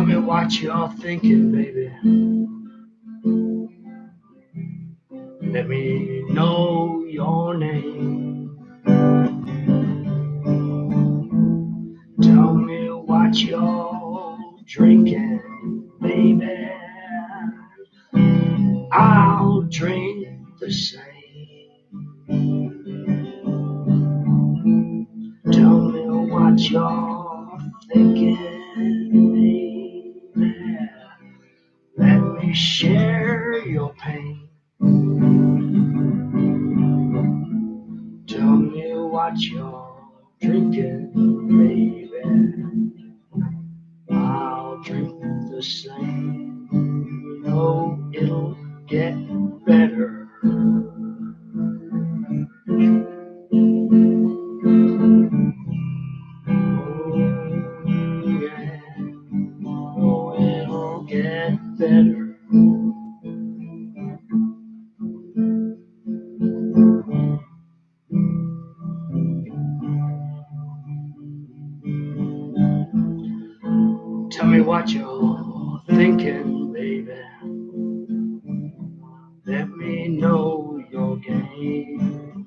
me what you're thinking, baby. Let me know your name. Tell me what you're drinking, baby. I'll drink the same. Tell me what you're thinking, baby. Let me share your pain. Tell me what you're drinking, baby. I'll drink the same. You know it'll get better. Oh yeah, oh it'll get better. Tell me what you're thinking, baby. Let me know your game.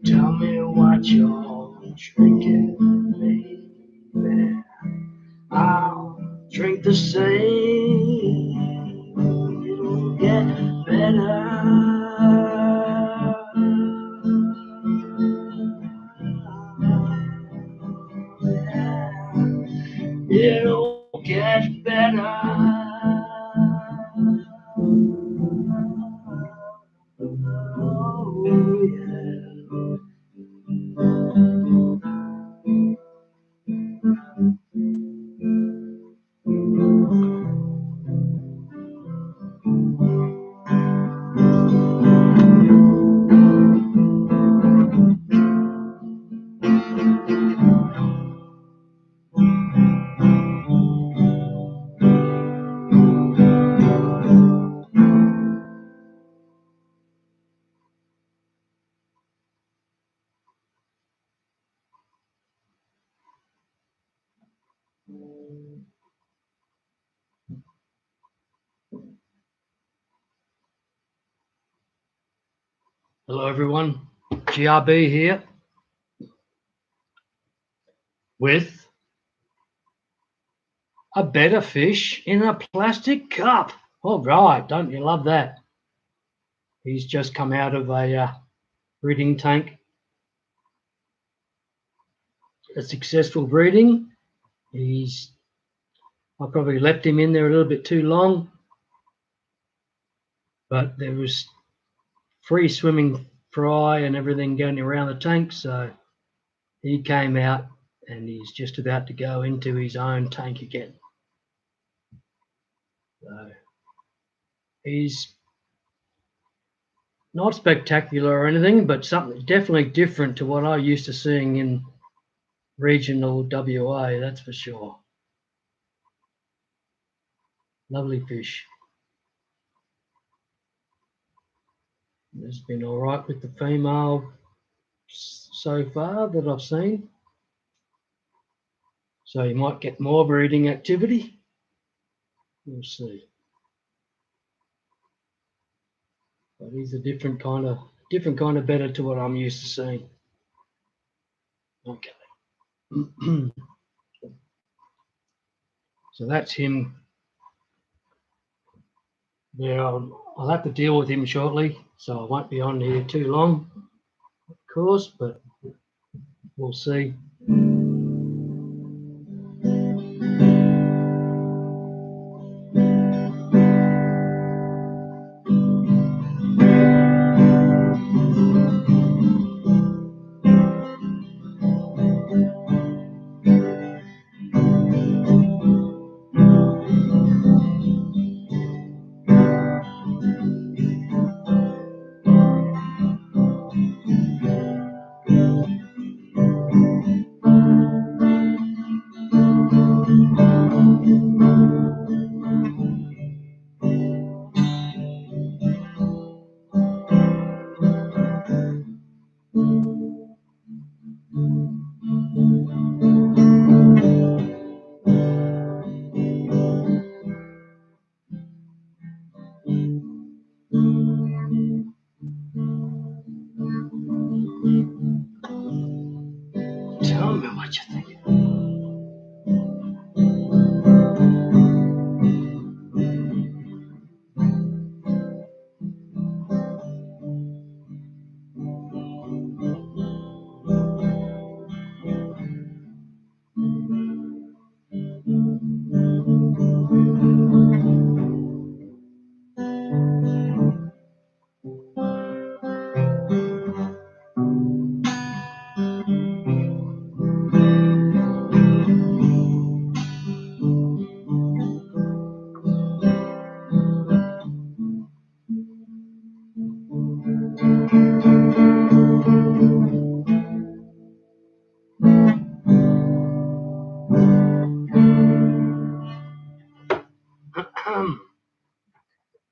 Tell me what you're drinking, baby. I'll drink the same. It'll get better. It'll get better. Oh, yeah. Hello everyone, GRB here with a better fish in a plastic cup. All right, don't you love that? He's just come out of a breeding tank. A successful breeding. I probably left him in there a little bit too long, but there was free swimming fry and everything going around the tank, so he came out and he's just about to go into his own tank again. So he's not spectacular or anything, but something definitely different to what I used to seeing in regional WA, that's for sure. Lovely fish. It's been all right with the female so far that I've seen. So you might get more breeding activity. We'll see. But he's a different kind of better to what I'm used to seeing. Okay. So that's him. Yeah, I'll have to deal with him shortly, so I won't be on here too long, of course, but we'll see. What you think?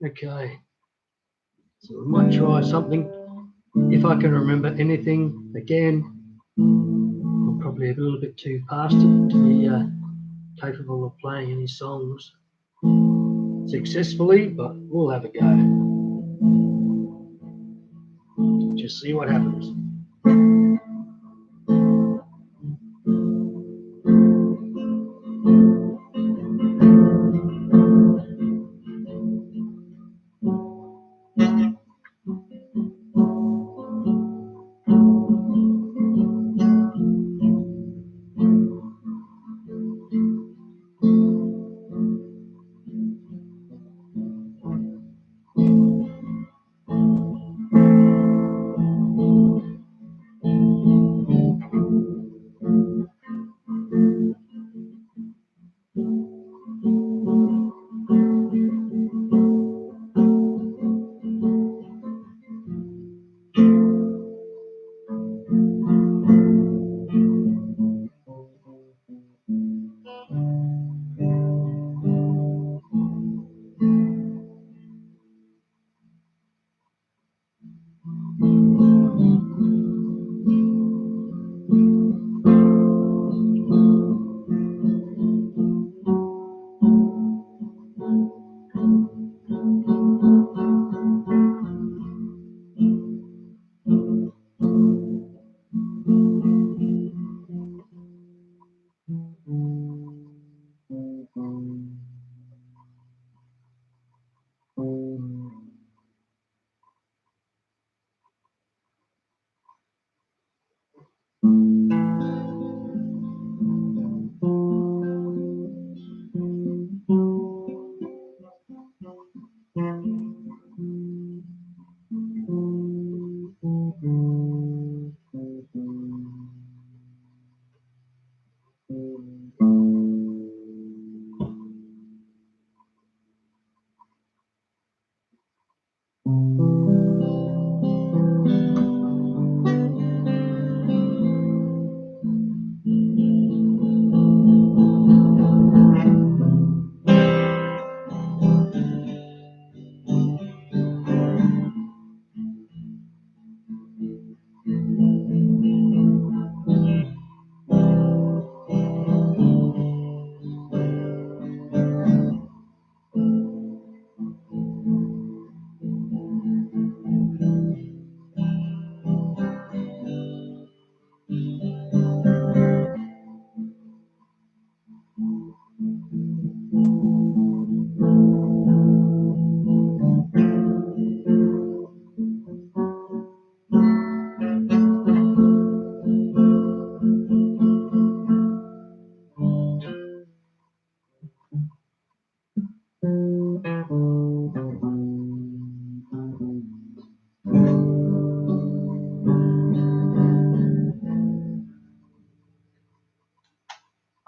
Okay, so we might try something. If I can remember anything again, I'm probably a little bit too past it to be capable of playing any songs successfully, but we'll have a go. Just see what happens.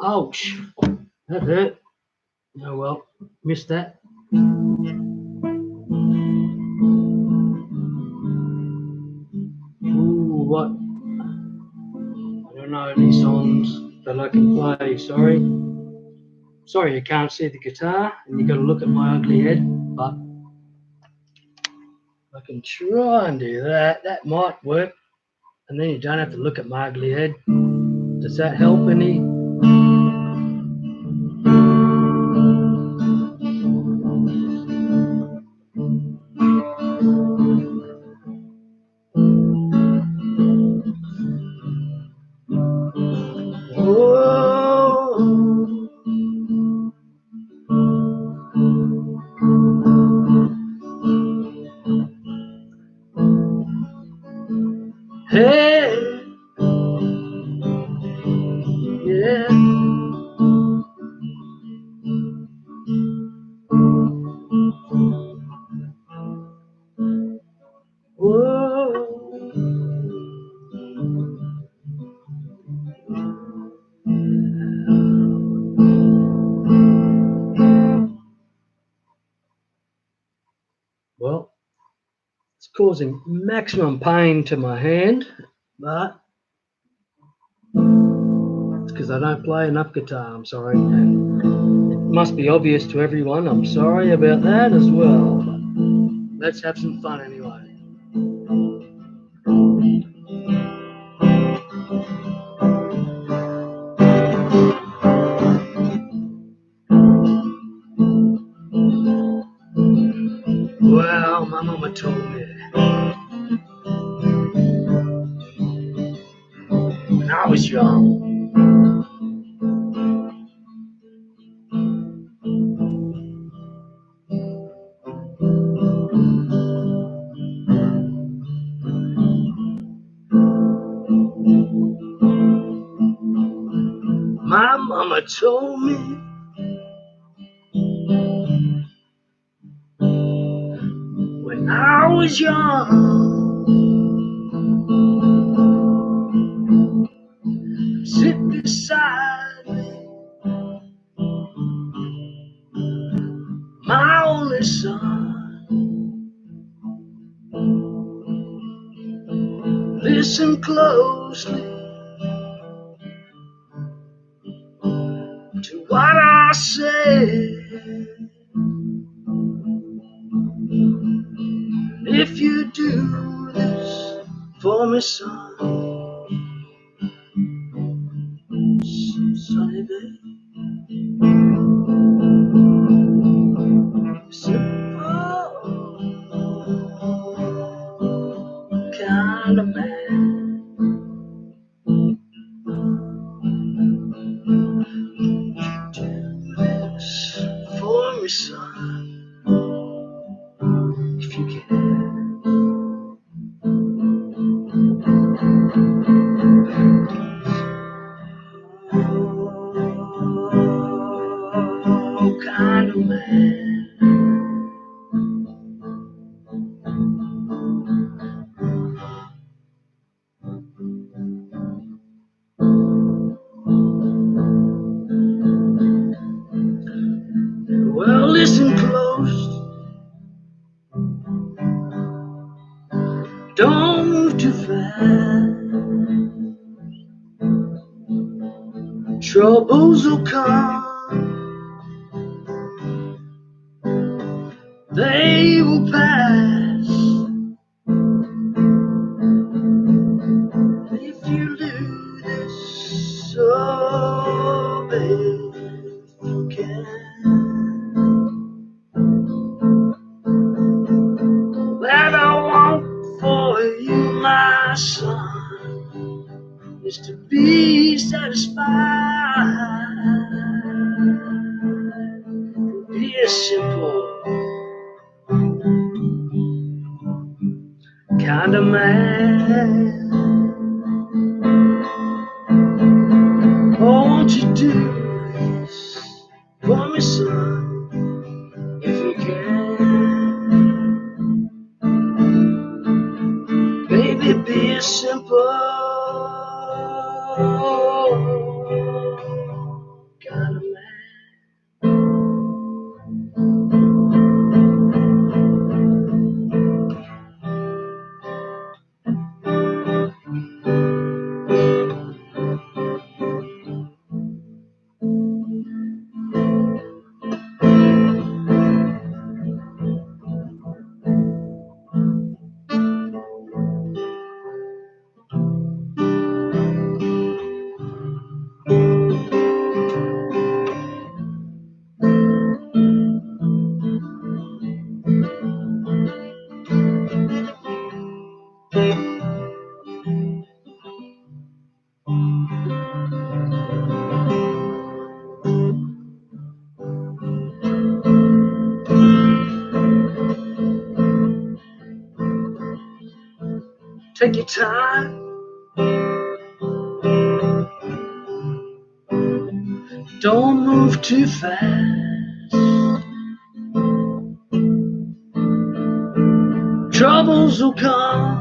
Ouch, that hurt. Oh well, missed that. Ooh, what? I don't know any songs that I can play, sorry. Sorry you can't see the guitar and you got to look at my ugly head, but I can try and do that. That might work. And then you don't have to look at my ugly head. Does that help any? Yeah, yeah. Whoa. Well, it's causing maximum pain to my hand, but it's because I don't play enough guitar, I'm sorry. And it must be obvious to everyone, I'm sorry about that as well. But let's have some fun anyway. Well, my mama told me when I was young, my mama told me when I was young, sit beside me, my only son, listen closely to what I say. If you do this for me, son, sonny baby, simple kind of man. Do this for me, son, if you can. Oh, kind of man. Well, listen close. Don't move too fast. Troubles will come, they will pass. If you do this, so babe, if you can. That I want for you, my son, is to be satisfied. Be a simple kind of man. Oh, won't you do this for me, son, if you can? Baby, be a simple kind of man. Take your time, Don't move too fast. Troubles will come.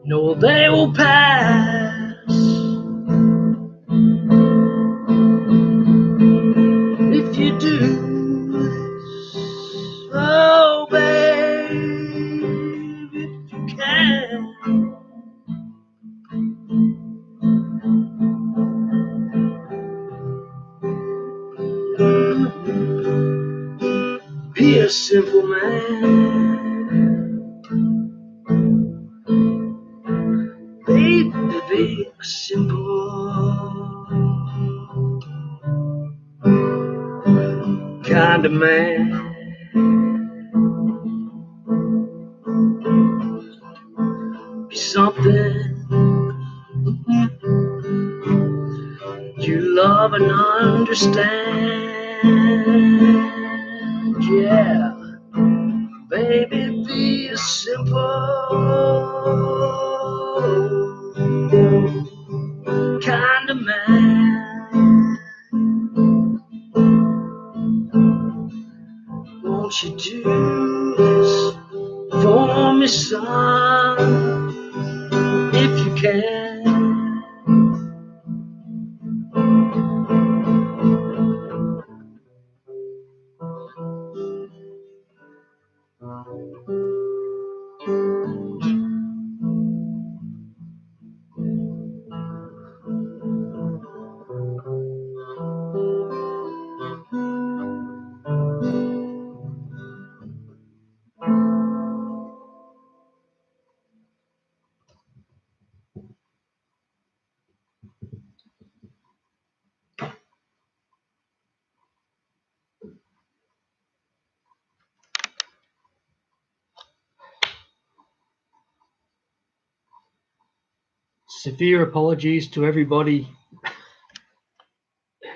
No, they will pass. If you do this, oh babe, if you can. Be a simple man. Baby, be a simple kind of man. Be something you love and understand. Yeah, baby, be a simple kind of man. Won't you do this for me, son, if you can? Severe apologies to everybody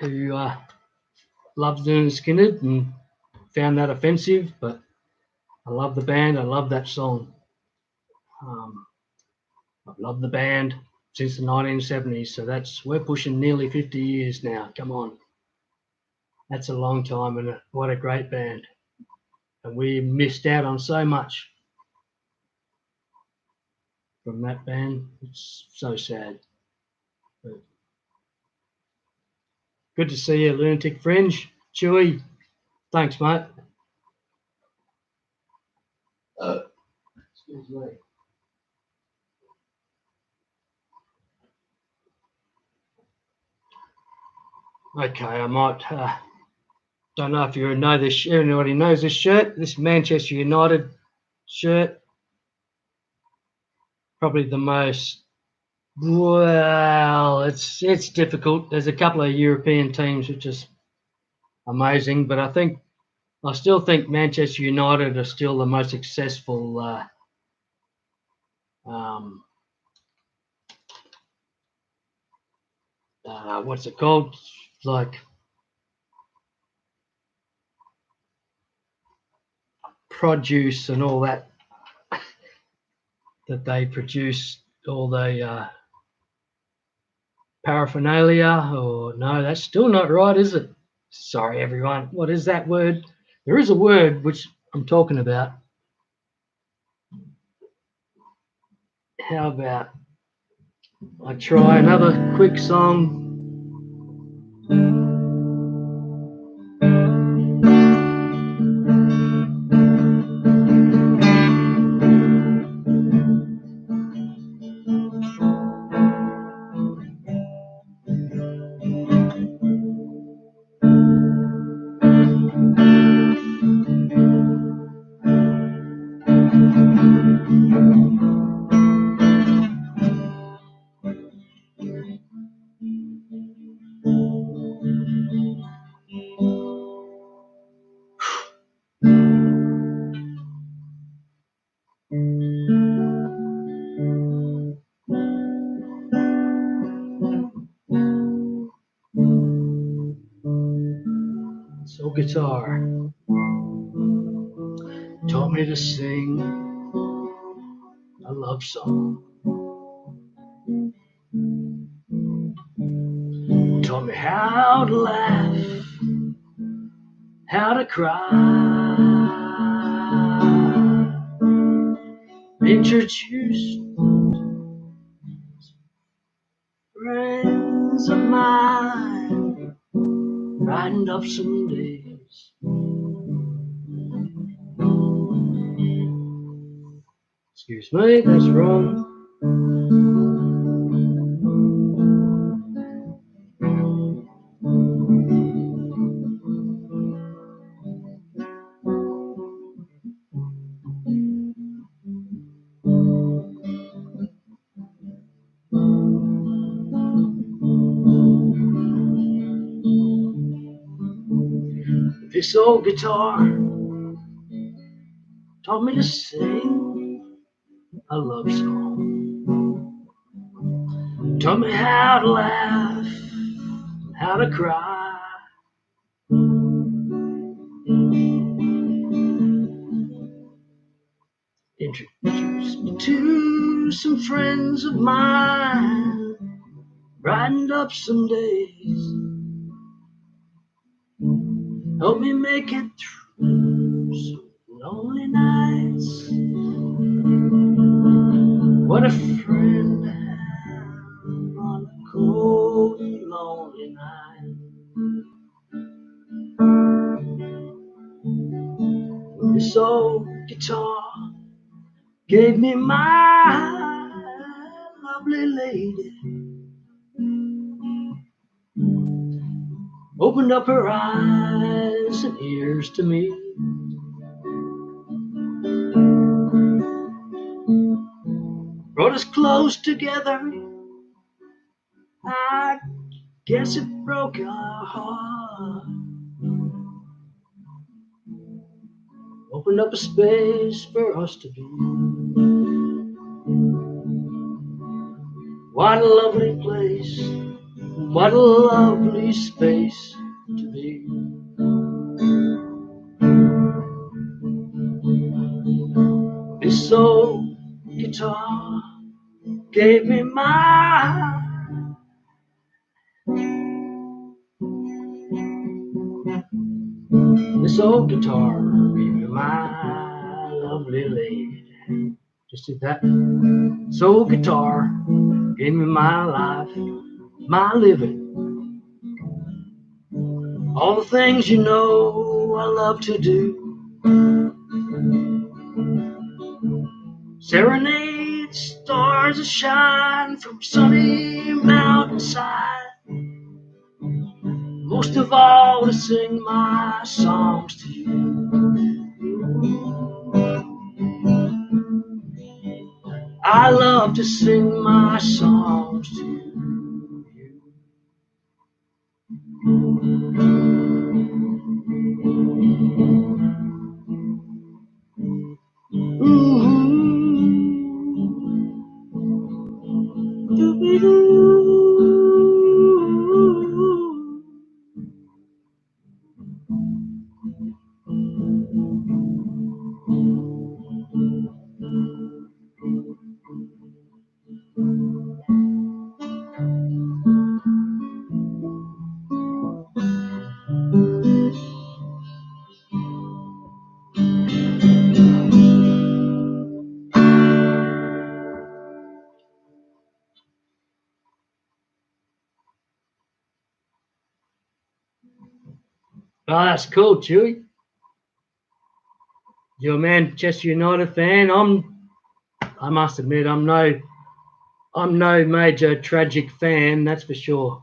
who loves Lynyrd Skynyrd and found that offensive, but I love the band. I love that song. I've loved the band since the 1970s, so we're pushing nearly 50 years now. Come on, that's a long time, and what a great band. And we missed out on so much from that band. It's so sad. But good to see you, Lunatic Fringe. Chewy, thanks, mate. Excuse me. Okay, I might. Don't know if you know this. Anybody knows this shirt? This Manchester United shirt. Probably the most. Well, it's difficult. There's a couple of European teams which is amazing, but I still think Manchester United are still the most successful. What's it called? Like produce and all that they produce, all the paraphernalia. Or no, that's still not right, is it? Sorry, everyone. What is that word? There is a word which I'm talking about. How about I try another quick song? So guitar taught me to sing a love song. taught me how to laugh, how to cry, introduced friends of mine, brightened up some days. Excuse me, that's wrong. This old guitar taught me to sing a love song, taught me how to laugh, how to cry, introduced me to some friends of mine, brightened up some days, helped me make it through some lonely nights. What a friend to have on a cold and lonely night. This old guitar gave me my lovely lady, opened up her eyes and ears to me. Brought us close together. I guess it broke our heart. Opened up a space for us to be. What a lovely place, what a lovely space to be. This old guitar gave me my This old guitar gave me my lovely lady. Just did that. This old guitar gave me my life, my living. All the things you know I love to do. Serenade stars that shine from sunny mountainside. Most of all, to sing my songs to you. I love to sing my songs to you. Oh, that's cool, Chewy. You're a Manchester United fan. I must admit, I'm no major tragic fan, that's for sure.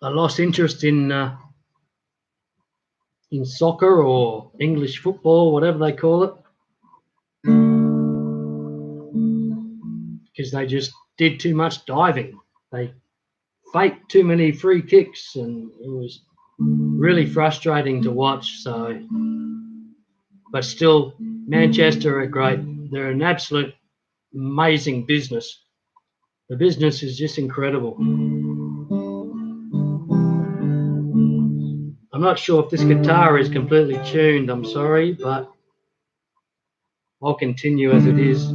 I lost interest in soccer or English football, whatever they call it, because they just did too much diving. They faked too many free kicks, and it was really frustrating to watch. So, but still, Manchester are great. They're an absolute amazing business. The business is just incredible. I'm not sure if this guitar is completely tuned, I'm sorry, but I'll continue as it is.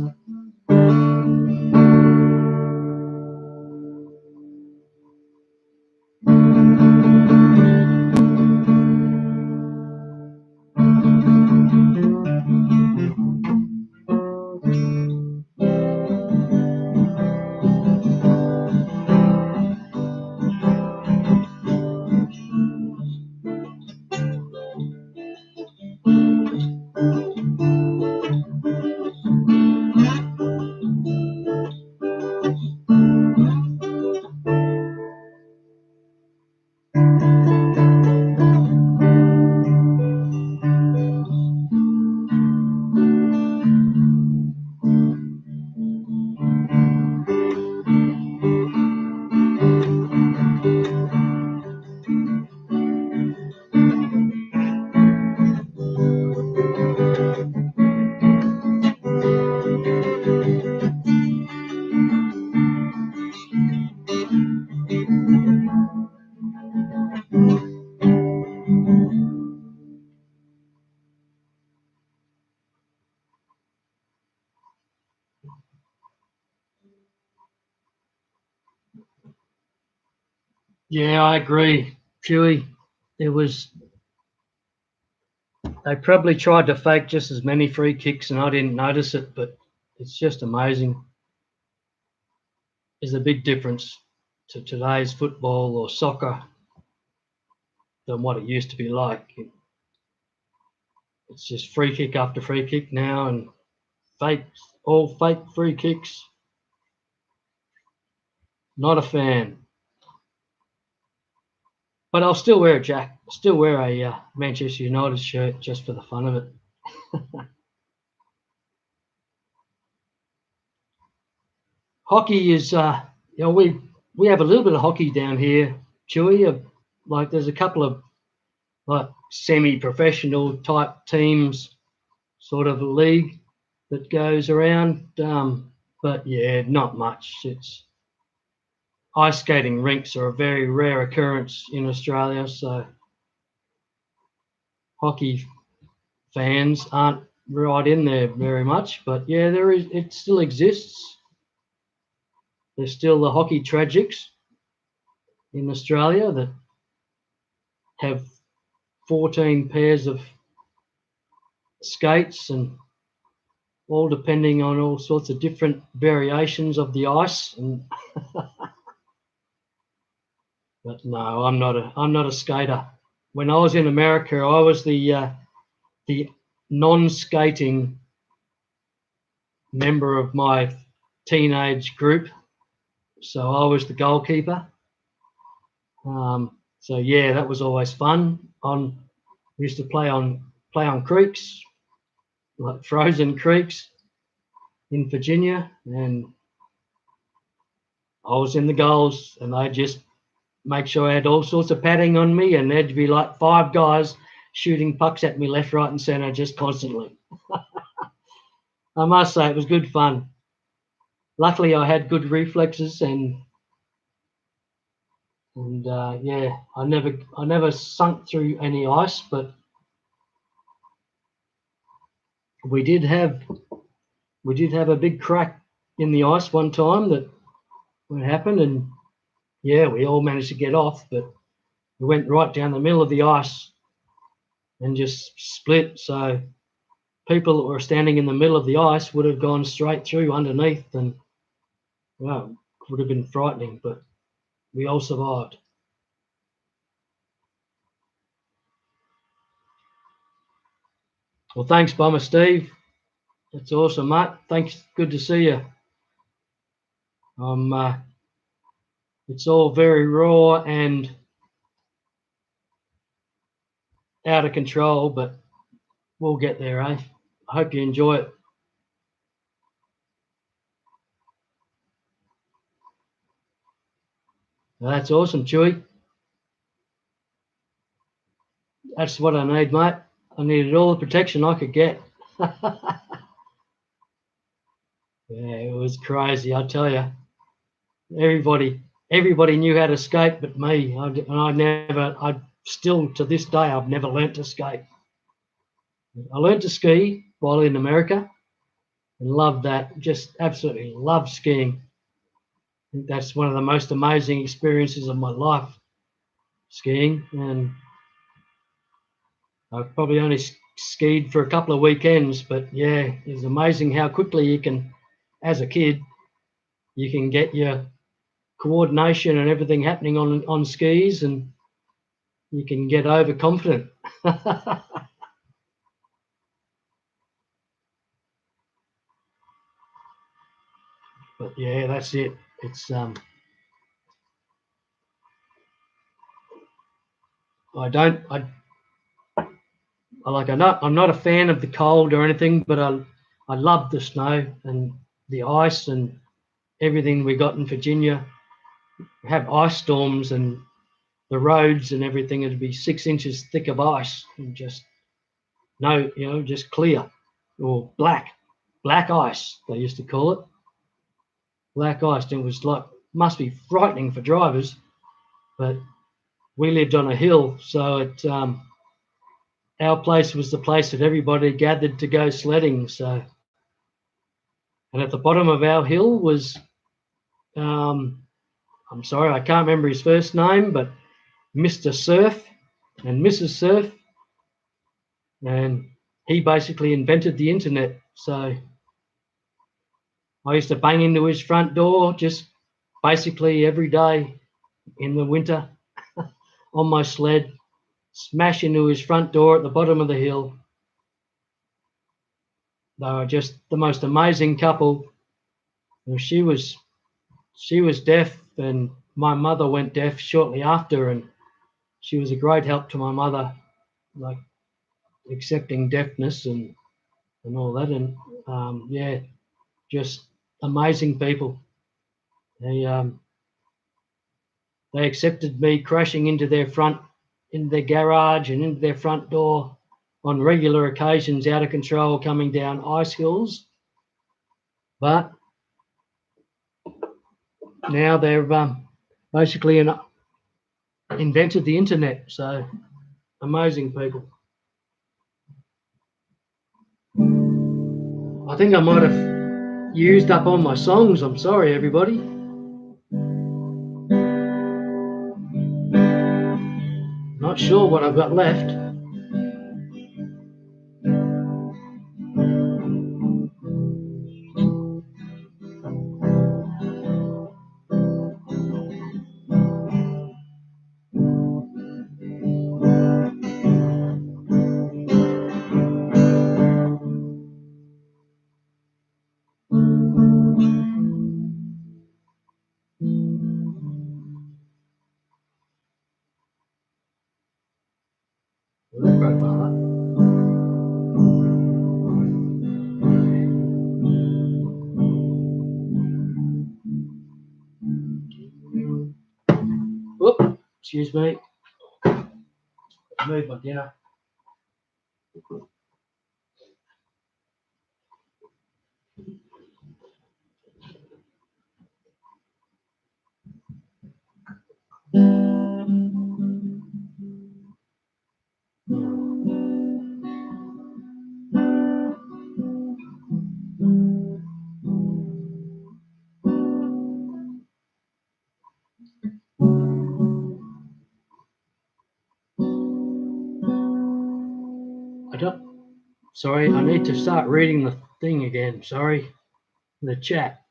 Yeah, I agree, Chewy. They probably tried to fake just as many free kicks, and I didn't notice it, but it's just amazing. There's a big difference to today's football or soccer than what it used to be like. It's just free kick after free kick now, and fake, all fake free kicks. Not a fan. But I'll still wear a still wear a Manchester United shirt just for the fun of it. Hockey is, we have a little bit of hockey down here, Chewy. Like there's a couple of like semi-professional type teams, sort of a league that goes around. But yeah, not much. It's ice skating rinks are a very rare occurrence in Australia, so hockey fans aren't right in there very much. But yeah, there is. It still exists. There's still the hockey tragics in Australia that have 14 pairs of skates and all depending on all sorts of different variations of the ice. And but no, I'm not a skater. When I was in America, I was the non-skating member of my teenage group, so I was the goalkeeper. So yeah, that was always fun. We used to play on creeks, like frozen creeks in Virginia, and I was in the goals, and they just make sure I had all sorts of padding on me, and there'd be like 5 guys shooting pucks at me left, right, and centre just constantly. I must say it was good fun. Luckily, I had good reflexes, and yeah, I never sunk through any ice, but we did have a big crack in the ice one time that happened, and yeah, we all managed to get off, but we went right down the middle of the ice and just split. So people that were standing in the middle of the ice would have gone straight through underneath, and well, it would have been frightening, but we all survived. Well, thanks, Bomber Steve. That's awesome, mate. Thanks. Good to see you. It's all very raw and out of control, but we'll get there, eh? I hope you enjoy it. That's awesome, Chewy. That's what I need, mate. I needed all the protection I could get. Yeah, it was crazy, I tell you. Everybody knew how to skate, but me. I still to this day, I've never learnt to skate. I learnt to ski while in America and loved that. Just absolutely loved skiing. I think that's one of the most amazing experiences of my life, skiing. And I've probably only skied for a couple of weekends, but yeah, it's amazing how quickly you can, as a kid, you can get your coordination and everything happening on skis, and you can get overconfident. But yeah, that's it. It's I don't I like I'm not a fan of the cold or anything, but I love the snow and the ice and everything we got in Virginia. We have ice storms, and the roads and everything would be 6 inches thick of ice, and just no, just clear or black ice, they used to call it. Black ice. And it was like, must be frightening for drivers, but we lived on a hill, so our place was the place that everybody gathered to go sledding. So, and at the bottom of our hill was I'm sorry, I can't remember his first name, but Mr. Surf and Mrs. Surf, and he basically invented the internet. So I used to bang into his front door just basically every day in the winter on my sled, smash into his front door at the bottom of the hill. They were just the most amazing couple. She was deaf, and my mother went deaf shortly after, and she was a great help to my mother, like accepting deafness and all that. And yeah, just amazing people. They accepted me crashing into their garage and into their front door on regular occasions, out of control, coming down ice hills. But now they've basically invented the internet. So amazing people. I think I might have used up all my songs. I'm sorry, everybody. Not sure what I've got left. Whoop, excuse me. Move my dinner. Sorry, I need to start reading the thing again. Sorry, the chat.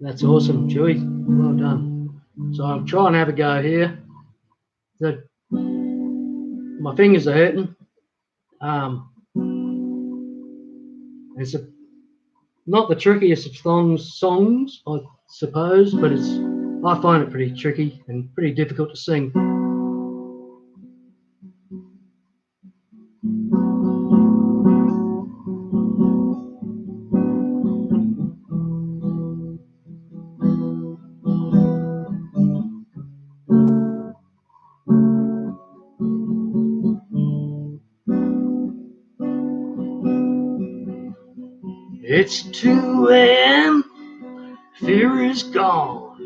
That's awesome, Chewy. Well done. So I'm trying to have a go here. My fingers are hurting. It's not the trickiest of songs, I suppose, but I find it pretty tricky and pretty difficult to sing. It's 2 a.m. Fear is gone.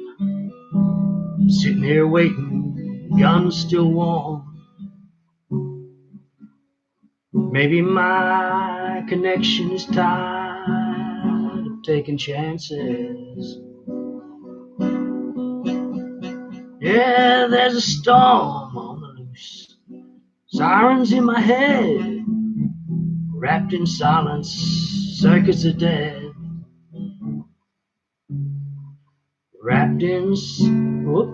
Sitting here waiting, gun's still warm. Maybe my connection is tired of taking chances. Yeah, there's a storm on the loose. Sirens in my head. Wrapped in silence, circuits are dead. Wrapped in... Whoop.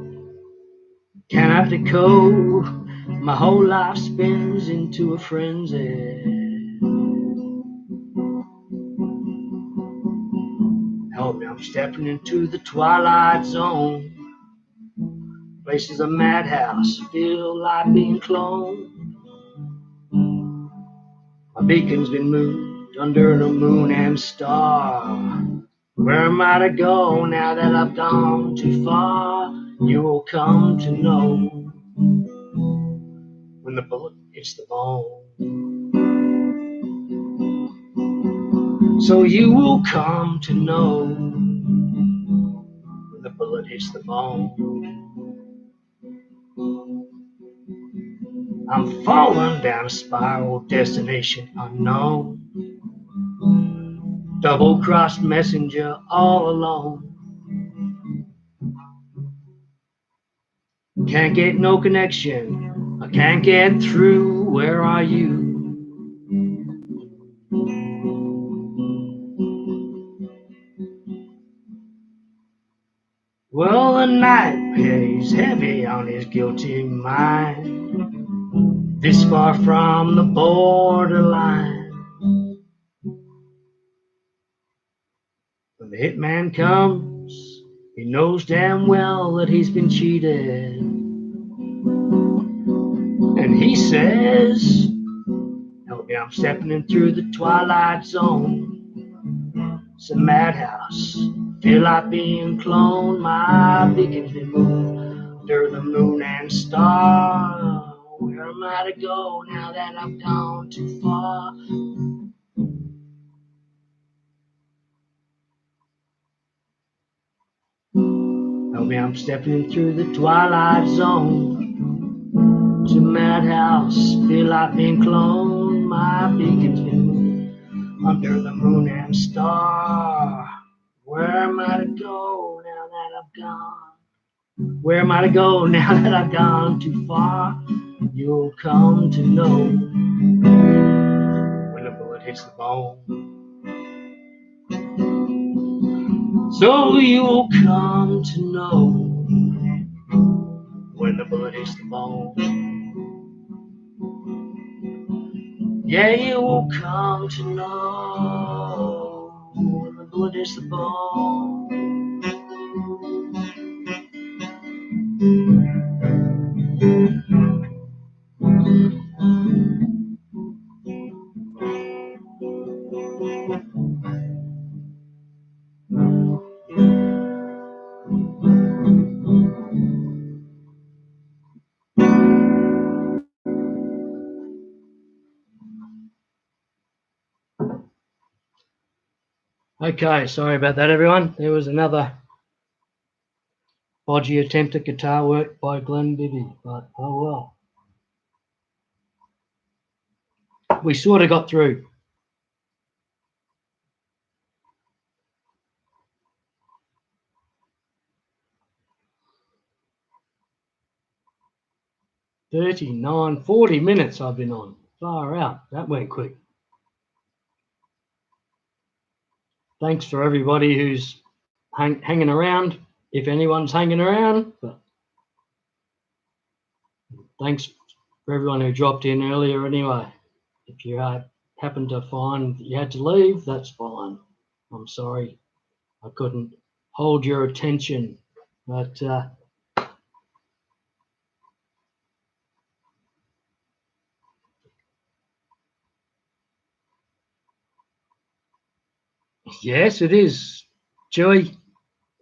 Can't have to go. My whole life spins into a frenzy. Help me, I'm stepping into the twilight zone. Place is a madhouse, feel like being cloned. My beacon's been moved under the moon and star. Where am I to go now that I've gone too far? You will come to know when the bullet hits the bone. So you will come to know when the bullet hits the bone. I'm falling down a spiral, destination unknown. Double-crossed messenger all alone. Can't get no connection, I can't get through, where are you? Well, the night weighs heavy on his guilty mind, this far from the borderline. When the hitman comes, he knows damn well that he's been cheated. And he says, help me, I'm stepping in through the twilight zone. It's a madhouse, feel like being cloned. My beacon's been moved under the moon and star. Where am I to go now that I've gone too far? Help me, I'm stepping in through the twilight zone. It's a madhouse, feel like being cloned. My beacon's been moved under the moon and star. Where am I to go now that I've gone? Where am I to go now that I've gone too far? You'll come to know when the bullet hits the bone. So you'll come to know when the bullet hits the bone. Yeah, you will come to know when the bullet hits the bone. Okay, sorry about that, everyone. There was another bodgy attempt at guitar work by Glenn Bibby, but oh well. We sort of got through. $39, 40 minutes I've been on. Far out. That went quick. Thanks for everybody who's hanging around, if anyone's hanging around. But thanks for everyone who dropped in earlier anyway. If you happen to find you had to leave, that's fine. I'm sorry I couldn't hold your attention. But yes, it is. Joey,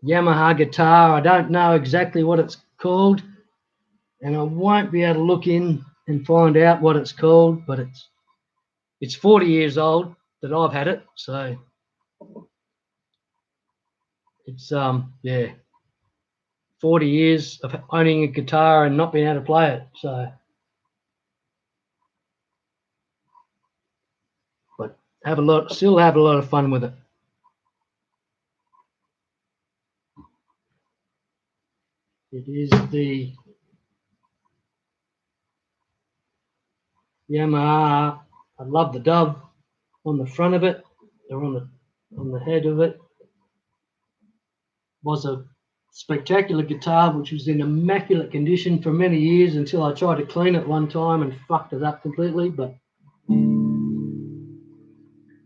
Yamaha guitar. I don't know exactly what it's called, and I won't be able to look in and find out what it's called, but it's 40 years old that I've had it, so it's 40 years of owning a guitar and not being able to play it. So, but still have a lot of fun with it. It is the Yamaha. I love the dove on the front of it, or on the head of it. Was a spectacular guitar which was in immaculate condition for many years until I tried to clean it one time and fucked it up completely, but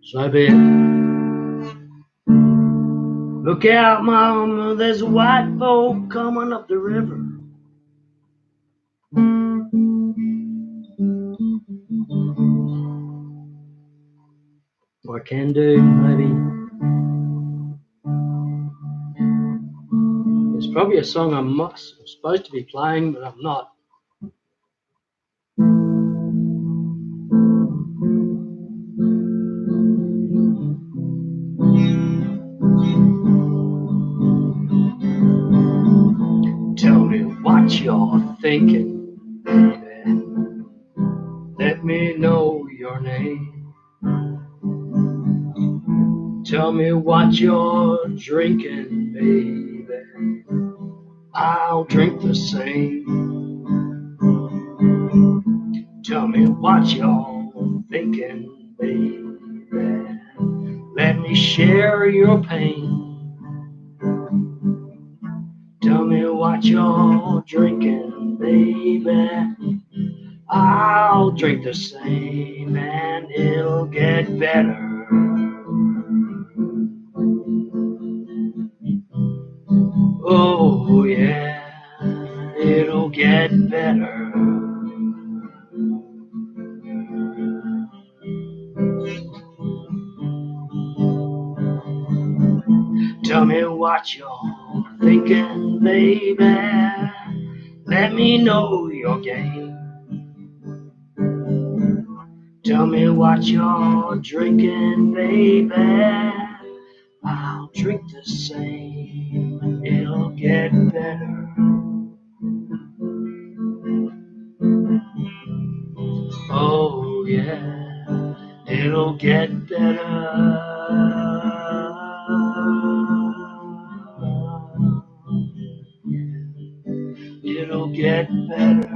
so be it. Look out, mama, there's a white boat coming up the river. I can do, maybe. There's probably a song I'm supposed to be playing, but I'm not. Tell me what you're thinking, baby. Tell me what you're drinking, baby. I'll drink the same. Tell me what you're thinking, baby. Let me share your pain. Tell me what you're drinking, baby. I'll drink the same and it'll get better. Oh yeah, it'll get better. Tell me what you're thinking, baby. Let me know your game. Tell me what you're drinking, baby. I'll drink the same, it'll get better. Oh yeah, it'll get better. It'll get better.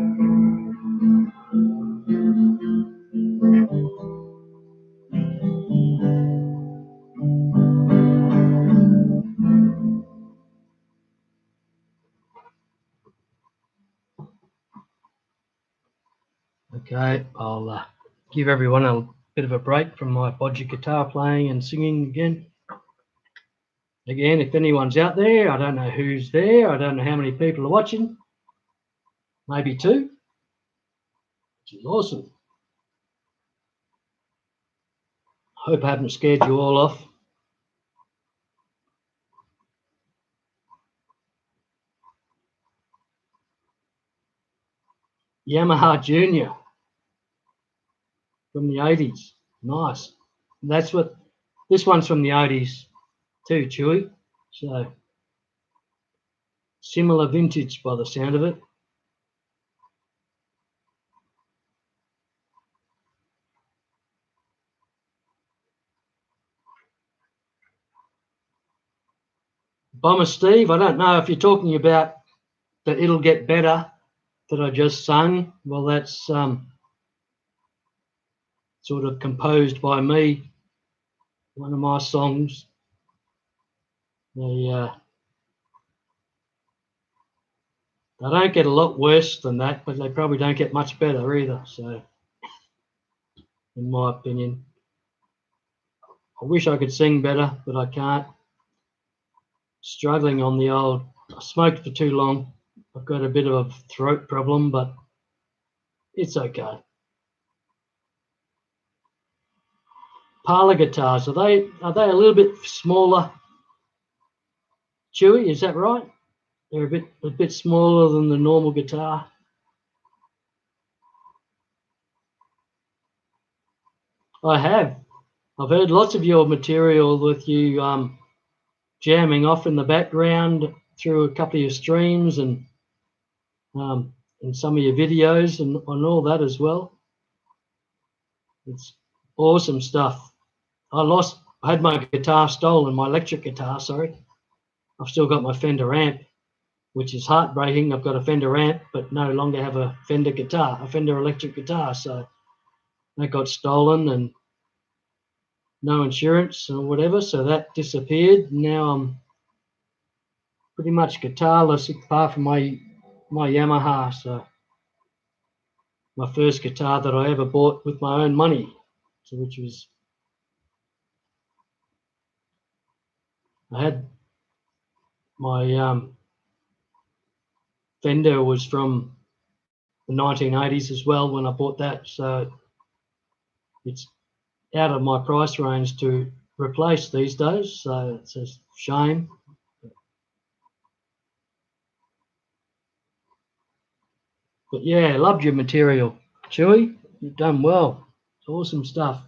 Okay, I'll give everyone a bit of a break from my bodgy guitar playing and singing again. Again, if anyone's out there, I don't know who's there, I don't know how many people are watching, maybe 2, which is awesome. Hope I haven't scared you all off. Yamaha Junior from the 80s, nice. That's what, this one's from the 80s too, Chewy, so similar vintage by the sound of it. Bomber Steve, I don't know if you're talking about the It'll Get Better that I just sung. Well, that's sort of composed by me, one of my songs. They don't get a lot worse than that, but they probably don't get much better either, so in my opinion. I wish I could sing better, but I can't. Struggling on the old, I smoked for too long. I've got a bit of a throat problem, but it's okay. Parlor guitars, are they a little bit smaller? Chewy, is that right? They're a bit smaller than the normal guitar. I have. I've heard lots of your material with you jamming off in the background through a couple of your streams and some of your videos and all that as well. It's awesome stuff. I had my guitar stolen, my electric guitar, sorry. I've still got my Fender amp, which is heartbreaking. I've got a Fender amp, but no longer have a Fender guitar, a Fender electric guitar. So that got stolen and no insurance or whatever. So that disappeared. Now I'm pretty much guitarless apart from my Yamaha. So my first guitar that I ever bought with my own money, so which was, I had my Fender was from the 1980s as well when I bought that, so it's out of my price range to replace these days, so it's a shame. But yeah, loved your material, Chewy. You've done well. It's awesome stuff.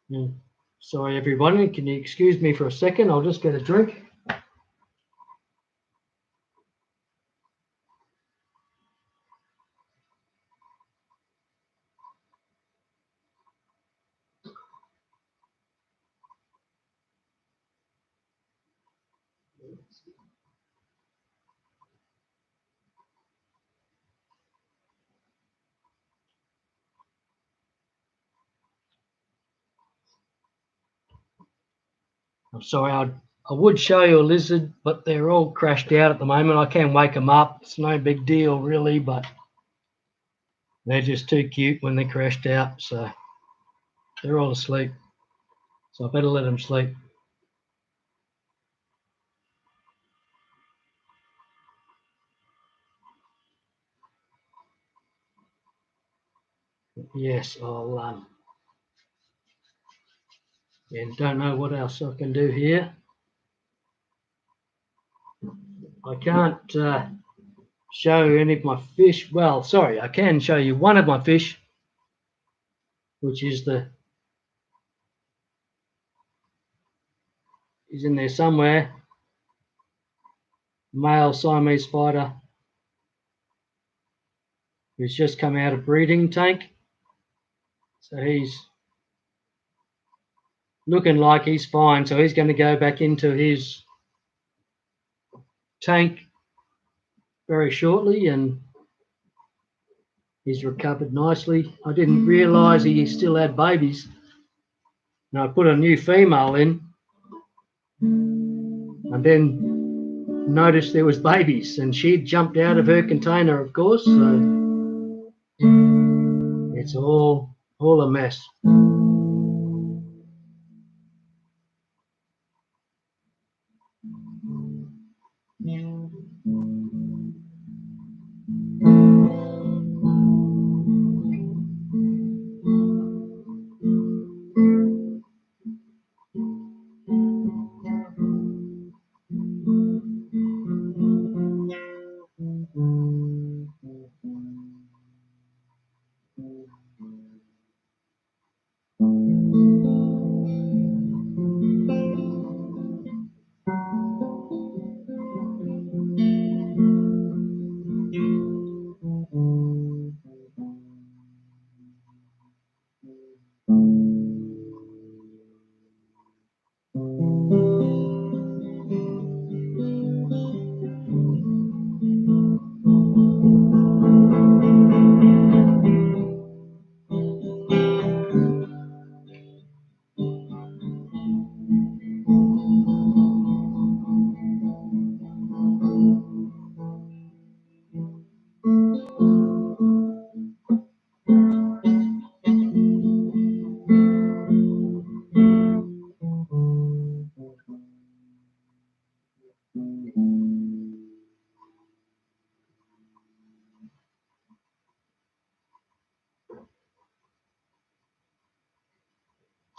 Yeah. Sorry, everybody. Can you excuse me for a second? I'll just get a drink. I'm sorry, I would show you a lizard, but they're all crashed out at the moment. I can wake them up. It's no big deal really, but they're just too cute when they're crashed out. So they're all asleep. So I better let them sleep. Yes, I'll and don't know what else I can do here. I can't show any of my fish. Well, sorry, I can show you one of my fish, which is in there somewhere. Male Siamese spider who's just come out of breeding tank. So he's looking like he's fine. So he's going to go back into his tank very shortly, and he's recovered nicely. I didn't realise he still had babies. And I put a new female in, and then noticed there was babies, and she'd jumped out of her container, of course. So it's all a mess.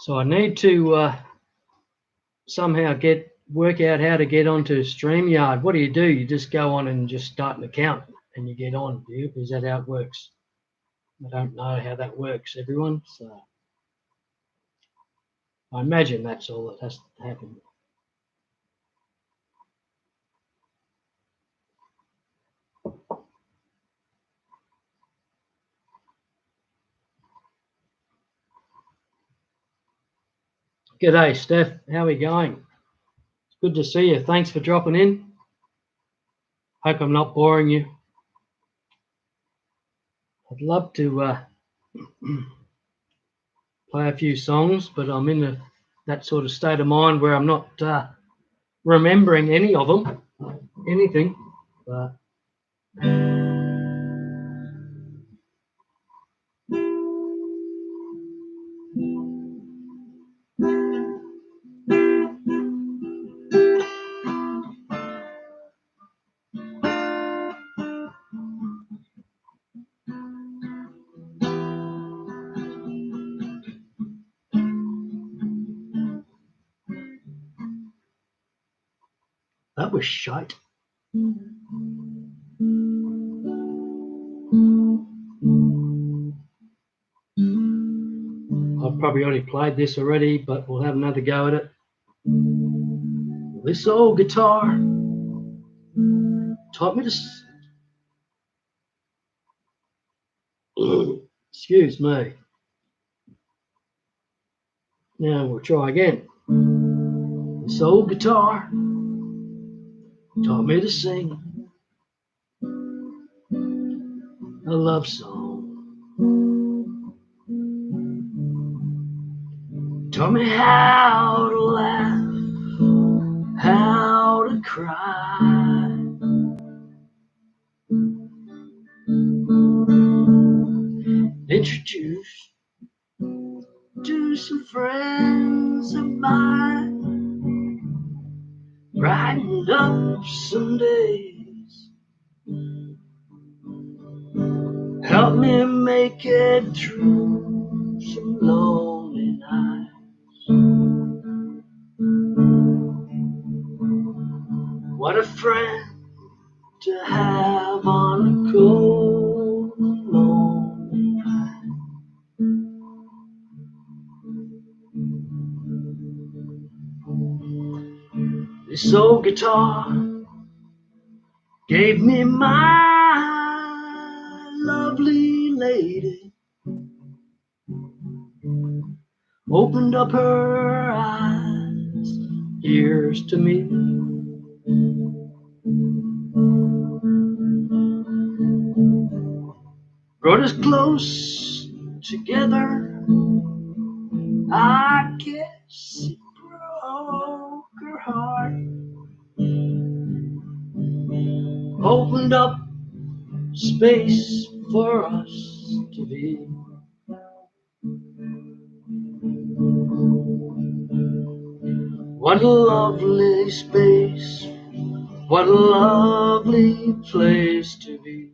So I need to somehow work out how to get onto StreamYard. What do? You just go on and just start an account and you get on. Is that how it works? I don't know how that works, everyone. So I imagine that's all that has to happen. G'day, Steph. How are we going? It's good to see you. Thanks for dropping in. Hope I'm not boring you. I'd love to play a few songs, but I'm in that sort of state of mind where I'm not remembering any of them, anything. But that was shite. I've probably already played this already, but we'll have another go at it. This old guitar taught me to... Excuse me. Now we'll try again. This old guitar taught me to sing a love song. Taught me how to laugh cry. Introduced to some friends of mine, brightened up some days, helped me make it through some lonely nights. What a friend to have on a cold, lonely night. This old guitar gave me my lovely lady, opened up her eyes, ears to me. Brought us close together, I guess it broke her heart. Opened up space for us to be. What a lovely space, what a lovely place to be.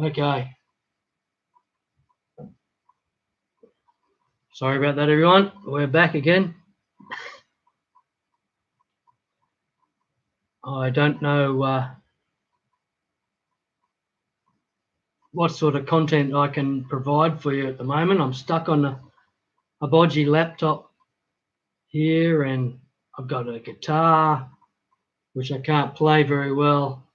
Okay. Sorry about that, everyone. We're back again. I don't know what sort of content I can provide for you at the moment. I'm stuck on a bodgy laptop here, and I've got a guitar which I can't play very well.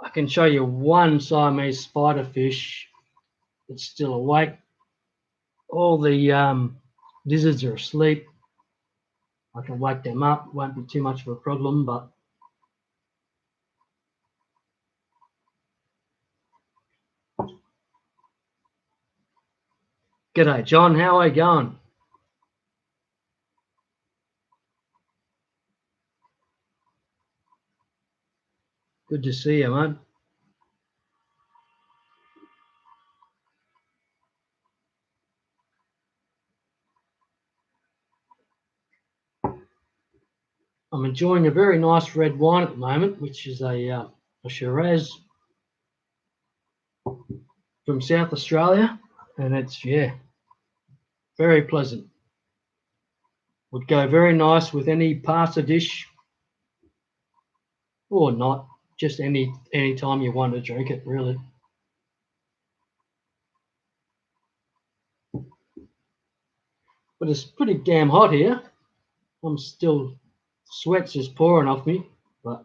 I can show you one Siamese spiderfish that's still awake. All the lizards are asleep. I can wake them up, won't be too much of a problem, but g'day John, how are you going? Good to see you, mate. I'm enjoying a very nice red wine at the moment, which is a Shiraz from South Australia, and it's, yeah, very pleasant. Would go very nice with any pasta dish, or not, just any time you want to drink it, really. But it's pretty damn hot here. I'm still, sweat's just pouring off me, but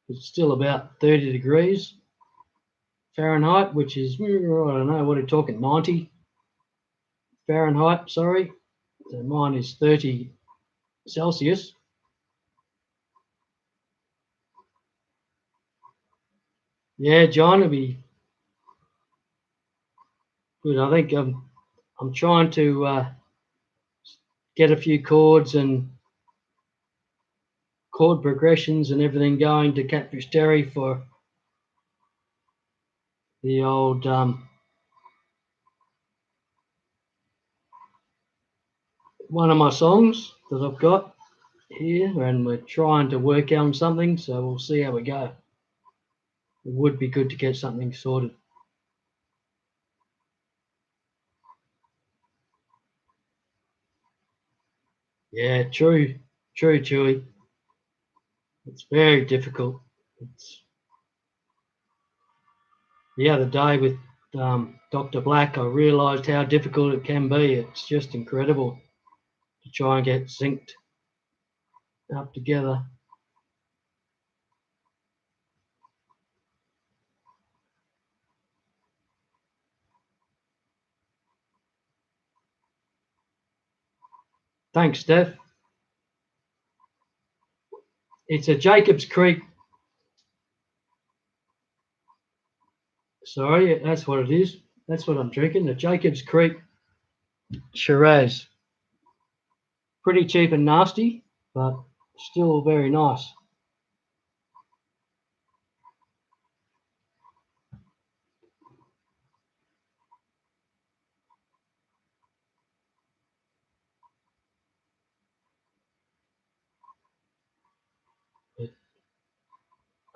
it's still about 30 degrees Fahrenheit, which is, I don't know, what are you talking, 90 Fahrenheit, sorry. So mine is 30 Celsius. Yeah, John, it'll be good. I think I'm trying to get a few chords and chord progressions and everything going to Catfish Terry for the old one of my songs that I've got here, and we're trying to work on something, so we'll see how we go. It would be good to get something sorted. Yeah, true, Chewy. It's very difficult. It's the other day with Dr. Black, I realised how difficult it can be. It's just incredible to try and get synced up together. Thanks, Steph. It's a Jacobs Creek. Sorry, that's what it is. That's what I'm drinking. The Jacobs Creek Shiraz. Pretty cheap and nasty, but still very nice.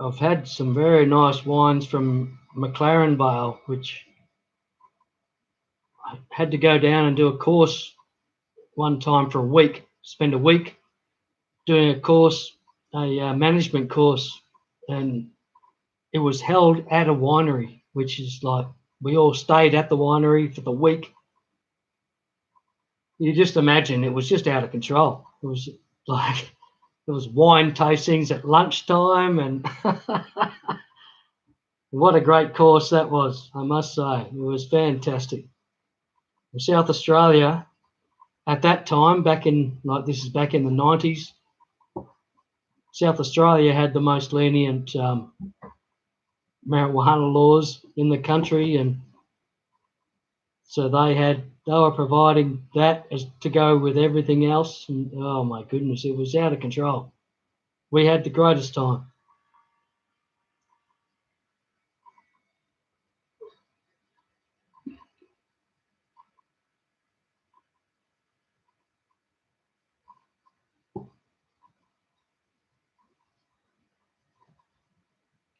I've had some very nice wines from McLaren Vale, which I had to go down and do a course one time for a week, spend a week doing a course, a management course, and it was held at a winery, which is like we all stayed at the winery for the week. You just imagine it was just out of control. It was like there was wine tastings at lunchtime, and what a great course that was, I must say. It was fantastic. In South Australia, at that time, back in like this is back in the 90s, South Australia had the most lenient marijuana laws in the country, and so they were providing that as to go with everything else, and oh my goodness, it was out of control. We had the greatest time.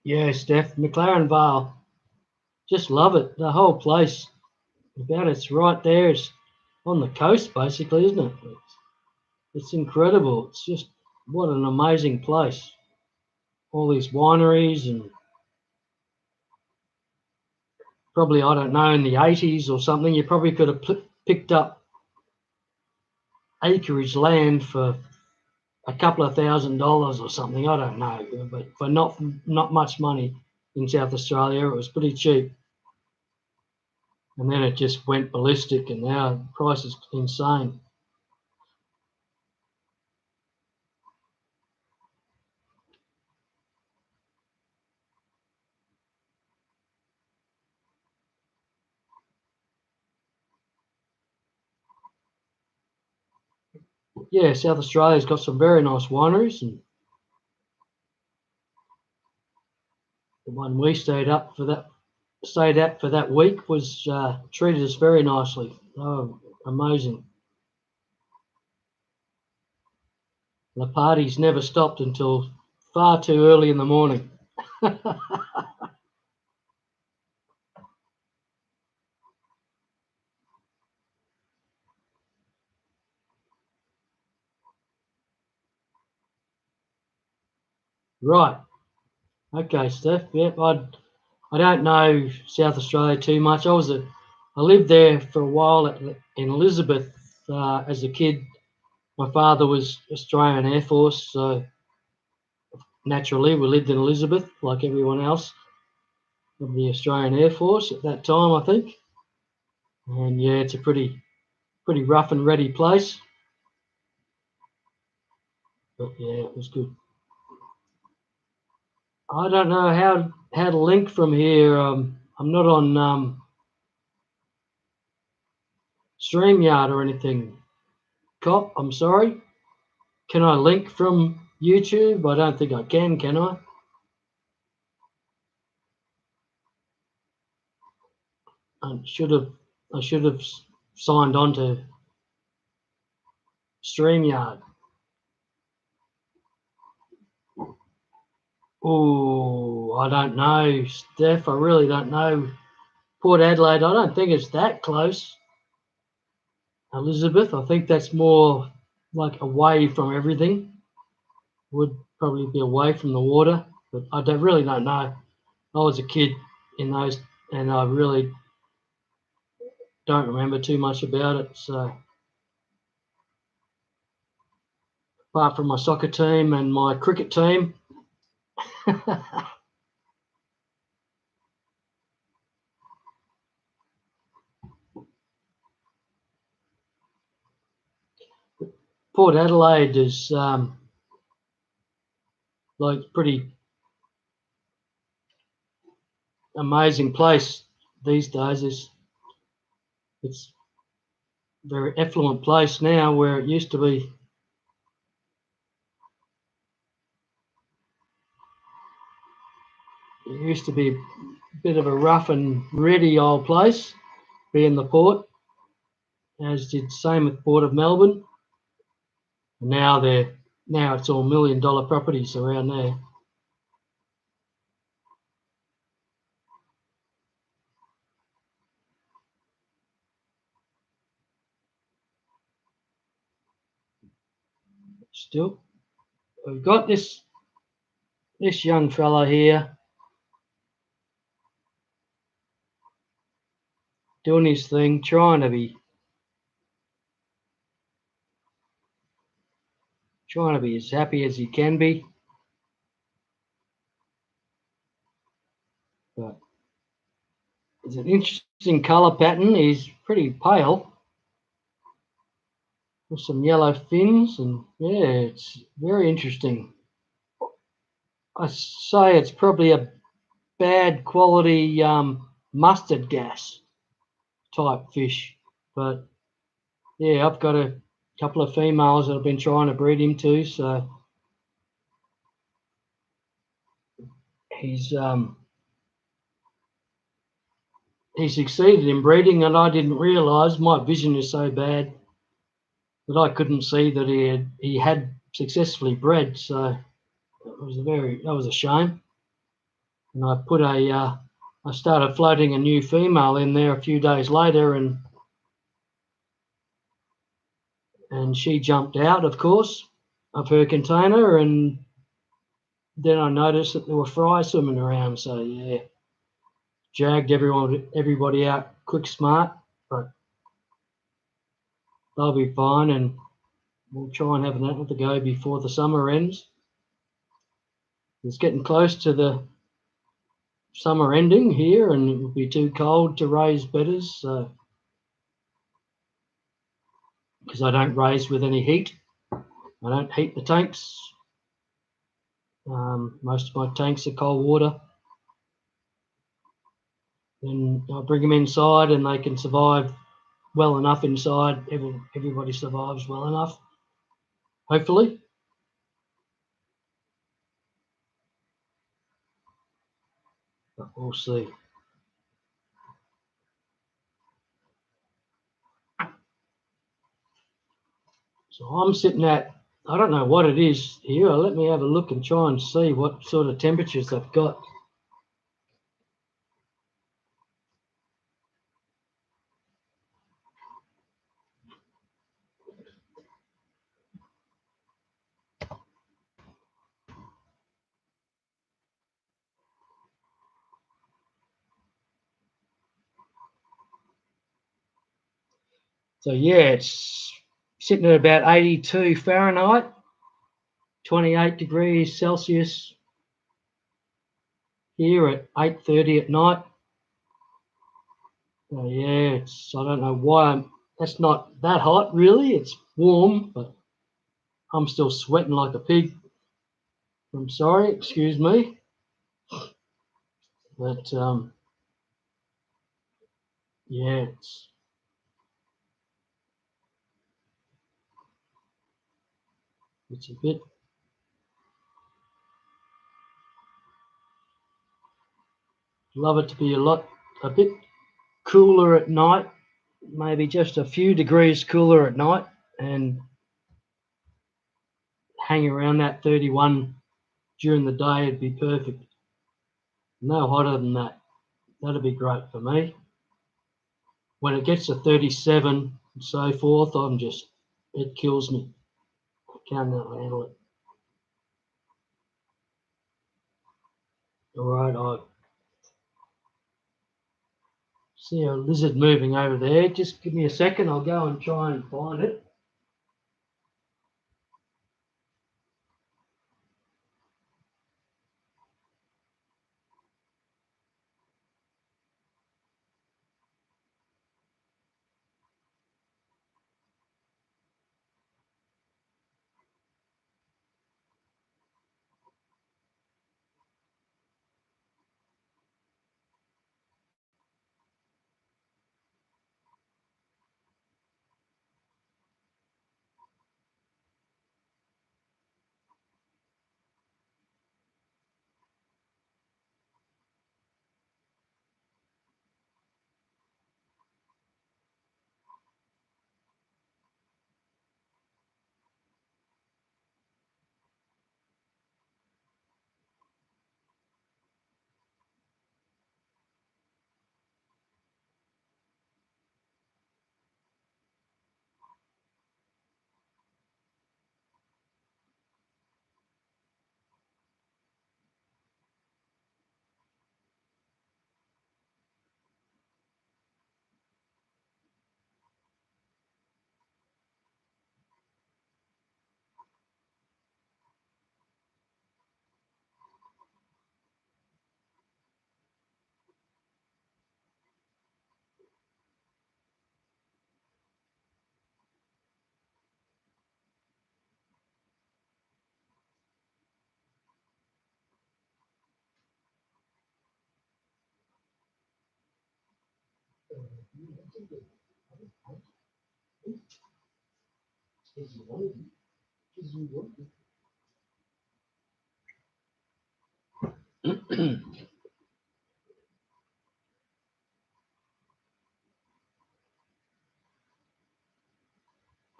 Yeah, Steph, McLaren Vale, just love it. The whole place about it's right there. It's on the coast, basically, isn't it? It's incredible. It's just what an amazing place. All these wineries, and probably, I don't know, in the 80s or something, you probably could have picked up acreage land for a couple of $1,000s or something. I don't know, but for not much money in South Australia, it was pretty cheap. And then it just went ballistic, and now the price is insane. Yeah, South Australia's got some very nice wineries, and the one we stayed at for that week was treated us very nicely. Oh, amazing. The parties never stopped until far too early in the morning. Right. Okay, Steph. Yep. I don't know South Australia too much. I lived there for a while in Elizabeth as a kid. My father was Australian Air Force, so naturally we lived in Elizabeth like everyone else of the Australian Air Force at that time, I think. And yeah, it's a pretty rough and ready place, but yeah, it was good. I don't know how to link from here. I'm not on StreamYard or anything. Cop, I'm sorry. Can I link from YouTube? I don't think I can I? I should have I should have signed on to StreamYard. Oh, I don't know, Steph. I really don't know. Port Adelaide, I don't think it's that close. Elizabeth, I think that's more like away from everything. Would probably be away from the water, but really don't know. I was a kid in those, and I really don't remember too much about it. So, apart from my soccer team and my cricket team, Port Adelaide is like pretty amazing place these days. It's a very affluent place now, where it used to be. It used to be a bit of a rough and ready old place, being the port, as did the same with Port of Melbourne. Now it's all $1 million properties around there. Still, we've got this young fella here doing his thing, trying to be as happy as he can be. But it's an interesting colour pattern. He's pretty pale with some yellow fins, and yeah, it's very interesting. I say it's probably a bad quality mustard gas type fish, but yeah, I've got a couple of females that I've been trying to breed him to, so he's he succeeded in breeding, and I didn't realise. My vision is so bad that I couldn't see that he had successfully bred. So that was a shame. And I started floating a new female in there a few days later, and she jumped out, of course, of her container, and then I noticed that there were fry swimming around. So yeah, jagged everybody out quick smart, but they'll be fine, and we'll try and have that to go before the summer ends. It's getting close to the summer ending here, and it will be too cold to raise bedders, so because I don't raise with any heat. I don't heat the tanks. Most of my tanks are cold water. Then I bring them inside, and they can survive well enough inside. Everybody survives well enough, hopefully. But we'll see. So I'm sitting at, I don't know what it is here. Let me have a look and try and see what sort of temperatures I've got. So yeah, it's sitting at about 82 Fahrenheit, 28 degrees Celsius here at 8:30 at night. So yeah, I don't know why that's not that hot really. It's warm, but I'm still sweating like a pig. I'm sorry, excuse me. But yeah, it's a bit. Love it to be a bit cooler at night, maybe just a few degrees cooler at night, and hang around that 31 during the day. It'd be perfect. No hotter than that. That'd be great for me. When it gets to 37 and so forth, it kills me. I can't handle it. All right, I see a lizard moving over there. Just give me a second. I'll go and try and find it.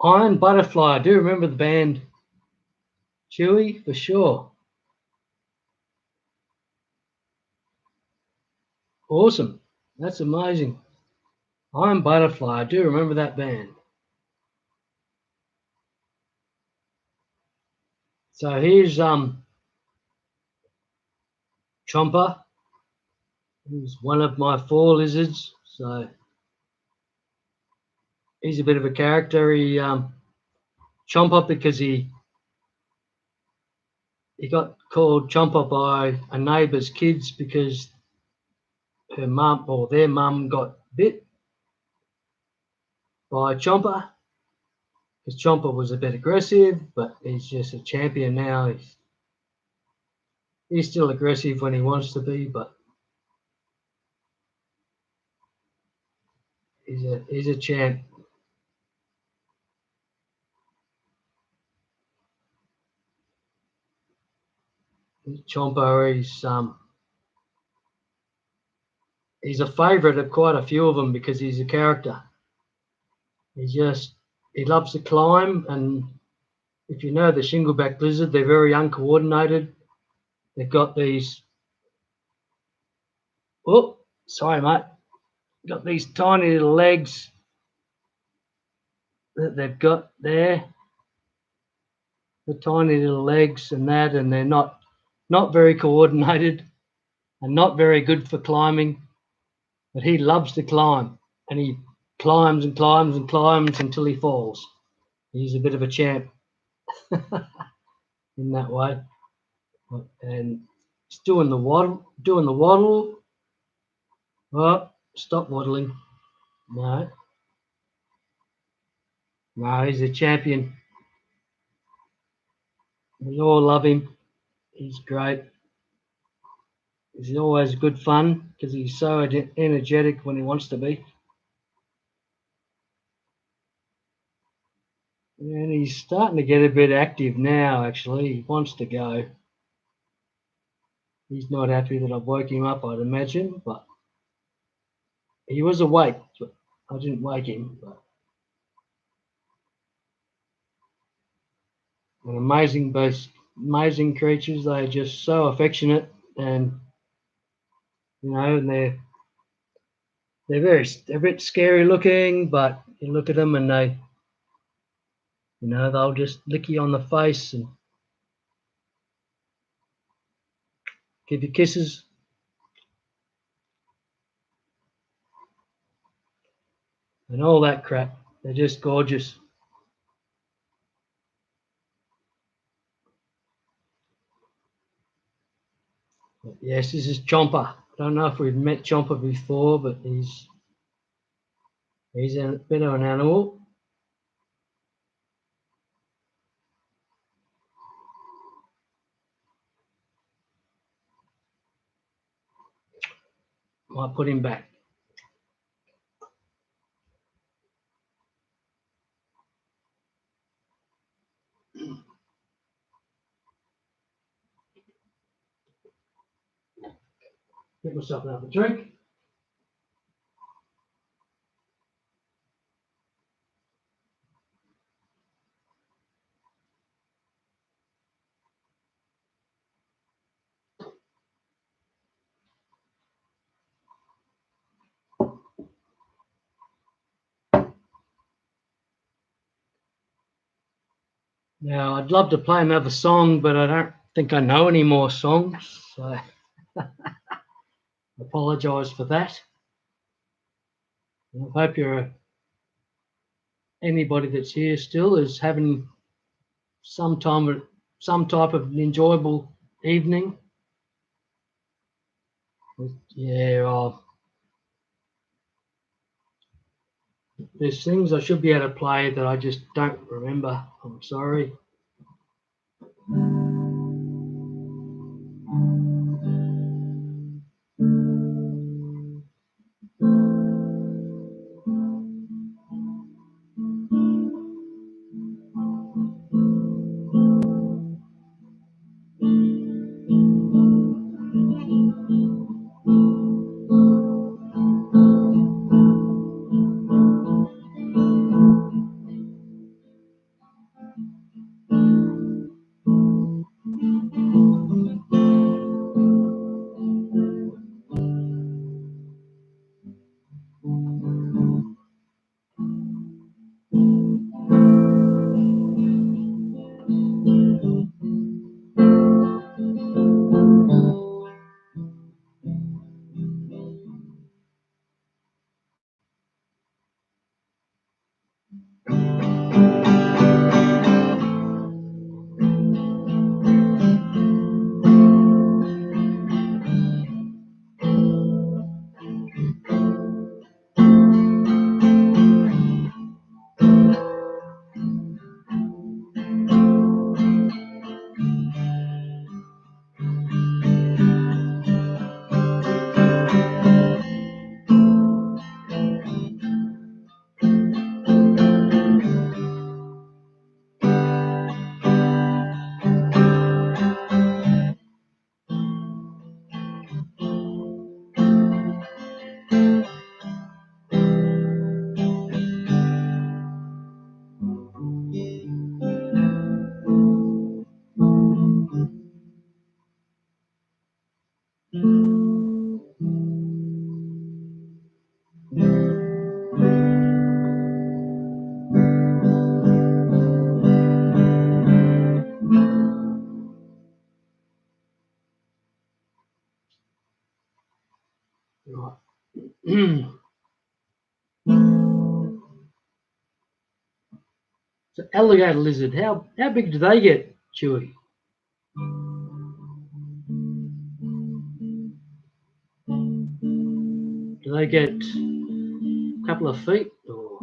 Iron Butterfly. I do remember the band Chewy for sure. Awesome. That's amazing. Iron Butterfly. I do remember that band. So here's Chomper, who's one of my 4 lizards. So he's a bit of a character. He Chomper because he got called Chomper by a neighbour's kids because her mum or their mum got bit by Chomper. Because Chomper was a bit aggressive, but he's just a champion now. He's still aggressive when he wants to be, but he's a champ. Chomper, he's a favourite of quite a few of them because he's a character. He loves to climb, and if you know the shingleback lizard, they're very uncoordinated. They've got these. Oh, sorry, mate. Got these tiny little legs that they've got there. The tiny little legs and that, and they're not very coordinated and not very good for climbing. But he loves to climb, and he climbs and climbs and climbs until he falls. He's a bit of a champ in that way. And he's doing the waddle. Oh, stop waddling. No, he's a champion. We all love him. He's great. He's always good fun because he's so energetic when he wants to be. And he's starting to get a bit active now, actually. He wants to go. He's not happy that I've woke him up, I'd imagine, but he was awake. I didn't wake him. But an amazing beast, amazing creatures. They're just so affectionate, and and they're they're a bit scary looking, but you look at them and they'll just lick you on the face and give you kisses. And all that crap. They're just gorgeous. But yes, this is Chomper. I don't know if we've met Chomper before, but he's a bit of an animal. Might put him back. Get myself another drink. Now, I'd love to play another song, but I don't think I know any more songs, so I apologise for that. And I hope anybody that's here still is having some type of enjoyable evening. Yeah, there's things I should be able to play that I just don't remember. I'm sorry. So alligator lizard, how big do they get, Chewy? Do they get a couple of feet or?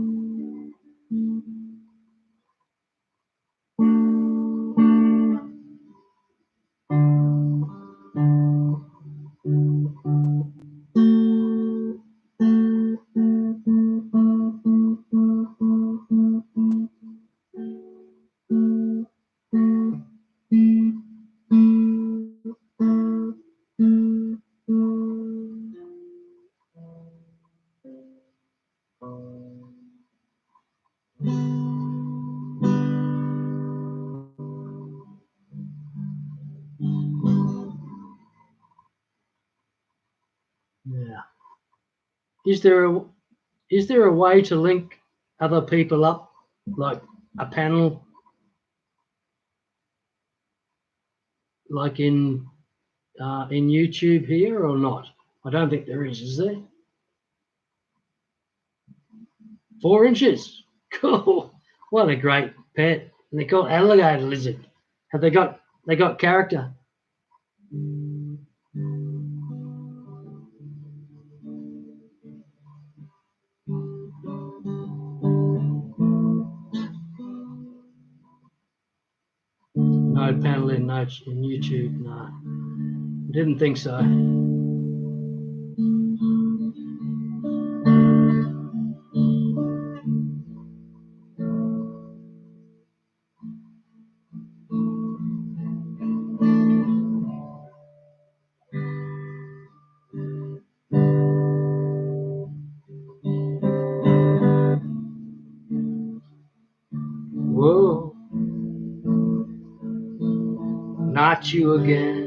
Yeah. Is there a way to link other people up, like a panel, like in YouTube here, or not? I don't think there is there? 4 inches. Cool. What a great pet. And they're called alligator lizard. Have they got character? No panel in notes in YouTube. No, didn't think so. Whoa, not you again.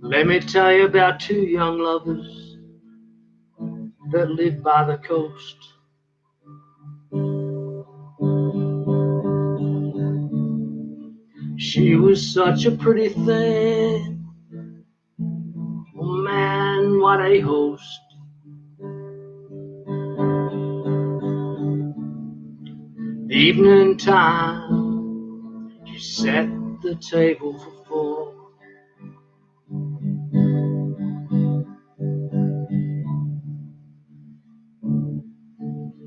Let me tell you about 2 young lovers that live by the coast. She was such a pretty thing. Oh man, what a host. Evening time, she set the table for 4.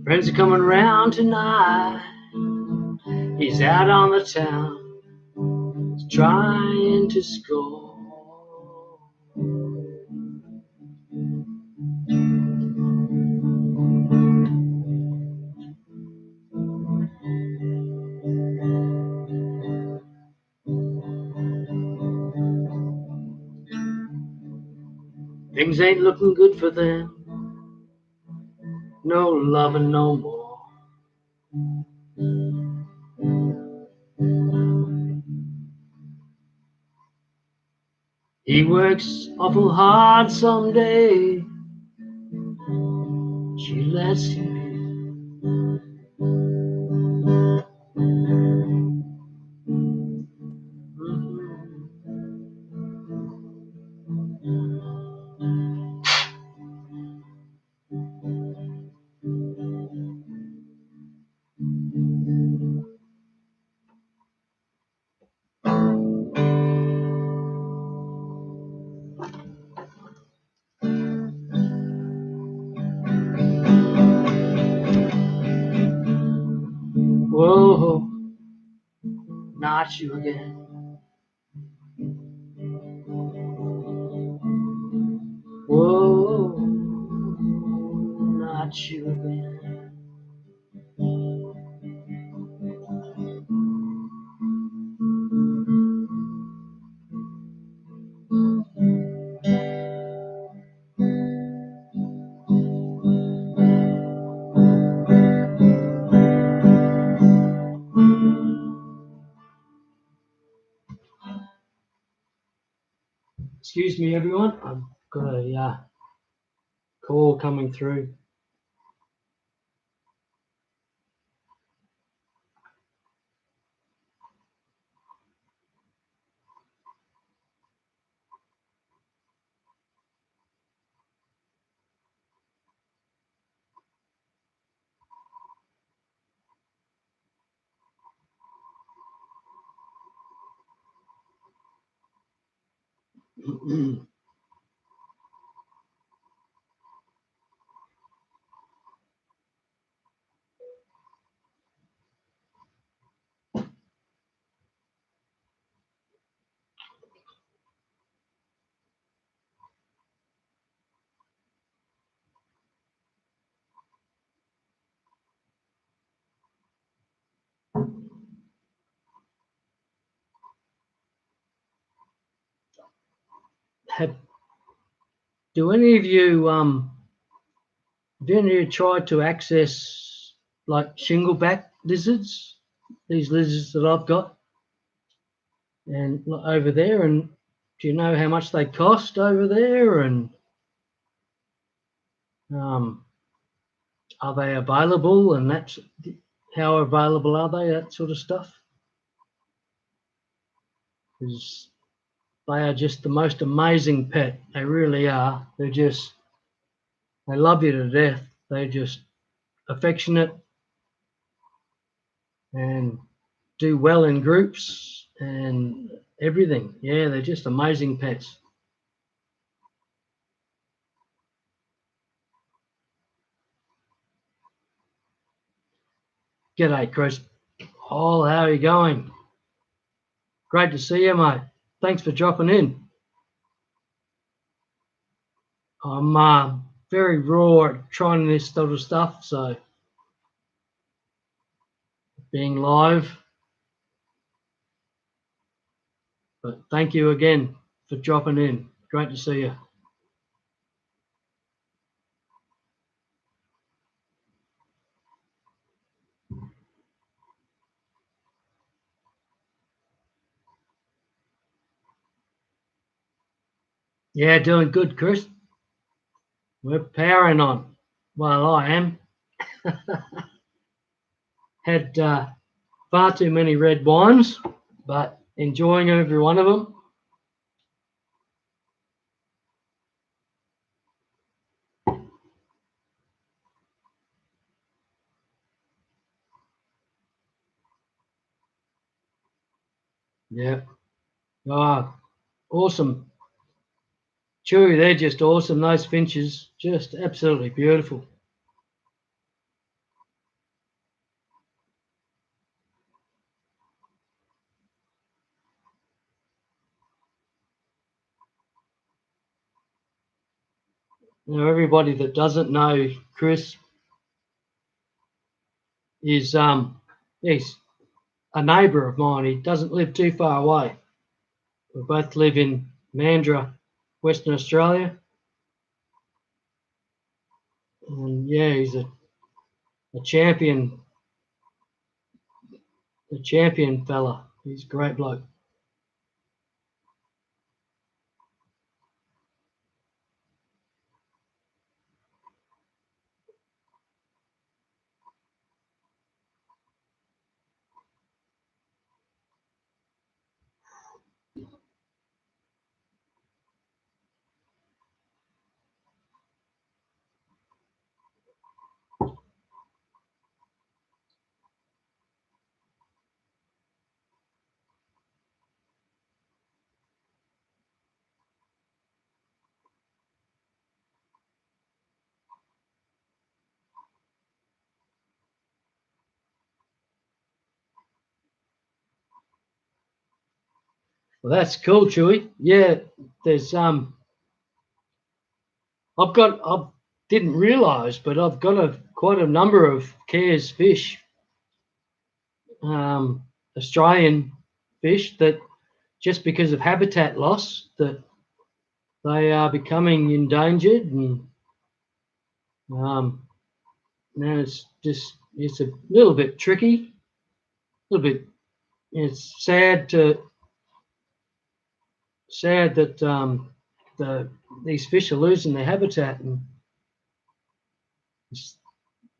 Friends are coming round tonight. He's out on the town, he's trying to score. Things ain't looking good for them. No loving no more. He works awful hard someday. She lets him be. Whoa, not you again. Whoa, not you again. Excuse me, everyone. I'm got a call coming through. Do any of you have any of you tried to access like shingleback lizards? These lizards that I've got, and over there, and do you know how much they cost over there? And are they available? And that's how available are they? That sort of stuff. Because they are just the most amazing pet. They really are. They love you to death. They're just affectionate and do well in groups and everything. Yeah, they're just amazing pets. G'day, Chris. Oh, how are you going? Great to see you, mate. Thanks for dropping in. I'm very raw at trying this sort of stuff, so being live. But thank you again for dropping in. Great to see you. Yeah, doing good, Chris. We're powering on. Well, I am. Had far too many red wines, but enjoying every one of them. Yeah. Oh, awesome. Chewy, they're just awesome. Those finches, just absolutely beautiful. You know, everybody that doesn't know Chris is he's a neighbour of mine. He doesn't live too far away. We both live in Mandurah, Western Australia. And yeah, he's a champion fella. He's a great bloke. Well, that's cool, Chewy. Yeah, there's I didn't realise, but I've got quite a number of Cairns fish, Australian fish that just because of habitat loss that they are becoming endangered, and now it's a little bit tricky, a little bit. It's sad that the these fish are losing their habitat. And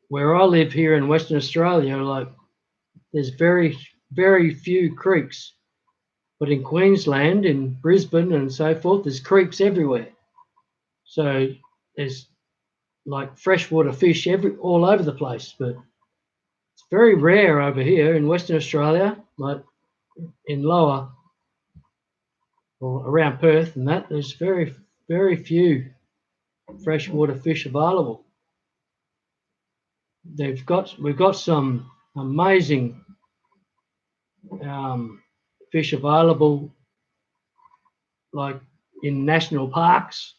where I live here in Western Australia, like there's very few creeks, but in Queensland, in Brisbane and so forth, there's creeks everywhere. So there's like freshwater fish all over the place, but it's very rare over here in Western Australia, like in lower or around Perth and that. There's very few freshwater fish available. We've got some amazing fish available, like in national parks,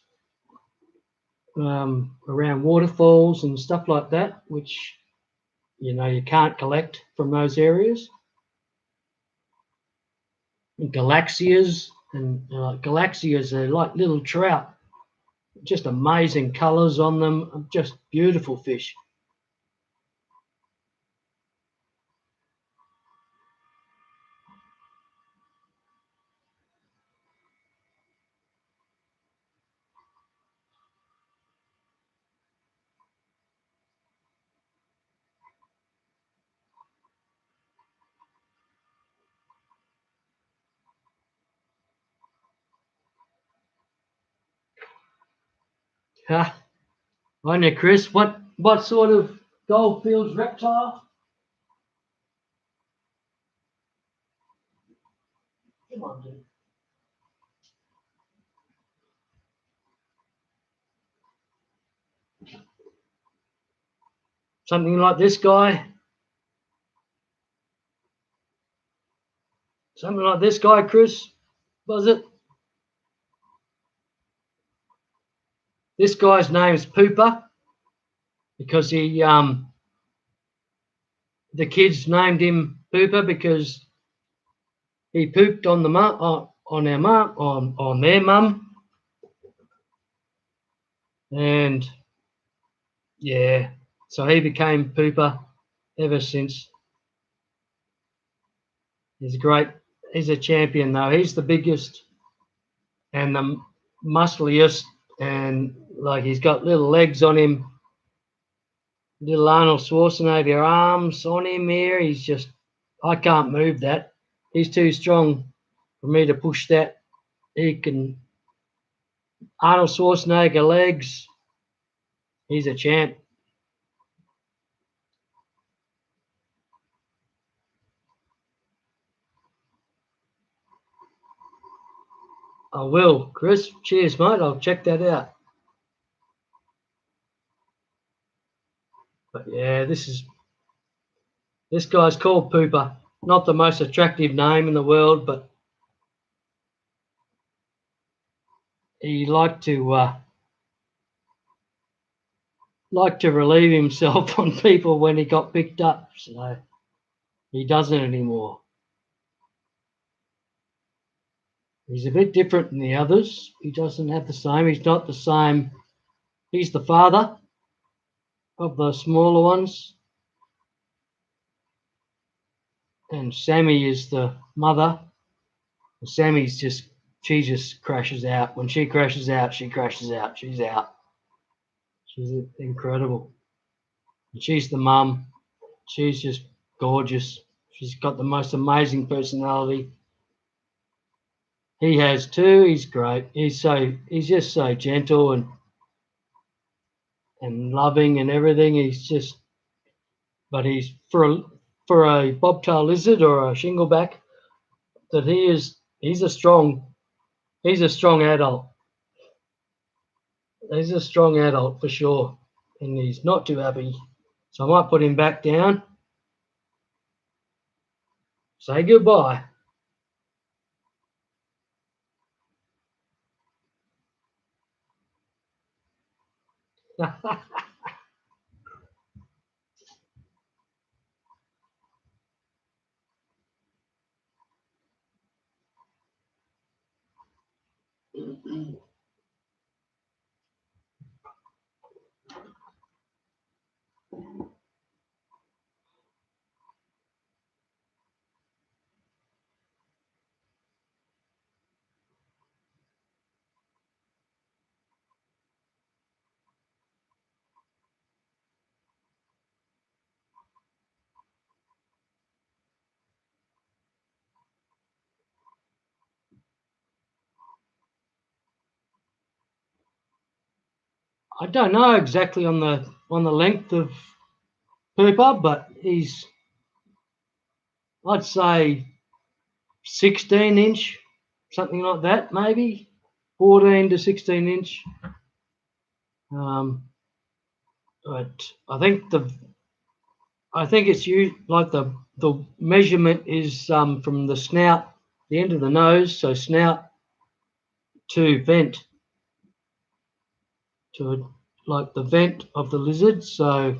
around waterfalls and stuff like that, which you can't collect from those areas. And galaxias galaxias are like little trout, just amazing colours on them, just beautiful fish. Ha! On you, Chris. What sort of goldfields reptile? Come on, dude. Something like this guy. Something like this guy, Chris. Was it? This guy's name's Pooper because the kids named him Pooper because he pooped on the on their mum, on their mum, and yeah, so he became Pooper ever since. He's great. He's a champion though. He's the biggest and the muscliest, and like he's got little legs on him, little Arnold Schwarzenegger arms on him here. I can't move that. He's too strong for me to push that. He can, Arnold Schwarzenegger legs. He's a champ. I will, Chris. Cheers, mate. I'll check that out. But yeah, this guy's called Pooper. Not the most attractive name in the world, but he liked to relieve himself on people when he got picked up. So he doesn't anymore. He's a bit different than the others. He doesn't have the same. He's not the same. He's the father of the smaller ones, and Sammy is the mother. She just crashes out. When she crashes out, she crashes out. She's out. She's incredible. And she's the mum. She's just gorgeous. She's got the most amazing personality. He has too. He's great. He's just so gentle and loving and everything. But he's for a bobtail lizard or a shingleback, that he's a strong adult. He's a strong adult for sure, and he's not too happy. So I might put him back down. Say goodbye. I don't know exactly on the length of Pooper, but he's, I'd say 16 inch, something like that, maybe 14 to 16 inch. But I think it's like the measurement is from the snout, the end of the nose, so snout to vent, to like the vent of the lizard. So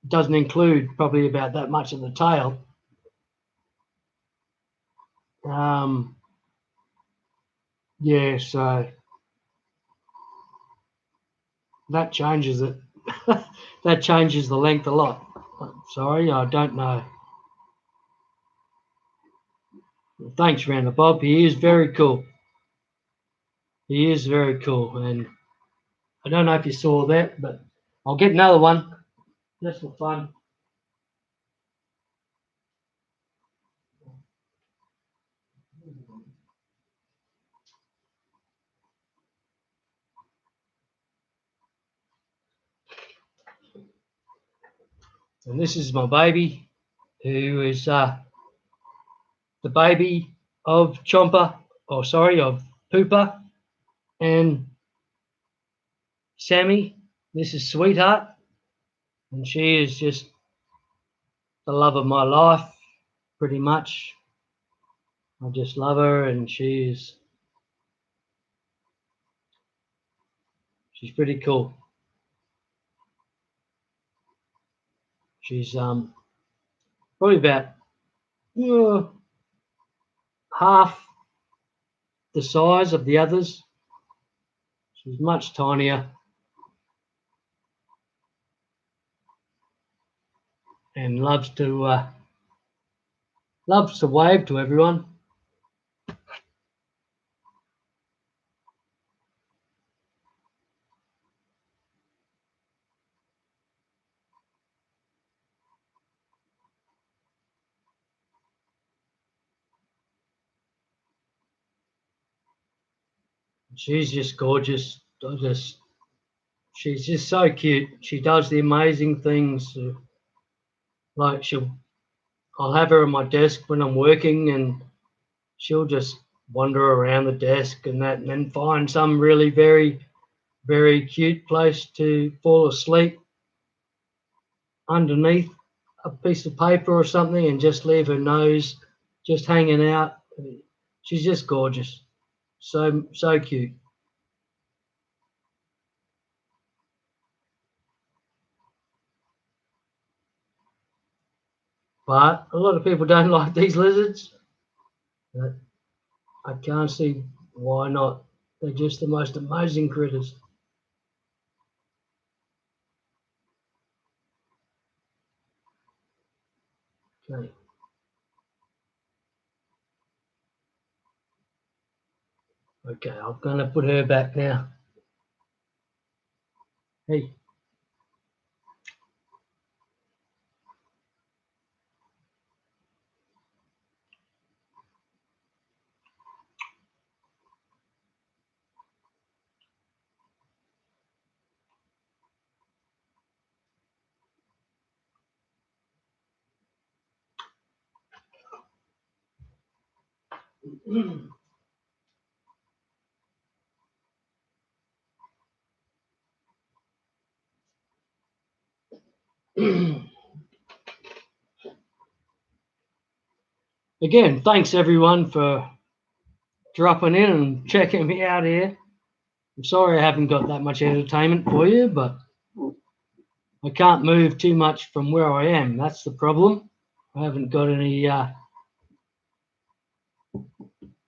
doesn't include probably about that much of the tail. Yeah, so that changes it. That changes the length a lot. Sorry, I don't know. Thanks, Randa Bob. He is very cool. He is very cool, and I don't know if you saw that, but I'll get another one just for fun. And this is my baby, who is the baby of Chomper, of Pooper, and Sammy. This is Sweetheart, and she is just the love of my life, pretty much. I just love her, and she's pretty cool. She's probably about half the size of the others. She's much tinier and loves to wave to everyone. She's just gorgeous. She's just so cute. She does the amazing things. Like I'll have her at my desk when I'm working, and she'll just wander around the desk and that, and then find some really very, very cute place to fall asleep underneath a piece of paper or something, and just leave her nose just hanging out. She's just gorgeous. So cute. But a lot of people don't like these lizards. But I can't see why not. They're just the most amazing critters. Okay. Okay, I'm going to put her back now. Hey. Again, thanks everyone for dropping in and checking me out here. I'm sorry I haven't got that much entertainment for you, but I can't move too much from where I am. That's the problem. I haven't got any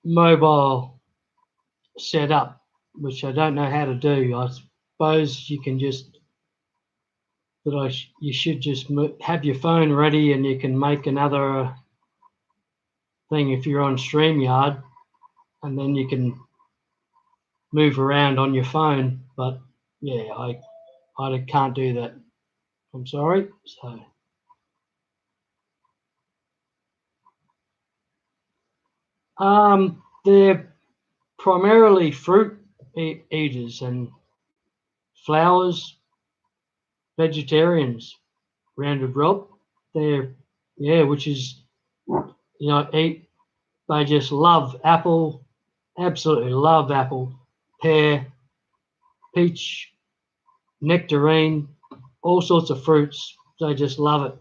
mobile set up, which I don't know how to do. I suppose you can just you should just have your phone ready, and you can make another thing if you're on StreamYard, and then you can move around on your phone. But yeah, I can't do that. I'm sorry. So they're primarily fruit eaters, and flowers, vegetarians, Rounded Rob. They're, yeah, which is, eat. They just love apple, absolutely love apple, pear, peach, nectarine, all sorts of fruits. They just love it.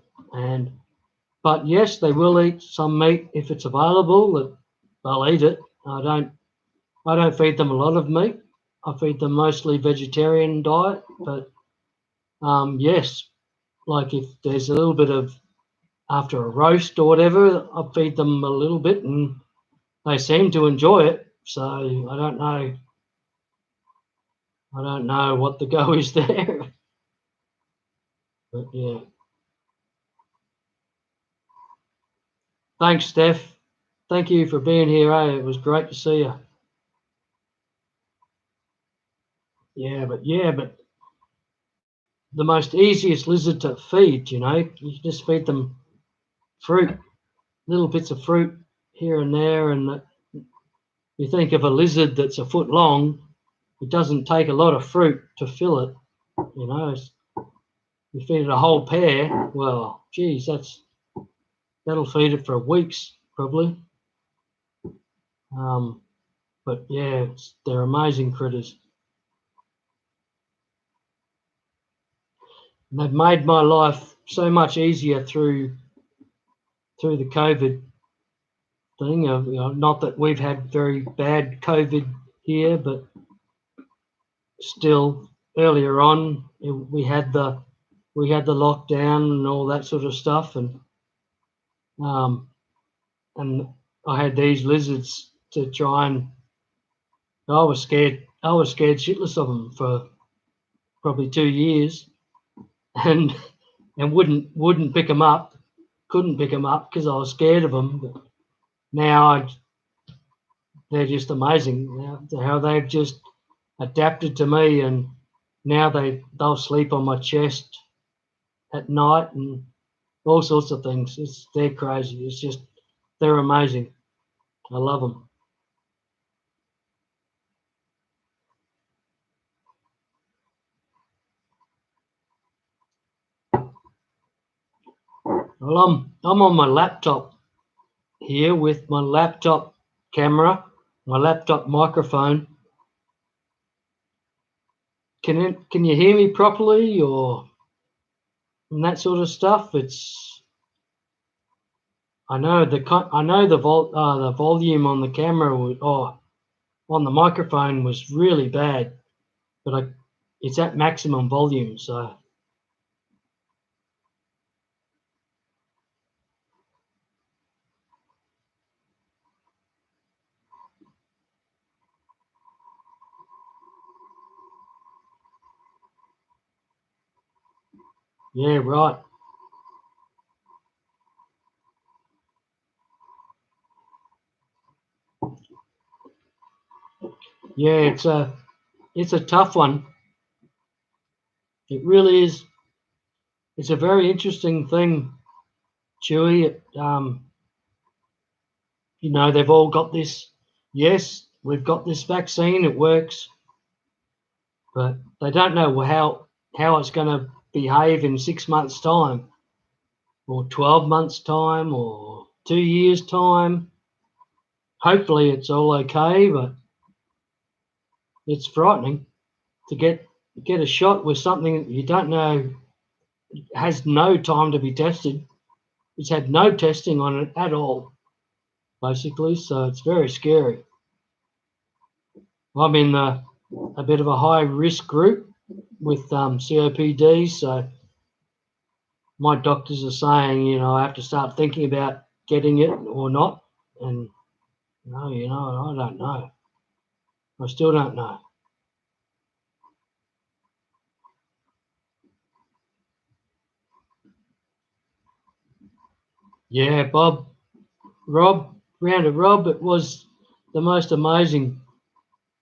But yes, they will eat some meat if it's available. They'll eat it. I don't feed them a lot of meat. I feed them mostly vegetarian diet. But yes, like if there's a little bit of after a roast or whatever, I feed them a little bit, and they seem to enjoy it. So I don't know. I don't know what the go is there. But yeah. Thanks, Steph. Thank you for being here. It was great to see you. Yeah, but the most easiest lizard to feed, you just feed them fruit, little bits of fruit here and there, and you think of a lizard that's a foot long, it doesn't take a lot of fruit to fill it. You feed it a whole pear, well, geez, that'll feed it for weeks probably. But yeah, they're amazing critters. And they've made my life so much easier through the COVID thing. Not that we've had very bad COVID here, but still, earlier on we had the lockdown and all that sort of stuff, and I had these lizards to try, and I was scared shitless of them for probably 2 years, and wouldn't pick them up, couldn't pick them up because I was scared of them. But now they're just amazing how they've just adapted to me, and now they'll sleep on my chest at night and all sorts of things. They're crazy. It's just, they're amazing. I love them. Well, I'm on my laptop here with my laptop camera, my laptop microphone. Can you hear me properly, or and that sort of stuff? I know the volume on the camera or on the microphone was really bad, but it's at maximum volume, so. Yeah, right. Yeah, it's a tough one. It really is. It's a very interesting thing, Chewy. They've all got this. Yes, we've got this vaccine. It works, but they don't know how it's going to behave in 6 months' time, or 12 months' time, or 2 years' time. Hopefully, it's all okay, but it's frightening to get a shot with something that you don't know, has no time to be tested. It's had no testing on it at all, basically, so it's very scary. I'm in a bit of a high risk group with COPD, so my doctors are saying, I have to start thinking about getting it or not, and no, I don't know. I still don't know. Yeah, Rounded Rob, it was the most amazing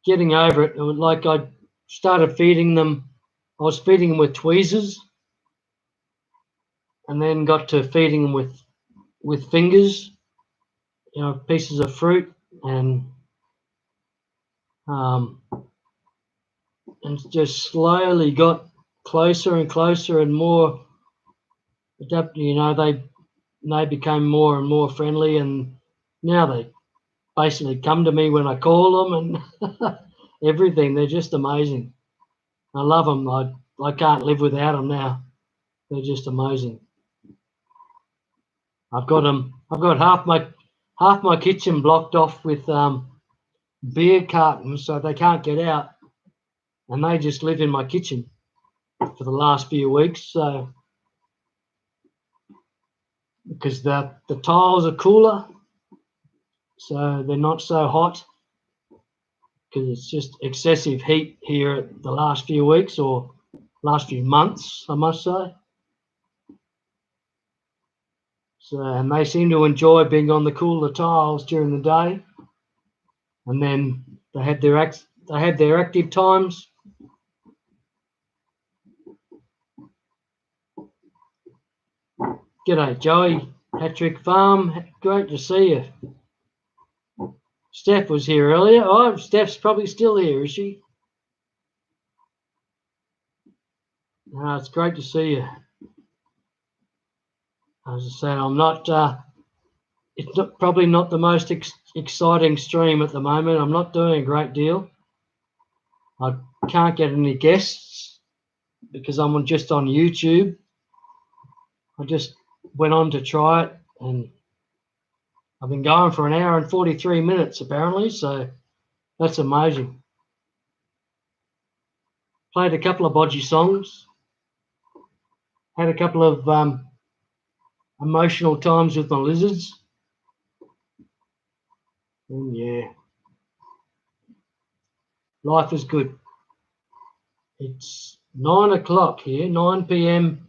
getting over it. It was like I started feeding them. I was feeding them with tweezers, and then got to feeding them with fingers, pieces of fruit, and and just slowly got closer and closer and more adapted. You know, they became more and more friendly, and now they basically come to me when I call them and everything. They're just amazing. I love them. I can't live without them now. They're just amazing. I've got them. I've got half my kitchen blocked off with beer cartons, so they can't get out, and they just live in my kitchen for the last few weeks. So because the tiles are cooler, so they're not so hot, because it's just excessive heat here the last few weeks or last few months, I must say. So, and they seem to enjoy being on the cooler tiles during the day, and then they had their active times. G'day, Joey, Hattrick Farm. Great to see you. Steph was here earlier. Oh, Steph's probably still here, is she? No, it's great to see you. As I said, I'm not. It's probably not the most exciting stream at the moment. I'm not doing a great deal. I can't get any guests because I'm just on YouTube. I just went on to try it, and I've been going for an hour and 43 minutes apparently, so that's amazing. Played a couple of bodgy songs, had a couple of emotional times with my lizards. And yeah, life is good. It's 9 o'clock here, 9 p.m.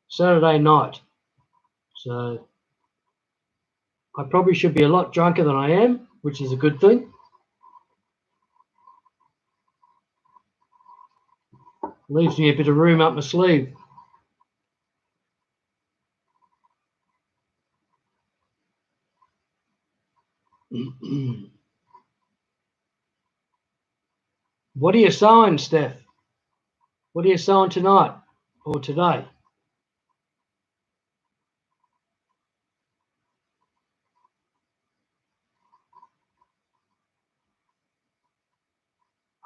Saturday night. So I probably should be a lot drunker than I am, which is a good thing. Leaves me a bit of room up my sleeve. What are you sewing, Steph? What are you sewing tonight or today?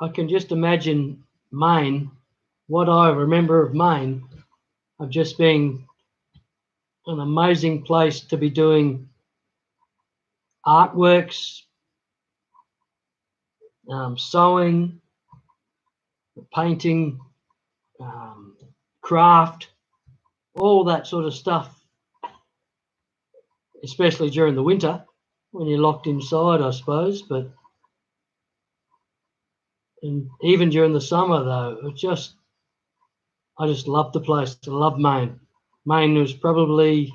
I can just imagine Maine, what I remember of Maine, of just being an amazing place to be doing artworks, sewing, painting, craft, all that sort of stuff, especially during the winter when you're locked inside, I suppose. But and even during the summer, though, I just love the place. I love Maine. Maine was probably,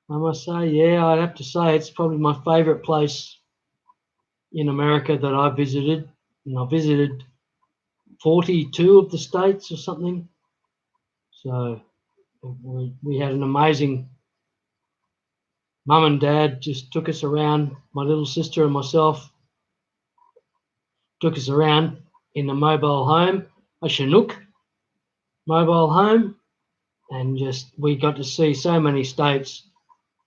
I must say, yeah, I'd have to say it's probably my favourite place in America that I visited. And I visited 42 of the states or something. So we had an amazing, mum and dad just took us around, my little sister and myself took us around in a mobile home, a Chinook mobile home, and just we got to see so many states.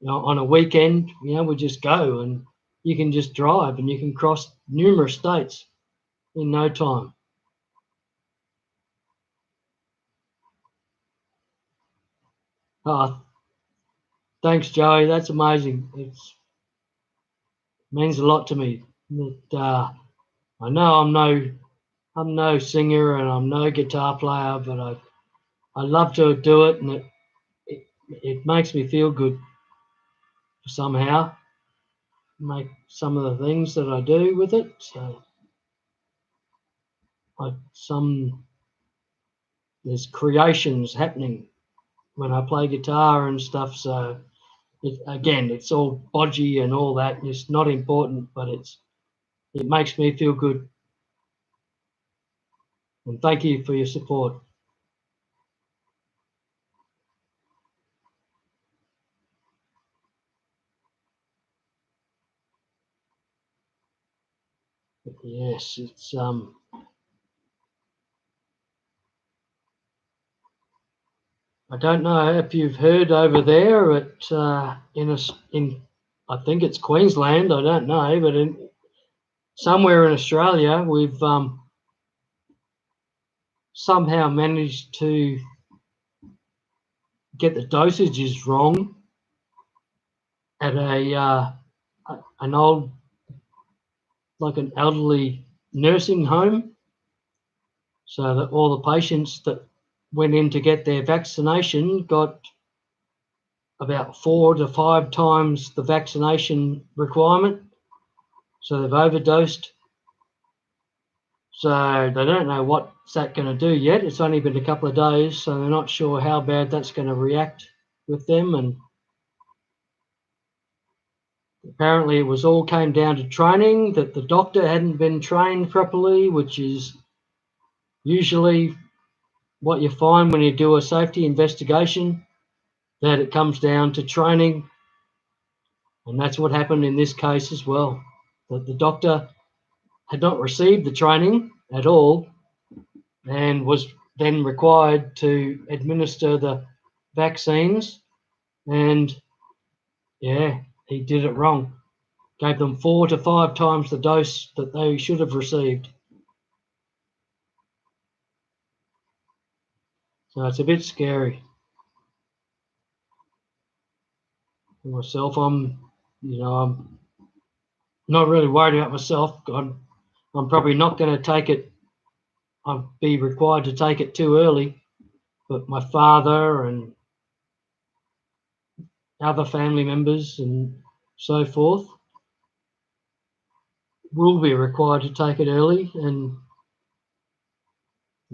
You know, on a weekend, you know, we just go and you can just drive and you can cross numerous states in no time. Oh, thanks, Joey. That's amazing. It means a lot to me. That I know I'm no singer and I'm no guitar player, but I love to do it, and it makes me feel good somehow. Make some of the things that I do with it. So there's creations happening when I play guitar and stuff. So it's all bodgy and all that. And it's not important, but it makes me feel good. And thank you for your support. But yes, it's I don't know if you've heard over there at in I think it's Queensland. I don't know, but somewhere in Australia, we've somehow managed to get the dosages wrong at an old, like an elderly nursing home, so that all the patients that went in to get their vaccination got about 4 to 5 times the vaccination requirement. So they've overdosed. So they don't know what's that going to do yet. It's only been a couple of days, so they're not sure how bad that's going to react with them. And apparently it was all came down to training, that the doctor hadn't been trained properly, which is usually what you find when you do a safety investigation, that it comes down to training. And that's what happened in this case as well, that the doctor had not received the training at all and was then required to administer the vaccines. And yeah, he did it wrong. Gave them 4 to 5 times the dose that they should have received. So it's a bit scary. For myself, I'm not really worried about myself. I'm probably not going to take it. I'll be required to take it too early. But my father and other family members and so forth will be required to take it early, and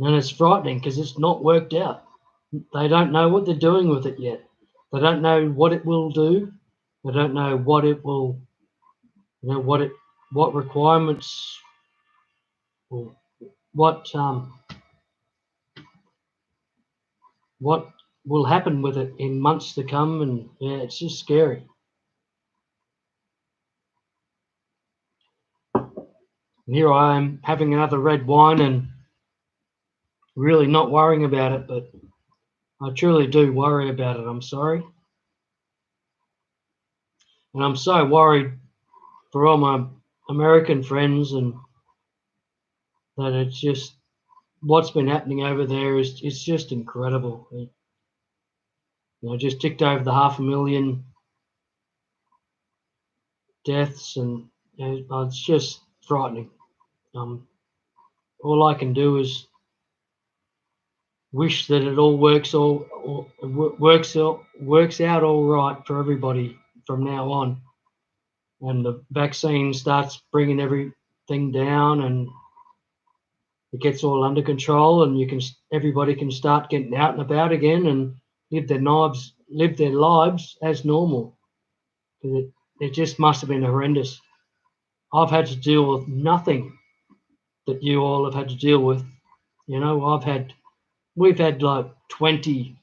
it's frightening because it's not worked out. They don't know what they're doing with it yet. They don't know what it will do. They don't know what it will, what requirements, or what will happen with it in months to come. And yeah, it's just scary. And here I am having another red wine and really not worrying about it, but I truly do worry about it. I'm sorry. And I'm so worried for all my American friends, and that it's just what's been happening over there is it's just incredible. Just ticked over the 500,000 deaths, and it's just frightening. All I can do is wish that it all works out all right for everybody from now on, and the vaccine starts bringing everything down, and it gets all under control, and everybody can start getting out and about again and live their lives as normal. It just must have been horrendous. I've had to deal with nothing that you all have had to deal with. We've had like 20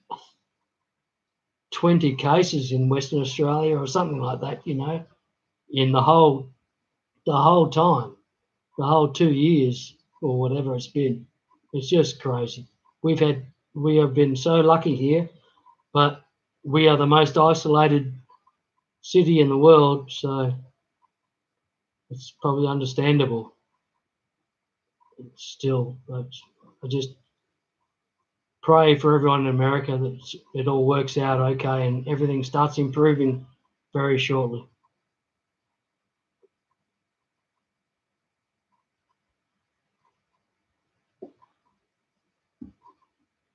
cases in Western Australia or something like that, in the whole time, the whole 2 years or whatever it's been. It's just crazy. We have been so lucky here, but we are the most isolated city in the world, so it's probably understandable. Still, I just pray for everyone in America that it all works out okay and everything starts improving very shortly.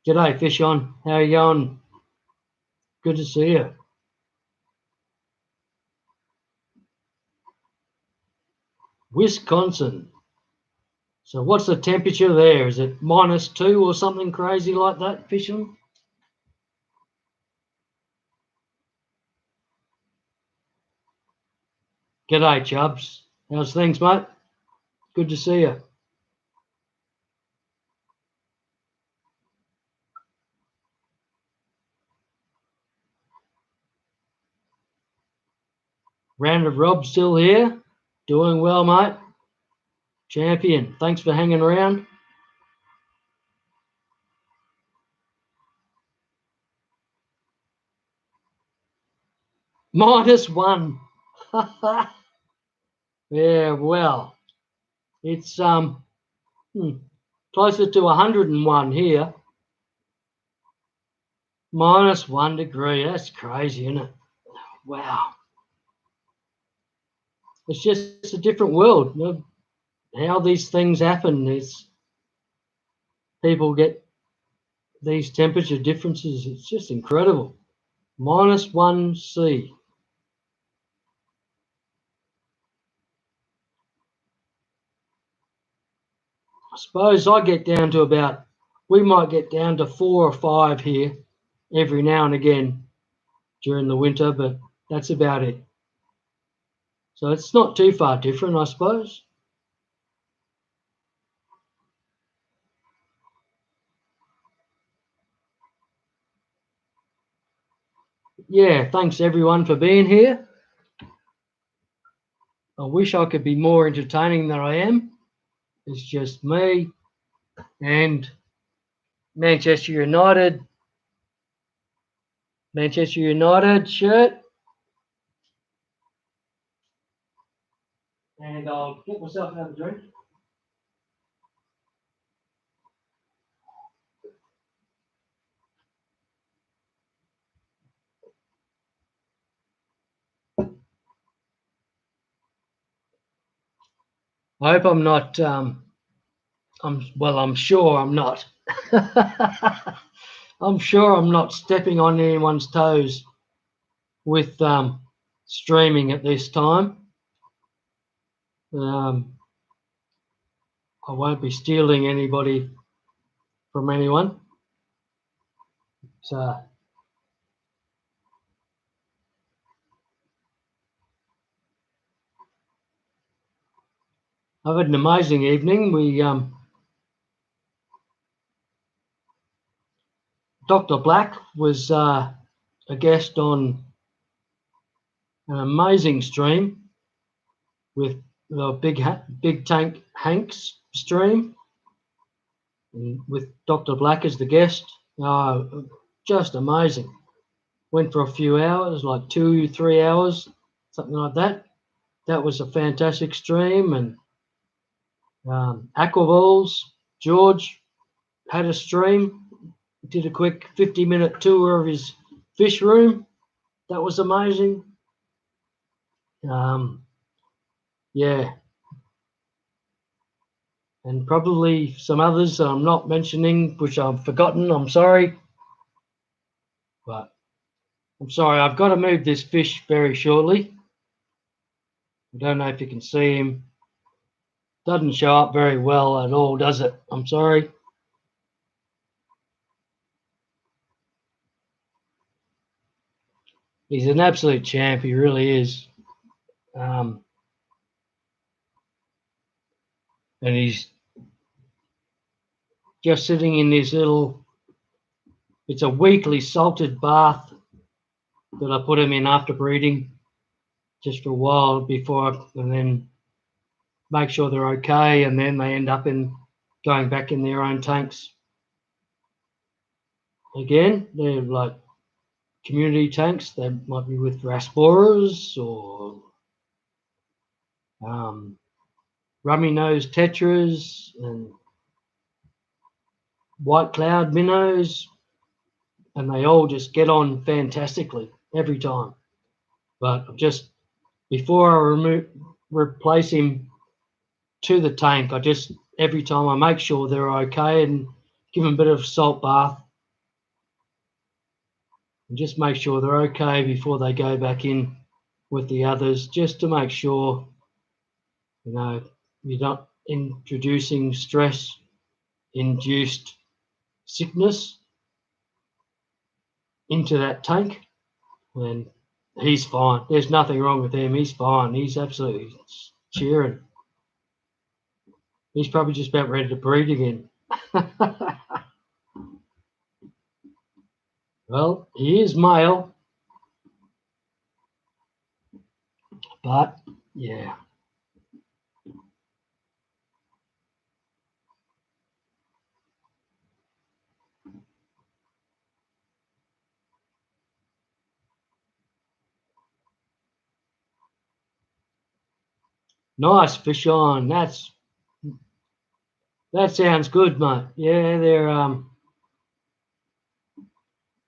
G'day, Fish On. How are you going? Good to see you. Wisconsin. So what's the temperature there? Is it -2 or something crazy like that, Fish On? G'day, Chubbs. How's things, mate? Good to see you. Round of Rob still here? Doing well, mate. Champion. Thanks for hanging around. -1. Yeah, well, it's closer to 101 here. -1 degree. That's crazy, isn't it? Wow. It's just a different world. You know, how these things happen is people get these temperature differences. It's just incredible. -1 C. I suppose I get down to about, we might get down to 4 or 5 here every now and again during the winter, but that's about it. So it's not too far different, I suppose. Yeah, thanks everyone for being here. I wish I could be more entertaining than I am. It's just me and Manchester United shirt. And I'll get myself another drink. I hope I'm not, I'm sure I'm not. I'm sure I'm not stepping on anyone's toes with streaming at this time. I won't be stealing anybody from anyone. So I've had an amazing evening. Dr. Black was a guest on an amazing stream with the Big Tank Hanks stream, and with Dr. Black as the guest. Just amazing. Went for a few hours, like 2-3 hours, something like that. That was a fantastic stream. And Aquaballs, George had a stream, did a quick 50-minute tour of his fish room. That was amazing. Yeah. And probably some others that I'm not mentioning, which I've forgotten. I'm sorry. But I'm sorry, I've got to move this fish very shortly. I don't know if you can see him. Doesn't show up very well at all, does it? I'm sorry. He's an absolute champ. He really is. And he's just sitting in this little, it's a weekly salted bath that I put him in after breeding, just for a while before, and then make sure they're okay, and then they end up in going back in their own tanks. Again, they're like community tanks. They might be with Rasboras or rummy nose tetras and white cloud minnows, and they all just get on fantastically every time. But just before I replace him to the tank, I just every time I make sure they're okay and give them a bit of salt bath and just make sure they're okay before they go back in with the others, just to make sure, you know, you're not introducing stress induced sickness into that tank. And he's fine. There's nothing wrong with him. He's fine. He's absolutely cheering. He's probably just about ready to breed again. Well, he is male, but yeah. Nice fish on. That sounds good, mate. Yeah,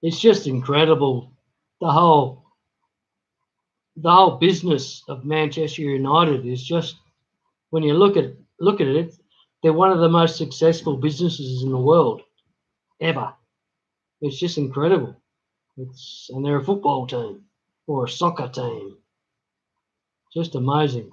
it's just incredible. The whole business of Manchester United is just, when you look at it, they're one of the most successful businesses in the world ever. It's just incredible. And they're a football team or a soccer team. Just amazing.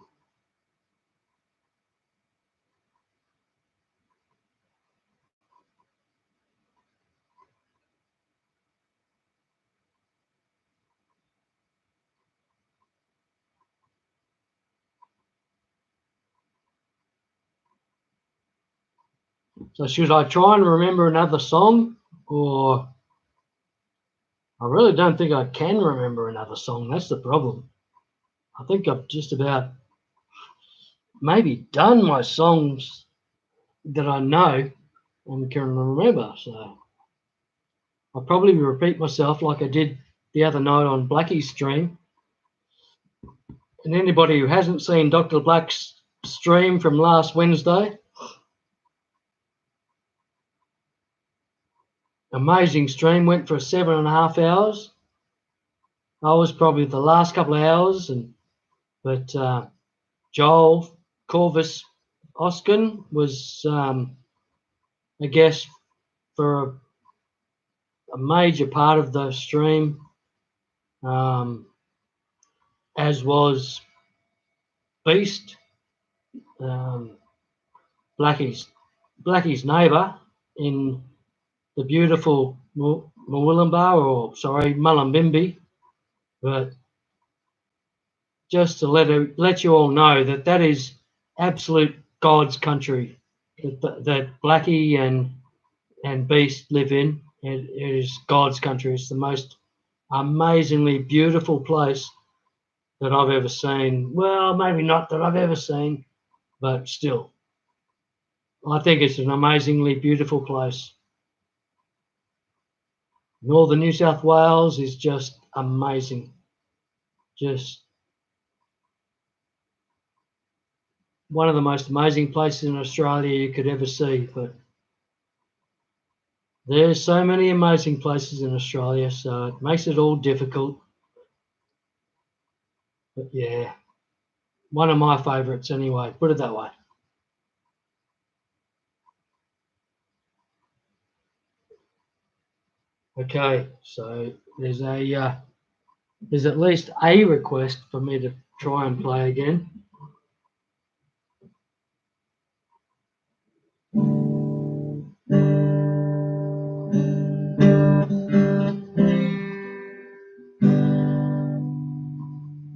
So should I try and remember another song, or I really don't think I can remember another song. That's the problem. I think I've just about maybe done my songs that I know and can remember. So I'll probably repeat myself like I did the other night on Blackie's stream. And anybody who hasn't seen Dr. Black's stream from last Wednesday, amazing stream, went for 7.5 hours. I was probably the last couple of hours, but Joel Corvus Oskin was a guest for a major part of the stream, as was Beast, um, Blackie's neighbour in the beautiful Mullumbimby. But just to let you all know that is absolute God's country that Blackie and Beast live in. It is God's country. It's the most amazingly beautiful place that I've ever seen. Well, maybe not that I've ever seen, but still, I think it's an amazingly beautiful place. Northern New South Wales is just amazing. Just one of the most amazing places in Australia you could ever see. But there's so many amazing places in Australia, so it makes it all difficult. But yeah, one of my favourites anyway, put it that way. Okay, so there's at least a request for me to try and play again.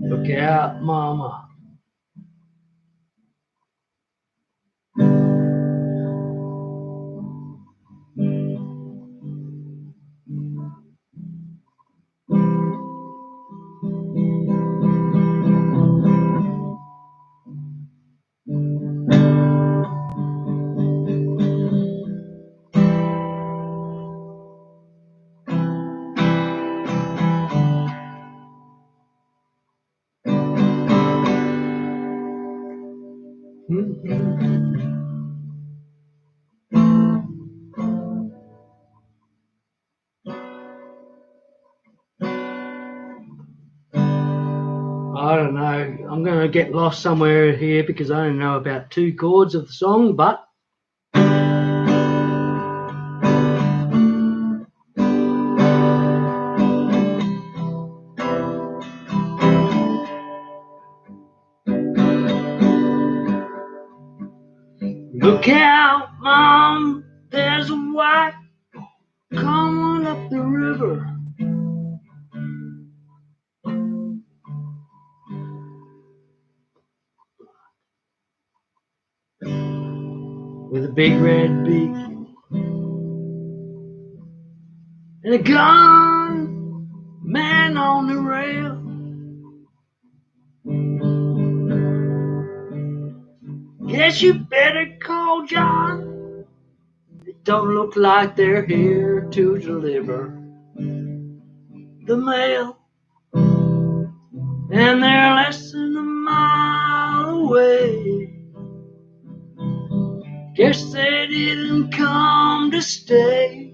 Look out, mama. I don't know. I'm going to get lost somewhere here because I only know about 2 chords of the song, but look out, Mom, there's a white coming up the river. With a big red beak and a gun, man on the rail. Guess you better call John. It don't look like they're here to deliver the mail, and they're less than a mile away. they didn't come to stay.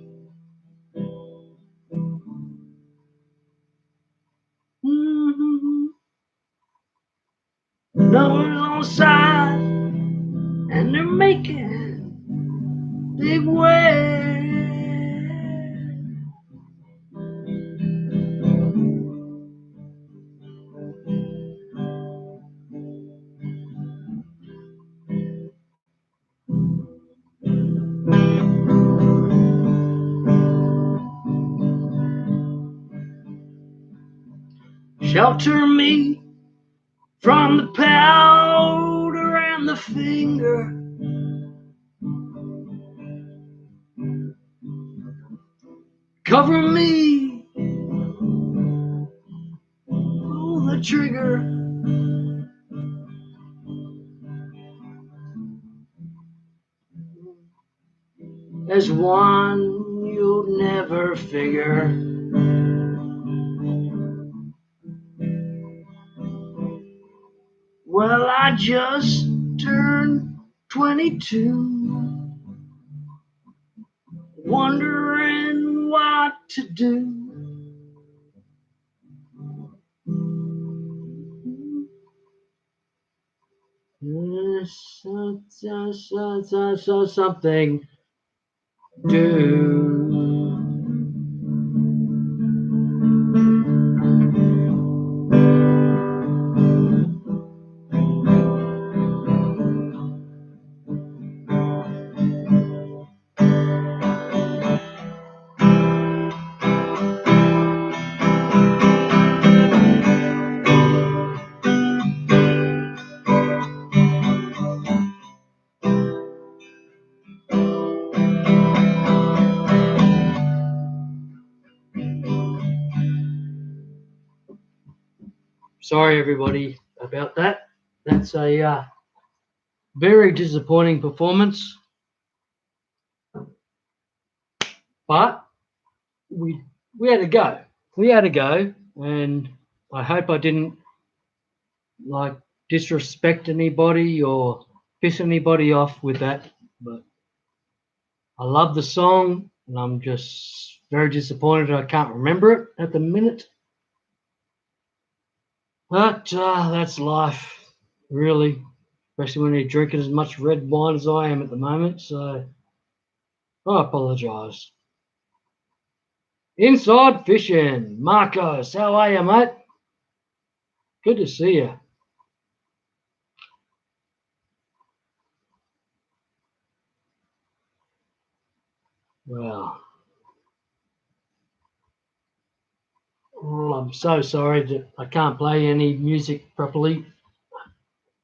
No one's on side, and they're making big way. Shelter me from the powder and the finger. Cover me, pull the trigger. There's one you'll never figure. Well, I just turned 22, wondering what to do. Something do. Sorry, everybody, about that. That's a very disappointing performance, but we had to go. We had to go, and I hope I didn't like disrespect anybody or piss anybody off with that. But I love the song, and I'm just very disappointed I can't remember it at the minute. But that's life, really, especially when you're drinking as much red wine as I am at the moment. So I apologise. Inside Fishing, Marcos, how are you, mate? Good to see you. Well, I'm so sorry that I can't play any music properly.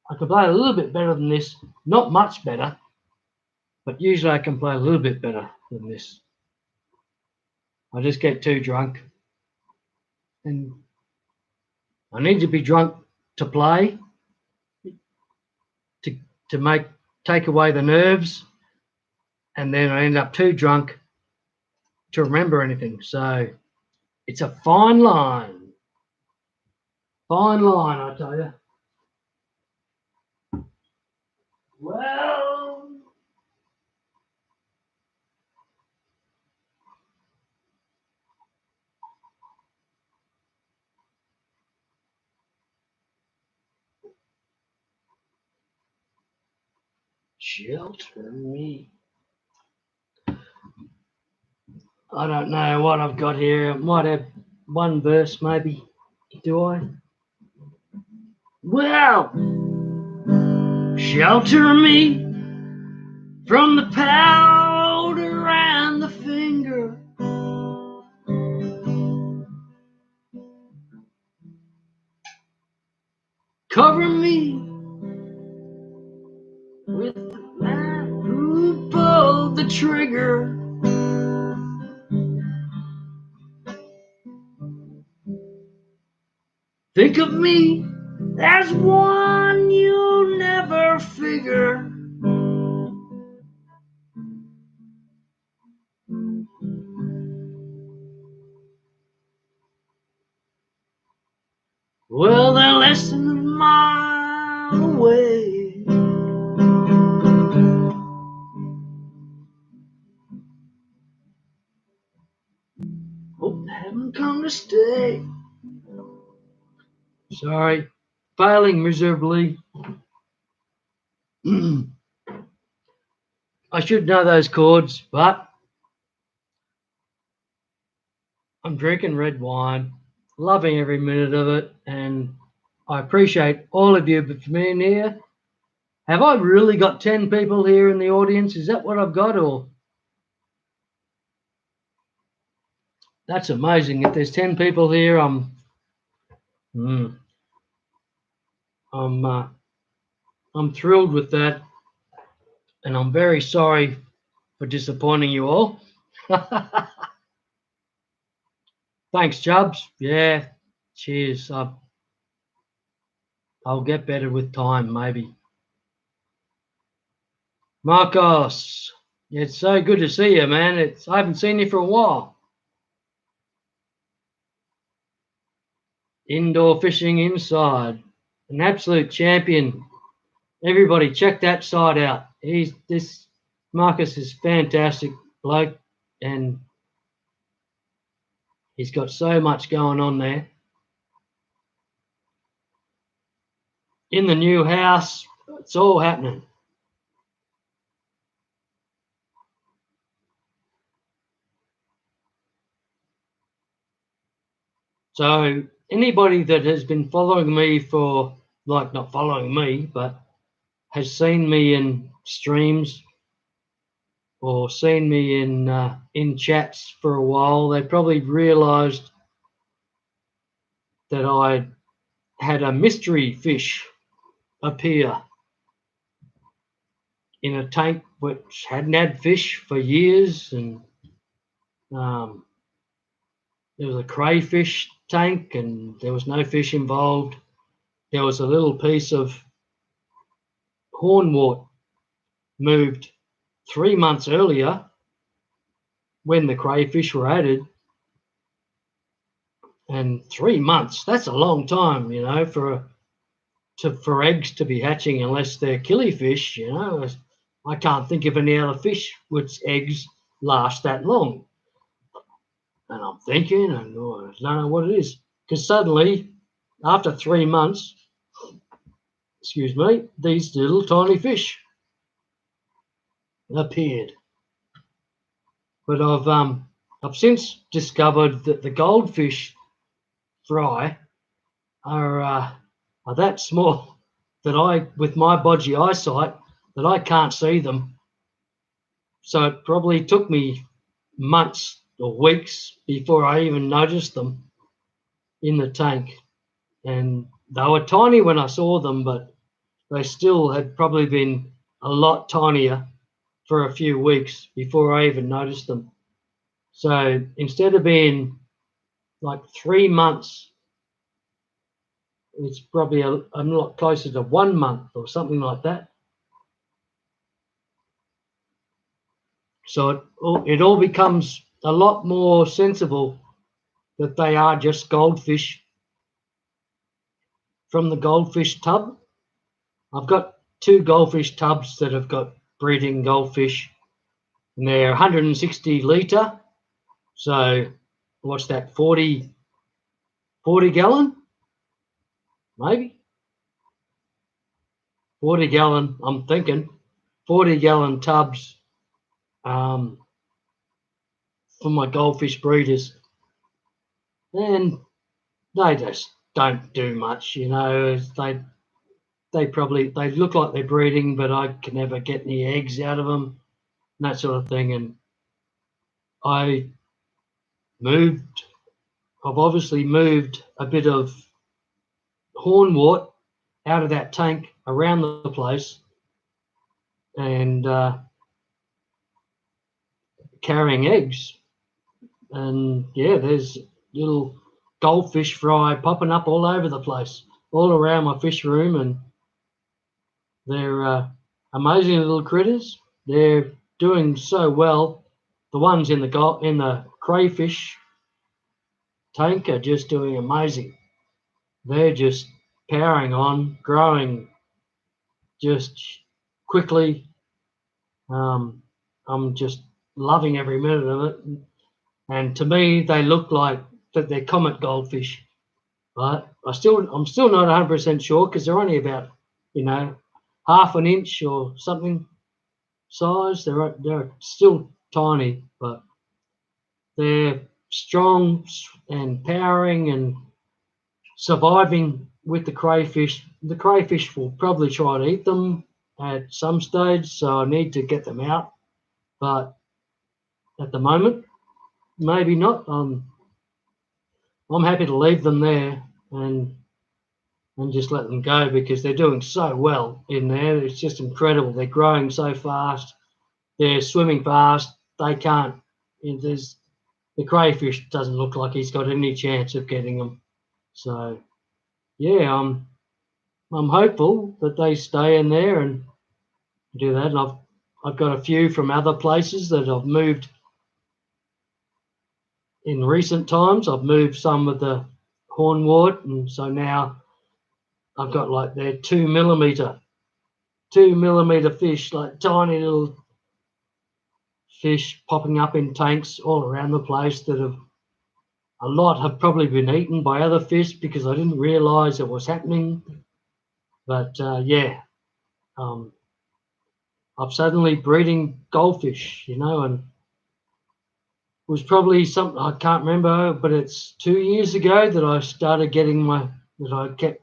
I can play a little bit better than this, not much better, but usually I can play a little bit better than this. I just get too drunk, and I need to be drunk to play, to take away the nerves, and then I end up too drunk to remember anything. So it's a fine line, I tell you. Well, shelter me. I don't know what I've got here. I might have one verse, maybe. Do I? Well, shelter me from the powder and the finger. Cover me with the man who pulled the trigger. Think of me as one you'll never figure. Well, they're less than a mile away. mistake. Sorry, failing miserably. I should know those chords, but I'm drinking red wine, loving every minute of it, and I appreciate all of you for being here. Have I really got 10 people here in the audience? Is that what I've got? Or that's amazing. If there's 10 people here, I'm thrilled with that, and I'm very sorry for disappointing you all. Thanks, Chubbs. Yeah, cheers. I'll get better with time, maybe. Marcos, it's so good to see you, man. I haven't seen you for a while. Indoor fishing inside, an absolute champion. Everybody, check that site out. Marcus is fantastic bloke, and he's got so much going on there. In the new house, it's all happening. So anybody that has been following me for, like, not following me, but has seen me in streams or seen me in chats for a while, they probably realised that I had a mystery fish appear in a tank which hadn't had fish for years, and there was a crayfish tank and there was no fish involved. There was a little piece of hornwort moved 3 months earlier when the crayfish were added. And 3 months, that's a long time, you know, for eggs to be hatching, unless they're killifish, you know. I can't think of any other fish which eggs last that long. And I'm thinking, and I don't know what it is, because suddenly, after 3 months, excuse me, these little tiny fish appeared. But I've since discovered that the goldfish fry are that small that with my bodgy eyesight, that I can't see them. So it probably took me months or weeks before I even noticed them in the tank. And they were tiny when I saw them, but they still had probably been a lot tinier for a few weeks before I even noticed them. So instead of being like 3 months, it's probably a lot closer to 1 month or something like that. So it all becomes a lot more sensible that they are just goldfish from the goldfish tub. I've got 2 goldfish tubs that have got breeding goldfish, and they're 160 litre. So what's that, 40 gallon? Maybe 40 gallon, I'm thinking 40 gallon tubs for my goldfish breeders. And they just don't do much, you know. They look like they're breeding, but I can never get any eggs out of them, and that sort of thing. And I've obviously moved a bit of hornwort out of that tank around the place, and carrying eggs. And yeah, there's little goldfish fry popping up all over the place, all around my fish room, and they're amazing little critters. They're doing so well. The ones in the crayfish tank are just doing amazing. They're just powering on, growing just quickly. I'm just loving every minute of it. And to me, they look like that they're comet goldfish. But I'm still not 100% sure because they're only about, half an inch or something size. They're still tiny, but they're strong and powering and surviving with the crayfish. The crayfish will probably try to eat them at some stage, so I need to get them out. But at the moment, maybe not. I'm happy to leave them there and just let them go because they're doing so well in there. It's just incredible. They're growing so fast. They're swimming fast. They can't. The crayfish doesn't look like he's got any chance of getting them. So, yeah, I'm hopeful that they stay in there and do that. And I've got a few from other places that I've moved in recent times. I've moved some of the hornwort, and so now I've got like their 2 millimeter fish, like tiny little fish popping up in tanks all around the place that a lot have probably been eaten by other fish because I didn't realize it was happening. But I'm suddenly breeding goldfish, and it was probably something I can't remember, but it's 2 years ago that I started I kept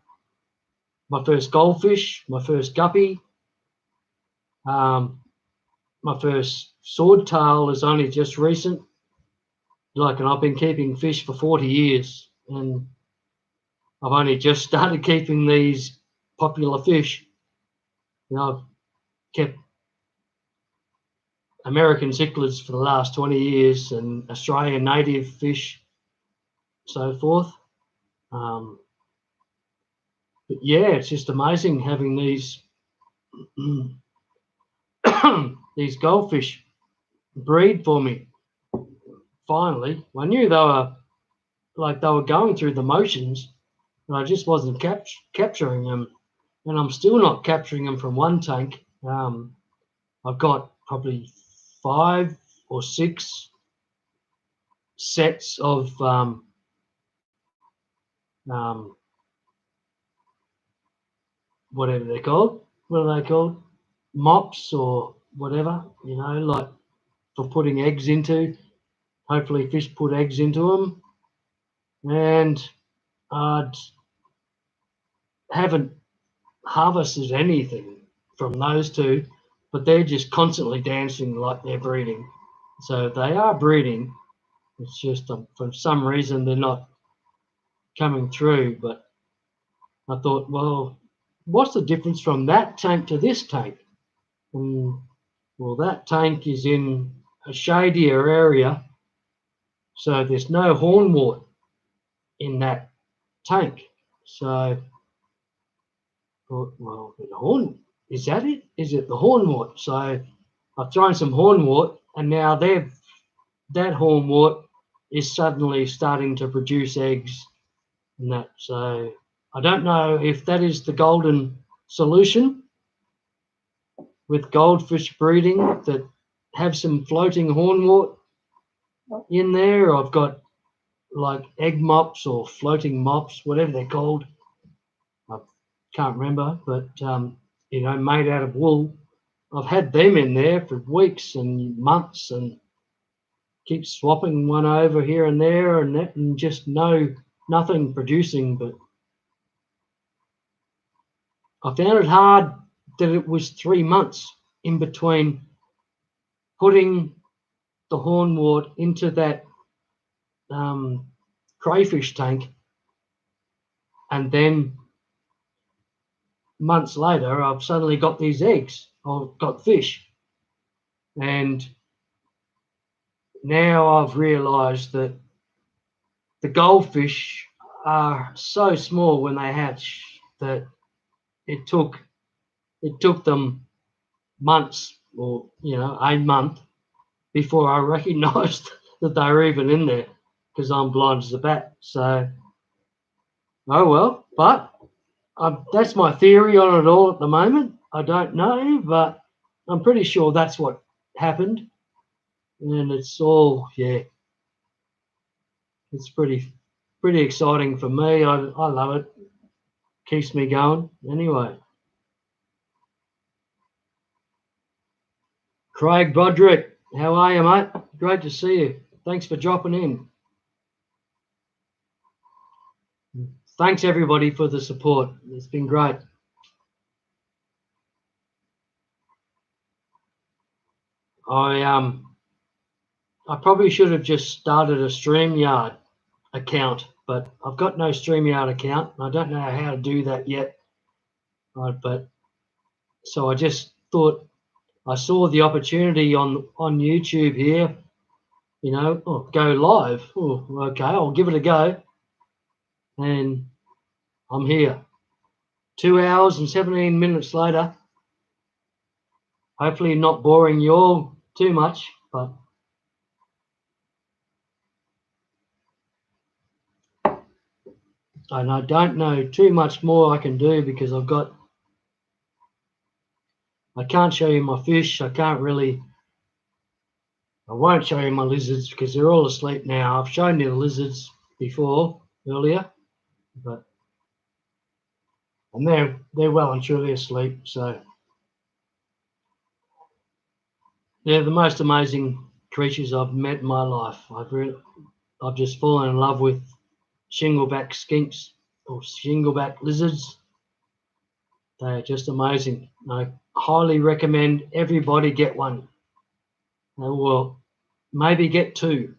my first goldfish, my first guppy. My first swordtail is only just recent. And I've been keeping fish for 40 years, and I've only just started keeping these popular fish. I've kept American cichlids for the last 20 years and Australian native fish, so forth. But yeah, it's just amazing having these these goldfish breed for me. Finally, I knew they were going through the motions, and I just wasn't capturing them. And I'm still not capturing them from one tank. I've got probably 5 or 6 sets of whatever they're called. What are they called? Mops or whatever, like for putting eggs into. Hopefully fish put eggs into them. And I haven't harvested anything from those 2, but they're just constantly dancing like they're breeding. So they are breeding. It's just for some reason they're not coming through. But I thought, well, what's the difference from that tank to this tank? Well, that tank is in a shadier area, so there's no hornwort in that tank. So, well, is that it? Is it the hornwort? So I've thrown some hornwort, and now that hornwort is suddenly starting to produce eggs and that. So I don't know if that is the golden solution with goldfish breeding, that have some floating hornwort in there. I've got like egg mops or floating mops, whatever they're called. I can't remember, but made out of wool. I've had them in there for weeks and months and keep swapping one over here and there and just nothing producing. But I found it hard that it was 3 months in between putting the hornwort into that crayfish tank, and then months later I've suddenly got these eggs. I've got fish, and now I've realized that the goldfish are so small when they hatch that it took them months, or a month, before I recognized that they were even in there, because I'm blind as a bat. So oh well, but that's my theory on it all at the moment. I don't know, but I'm pretty sure that's what happened. And it's all, it's pretty pretty exciting for me. I love it. Keeps me going. Anyway, Craig Broderick, how are you, mate? Great to see you. Thanks for dropping in. Thanks everybody for the support. It's been great. I probably should have just started a StreamYard account, but I've got no StreamYard account. I don't know how to do that yet. But so I just thought I saw the opportunity on YouTube here, you know, go live. Oh, okay, I'll give it a go. And I'm here. 2 hours and 17 minutes later. Hopefully not boring you all too much, but and I don't know too much more I can do because I can't show you my fish. I won't show you my lizards because they're all asleep now. I've shown you the lizards before, earlier, and they're well and truly asleep. So they're the most amazing creatures I've met in my life. I've just fallen in love with shingleback skinks or shingleback lizards. They are just amazing. I highly recommend everybody get one. Well, maybe get two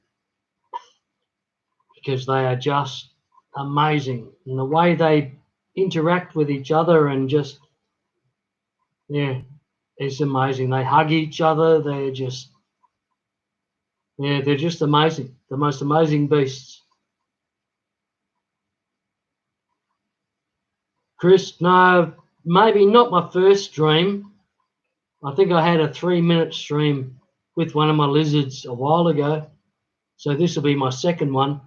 because they are just amazing. And the way they interact with each other and just, yeah, it's amazing. They hug each other. They're just amazing. The most amazing beasts. Chris, no, maybe not my first stream. I think I had a 3-minute stream with one of my lizards a while ago. So this will be my second one.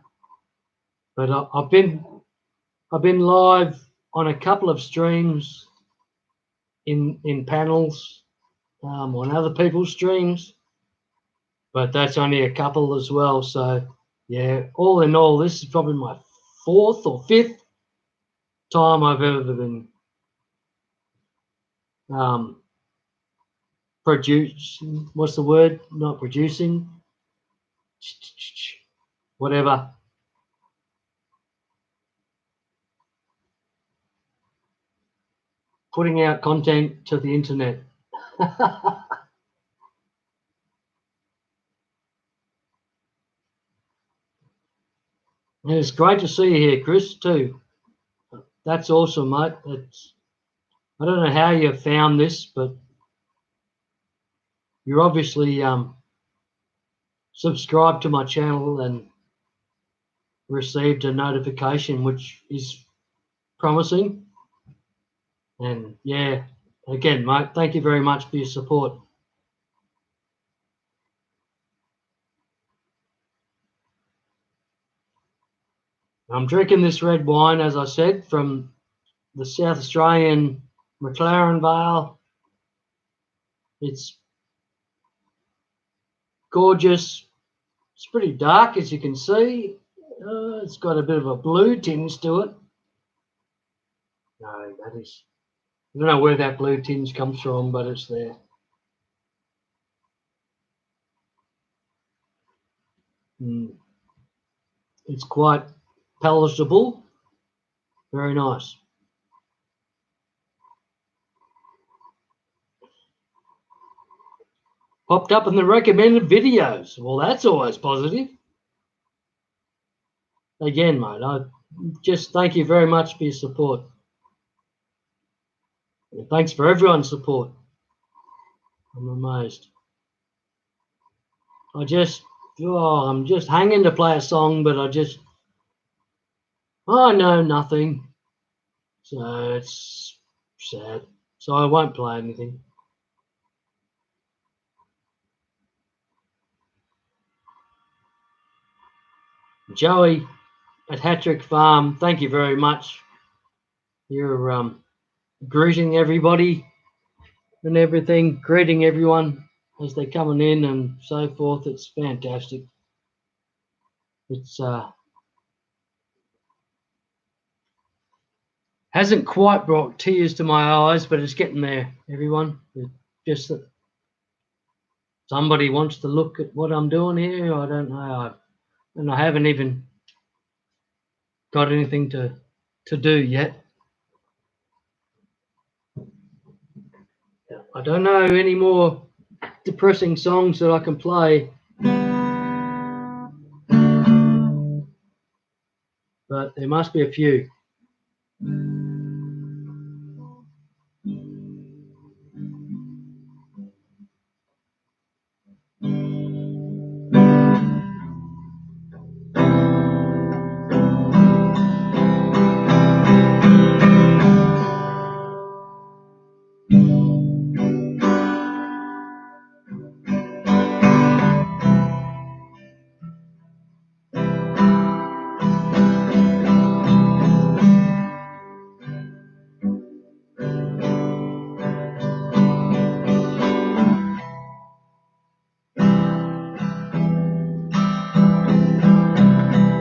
But I've been live on a couple of streams in panels on other people's streams, but that's only a couple as well. So yeah, all in all, this is probably my 4th or 5th time I've ever been producing. What's the word? Not producing. Whatever. Putting out content to the internet. And it's great to see you here, Chris, too. That's awesome, mate. I don't know how you found this, but you're obviously subscribed to my channel and received a notification, which is promising. And yeah, again, mate, thank you very much for your support. I'm drinking this red wine, as I said, from the South Australian McLaren Vale. It's gorgeous. It's pretty dark, as you can see. It's got a bit of a blue tinge to it. No, that is, I don't know where that blue tinge comes from, but it's there. It's quite palatable. Very nice. Popped up in the recommended videos. Well, that's always positive. Again, mate, I just thank you very much for your support. And thanks for everyone's support. I'm amazed. I'm just hanging to play a song, but I know nothing. So it's sad. So I won't play anything. Joey at Hattrick Farm, thank you very much. You're greeting everybody and everything, greeting everyone as they're coming in and so forth. It's fantastic. It's Hasn't quite brought tears to my eyes, but it's getting there, everyone. It's just that somebody wants to look at what I'm doing here. I don't know. And I haven't even got anything to do yet. I don't know any more depressing songs that I can play. But there must be a few.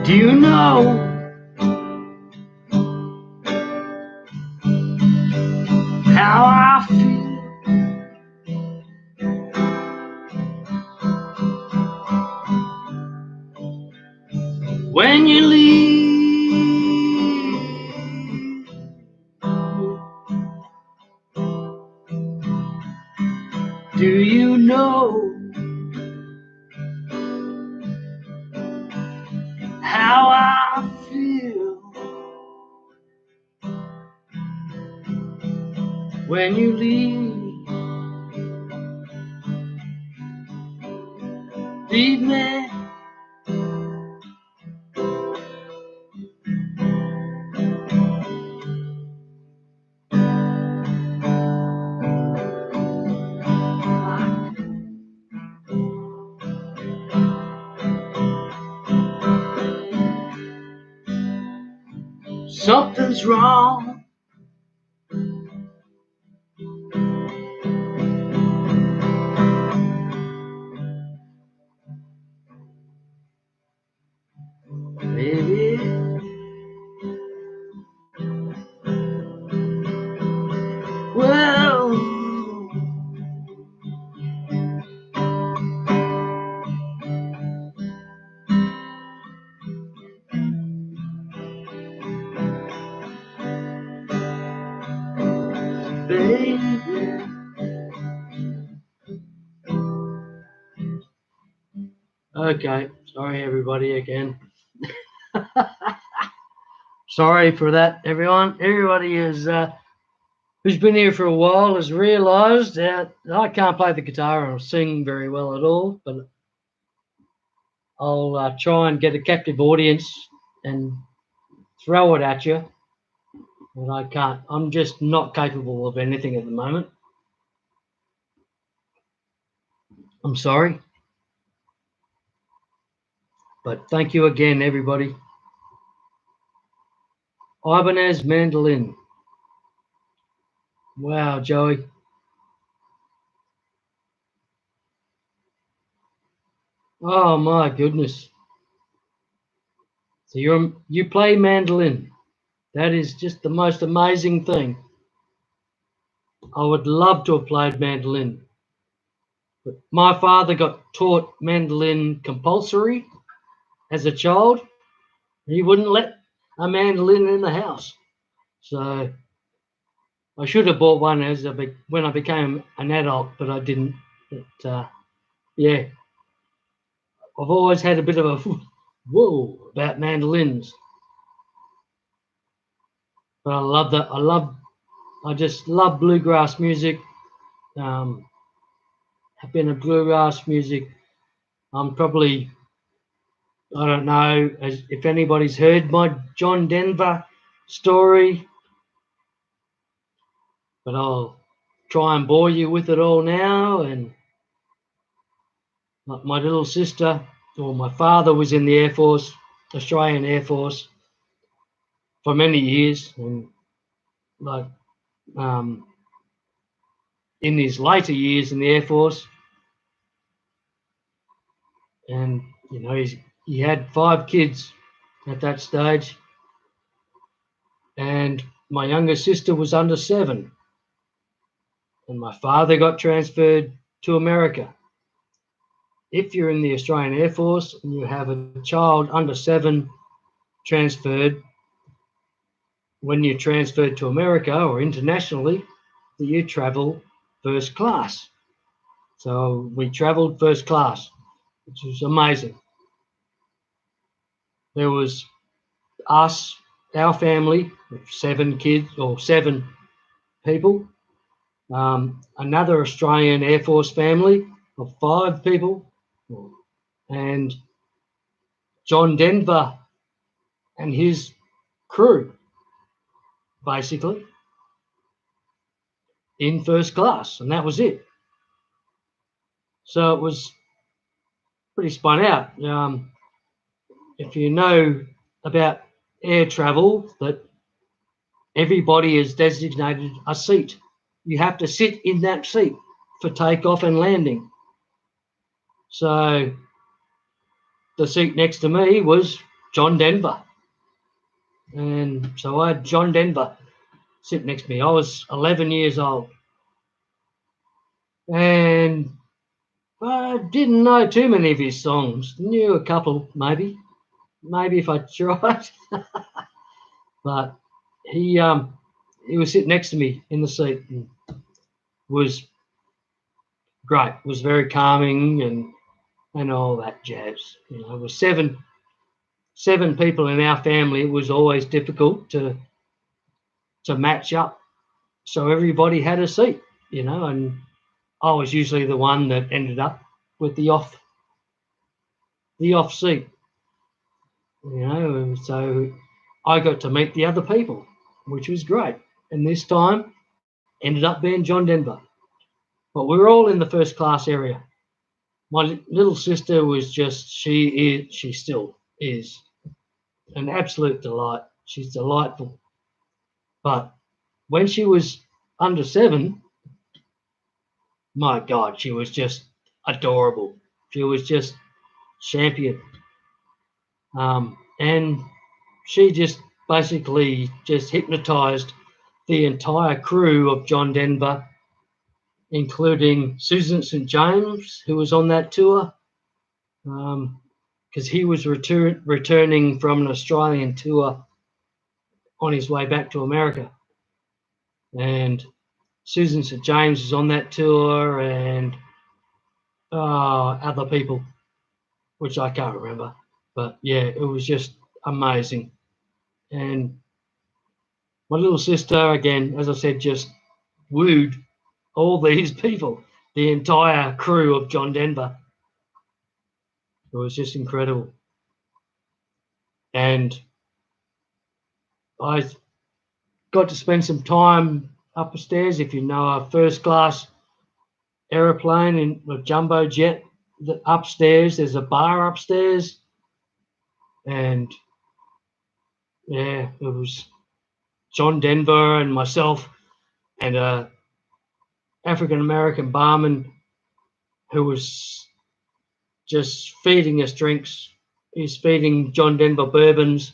Do you know how I feel when you leave? Do you know how I feel when you leave? Leave me. Something's wrong. Baby, well, baby. Okay, sorry everybody again. Sorry for that, everyone. Everybody is who's been here for a while has realised that I can't play the guitar or sing very well at all, but I'll try and get a captive audience and throw it at you. But I can't. I'm just not capable of anything at the moment. I'm sorry. But thank you again, everybody. Ibanez mandolin. Wow, Joey. Oh my goodness. So you play mandolin. That is just the most amazing thing. I would love to have played mandolin. But my father got taught mandolin compulsory as a child. He wouldn't let a mandolin in the house. So I should have bought one when I became an adult, but I didn't. But yeah, I've always had a bit of a whoa about mandolins. But I love that. I just love bluegrass music. I've been a bluegrass music. I'm probably, I don't know if anybody's heard my John Denver story, but I'll try and bore you with it all now. And my little sister, or my father, was in the Air Force, Australian Air Force, for many years, and like in his later years in the Air Force, and you know he had 5 kids at that stage, and my younger sister was under 7, and my father got transferred to America. If you're in the Australian Air Force and you have a child under 7 transferred, when you transferred to America or internationally, you travel first class. So we traveled first class, which was amazing. There was us, our family, with 7 kids or 7 people, another Australian Air Force family of 5 people, and John Denver and his crew, basically, in first class, and that was it. So it was pretty spun out. If you know about air travel, that everybody is designated a seat. You have to sit in that seat for takeoff and landing. So the seat next to me was John Denver. And so I had John Denver sit next to me. I was 11 years old. And I didn't know too many of his songs. Knew a couple, maybe if I tried. But he was sitting next to me in the seat and was great. Was very calming and all that jazz. You know, it was seven people in our family. It was always difficult to match up. So everybody had a seat, you know, and I was usually the one that ended up with the off seat, you know, and so I got to meet the other people, which was great. And this time ended up being John Denver. But we were all in the first class area. My little sister was just, she still is an absolute delight. She's delightful. But when she was under 7, my God, she was just adorable. She was just champion. And she just basically just hypnotized the entire crew of John Denver, including Susan St. James, who was on that tour, because he was returning from an Australian tour on his way back to America. And Susan St. James was on that tour, and other people, which I can't remember. But yeah, it was just amazing. And my little sister, again, as I said, just wooed all these people, the entire crew of John Denver. It was just incredible. And I got to spend some time upstairs. If you know a first class aeroplane in a jumbo jet, upstairs, there's a bar upstairs. And yeah, it was John Denver and myself and a African American barman who was just feeding us drinks. He's feeding John Denver bourbons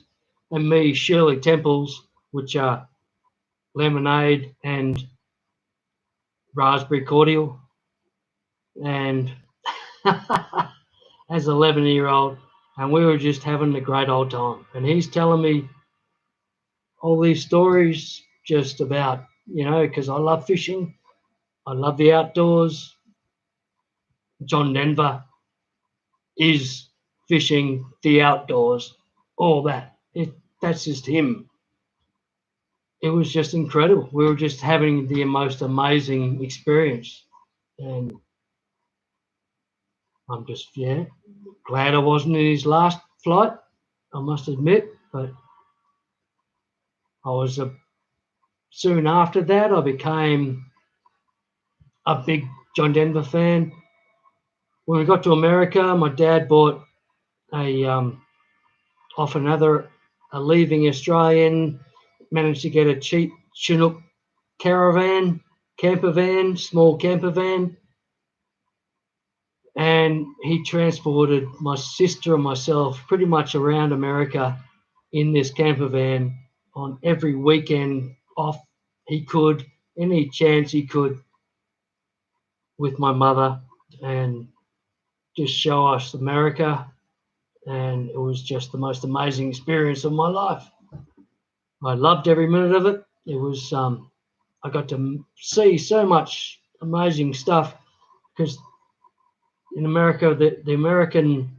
and me Shirley Temples, which are lemonade and raspberry cordial. And as an 11-year-old, and we were just having a great old time. And he's telling me all these stories just about, you know, because I love fishing, I love the outdoors. John Denver is fishing, the outdoors, all that. That's just him. It was just incredible. We were just having the most amazing experience. And I'm just, glad I wasn't in his last flight, I must admit. But I was soon after that, I became a big John Denver fan. When we got to America, my dad bought off a leaving Australian, managed to get a cheap Chinook small camper van, and he transported my sister and myself pretty much around America in this camper van on every weekend off he could, any chance he could, with my mother, and just show us America. And it was just the most amazing experience of my life. I loved every minute of it. It was I got to see so much amazing stuff, because in America, the American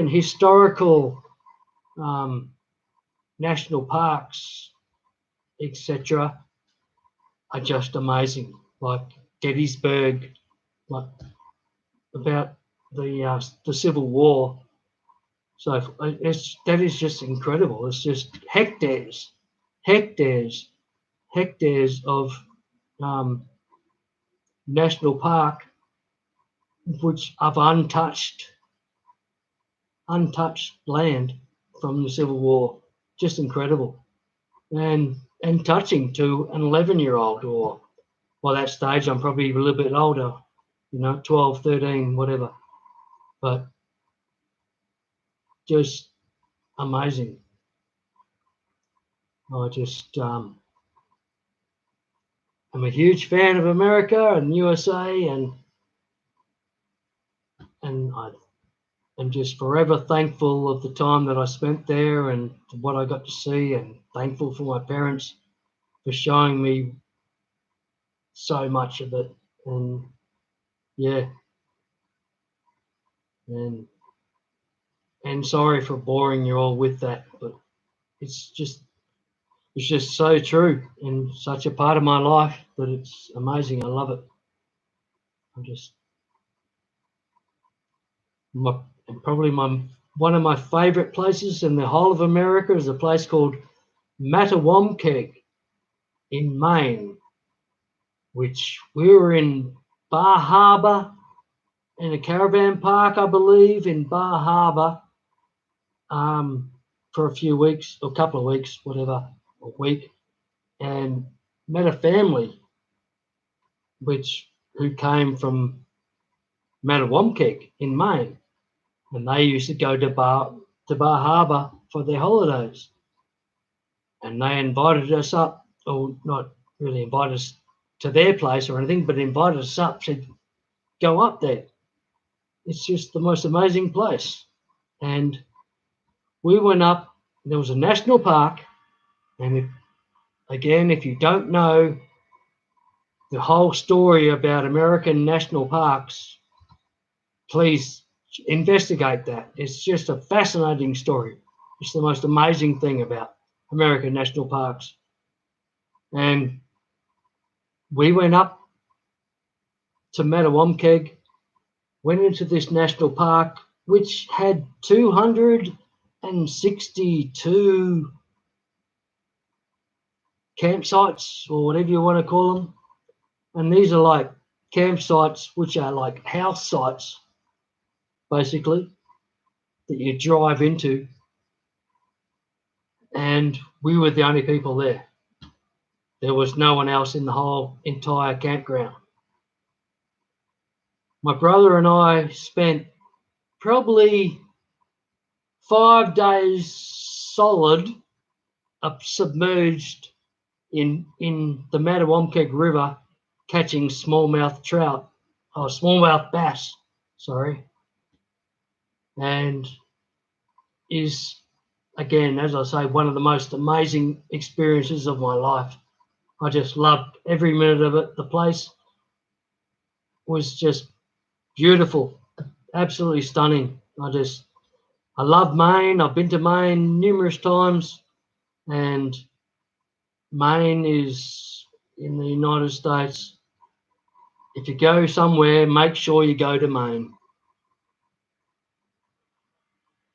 historical national parks, etc., are just amazing. Like Gettysburg, like about the Civil War. So that is just incredible. It's just hectares, hectares of um, national park, which of untouched land from the Civil War. Just incredible, and touching to an 11-year-old, or by that stage I'm probably a little bit older, 12, 13, whatever. But just amazing. I just I'm a huge fan of America and USA, and I am just forever thankful of the time that I spent there and what I got to see, and thankful for my parents for showing me so much of it. And yeah, and sorry for boring you all with that, but it's just so true and such a part of my life that it's amazing. I love it. I'm just and probably one of my favorite places in the whole of America is a place called Mattawamkeag in Maine, which we were in Bar Harbor in a caravan park, I believe, in Bar Harbor, for a few weeks, or a couple of weeks, whatever, a week, and met a family who came from Mattawamkeag in Maine, and they used to go to Bar Harbor for their holidays, and they invited us up, or not really invited us to their place or anything, but invited us up, said, go up there. It's just the most amazing place. And we went up, there was a national park, and if you don't know the whole story about American national parks, please investigate that. It's just a fascinating story. It's the most amazing thing about American national parks. And we went up to Mattawamkeag, went into this national park, which had 262 campsites, or whatever you want to call them. And these are like campsites, which are like house sites, basically, that you drive into. And we were the only people there. There was no one else in the whole entire campground. My brother and I spent probably 5 days solid submerged in the Mattawamkeag River, catching smallmouth bass, sorry. And is, again, as I say, one of the most amazing experiences of my life. I just loved every minute of it. The place was just beautiful, absolutely stunning. I love Maine. I've been to Maine numerous times, and Maine is in the United States. If you go somewhere, make sure you go to Maine,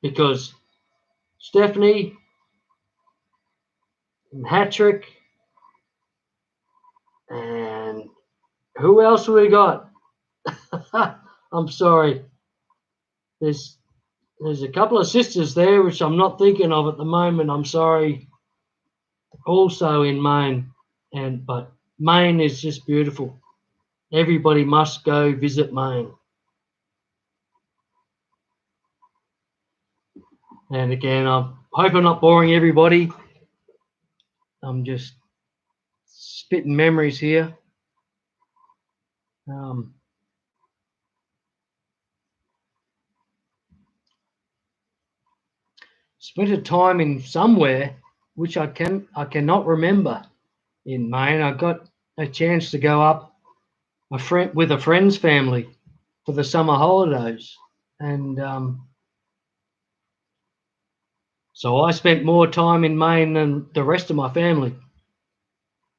because Stephanie and Hattrick, and who else we got? I'm sorry. There's a couple of sisters there which I'm not thinking of at the moment. I'm sorry. Also in Maine, but Maine is just beautiful. Everybody must go visit Maine. And again, I hope I'm not boring everybody. I'm just spitting memories here. Spent a time in somewhere which I cannot remember in Maine. I got a chance to go up with a friend's family for the summer holidays, and so I spent more time in Maine than the rest of my family.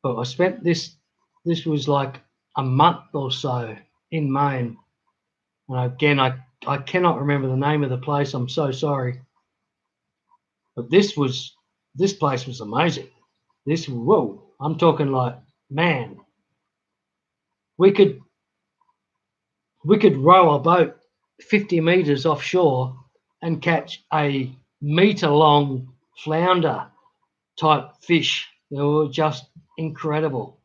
But I spent this was like a month or so in Maine, and again I cannot remember the name of the place. I'm so sorry, but this place was amazing. Whoa, I'm talking like, man, we could row a boat 50 meters offshore and catch a meter long flounder type fish. They were just incredible.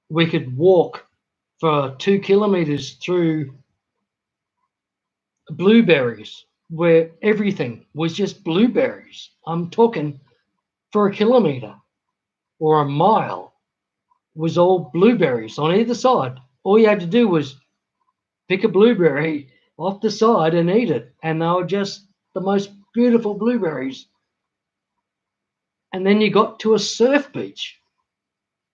We could walk for 2 kilometers through blueberries where everything was just blueberries. I'm talking for a kilometer or a mile was all blueberries on either side. All you had to do was pick a blueberry off the side and eat it. And they were just the most beautiful blueberries. And then you got to a surf beach.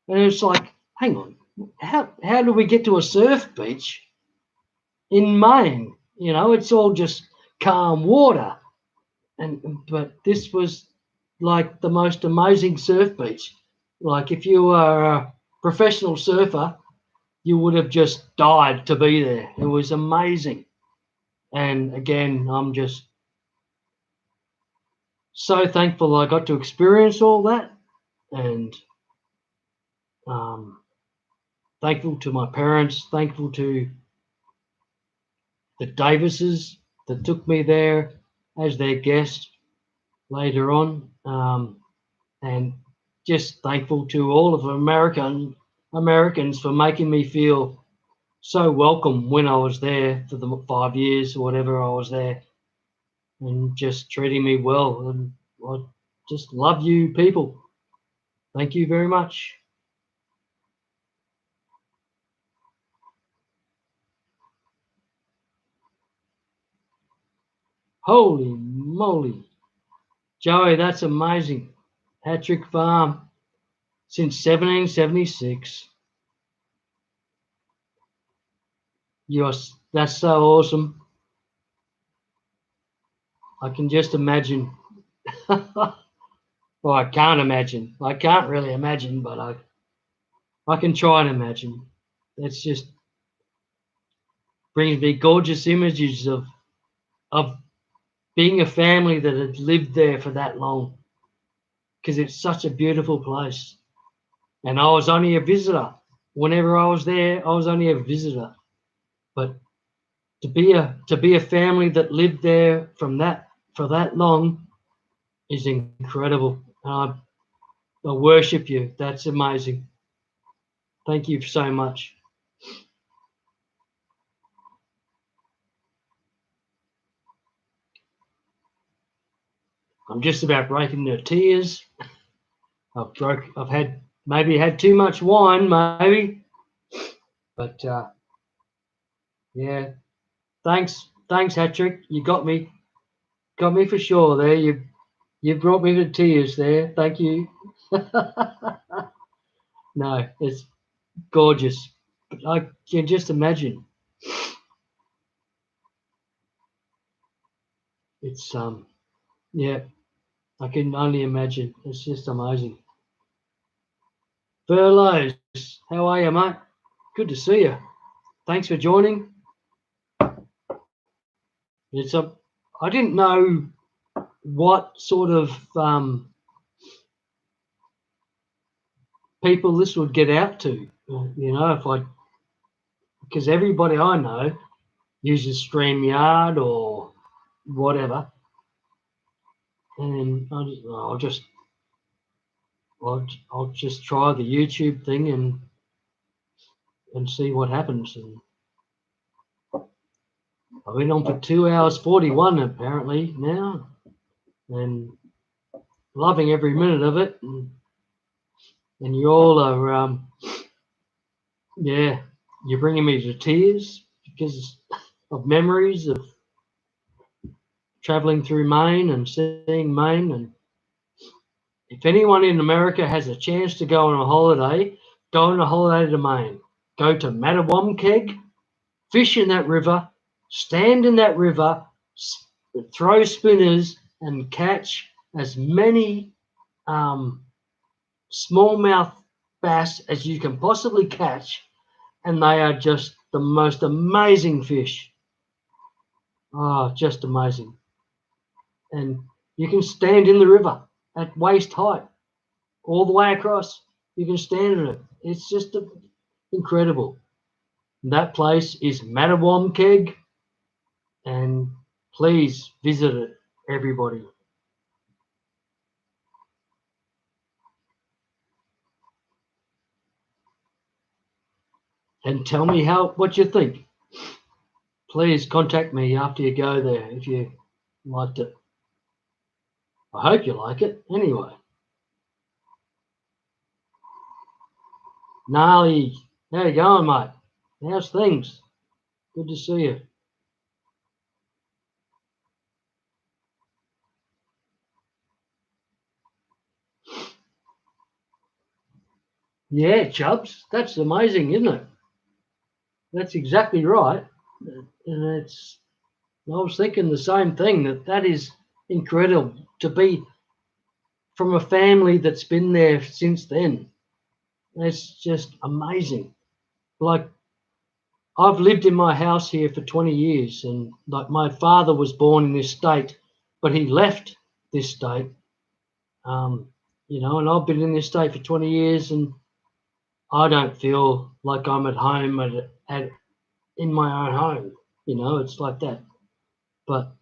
And it's like, hang on, how do we get to a surf beach in Maine? You know, it's all just calm water. But this was like the most amazing surf beach. Like if you were a professional surfer, you would have just died to be there. It was amazing. And again, I'm just so thankful I got to experience all that, and thankful to my parents, thankful to the Davises that took me there as their guest later on, and just thankful to all of Americans for making me feel so welcome when I was there for the 5 years or whatever I was there, and just treating me well. And I just love you people. Thank you very much. Holy moly. Joey, that's amazing. Hattrick Farm since 1776. That's so awesome. I can just imagine. Well, I can't imagine. I can't really imagine, but I can try and imagine. It's just brings me gorgeous images of being a family that had lived there for that long, because it's such a beautiful place. And I was only a visitor. Whenever I was there, I was only a visitor. But to be a family that lived there for that long is incredible. I worship you. That's amazing. Thank you so much. I'm just about breaking into tears. I've had too much wine, maybe. But yeah. Thanks, Hattrick. You got me for sure there. You brought me to tears there. Thank you. No, it's gorgeous. I can just imagine. It's yeah, I can only imagine. It's just amazing. Furloughs, how are you, mate? Good to see you. Thanks for joining. I didn't know what sort of people this would get out to. You know, because everybody I know uses StreamYard or whatever, and I'll just try the YouTube thing and see what happens. And I've been on for 2 hours 41 apparently now, and loving every minute of it, and you all are, yeah, you're bringing me to tears because of memories of traveling through Maine and seeing Maine. And if anyone in America has a chance to go on a holiday, go on a holiday to Maine. Go to Mattawamkeag, fish in that river, stand in that river, throw spinners, and catch as many smallmouth bass as you can possibly catch, and they are just the most amazing fish. Oh, just amazing. And you can stand in the river at waist height, all the way across. You can stand in it. It's just incredible. That place is Mattawamkeag, and please visit it, everybody. And tell me what you think. Please contact me after you go there if you liked it. I hope you like it anyway. Gnarly, how you going, mate? How's things? Good to see you. Yeah, Chubbs, that's amazing, isn't it? That's exactly right. And I was thinking the same thing, that is incredible to be from a family that's been there since then. That's just amazing. Like, I've lived in my house here for 20 years, and like my father was born in this state, but he left this state, um, and I've been in this state for 20 years, and I don't feel like I'm at home in my own home. It's like that. But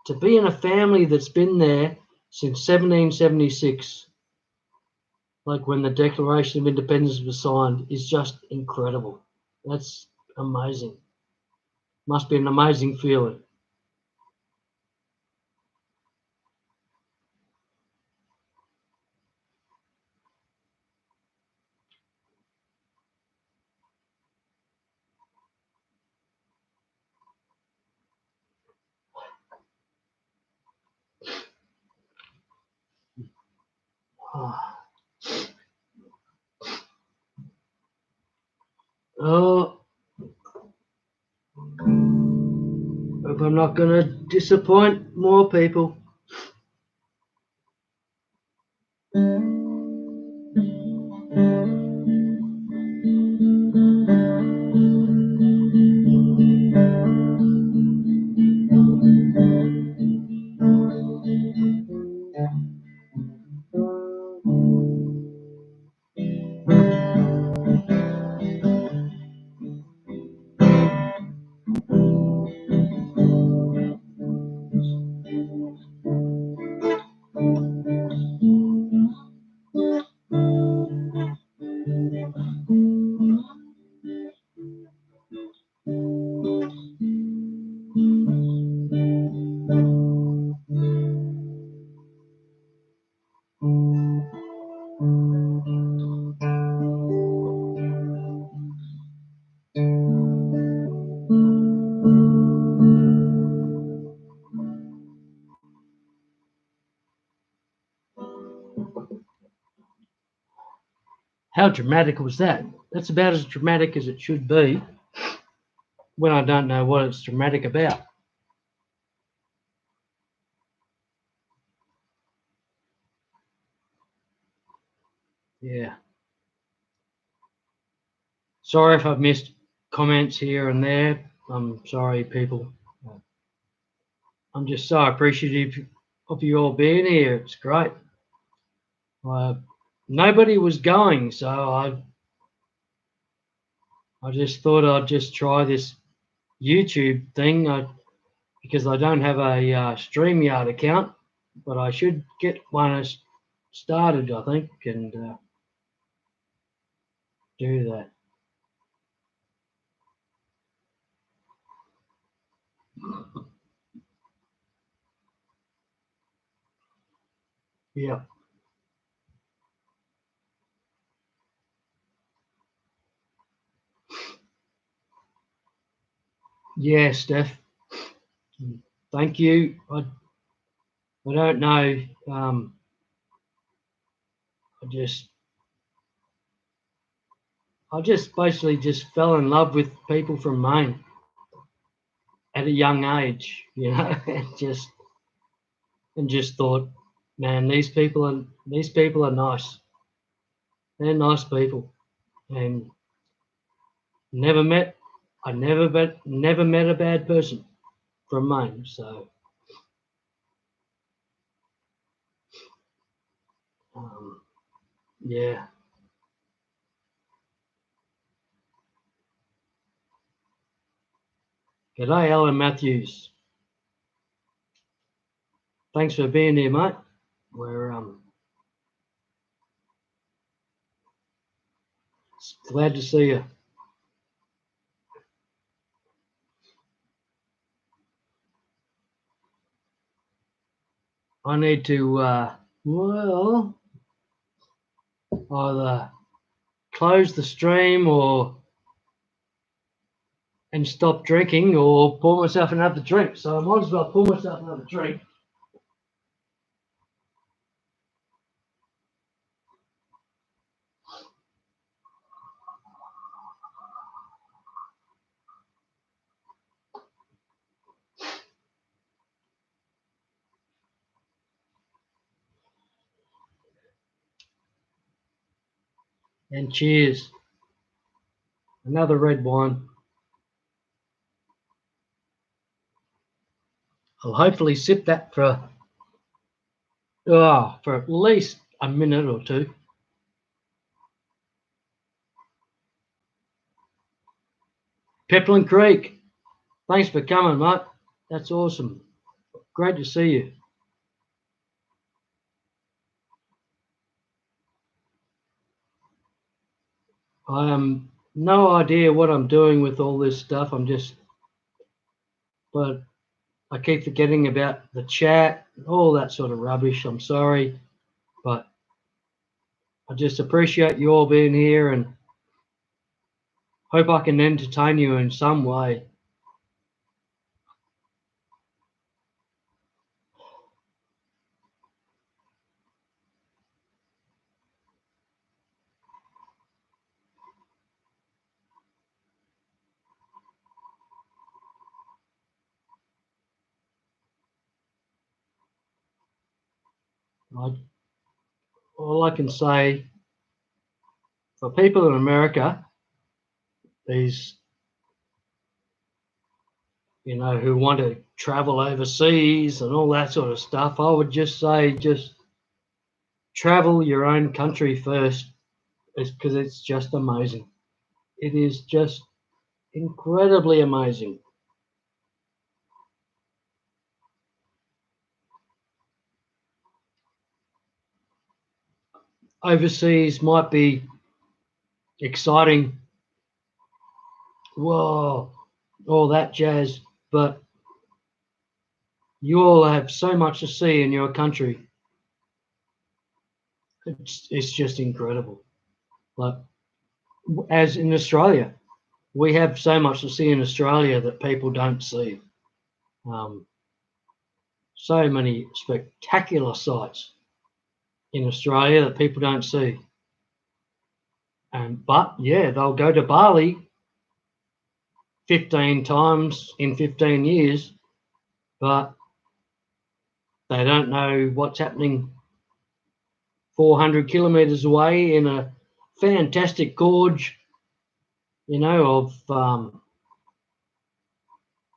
to be in a family that's been there since 1776, like when the Declaration of Independence was signed, is just incredible. That's amazing. Must be an amazing feeling. Oh, hope I'm not going to disappoint more people. How dramatic was that? That's about as dramatic as it should be when I don't know what it's dramatic about. Yeah. Sorry if I've missed comments here and there. I'm sorry, people. I'm just so appreciative of you all being here. It's great. Nobody was going, so I just thought I'd just try this YouTube thing because I don't have a StreamYard account, but I should get one started, I think, and do that. Yeah. Yeah, Steph. Thank you. I don't know. I just basically just fell in love with people from Maine at a young age, you know, and just thought, man, these people are nice. They're nice people, and never met never met a bad person from Maine. So um, yeah. G'day, Alan Matthews. Thanks for being here, mate. We're glad to see you. I need to well either close the stream and stop drinking or pour myself another drink. So I might as well pour myself another drink. And cheers. Another red wine. I'll hopefully sip that for at least a minute or two. Pepperland Creek, thanks for coming, mate. That's awesome. Great to see you. I have no idea what I'm doing with all this stuff. But I keep forgetting about the chat, all that sort of rubbish. I'm sorry, but I just appreciate you all being here and hope I can entertain you in some way. All I can say for people in America, these, who want to travel overseas and all that sort of stuff, I would just say just travel your own country first, because it's just amazing. It is just incredibly amazing. Overseas might be exciting, whoa, all that jazz, but you all have so much to see in your country. It's just incredible. Like, as in Australia, we have so much to see in Australia that people don't see. So many spectacular sights in Australia that people don't see. But yeah, they'll go to Bali 15 times in 15 years, but they don't know what's happening 400 kilometres away in a fantastic gorge,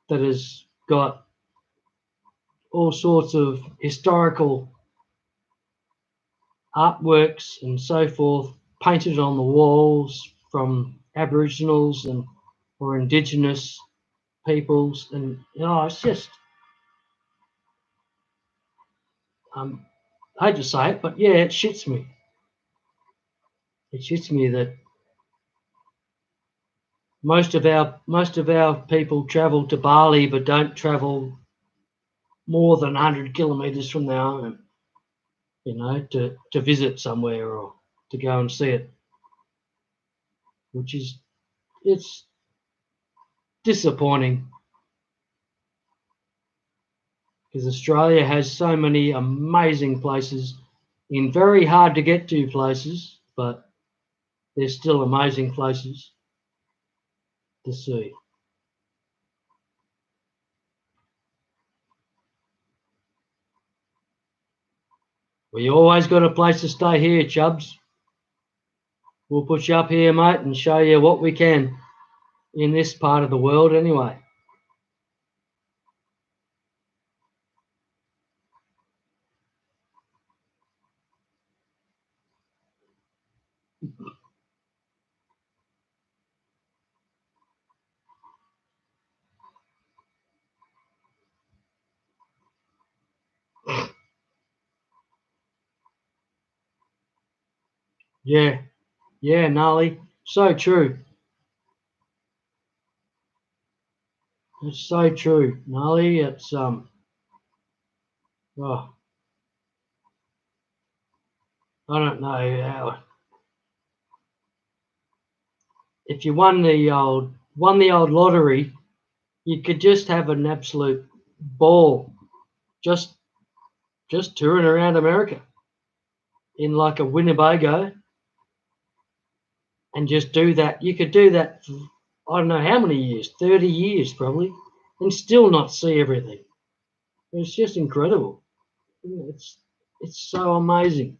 that has got all sorts of historical artworks and so forth painted on the walls from Aboriginals or Indigenous peoples, and it's just I hate to say it, but yeah, it shits me. It shits me that most of our people travel to Bali but don't travel more than 100 kilometres from their home. you know, to visit somewhere or to go and see it, which is, it's disappointing because Australia has so many amazing places in very hard to get to places, but they're still amazing places to see. We always got a place to stay here, Chubbs. We'll put you up here, mate, and show you what we can in this part of the world anyway. Yeah, yeah, gnarly. So true. It's so true, gnarly. It's oh, I don't know how. If you won the old lottery, you could just have an absolute ball, just touring around America in like a Winnebago, and just do that. You could do that for, I don't know how many years, 30 years probably, and still not see everything. It's just incredible. It's so amazing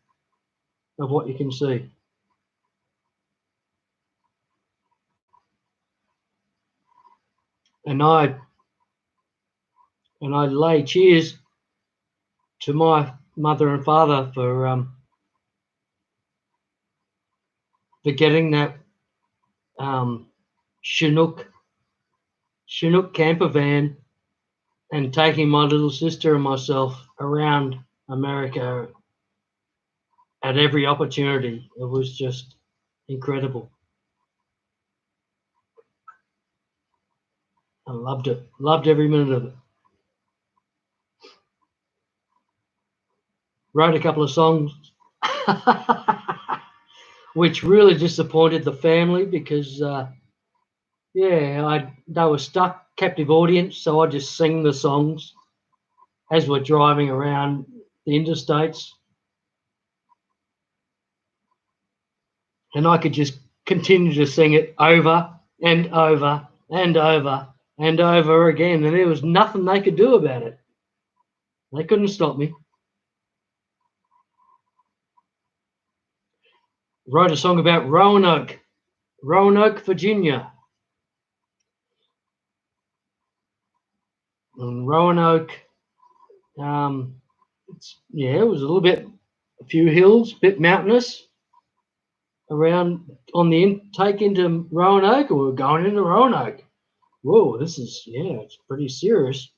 of what you can see. And I lay cheers to my mother and father for getting that Chinook camper van and taking my little sister and myself around America at every opportunity. It was just incredible. I loved it. Loved every minute of it. Wrote a couple of songs, which really disappointed the family because, they were stuck, captive audience, so I just sing the songs as we're driving around the interstates. And I could just continue to sing it over and over and over and over again. And there was nothing they could do about it. They couldn't stop me. Wrote a song about Roanoke, Virginia. And Roanoke, it was a little bit, a few hills, a bit mountainous around on the intake into Roanoke. We were going into Roanoke. Whoa, this is, it's pretty serious.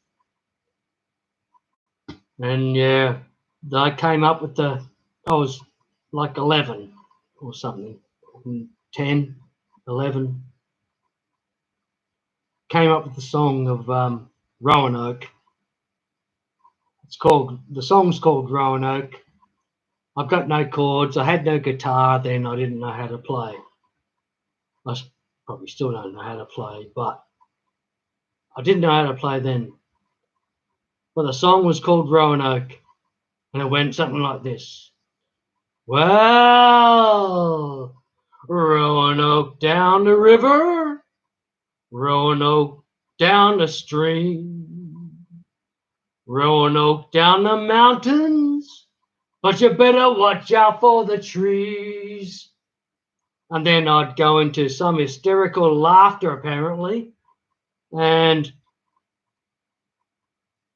And I came up with I was like 11 or something, 10, 11. Came up with the song of Roanoke. The song's called Roanoke. I've got no chords. I had no guitar then. I didn't know how to play. I probably still don't know how to play, but I didn't know how to play then. But the song was called Roanoke, and it went something like this. Well, Roanoke down the river, Roanoke down the stream, Roanoke down the mountains, but you better watch out for the trees. And then I'd go into some hysterical laughter, apparently, and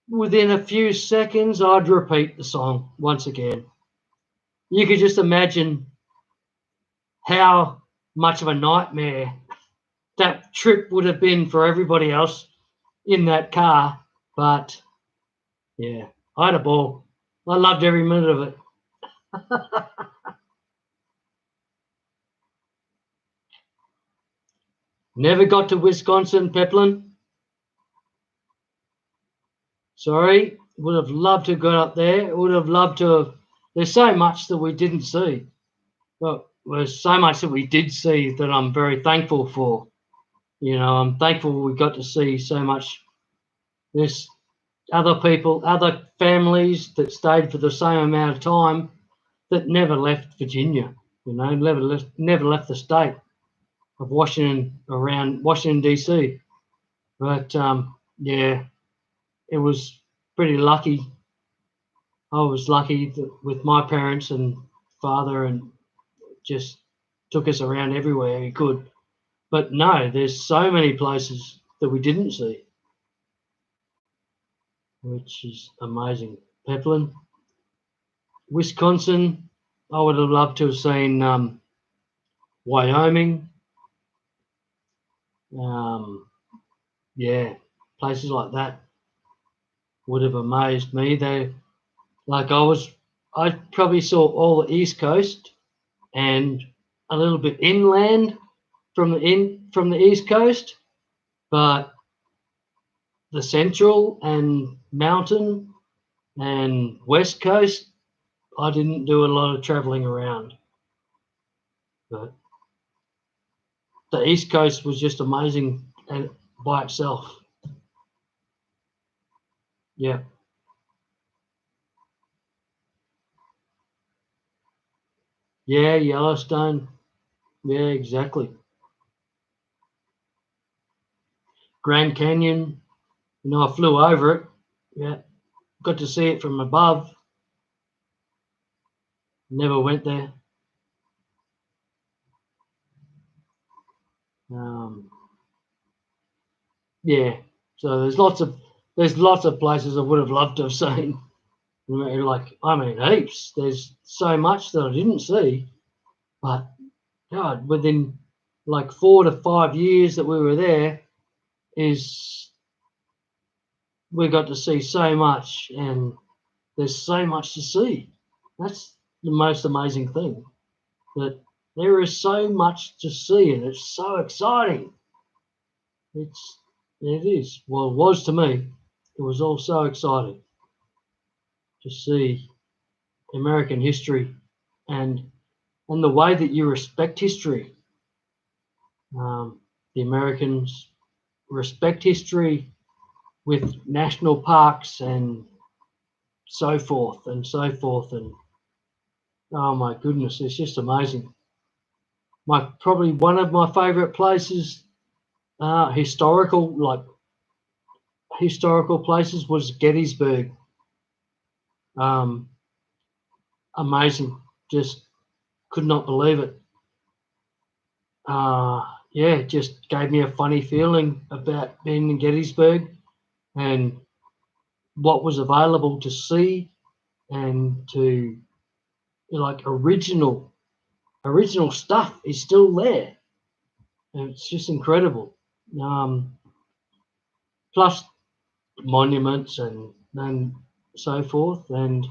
within a few seconds, I'd repeat the song once again. You could just imagine how much of a nightmare that trip would have been for everybody else in that car. But yeah, I had a ball. I loved every minute of it. Never got to Wisconsin, Peplin. Sorry, would have loved to have got up there. Would have loved to have there's so much that we didn't see. But there's so much that we did see that I'm very thankful for. You know, I'm thankful we got to see so much. There's other people, other families that stayed for the same amount of time that never left Virginia. You know, never left the state of Washington, around Washington DC. But yeah, it was pretty lucky. I was lucky with my parents and father, and just took us around everywhere he could. But no, there's so many places that we didn't see, which is amazing. Peplin, Wisconsin, I would have loved to have seen Wyoming. Yeah, places like that would have amazed me. They, like I probably saw all the East Coast and a little bit inland from the East Coast, but the Central and Mountain and West Coast, I didn't do a lot of traveling around. But the East Coast was just amazing and by itself. Yeah. Yeah, Yellowstone. Yeah, exactly. Grand Canyon. You know, I flew over it. Yeah. Got to see it from above. Never went there. Um, yeah. So there's lots of places I would have loved to have seen. Like, I mean, heaps. There's so much that I didn't see. But God, within like 4 to 5 years that we were there, is we got to see so much, and there's so much to see. That's the most amazing thing, that there is so much to see, and it's so exciting. It is. Well, it was to me. It was all so exciting to see American history, and the way that you respect history. The Americans respect history with national parks and so forth and so forth, and oh my goodness, it's just amazing. Probably one of my favorite places, historical places, was Gettysburg. Um, Amazing, just could not believe it. Yeah, it just gave me a funny feeling about being in Gettysburg and what was available to see, and to, like, original stuff is still there, and it's just incredible. Um, Plus monuments and so forth, and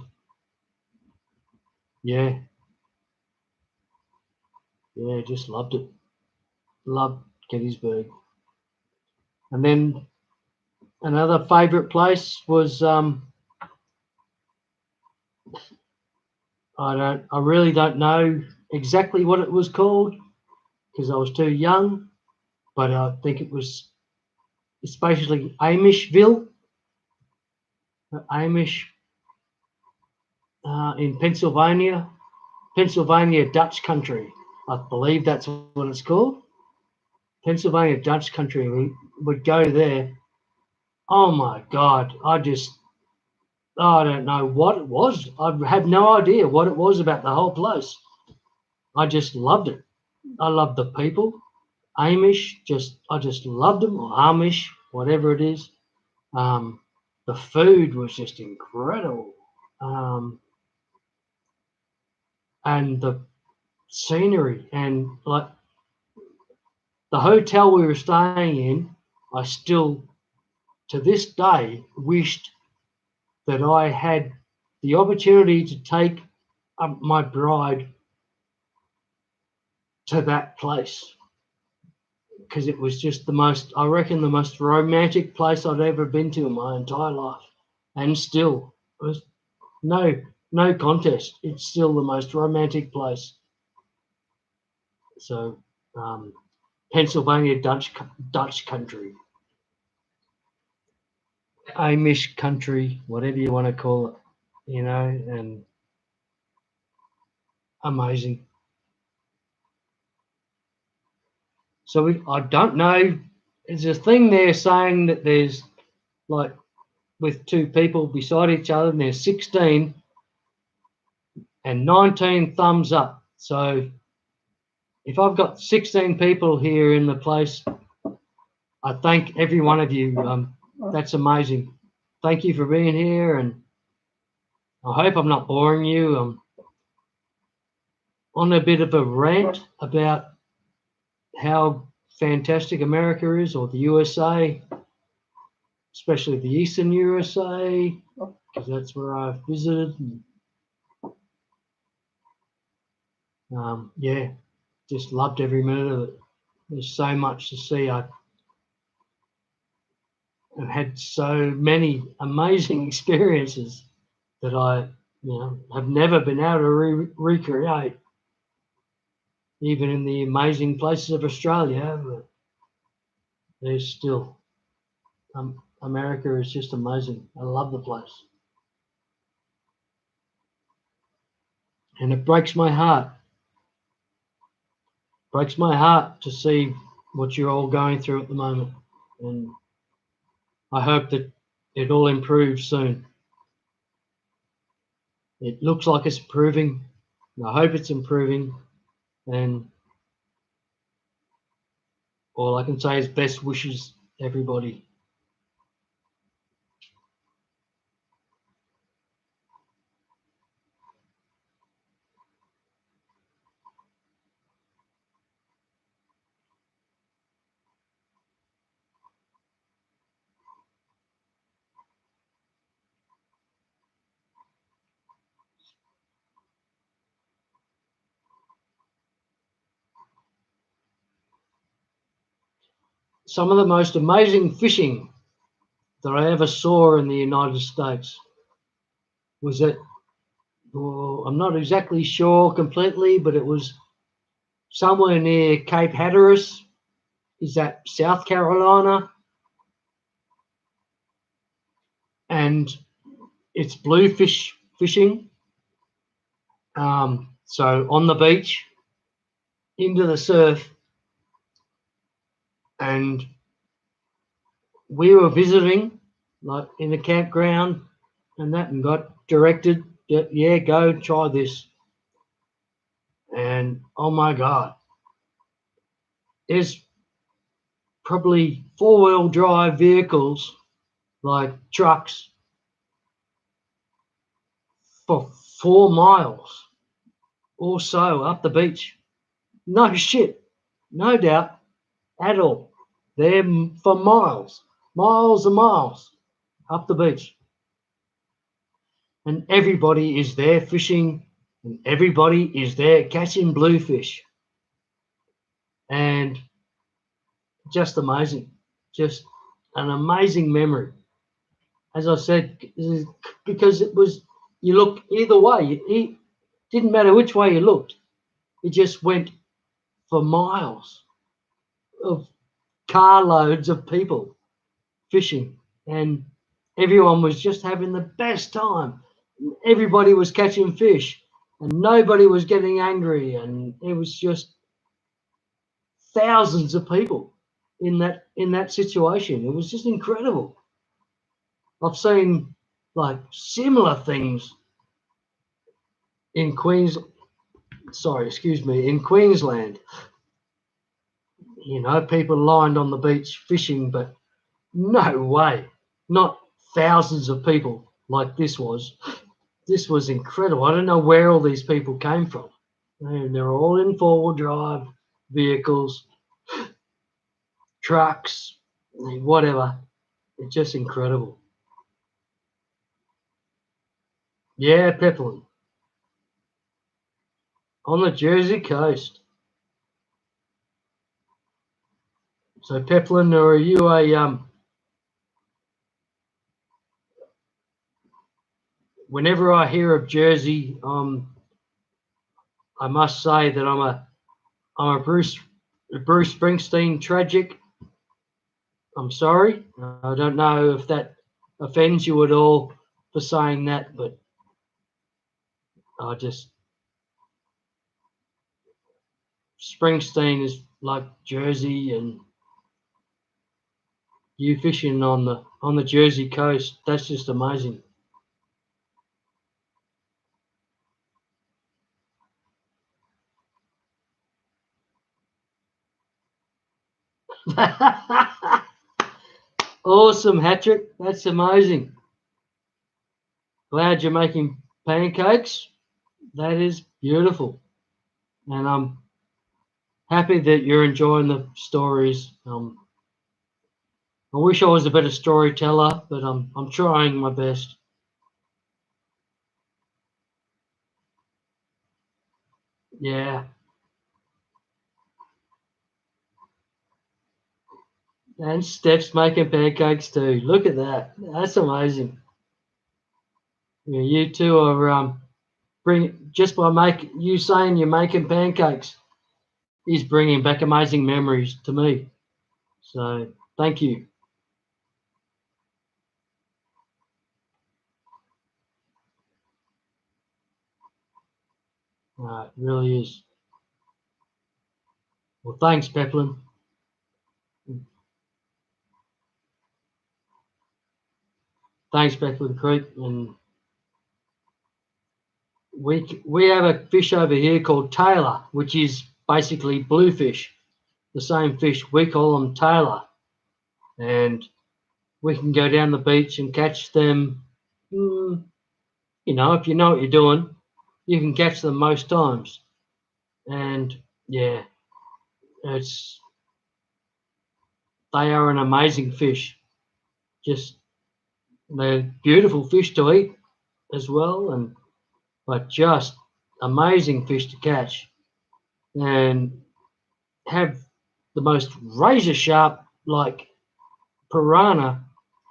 yeah, just loved it. Loved Gettysburg. And then another favourite place was I really don't know exactly what it was called because I was too young, but I think it was especially Amishville, Amish, in Pennsylvania, Dutch country. I believe that's what it's called. Pennsylvania Dutch country. We would go there. Oh my God! I don't know what it was. I have no idea what it was about the whole place. I just loved it. I loved the people. Amish, I just loved them, or Amish, whatever it is. Um, the food was just incredible, and the scenery, and like the hotel we were staying in. I still, to this day, wished that I had the opportunity to take my bride to that place, because it was just I reckon, the most romantic place I'd ever been to in my entire life. And still, there's no no contest. It's still the most romantic place. So, Pennsylvania Dutch country, Amish country, whatever you want to call it, you know, and amazing. So I don't know. There's a thing there saying that there's like with two people beside each other, and there's 16 and 19 thumbs up. So if I've got 16 people here in the place, I thank every one of you. That's amazing. Thank you for being here, and I hope I'm not boring you. I'm on a bit of a rant about how fantastic America is, or the USA, especially the Eastern USA, because that's where I've visited. Yeah, just loved every minute of it. There's so much to see. I've had so many amazing experiences that I, have never been able to recreate, even in the amazing places of Australia. But there's still, America is just amazing. I love the place, and it breaks my heart. Breaks my heart to see what you're all going through at the moment, and I hope that it all improves soon. It looks like it's improving. I hope it's improving, and all I can say is best wishes, everybody. Some of the most amazing fishing that I ever saw in the United States was at, well, I'm not exactly sure completely, but it was somewhere near Cape Hatteras. Is that South Carolina? And it's bluefish fishing. So on the beach, into the surf, and we were visiting like in the campground and that, and got directed, yeah, go try this. And oh my God, there's probably four-wheel drive vehicles like trucks for 4 miles or so up the beach. No shit, no doubt at all. They're for miles and miles up the beach. And everybody is there fishing, and everybody is there catching bluefish. And just amazing. Just an amazing memory. As I said, because it was, you look either way, it didn't matter which way you looked. It just went for miles of carloads of people fishing, and everyone was just having the best time. Everybody was catching fish, and nobody was getting angry, and it was just thousands of people in that situation. It was just incredible. I've seen like similar things in in Queensland. People lined on the beach fishing, but no way, not thousands of people like this was. This was incredible. I don't know where all these people came from. And they're all in four-wheel drive vehicles, trucks, whatever. It's just incredible. Yeah, Pepperland. On the Jersey coast. So Pepperland, or are you whenever I hear of Jersey, I must say that I'm a Bruce Springsteen tragic. I'm sorry. I don't know if that offends you at all for saying that, but I just Springsteen is like Jersey, and you fishing on the Jersey coast. That's just amazing. Awesome, Hattrick. That's amazing. Glad you're making pancakes. That is beautiful. And I'm happy that you're enjoying the stories. I wish I was a better storyteller, but I'm trying my best. Yeah. And Steph's making pancakes too. Look at that. That's amazing. Yeah, you two are bring just by making you saying you're making pancakes is bringing back amazing memories to me. So thank you. It really is. Well, thanks, Peplin. Thanks, Peplin Creek. And we have a fish over here called Tailor, which is basically bluefish. The same fish. We call them Tailor, and we can go down the beach and catch them. If you know what you're doing, you can catch them most times. And yeah, it's they are an amazing fish. Just they're beautiful fish to eat as well, and but just amazing fish to catch and have the most razor sharp like piranha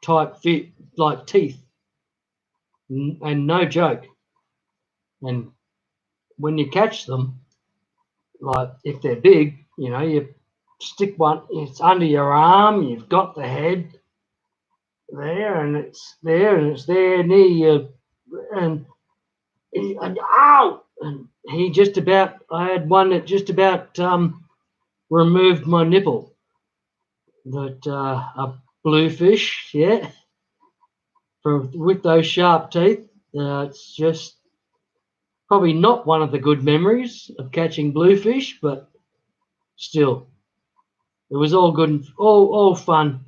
type fit like teeth, and no joke. And when you catch them, like if they're big, you stick one, it's under your arm, you've got the head there, and it's there near you, and, and ow! And he just about, I had one that just about removed my nipple. That a bluefish, yeah, with those sharp teeth, it's just probably not one of the good memories of catching bluefish, but still, it was all good and all fun.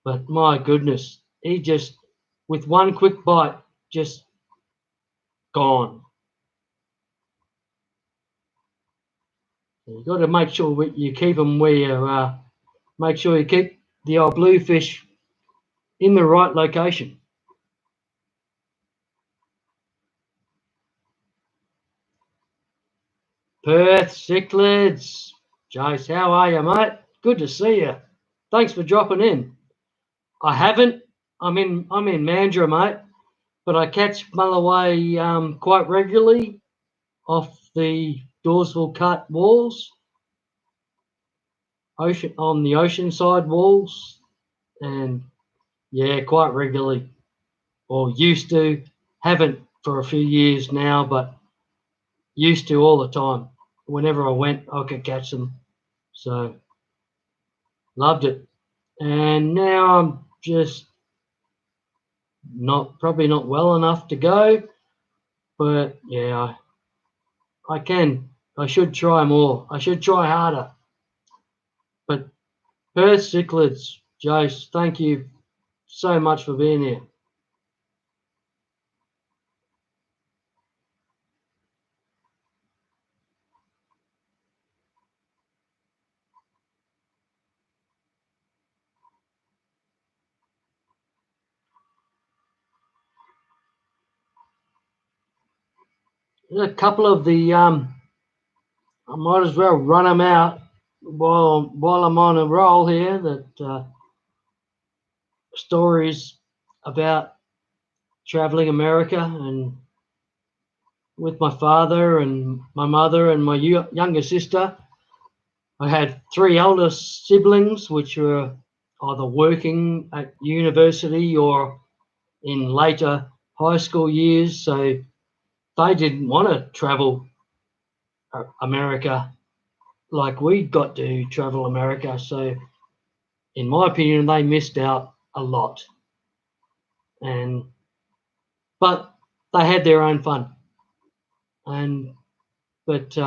But my goodness, he just with one quick bite, just gone. You've got to make sure you keep them where you make sure you keep the old bluefish in the right location. Perth cichlids. Jace, how are you, mate? Good to see you. Thanks for dropping in. I haven't. I'm in Mandurah, mate, but I catch mulloway quite regularly off the Dawesville Cut walls, on the oceanside walls, and yeah, quite regularly, or used to. Haven't for a few years now, but used to all the time. Whenever I went, I could catch them. So loved it. And now I'm just probably not well enough to go, but yeah, I can. I should try more. I should try harder. But Perth cichlids, Jace, thank you so much for being here. There's a couple of the I might as well run them out while I'm on a roll here. That stories about traveling America, and with my father and my mother and my younger sister. I had three older siblings, which were either working at university or in later high school years, so they didn't want to travel America like we got to travel America. So, in my opinion, they missed out a lot. But they had their own fun, but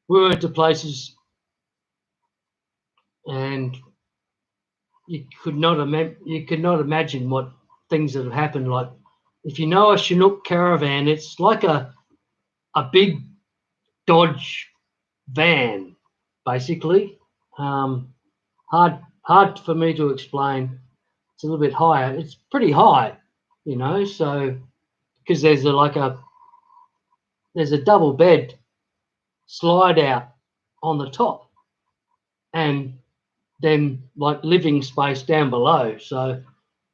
we went to places, and you could not imagine what things that have happened. Like, if you know a Chinook caravan, it's like a big Dodge van, basically. Hard for me to explain. It's a little bit higher. It's pretty high, So because there's a double bed slide out on the top, and then like living space down below. So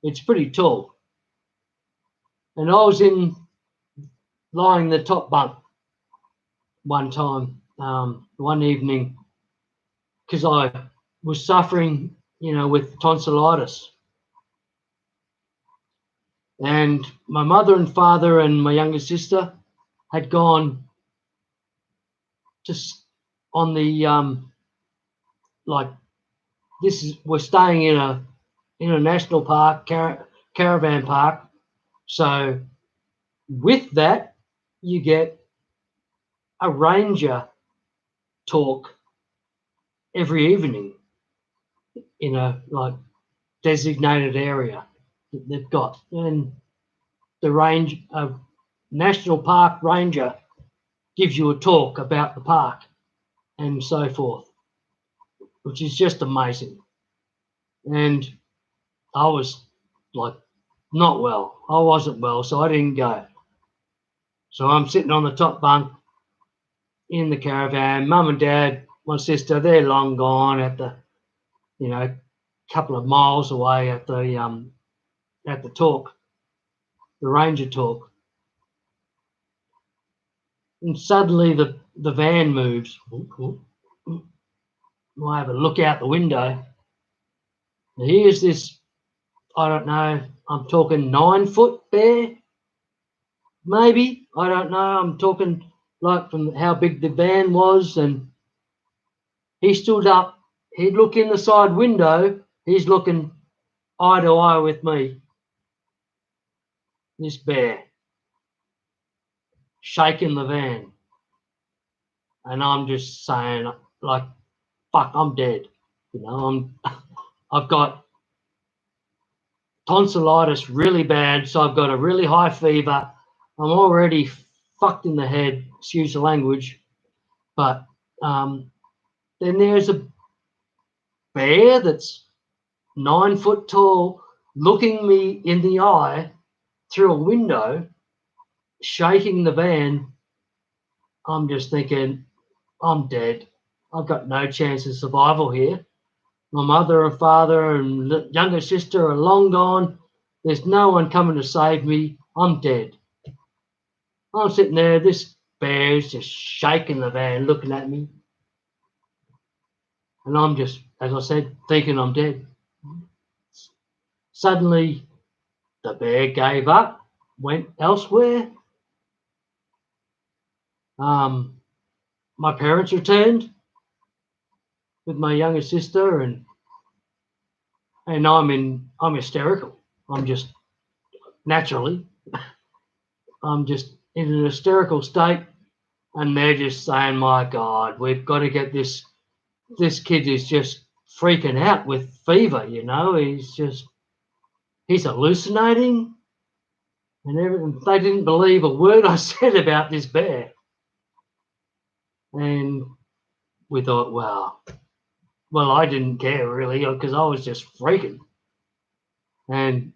it's pretty tall. And I was lying in the top bunk one time, one evening, because I was suffering, with tonsillitis. And my mother and father and my younger sister had gone to on the like we're staying in a national park, caravan park. So with that, you get a ranger talk every evening in a designated area that they've got, and the national park ranger gives you a talk about the park and so forth, which is just amazing. And I was not well. I wasn't well, so I didn't go. So I'm sitting on the top bunk in the caravan. Mum and Dad, my sister, they're long gone at the, couple of miles away at the talk, the ranger talk. And suddenly the van moves. I have a look out the window. And here's this, I don't know, I'm talking 9-foot bear, maybe. I don't know. I'm talking from how big the van was, and he stood up. He'd look in the side window. He's looking eye to eye with me. This bear shaking the van, and I'm just saying, fuck, I'm dead. I've got tonsillitis really bad, so I've got a really high fever. I'm already fucked in the head, excuse the language. But then there's a bear that's 9 foot tall, looking me in the eye through a window, shaking the van. I'm just thinking, I'm dead. I've got no chance of survival here. My mother and father and younger sister are long gone. There's no one coming to save me. I'm dead. I'm sitting there. This bear's just shaking the van, looking at me. And I'm just, as I said, thinking I'm dead. Suddenly, the bear gave up, went elsewhere. My parents returned with my younger sister, and I'm hysterical. I'm just naturally, I'm just in an hysterical state, and they're just saying, "My God, we've got to get this. This kid is just freaking out with fever. He's hallucinating." And everything. They didn't believe a word I said about this bear. And we thought, well, I didn't care really, because I was just freaking. And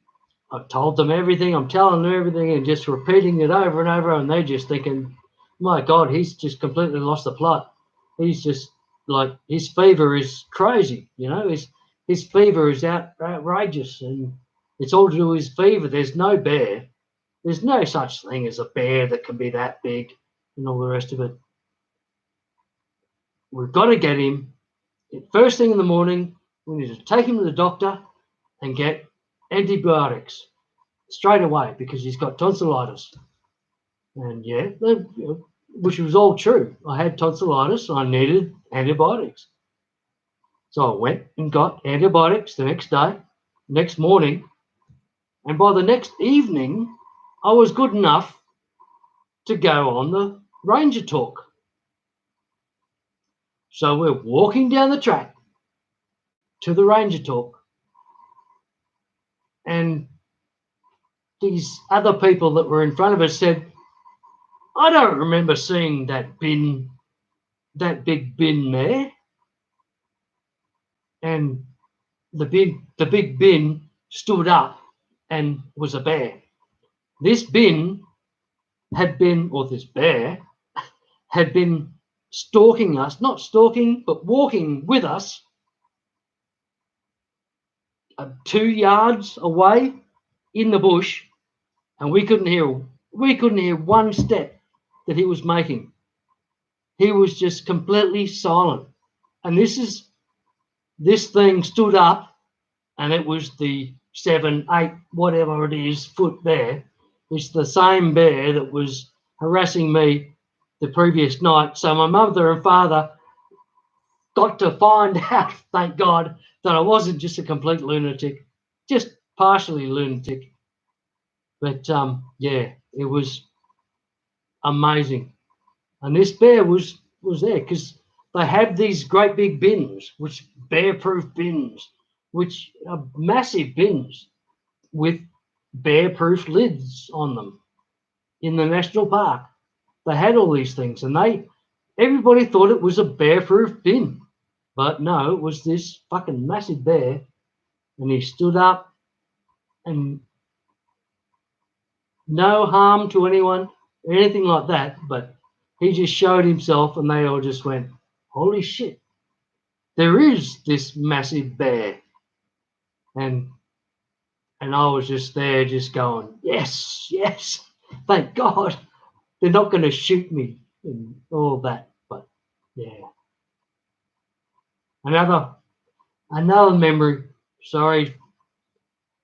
I told them everything. I'm telling them everything and just repeating it over and over. And they're just thinking, my God, he's just completely lost the plot. He's just his fever is crazy, his fever is outrageous. And It's all to do with his fever. There's no bear. There's no such thing as a bear that can be that big and all the rest of it. We've got to get him. First thing in the morning, we need to take him to the doctor and get antibiotics straight away because he's got tonsillitis. And yeah, which was all true. I had tonsillitis and I needed antibiotics. So I went and got antibiotics the next day, next morning, and by the next evening, I was good enough to go on the ranger talk. So we're walking down the track to the ranger talk, and these other people that were in front of us said, I don't remember seeing that bin, that big bin there. And the big bin stood up and was a bear. This bin had been, or this bear had been stalking us, not stalking, but walking with us 2 yards away in the bush, and we couldn't hear one step that he was making. He was just completely silent. And this thing stood up, and it was the 7, 8, whatever it is, foot bear. It's the same bear that was harassing me the previous night. So my mother and father got to find out, thank God, that I wasn't just a complete lunatic, just partially lunatic. But yeah, it was amazing. And this bear was there because they have these great big bins, which bear-proof bins, which are massive bins with bear-proof lids on them in the national park. They had all these things, and everybody thought it was a bear-proof bin, but no, it was this fucking massive bear, and he stood up, and no harm to anyone, or anything like that, but he just showed himself, and they all just went, holy shit, there is this massive bear. And I was just there just going, yes, yes, thank God. They're not going to shoot me and all that. But yeah. Another memory. Sorry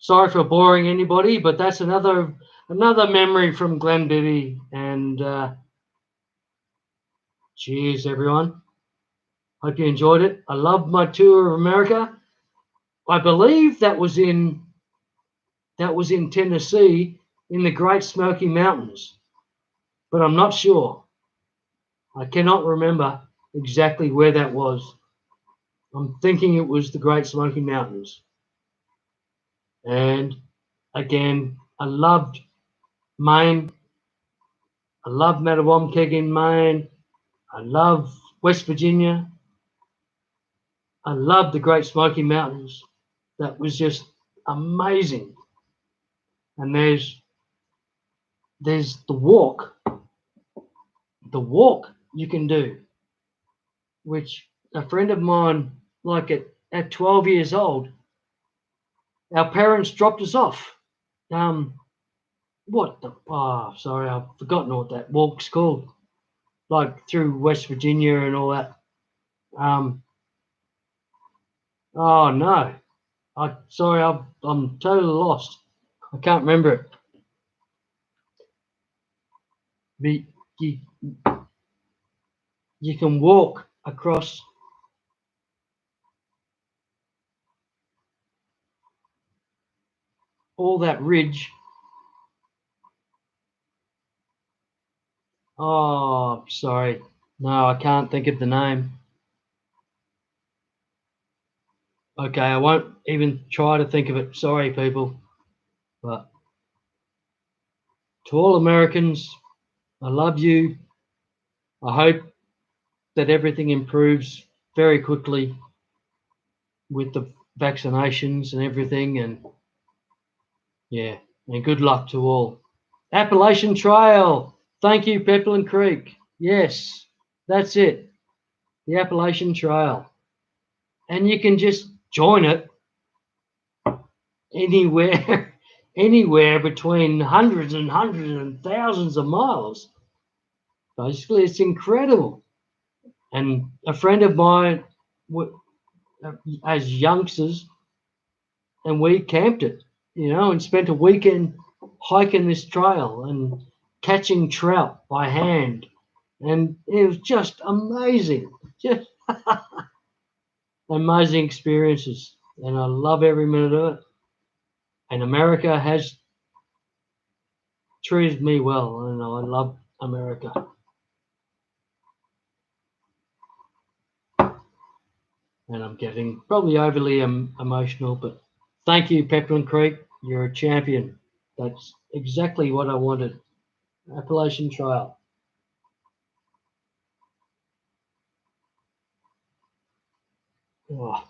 for boring anybody, but that's another memory from Glenbibby. And cheers, everyone. Hope you enjoyed it. I loved my tour of America. I believe that was in Tennessee in the Great Smoky Mountains, but I'm not sure. I cannot remember exactly where that was. I'm thinking it was the Great Smoky Mountains. And again, I loved Maine. I love Mattawamkeag in Maine. I love West Virginia. I love the Great Smoky Mountains. That was just amazing. And there's the walk you can do, which a friend of mine, like at 12 years old, our parents dropped us off. Sorry, I've forgotten what that walk's called. Like through West Virginia and all that. Oh no, I'm totally lost. I can't remember it. You can walk across all that ridge. Oh, sorry. No, I can't think of the name. Okay, I won't even try to think of it. Sorry, people. But to all Americans, I love you. I hope that everything improves very quickly with the vaccinations and everything. And yeah, and good luck to all. Appalachian Trail. Thank you, Pepperland Creek. Yes, that's it. The Appalachian Trail. And you can just join it anywhere, anywhere between hundreds and thousands of miles. Basically, it's incredible. And a friend of mine, as youngsters, and we camped it, and spent a weekend hiking this trail and catching trout by hand. And it was just amazing, just amazing experiences. And I love every minute of it. And America has treated me well, and I love America. And I'm getting probably overly emotional, but thank you, Peppermint Creek. You're a champion. That's exactly what I wanted. Appalachian Trail. Oh,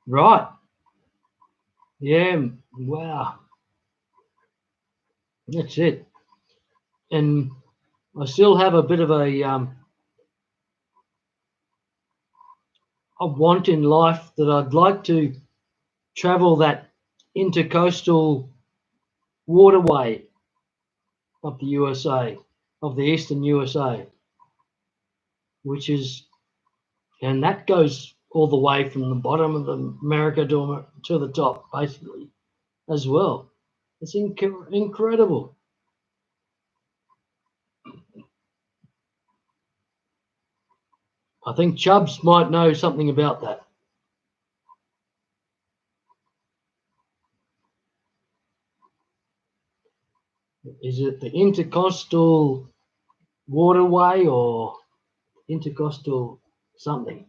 right. Yeah. Wow. That's it. And I still have a bit of a want in life that I'd like to travel that intercoastal waterway of the USA, of the eastern USA, which is, and that goes all the way from the bottom of the America to the top, basically, as well. It's incredible. I think Chubbs might know something about that. Is it the intercoastal waterway or intercoastal something?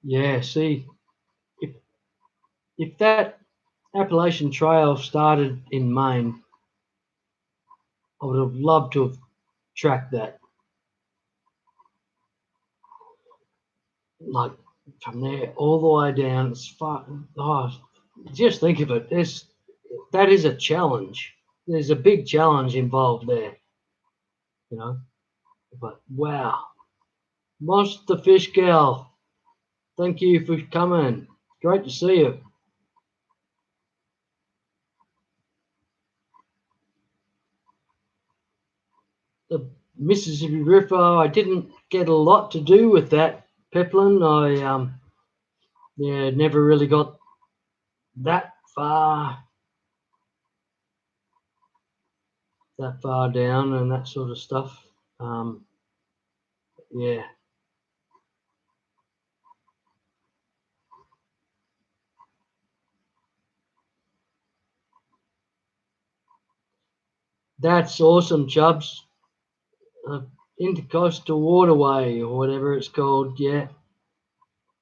Yeah, see, if, if that Appalachian Trail started in Maine, I would have loved to have tracked that. Like from there all the way down. It's far. Oh, just think of it. That is a challenge. There's a big challenge involved there, you know. But wow, Monster Fish Gal, thank you for coming. Great to see you. The Mississippi River, I didn't get a lot to do with that, Peplin. I yeah, never really got that far down and that sort of stuff. Yeah, that's awesome, Chubbs. Uh, Intercoastal Waterway or whatever it's called. Yeah,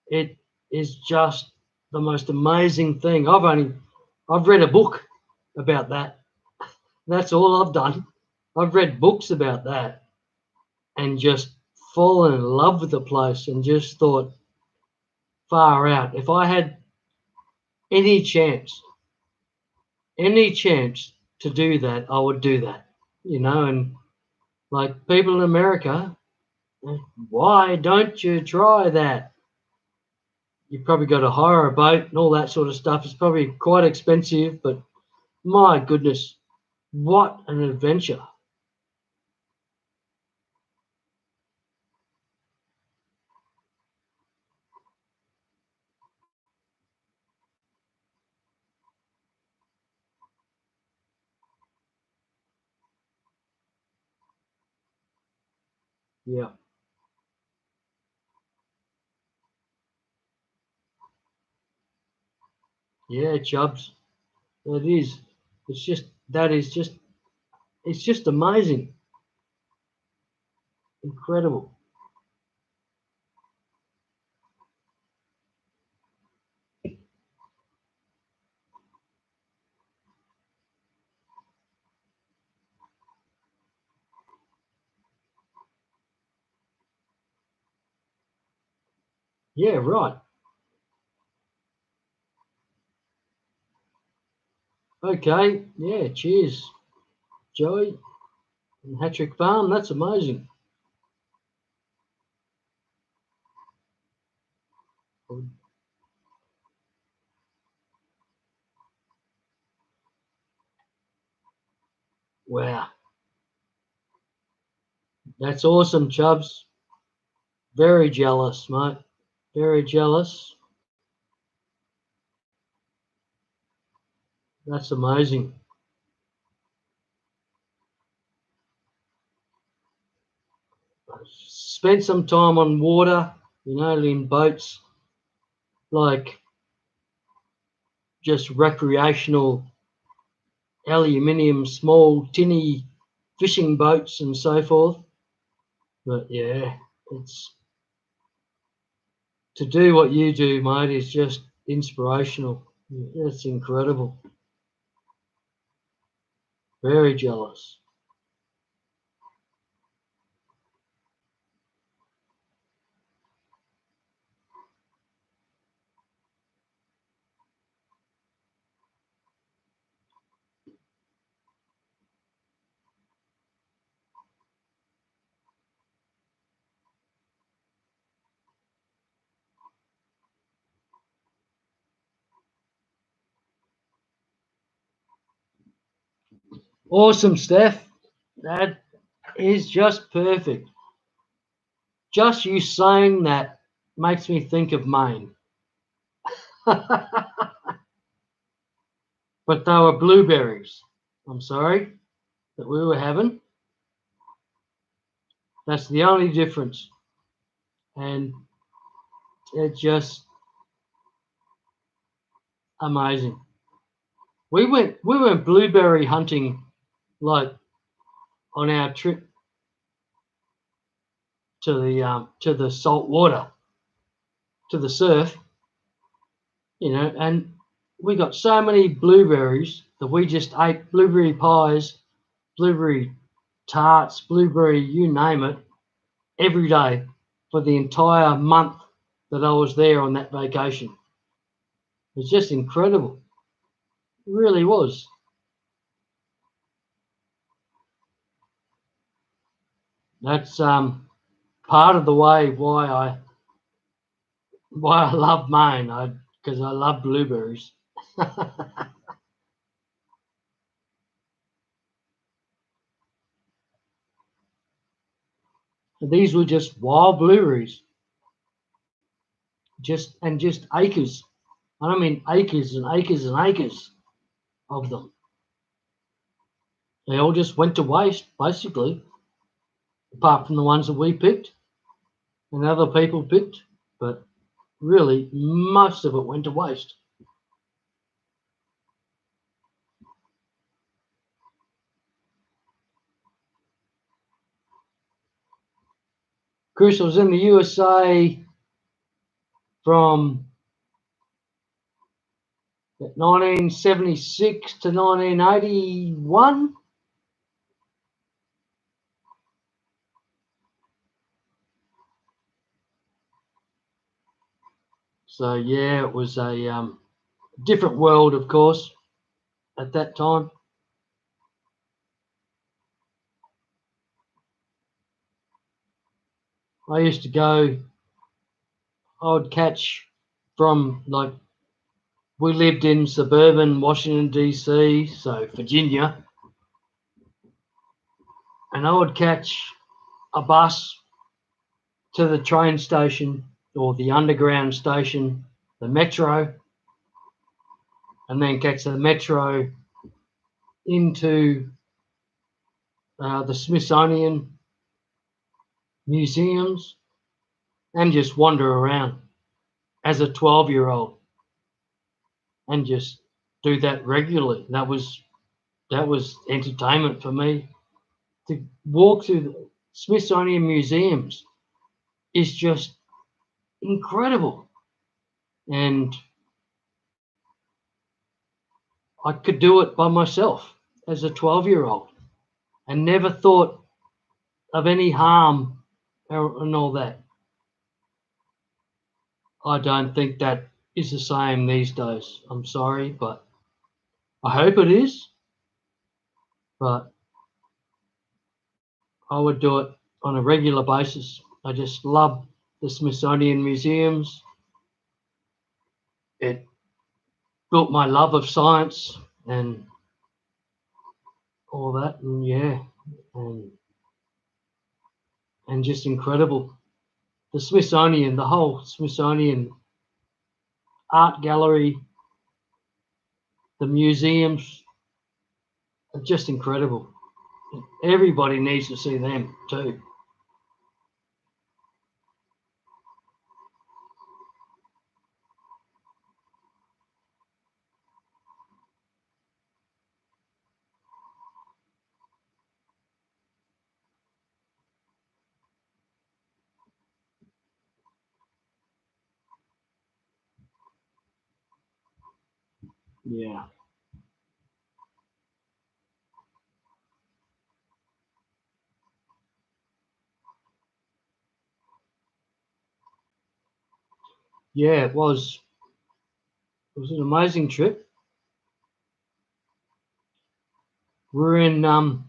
it is just the most amazing thing. I've read a book about that. That's all I've done. I've read books about that and just fallen in love with the place and just thought, far out. If I had any chance, any chance to do that, I would do that. And like people in America, why don't you try that? You've probably got to hire a boat and all that sort of stuff. It's probably quite expensive, but my goodness, what an adventure. Yeah. Yeah, Chubbs. It is. It's just, it's just amazing. Incredible. Yeah, right. Okay. Yeah, cheers, Joey. And Hattrick Farm, that's amazing. Wow. That's awesome, Chubbs. Very jealous, mate. Very jealous. That's amazing. Spent some time on water, in boats, like just recreational aluminium, small, tinny fishing boats and so forth. But yeah, it's to do what you do, mate, is just inspirational. It's incredible. Very jealous. Awesome, Steph. That is just perfect. Just you saying that makes me think of Maine. But they were blueberries. I'm sorry that we were having. That's the only difference. And it's just amazing. We went blueberry hunting like on our trip to the salt water, to the surf, and we got so many blueberries that we just ate blueberry pies, blueberry tarts, blueberry, you name it, every day for the entire month that I was there on that vacation. It was just incredible. It really was. That's part of the way why I love Maine. Because I love blueberries. These were just wild blueberries, just acres. I don't mean acres and acres and acres of them. They all just went to waste, basically, apart from the ones that we picked and other people picked. But really, most of it went to waste. Chris was in the USA from 1976 to 1981. So yeah, it was a different world, of course, at that time. I used to go. I would catch from like we lived in suburban Washington DC, so Virginia, and I would catch a bus to the train station or the underground station, the metro, and then catch the metro into the Smithsonian museums and just wander around as a 12-year-old. and just do that regularly. That was entertainment for me. To walk through the Smithsonian museums is just incredible, and I could do it by myself as a 12-year-old and never thought of any harm and all that. I don't think that is the same these days. I'm sorry, but I hope it is. But I would do it on a regular basis. I just love the Smithsonian museums. It built my love of science and all that, and yeah, and just incredible. The Smithsonian, the whole Smithsonian art gallery, the museums are just incredible. Everybody needs to see them too. Yeah. Yeah, it was. It was an amazing trip. We're in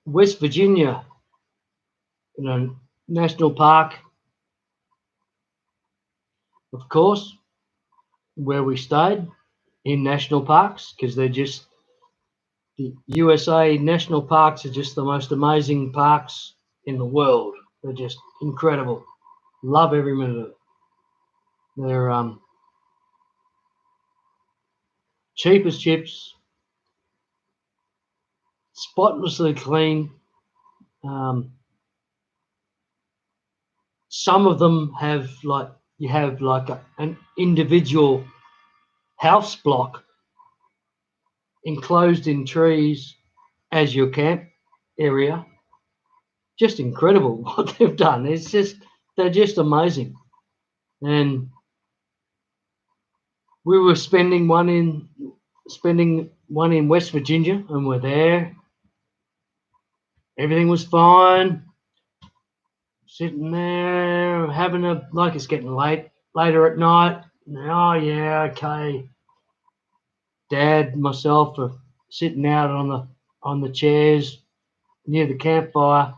West Virginia, in a national park, of course, where we stayed in national parks because they're just the USA national parks are just the most amazing parks in the world. They're just incredible. Love every minute of it. They're cheap as chips, spotlessly clean. Um, some of them have an individual house block enclosed in trees as your camp area. Just incredible what they've done. They're just amazing. And we were spending one in West Virginia, and we're there. Everything was fine. Sitting there having it's getting later at night. Oh yeah, okay. Dad, myself are sitting out on the chairs near the campfire.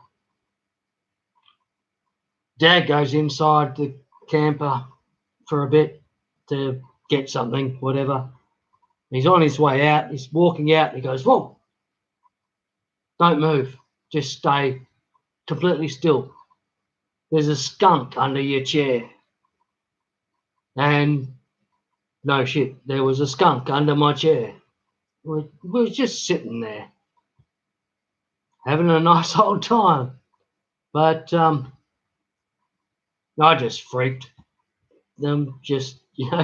Dad goes inside the camper for a bit to get something, whatever. He's on his way out. He's walking out. And he goes, "Whoa, don't move. Just stay completely still. There's a skunk under your chair." And no shit, there was a skunk under my chair. We were just sitting there having a nice old time. But I just freaked. Them just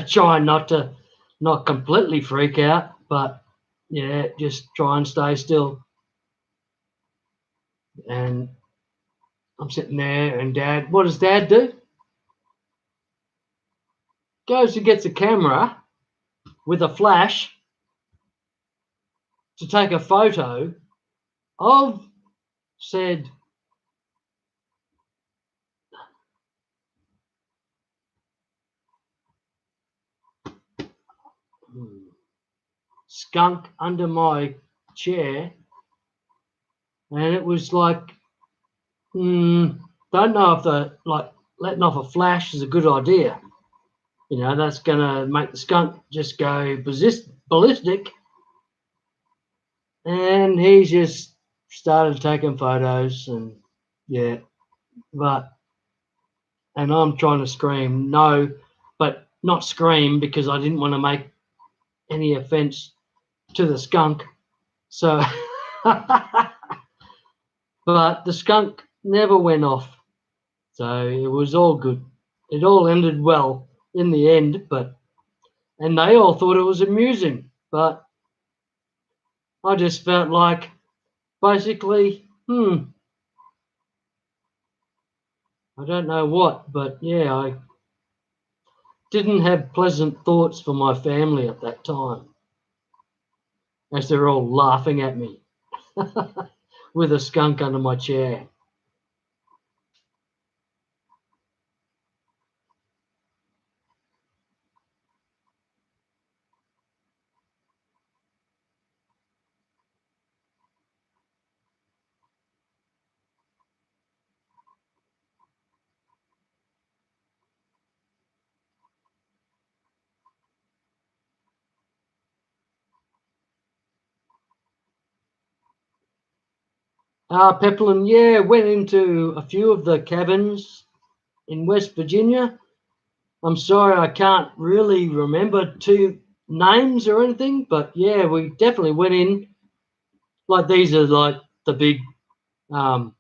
trying not completely freak out, but yeah, just try and stay still. And I'm sitting there, and Dad, what does Dad do? Goes and gets a camera with a flash to take a photo of said skunk under my chair, and it was don't know if letting off a flash is a good idea. That's gonna make the skunk just go ballistic, and he just started taking photos, and yeah, and I'm trying to scream no, but not scream because I didn't want to make any offense to the skunk. So, but the skunk never went off. So it was all good. It all ended well in the end, but and they all thought it was amusing. But I just felt like basically, I don't know what, but yeah, I didn't have pleasant thoughts for my family at that time as they're all laughing at me with a skunk under my chair. Peplin, yeah, went into a few of the cabins in West Virginia. I'm sorry, I can't really remember two names or anything, but yeah, we definitely went in. Like these are like the big, um,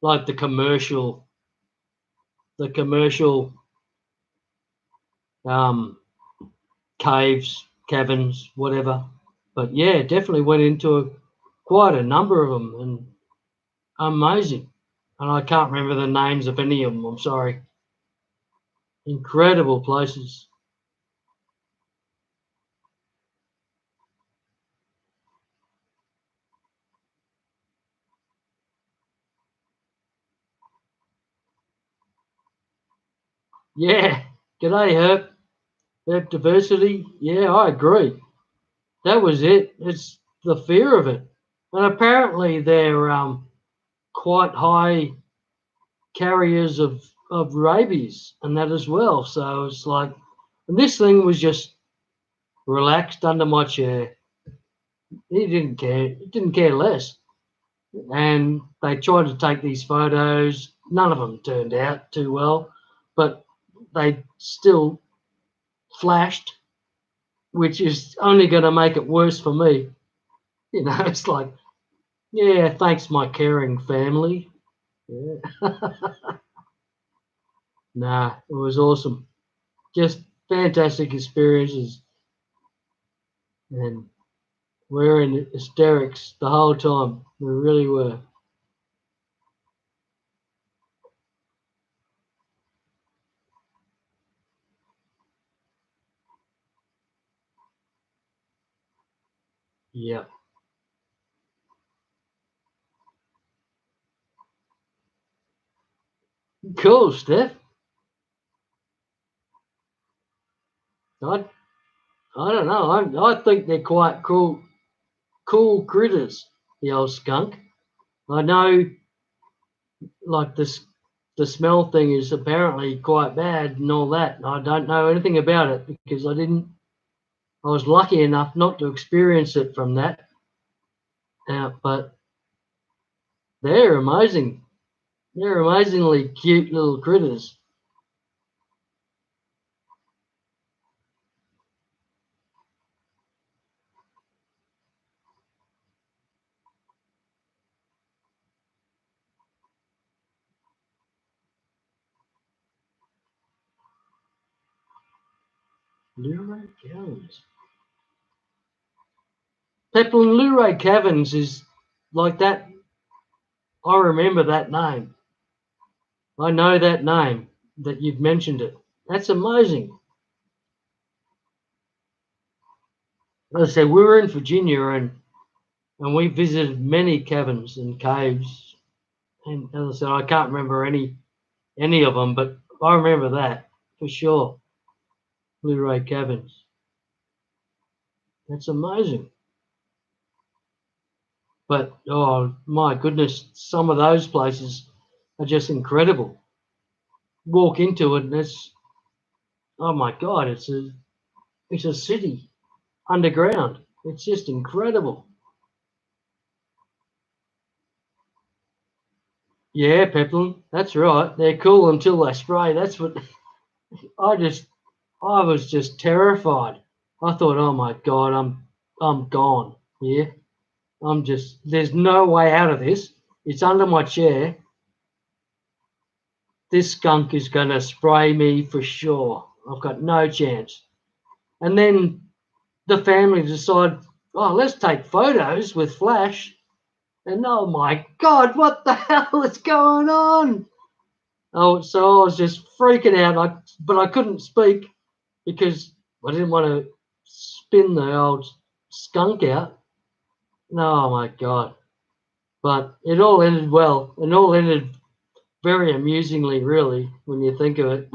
like the commercial um, caves, caverns, whatever. But yeah, definitely went into quite a number of them and amazing. And I can't remember the names of any of them. I'm sorry. Incredible places. Yeah. G'day, Herb. Herb diversity. Yeah, I agree. That was it. It's the fear of it. And apparently they're quite high carriers of rabies and that as well. So it's like, and this thing was just relaxed under my chair. He didn't care. He didn't care less. And they tried to take these photos. None of them turned out too well, but they still flashed, which is only going to make it worse for me. You know, it's like, yeah, thanks, my caring family. Yeah. Nah, it was awesome. Just fantastic experiences. And we're in hysterics the whole time. We really were. Yeah. Cool, Steph. I, I don't know. I think they're quite cool critters, the old skunk. I know, like this, the smell thing is apparently quite bad and all that. I don't know anything about it because I didn't. I was lucky enough not to experience it from that. But they're amazing. They're amazingly cute little critters. Luray Caverns. Peplin Luray Caverns is like that. I remember that name. I know that name that you've mentioned it. That's amazing. As I said, we were in Virginia and we visited many caverns and caves. And as I said, I can't remember any of them, but I remember that for sure. Luray Caverns. That's amazing. But oh my goodness, some of those places are just incredible. Walk into it and it's, oh my god, it's a city underground. It's just incredible. Yeah, Peplin, that's right. They're cool until they spray. That's what I just I was just terrified. I thought, oh my god, I'm gone. Yeah. I'm just there's no way out of this. It's under my chair. This skunk is gonna spray me for sure. I've got no chance. And then the family decided, oh, let's take photos with flash. And oh my God, what the hell is going on? Oh, so I was just freaking out, but I couldn't speak because I didn't want to spin the old skunk out. Oh my God. But it all ended well, and all ended very amusingly, really, when you think of it.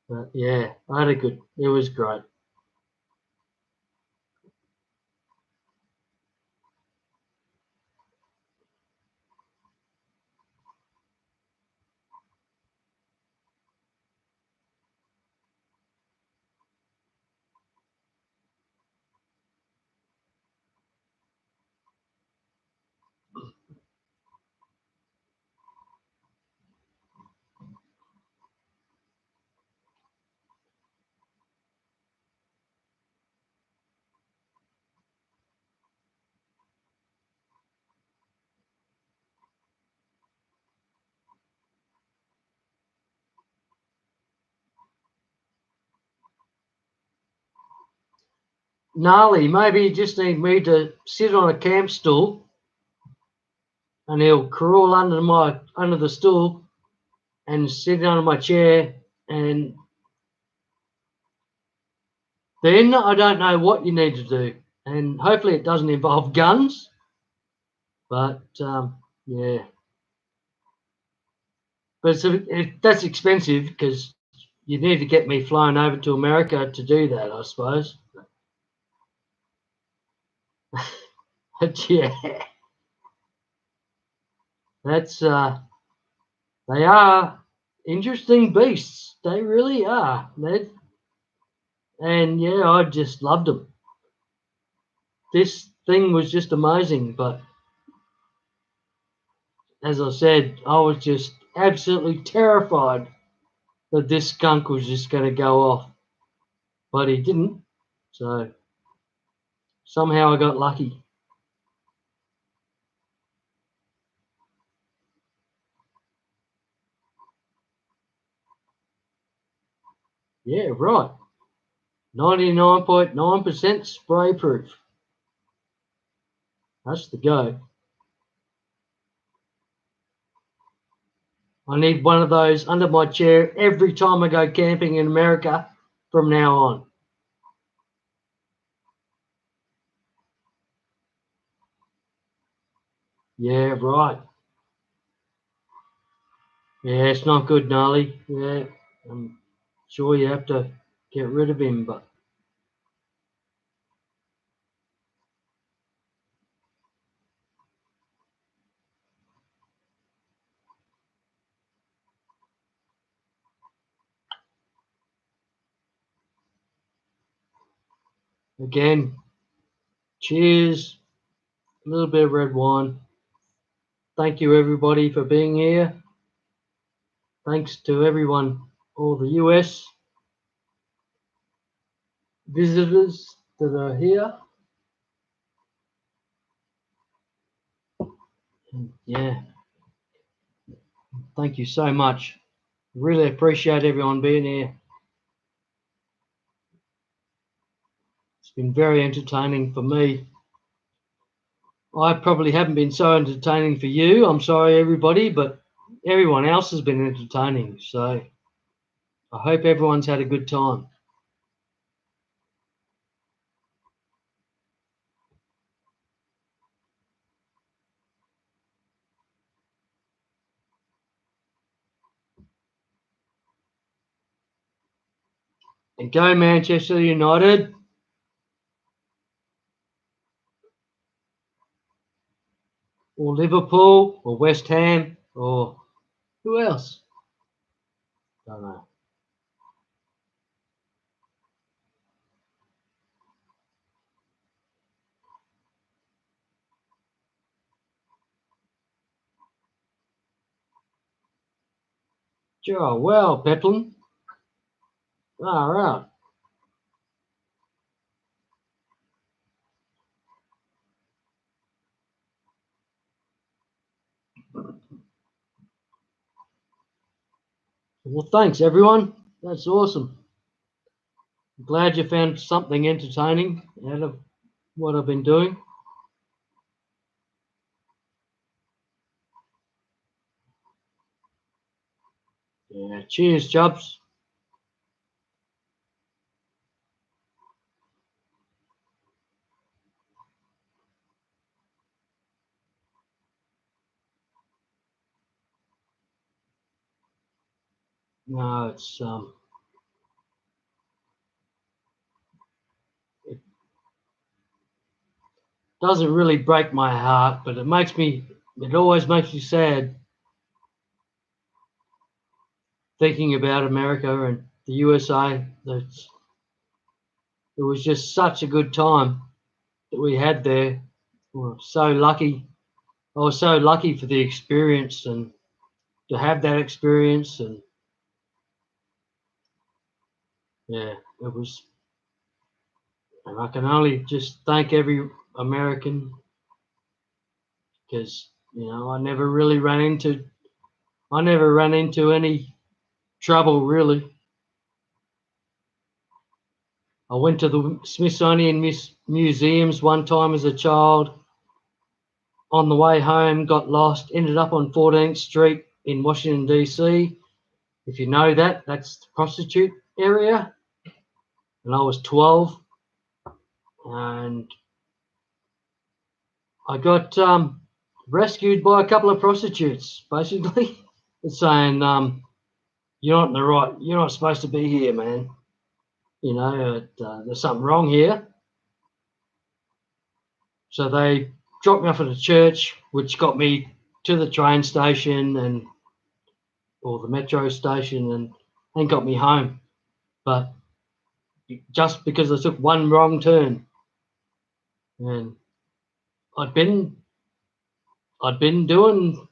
But yeah, it was great. Gnarly, maybe you just need me to sit on a camp stool and he'll crawl under the stool and sit under my chair, and then I don't know what you need to do. And hopefully it doesn't involve guns, but yeah. But that's expensive because you need to get me flown over to America to do that, I suppose. But yeah, that's they are interesting beasts. They really are. And yeah, I just loved them. This thing was just amazing. But as I said, I was just absolutely terrified that this skunk was just going to go off. But he didn't. So somehow I got lucky. Yeah, right. 99.9% spray proof. That's the go. I need one of those under my chair every time I go camping in America from now on. Yeah, right. Yeah, it's not good, gnarly. Yeah, I'm sure you have to get rid of him, but again, cheers, a little bit of red wine. Thank you, everybody, for being here. Thanks to everyone, all the US visitors that are here. And yeah, thank you so much. Really appreciate everyone being here. It's been very entertaining for me. I probably haven't been so entertaining for you. I'm sorry, everybody, but everyone else has been entertaining. So I hope everyone's had a good time. And go Manchester United. Or Liverpool, or West Ham, or who else? Don't know. Sure, well, Peplin. All right. Well, thanks, everyone. That's awesome. Glad you found something entertaining out of what I've been doing. Yeah, cheers, Jobs. No, it doesn't really break my heart, but it always makes me sad thinking about America and the USA. It was just such a good time that we had there. We were so lucky. I was so lucky for the experience and to have that experience. And yeah, it was, and I can only just thank every American because, I never ran into any trouble really. I went to the Smithsonian museums one time as a child. On the way home, got lost, ended up on 14th Street in Washington, D.C. If you know that, that's the prostitute area. And I was 12, and I got rescued by a couple of prostitutes, basically, saying, you're not supposed to be here, man. There's something wrong here. So they dropped me off at a church, which got me to the train station or the metro station and got me home. But just because I took one wrong turn, and I'd been I'd been doing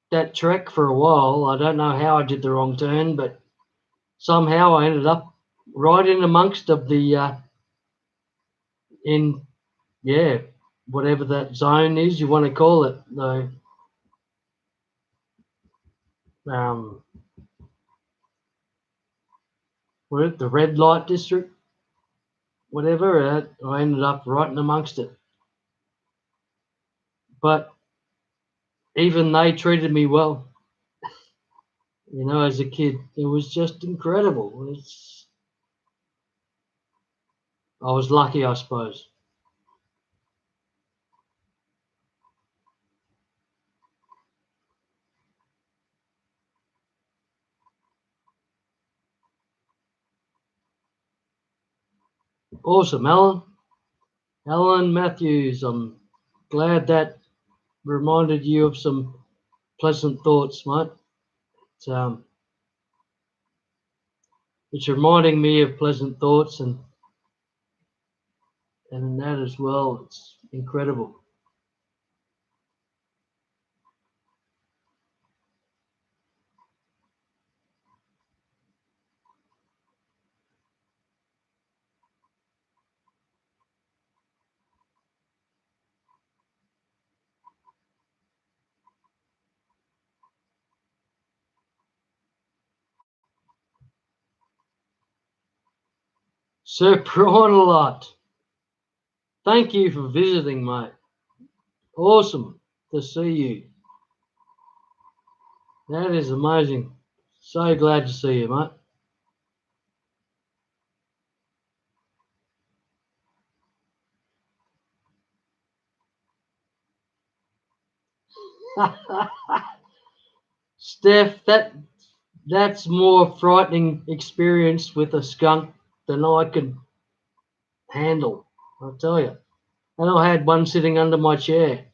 that trek for a while. I don't know how I did the wrong turn, but somehow I ended up right in amongst of the in yeah whatever that zone is you want to call it. Um, the red light district, whatever. I ended up right in amongst it. But even they treated me well. As a kid, it was just incredible. I was lucky, I suppose. Awesome, Alan. Alan Matthews. I'm glad that reminded you of some pleasant thoughts, mate. It's, um, it's reminding me of pleasant thoughts and that as well. It's incredible. Sir Prawn a lot. Thank you for visiting, mate. Awesome to see you. That is amazing. So glad to see you, mate. Steph, that's more frightening experience with a skunk than I could handle, I'll tell you. And I had one sitting under my chair.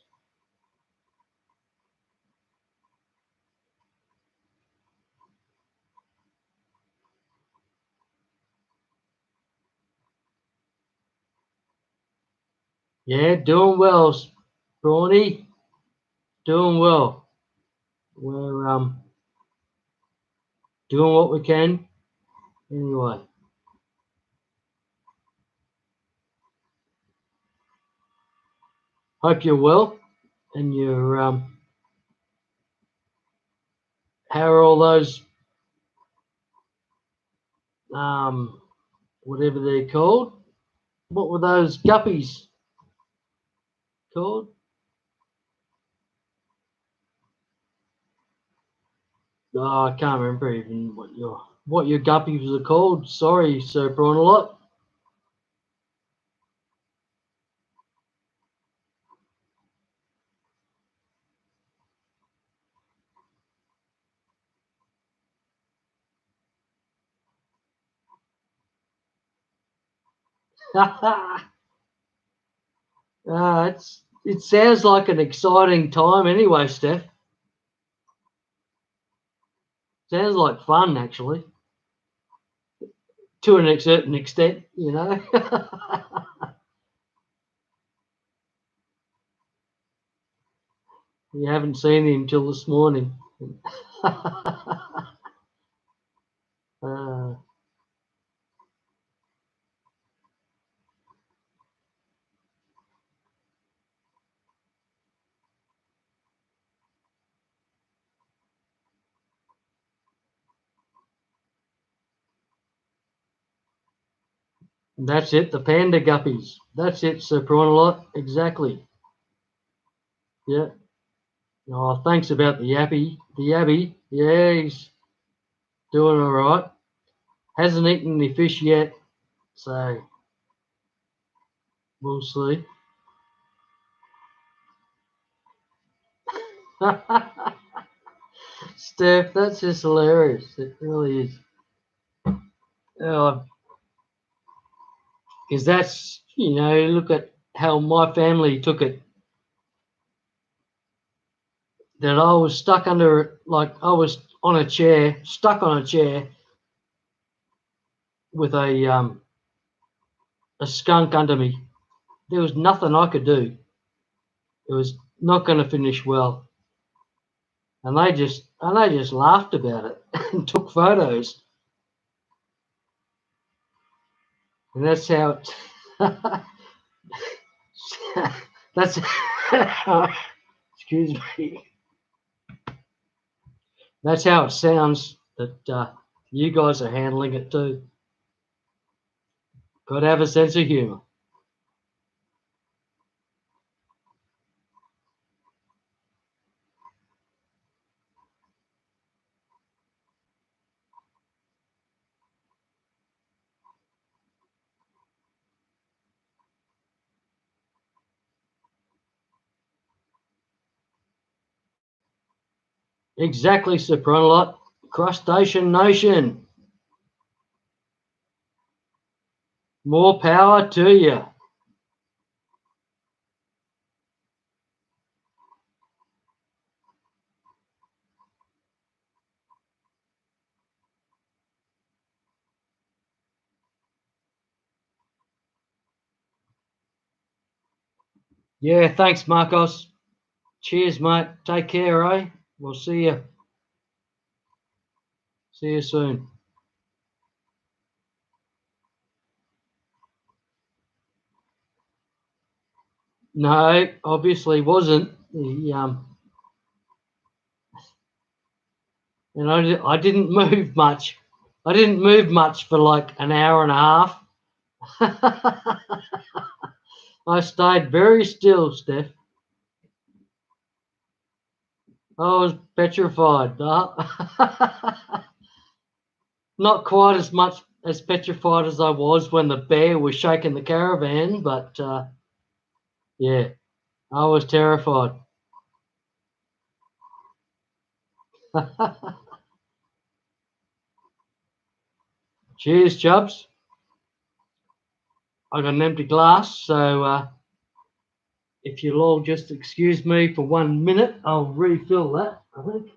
Yeah, doing well, Brawny. Doing well. We're doing what we can. Anyway, hope you're well and you're how are all those um whatever they're called. What were those guppies called? Oh, I can't remember even what your guppies are called. Sorry, Sir Braunalot. It sounds like an exciting time anyway, Steph. Sounds like fun actually, to a certain extent, you know. You haven't seen him till this morning. uh, that's it, the panda guppies. That's it, Sir Prawnalot. Exactly. Yeah. Oh, thanks about the yappy. The yabby. Yeah, he's doing all right. Hasn't eaten any fish yet, so we'll see. Steph, that's just hilarious. It really is. Because that's, look at how my family took it. That I was stuck under, like I was on a chair, stuck on a chair with a skunk under me. There was nothing I could do. It was not going to finish well, and they just laughed about it and took photos, and that's how it. That's excuse me. That's how it sounds that you guys are handling it too. Got to have a sense of humour. Exactly, Sopranolot. Crustacean Nation. More power to you. Yeah, thanks, Marcos. Cheers, mate. Take care, eh? We'll see you. See you soon. No, obviously wasn't. And I didn't move much. I didn't move much for like an hour and a half. I stayed very still, Steph. I was petrified. Not quite as much as petrified as I was when the bear was shaking the caravan, but yeah, I was terrified. Cheers, Chubbs. I got an empty glass, so if you'll all just excuse me for 1 minute, I'll refill that, I think.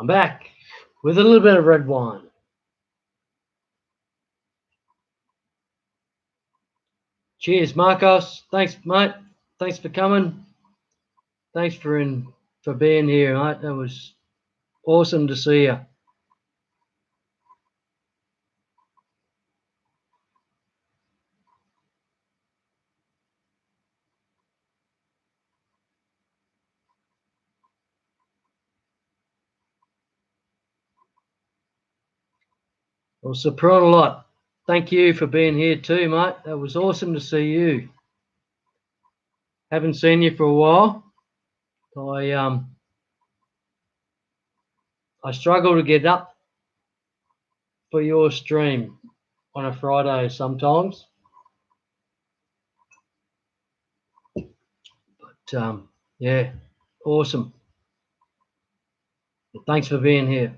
I'm back with a little bit of red wine. Cheers, Marcos. Thanks, mate. Thanks for coming. Thanks for being here, mate. That was awesome to see you. Well, Soprano, thank you for being here too, mate. That was awesome to see you. Haven't seen you for a while. I struggle to get up for your stream on a Friday sometimes. But yeah, awesome. Thanks for being here.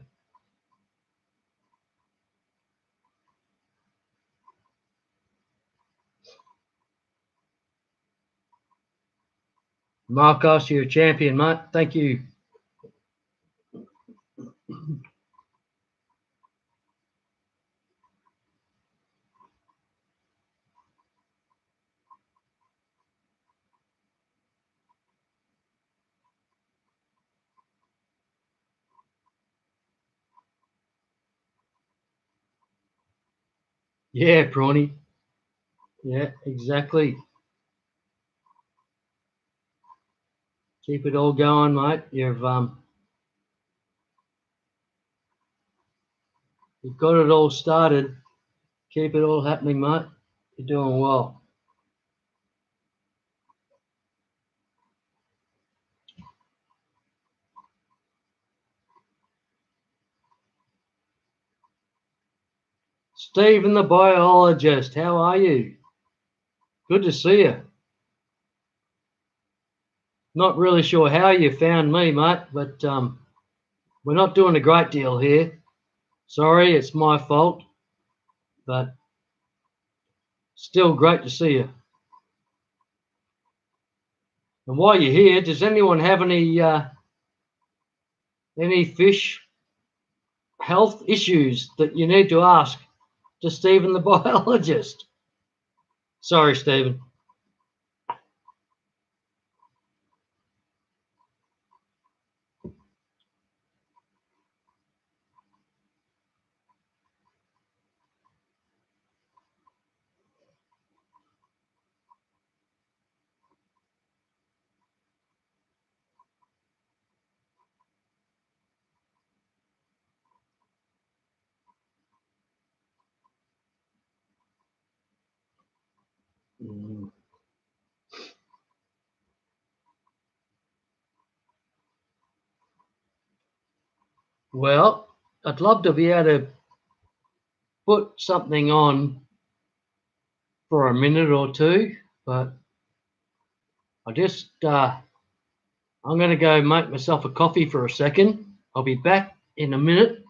Marcos, you're a champion, mate. Thank you. Yeah, Prawny. Yeah, exactly. Keep it all going, mate. You've got it all started. Keep it all happening, mate. You're doing well. Stephen the biologist, how are you? Good to see you. Not really sure how you found me, mate, but we're not doing a great deal here. Sorry, it's my fault, but still great to see you. And while you're here, does anyone have any fish health issues that you need to ask to Stephen the biologist? Sorry, Stephen. Well, I'd love to be able to put something on for a minute or two, but I just I'm going to go make myself a coffee for a second. I'll be back in a minute.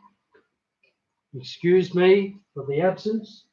Excuse me for the absence.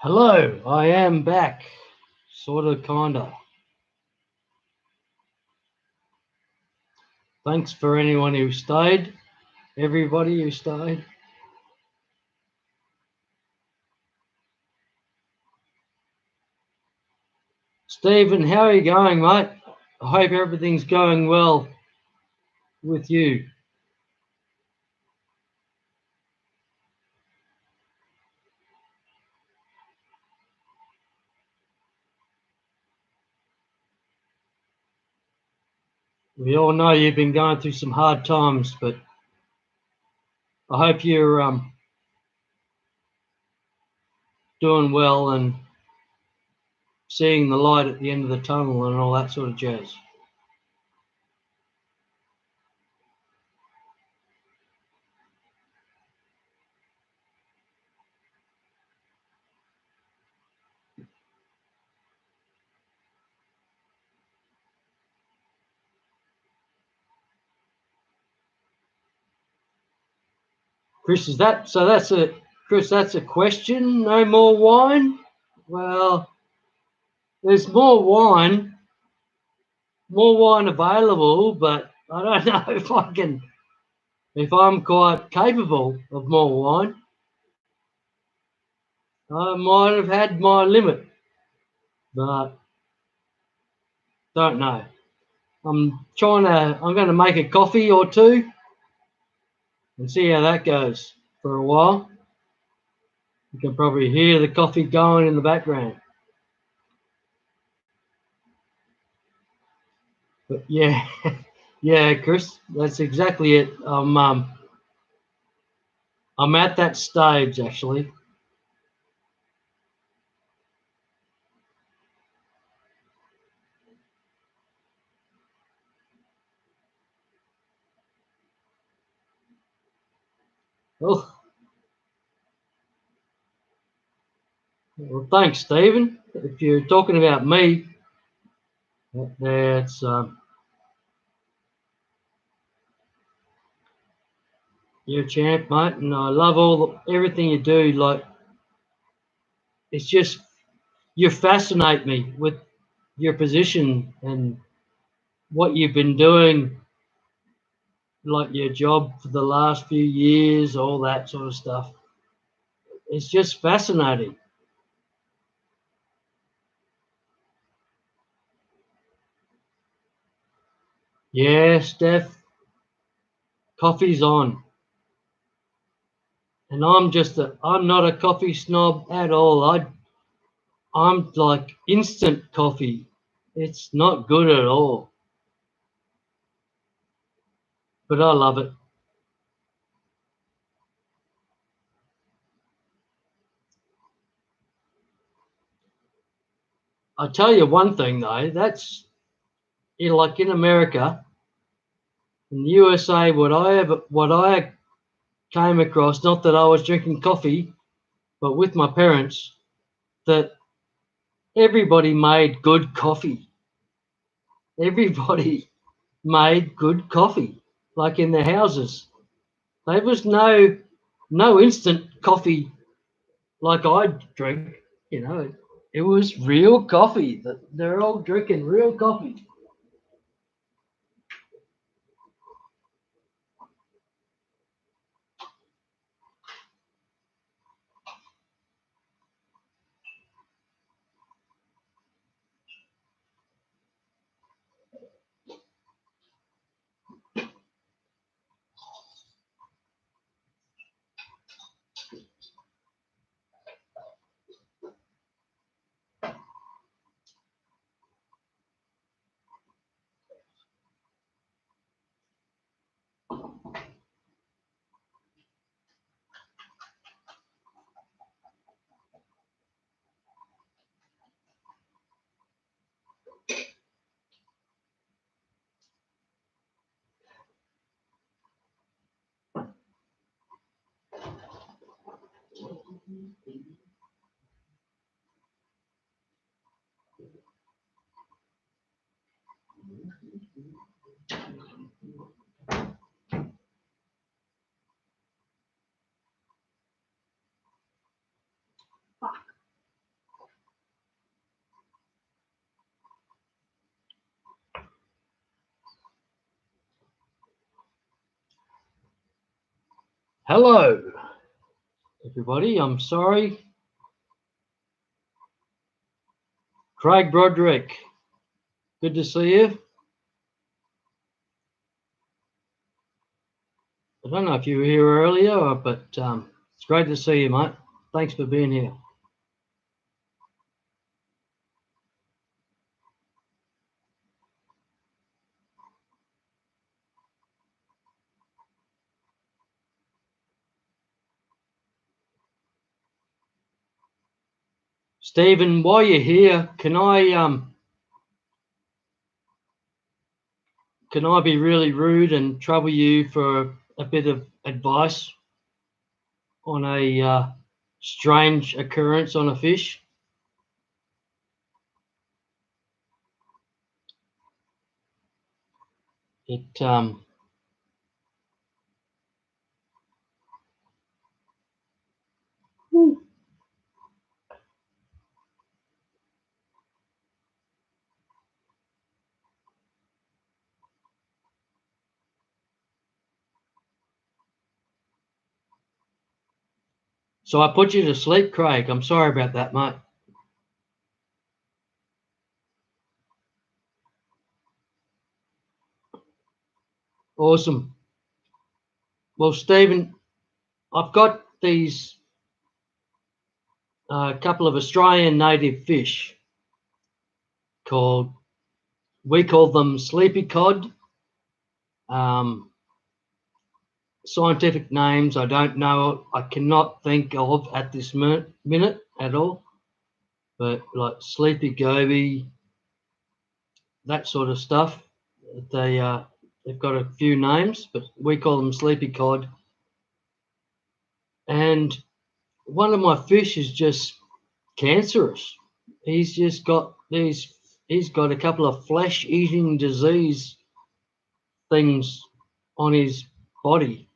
Hello, I am back. Sort of, kinda. Thanks for anyone who stayed, everybody who stayed. Stephen, how are you going, mate? I hope everything's going well with you. We all know you've been going through some hard times, but I hope you're doing well and seeing the light at the end of the tunnel and all that sort of jazz. Chris, is that so? Chris. That's a question. No more wine. Well, there's more wine available, but I don't know if I'm quite capable of more wine. I might have had my limit, but don't know. I'm going to make a coffee or two and see how that goes for a while. You can probably hear the coffee going in the background. But yeah, yeah, Chris, that's exactly it. I'm at that stage actually. Oh, well, thanks, Stephen. If you're talking about me, that's you're a champ, mate, and I love everything you do. Like, it's just you fascinate me with your position and what you've been doing, like your job for the last few years, all that sort of stuff. It's just fascinating. Yeah, Steph, coffee's on. And I'm not a coffee snob at all. I'm like instant coffee. It's not good at all, but I love it. I tell you one thing though, that's like in America, in the USA, what I came across, not that I was drinking coffee, but with my parents, that everybody made good coffee. Everybody made good coffee, like in their houses. There was no instant coffee like I drink. You know, it was real coffee. That they're all drinking real coffee. Hello, everybody. I'm sorry. Craig Broderick, good to see you. I don't know if you were here earlier, but it's great to see you, mate. Thanks for being here. Stephen, while you're here, can I be really rude and trouble you for a bit of advice on a strange occurrence on a fish? It so I put you to sleep, Craig. I'm sorry about that, mate. Awesome. Well, Stephen, I've got these couple of Australian native fish we call them sleepy cod. Scientific names I don't know, I cannot think of at this minute at all, but like sleepy goby, that sort of stuff. They've got a few names, but we call them sleepy cod. And one of my fish is just cancerous. He's just got these. He's got a couple of flesh-eating disease things on his body,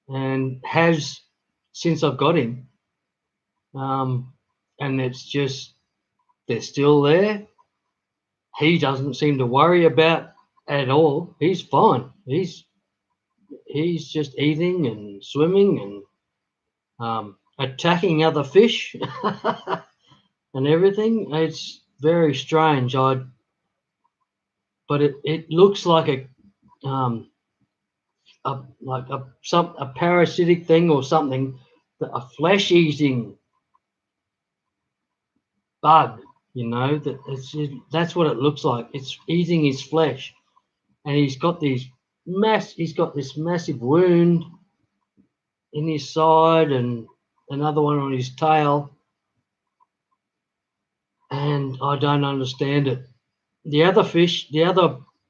and has since I've got him. And it's just they're still there. He doesn't seem to worry about at all. He's fine. He's just eating and swimming and attacking other fish and everything. It's very strange. But it looks like a parasitic thing or something, a flesh eating bug. That's what it looks like. It's eating his flesh, and he's got this massive wound in his side and another one on his tail, and I don't understand it. The other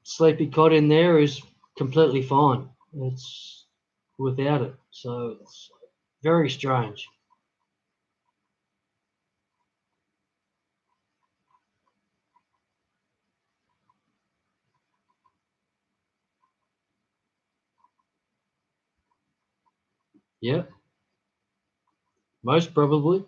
sleepy cod in there is completely fine. It's without it, so it's very strange. Yeah, most probably.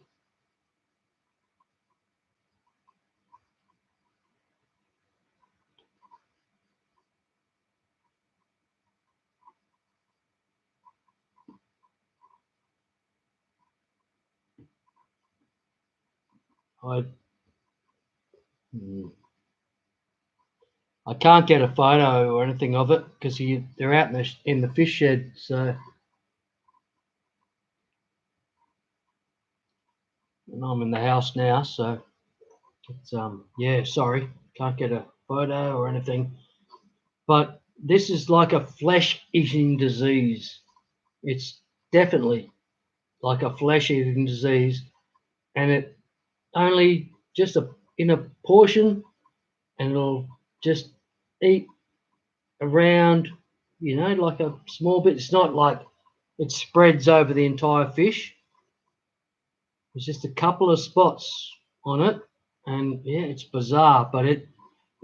I hmm, I can't get a photo or anything of it because they're out in the fish shed. So and I'm in the house now. So it's yeah, sorry, can't get a photo or anything. But this is like a flesh-eating disease. It's definitely like a flesh-eating disease, and it only just in a portion, and it'll just eat around, like a small bit. It's not like it spreads over the entire fish. It's just a couple of spots on it, and yeah, it's bizarre, but it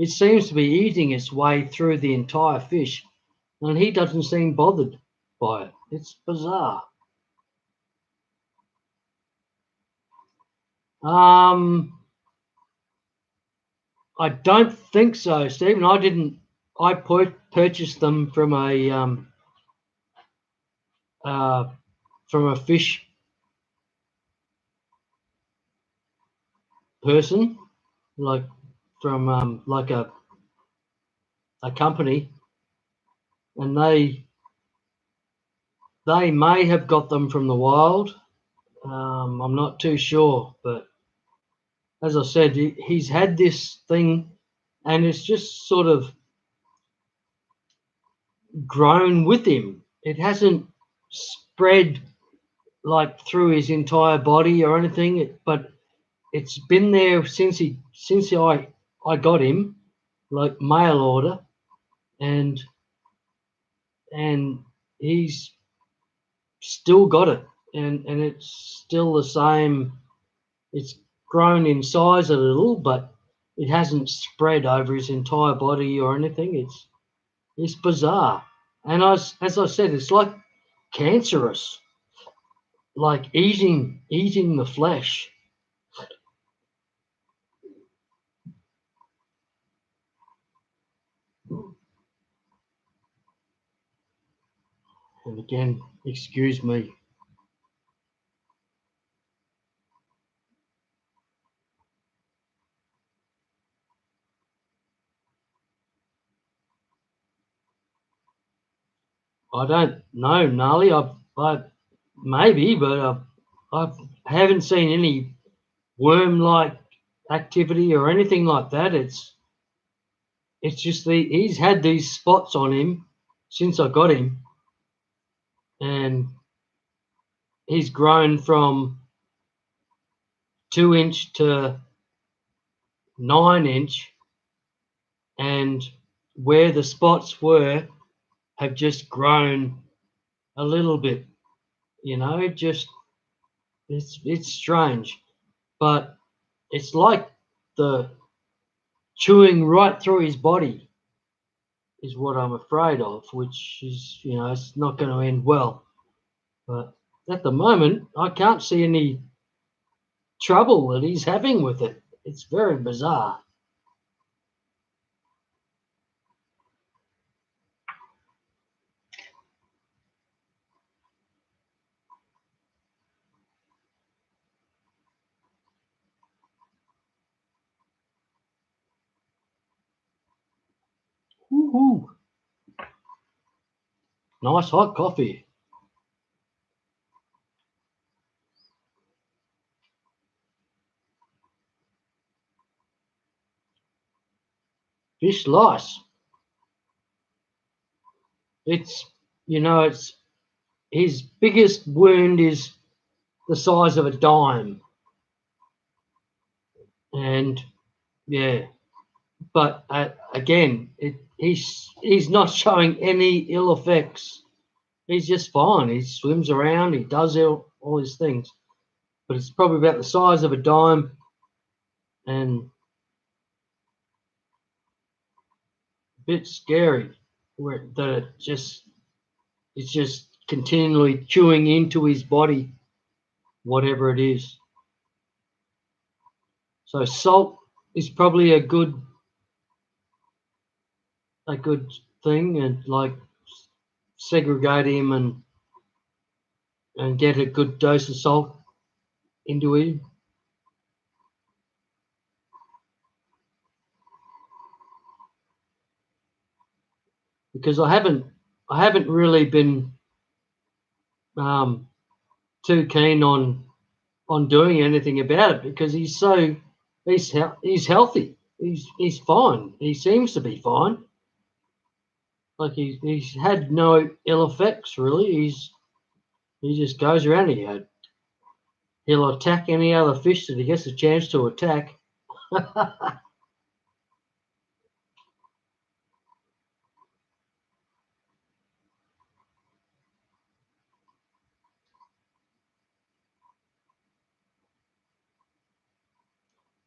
seems to be eating its way through the entire fish, and he doesn't seem bothered by it. It's bizarre. Um, I don't think so, Stephen. I didn't. I purchased them from from a fish person, like from like a company, and they may have got them from the wild. I'm not too sure, but as I said, he's had this thing, and it's just sort of grown with him. It hasn't spread like through his entire body or anything, but it's been there since I got him, like mail order, and he's still got it, and it's still the same. It's grown in size a little, but it hasn't spread over his entire body or anything. It's bizarre, and as I said, it's like cancerous, like eating the flesh. And again, excuse me. I don't know, gnarly. I maybe, but I haven't seen any worm-like activity or anything like that. It's just he's had these spots on him since I got him, and he's grown from 2 inch to 9 inch, and where the spots were have just grown a little bit. Just it's strange, but it's like the chewing right through his body is what I'm afraid of, which is, it's not going to end well. But at the moment, I can't see any trouble that he's having with it. It's very bizarre. Woo-hoo. Nice hot coffee. Fish lice. It's, it's his biggest wound is the size of a dime. And yeah, but again, he's not showing any ill effects. He's just fine. He swims around. He does all his things, but it's probably about the size of a dime, and a bit scary. That it's just continually chewing into his body, whatever it is. So salt is probably a good thing, and like segregate him and get a good dose of salt into him. Because I haven't really been too keen on doing anything about it, because he's healthy. He's fine. He seems to be fine. Like he's had no ill effects really. He just goes around. He'll attack any other fish that he gets a chance to attack.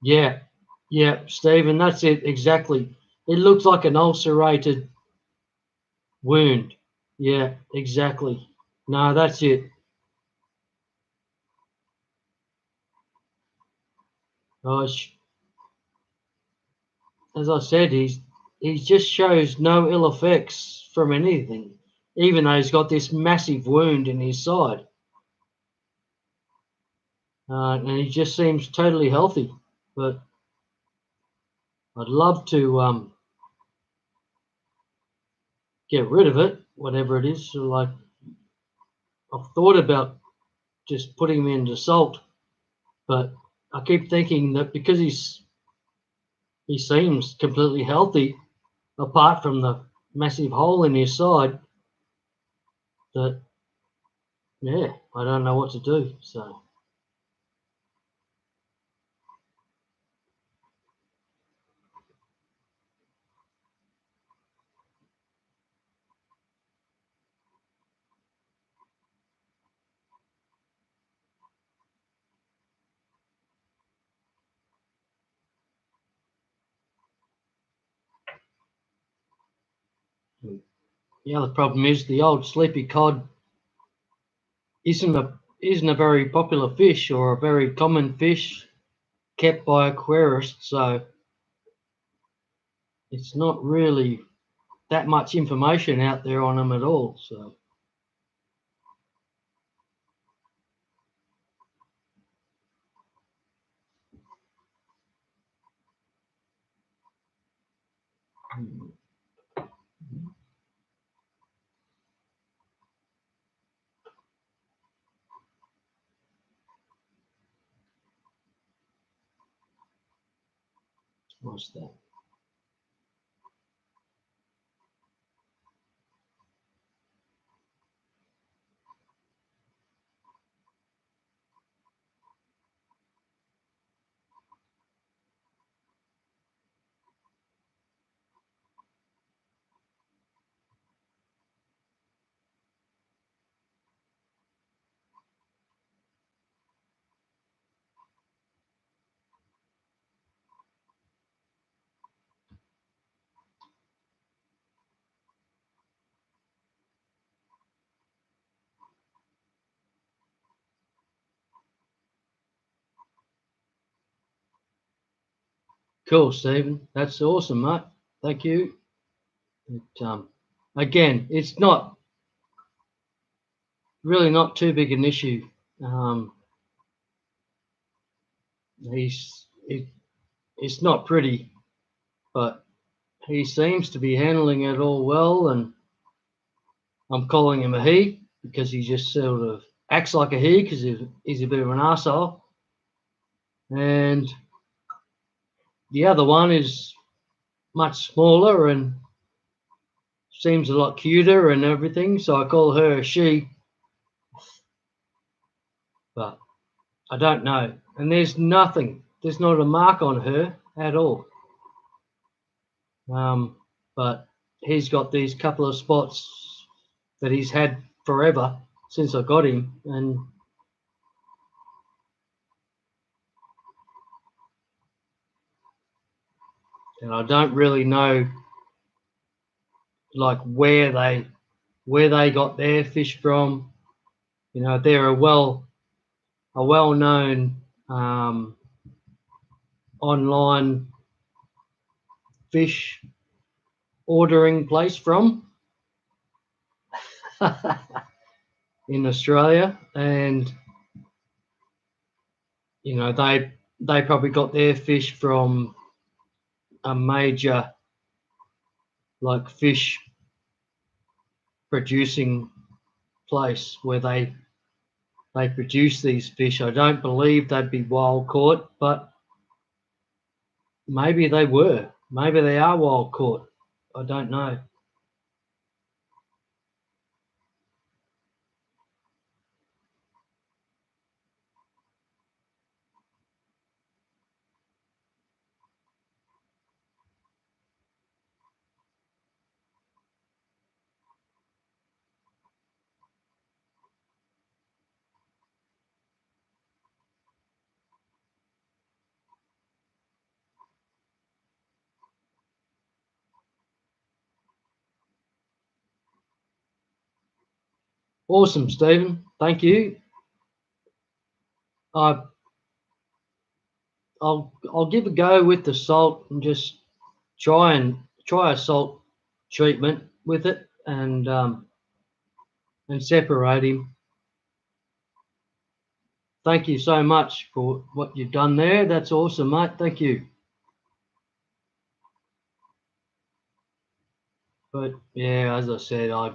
Yeah, yeah, Stephen, that's it exactly. It looks like an ulcerated wound. Yeah, exactly. No, that's it. Oh, as I said, he just shows no ill effects from anything. even though he's got this massive wound in his side. And he just seems totally healthy. But I'd love to get rid of it, whatever it is. So like, I've thought about just putting him into salt, but I keep thinking that because he seems completely healthy, apart from the massive hole in his side, that yeah, I don't know what to do. So the other problem is the old sleepy cod isn't a very popular fish or a very common fish kept by aquarists, so it's not really that much information out there on them at all. So what's that? Cool, Stephen. That's awesome, mate. Thank you. Again, it's not really not too big an issue. Um, he's it, it's not pretty, but he seems to be handling it all well, and I'm calling him a he because he just sort of acts like a he because he's a bit of an arsehole. And the other one is much smaller and seems a lot cuter and everything, so I call her a she, but I don't know. And there's not a mark on her at all. But he's got these couple of spots that he's had forever since I got him, and I don't really know like where they got their fish from. You know, they're a well known online fish ordering place from in Australia, and you know they probably got their fish from a major like fish producing place where they produce these fish. I don't believe they'd be wild caught, but maybe they were. Maybe they are wild caught. I don't know. Awesome, Stephen. Thank you. I I'll give a go with the salt and just try a salt treatment with it, and and separate him. Thank you so much for what you've done there. That's awesome, mate. Thank you. But yeah, as I said, I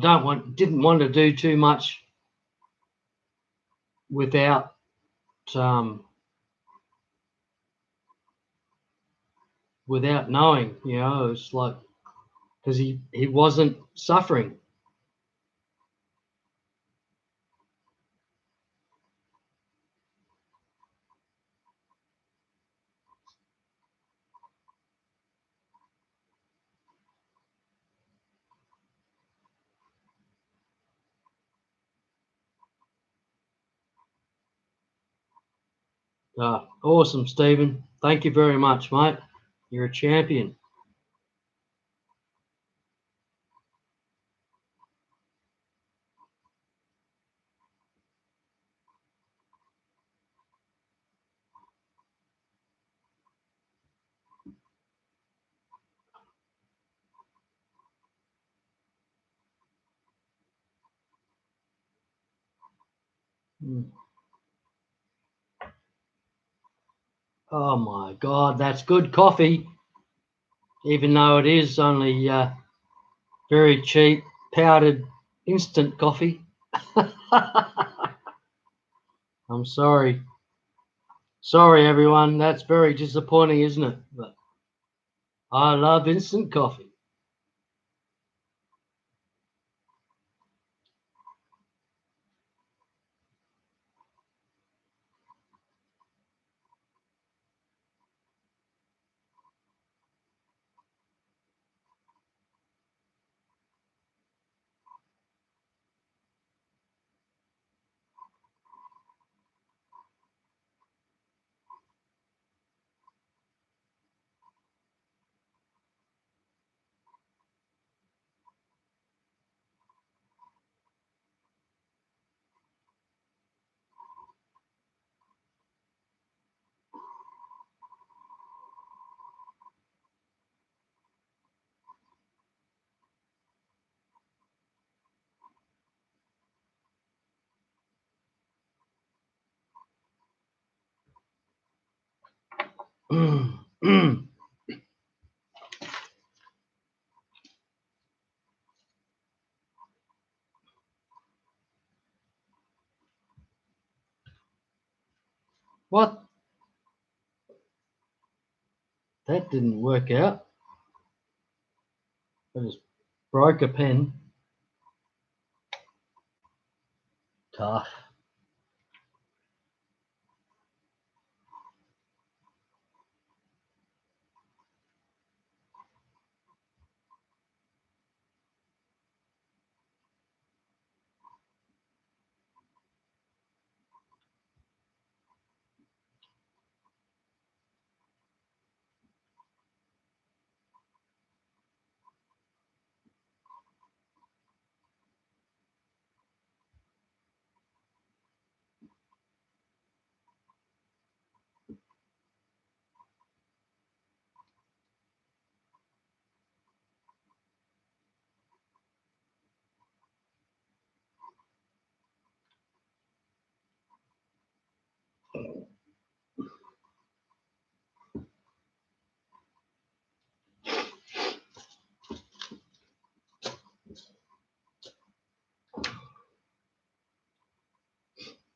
didn't want to do too much without without knowing, it's like, because he wasn't suffering. Awesome, Stephen. Thank you very much, mate. You're a champion. Oh my God, that's good coffee, even though it is only very cheap powdered instant coffee. I'm sorry. Sorry, everyone. That's very disappointing, isn't it? But I love instant coffee. What? That didn't work out. I just broke a pen. Tough.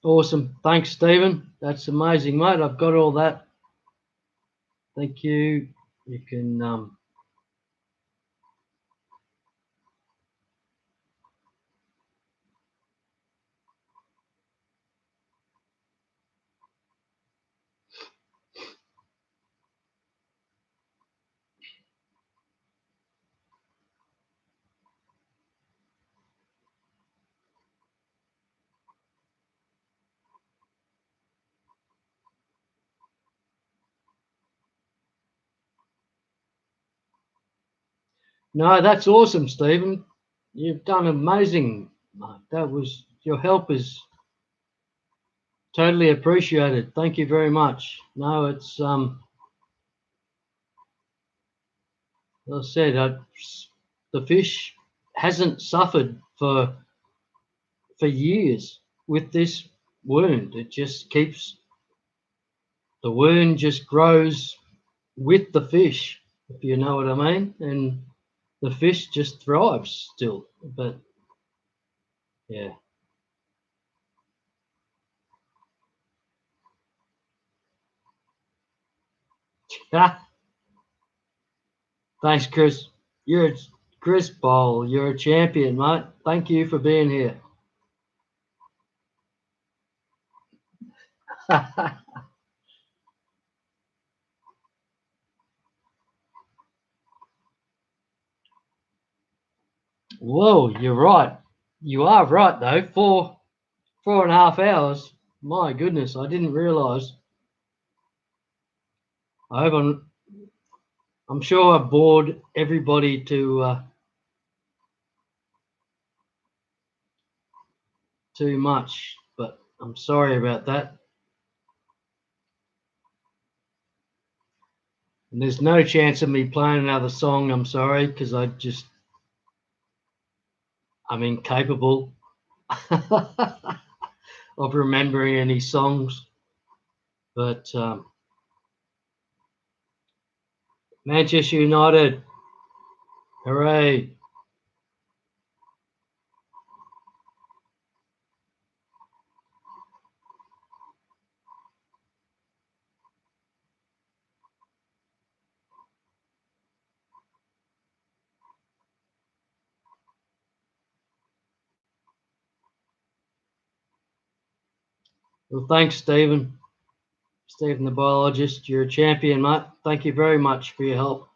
Awesome. Thanks, Stephen. That's amazing, mate. I've got all that. Thank you. You can. No, that's awesome, Stephen. You've done amazing, mate. That was your help is totally appreciated. Thank you very much. No, it's as I said, the fish hasn't suffered for years with this wound. It just keeps, the wound just grows with the fish, if you know what I mean, and the fish just thrives still. But yeah. Thanks, Chris. Chris Bowl. You're a champion, mate. Thank you for being here. Whoa, you're right. You are right though. 4.5 hours. My goodness, I didn't realise. I hope I'm sure I bored everybody too much, but I'm sorry about that. And there's no chance of me playing another song. I'm sorry, because I'm incapable of remembering any songs. But Manchester United, hooray! Well, thanks, Stephen. Stephen, the biologist, you're a champion, mate. Thank you very much for your help.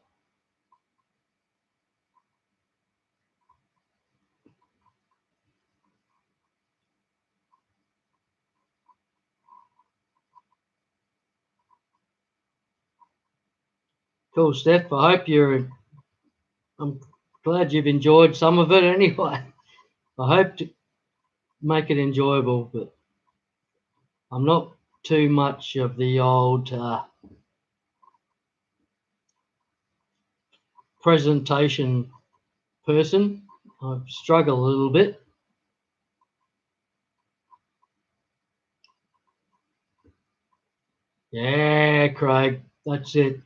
Cool, Steph. I'm glad you've enjoyed some of it anyway. I hope to make it enjoyable, but I'm not too much of the old presentation person. I struggle a little bit. Yeah, Craig, that's it.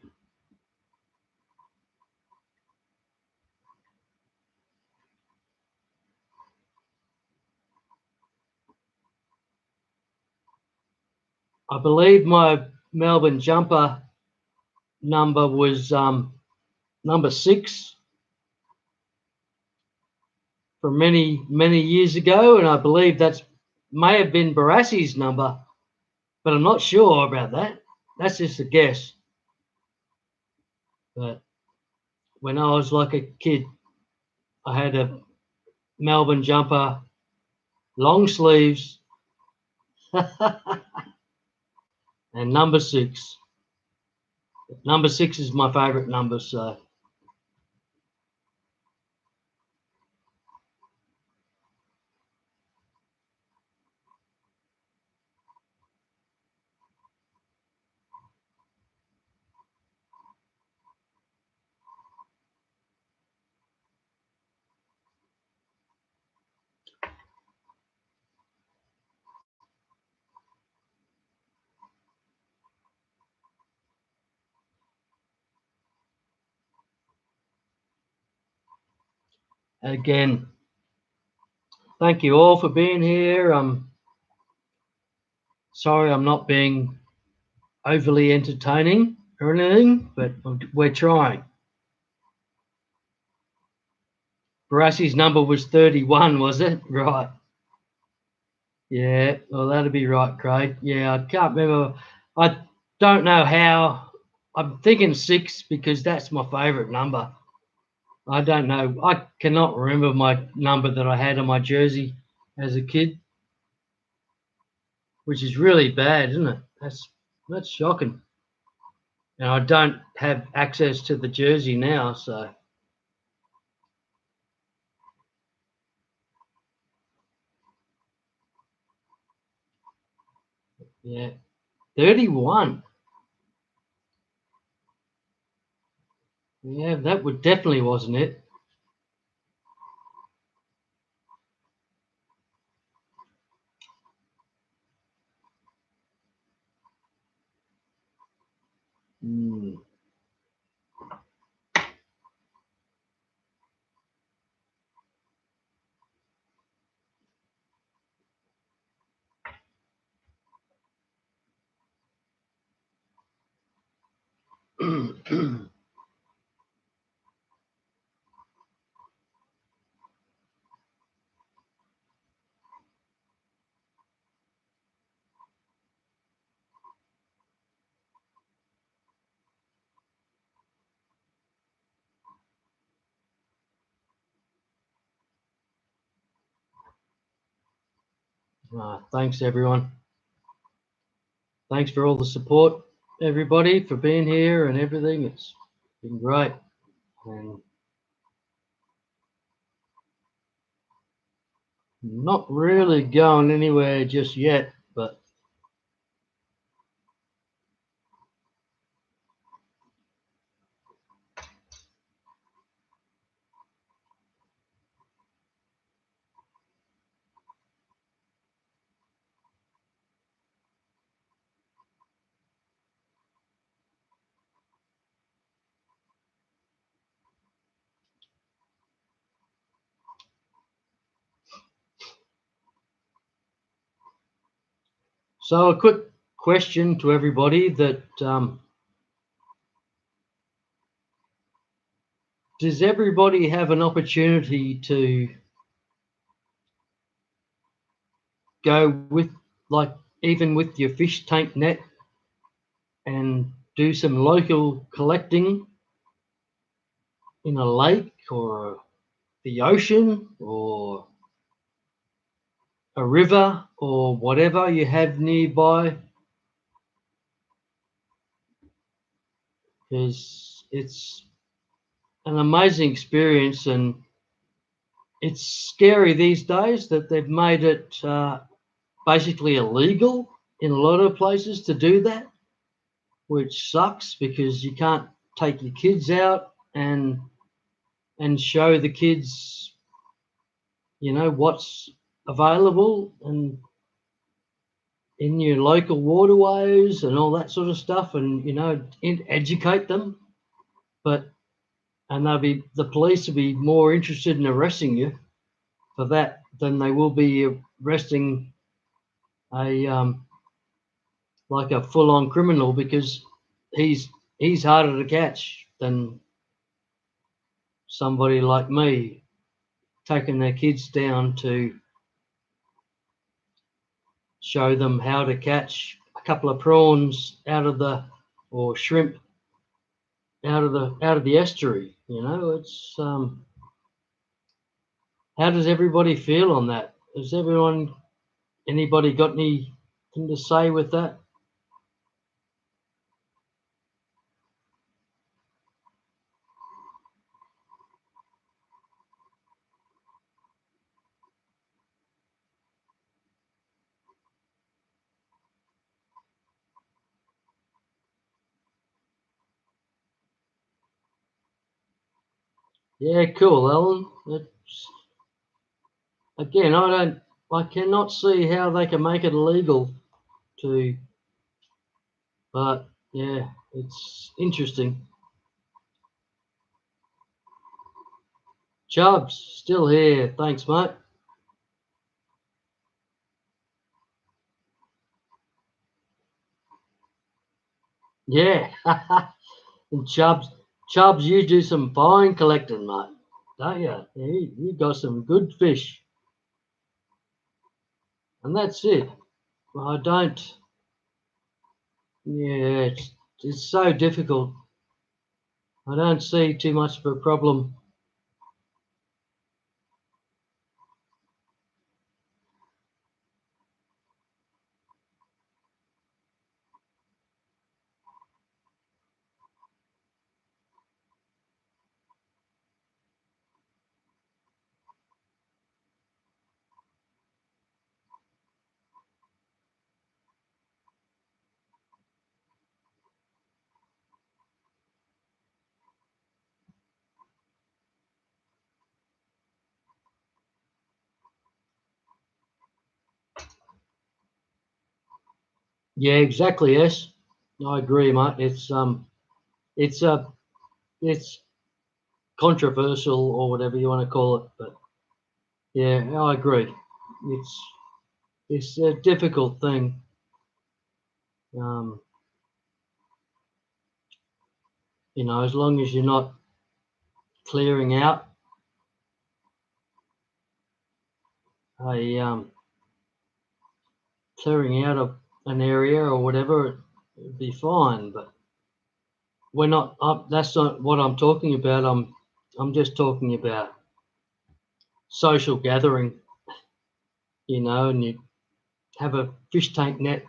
I believe my Melbourne jumper number was number 6 from many years ago, and I believe that's may have been Barassi's number, but I'm not sure about that. That's just a guess. But when I was like a kid, I had a Melbourne jumper, long sleeves, and number 6. Number 6 is my favourite number, so. Again, thank you all for being here. Sorry I'm not being overly entertaining or anything, but we're trying. Barassi's number was 31, was it? Right. Yeah, well, that'd be right, Craig. Yeah, I can't remember. I don't know how. I'm thinking 6 because that's my favourite number. I don't know. I cannot remember my number that I had on my jersey as a kid, which is really bad, isn't it? That's shocking. And I don't have access to the jersey now, so yeah. 31. Yeah, that would definitely wasn't it. Mm. Thanks, everyone. Thanks for all the support, everybody, for being here and everything. It's been great. And not really going anywhere just yet, but so a quick question to everybody that does everybody have an opportunity to go with, like, even with your fish tank net and do some local collecting in a lake or the ocean or a river or whatever you have nearby? Because it's an amazing experience, and it's scary these days that they've made it basically illegal in a lot of places to do that, which sucks because you can't take your kids out and show the kids, what's available and in your local waterways and all that sort of stuff, and educate them. But and the police will be more interested in arresting you for that than they will be arresting a like a full-on criminal, because he's harder to catch than somebody like me taking their kids down to show them how to catch a couple of prawns or shrimp out of the estuary. It's how does everybody feel on that? Has anybody got anything to say with that? Yeah, cool, Alan. Again, I cannot see how they can make it illegal to, but yeah, it's interesting. Chubbs, still here. Thanks, mate. Yeah. And Chubbs, you do some fine collecting, mate, don't you? You got some good fish. And that's it. I don't, yeah, it's so difficult. I don't see too much of a problem. Yeah, exactly, yes. I agree, mate. It's it's controversial or whatever you want to call it, but yeah, I agree. It's a difficult thing. You know, as long as you're not clearing out a clearing out of an area or whatever, it'd be fine. But we're not. That's not what I'm talking about. I'm just talking about social gathering. You know, and you have a fish tank net,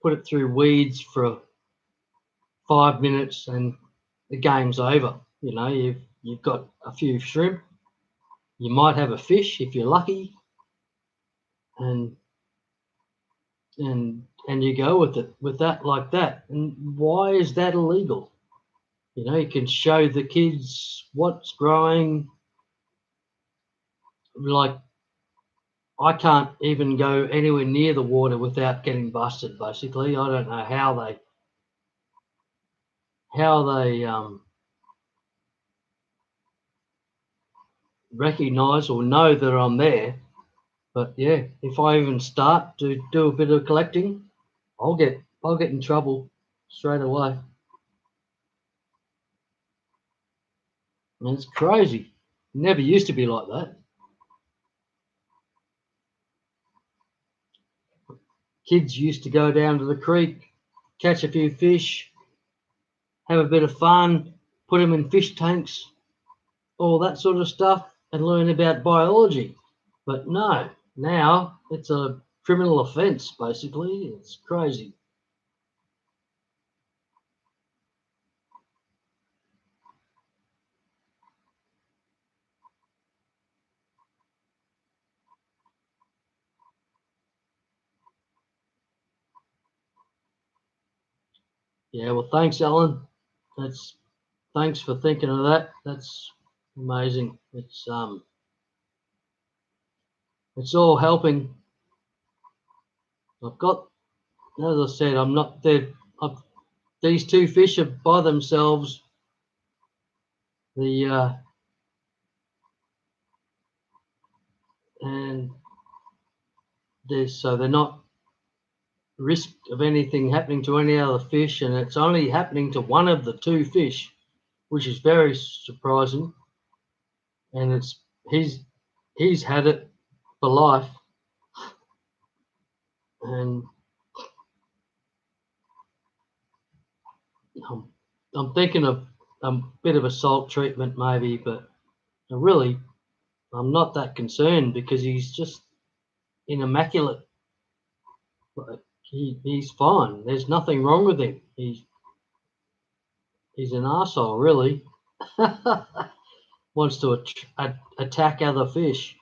put it through weeds for 5 minutes, and the game's over. You know, you've got a few shrimp. You might have a fish if you're lucky, and and you go with it with that like that. And why is that illegal? You know, you can show the kids what's growing. Like I can't even go anywhere near the water without getting busted. Basically, I don't know how they recognize or know that I'm there. But yeah, if I even start to do a bit of collecting, I'll get in trouble straight away. And it's crazy. Never used to be like that. Kids used to go down to the creek, catch a few fish, have a bit of fun, put them in fish tanks, all that sort of stuff, and learn about biology. But no, now it's a criminal offence, basically. It's crazy. Yeah, well, thanks, Alan. That's Thanks for thinking of that. That's amazing. It's all helping. I've got, as I said, I'm not there. These two fish are by themselves. The and they're not risk of anything happening to any other fish, and it's only happening to one of the two fish, which is very surprising. And he's had it for life, and I'm, I'm thinking of a bit of a salt treatment maybe, but really I'm not that concerned because he's just in immaculate. He's fine. There's nothing wrong with him. He's an arsehole, really. Wants to attack other fish.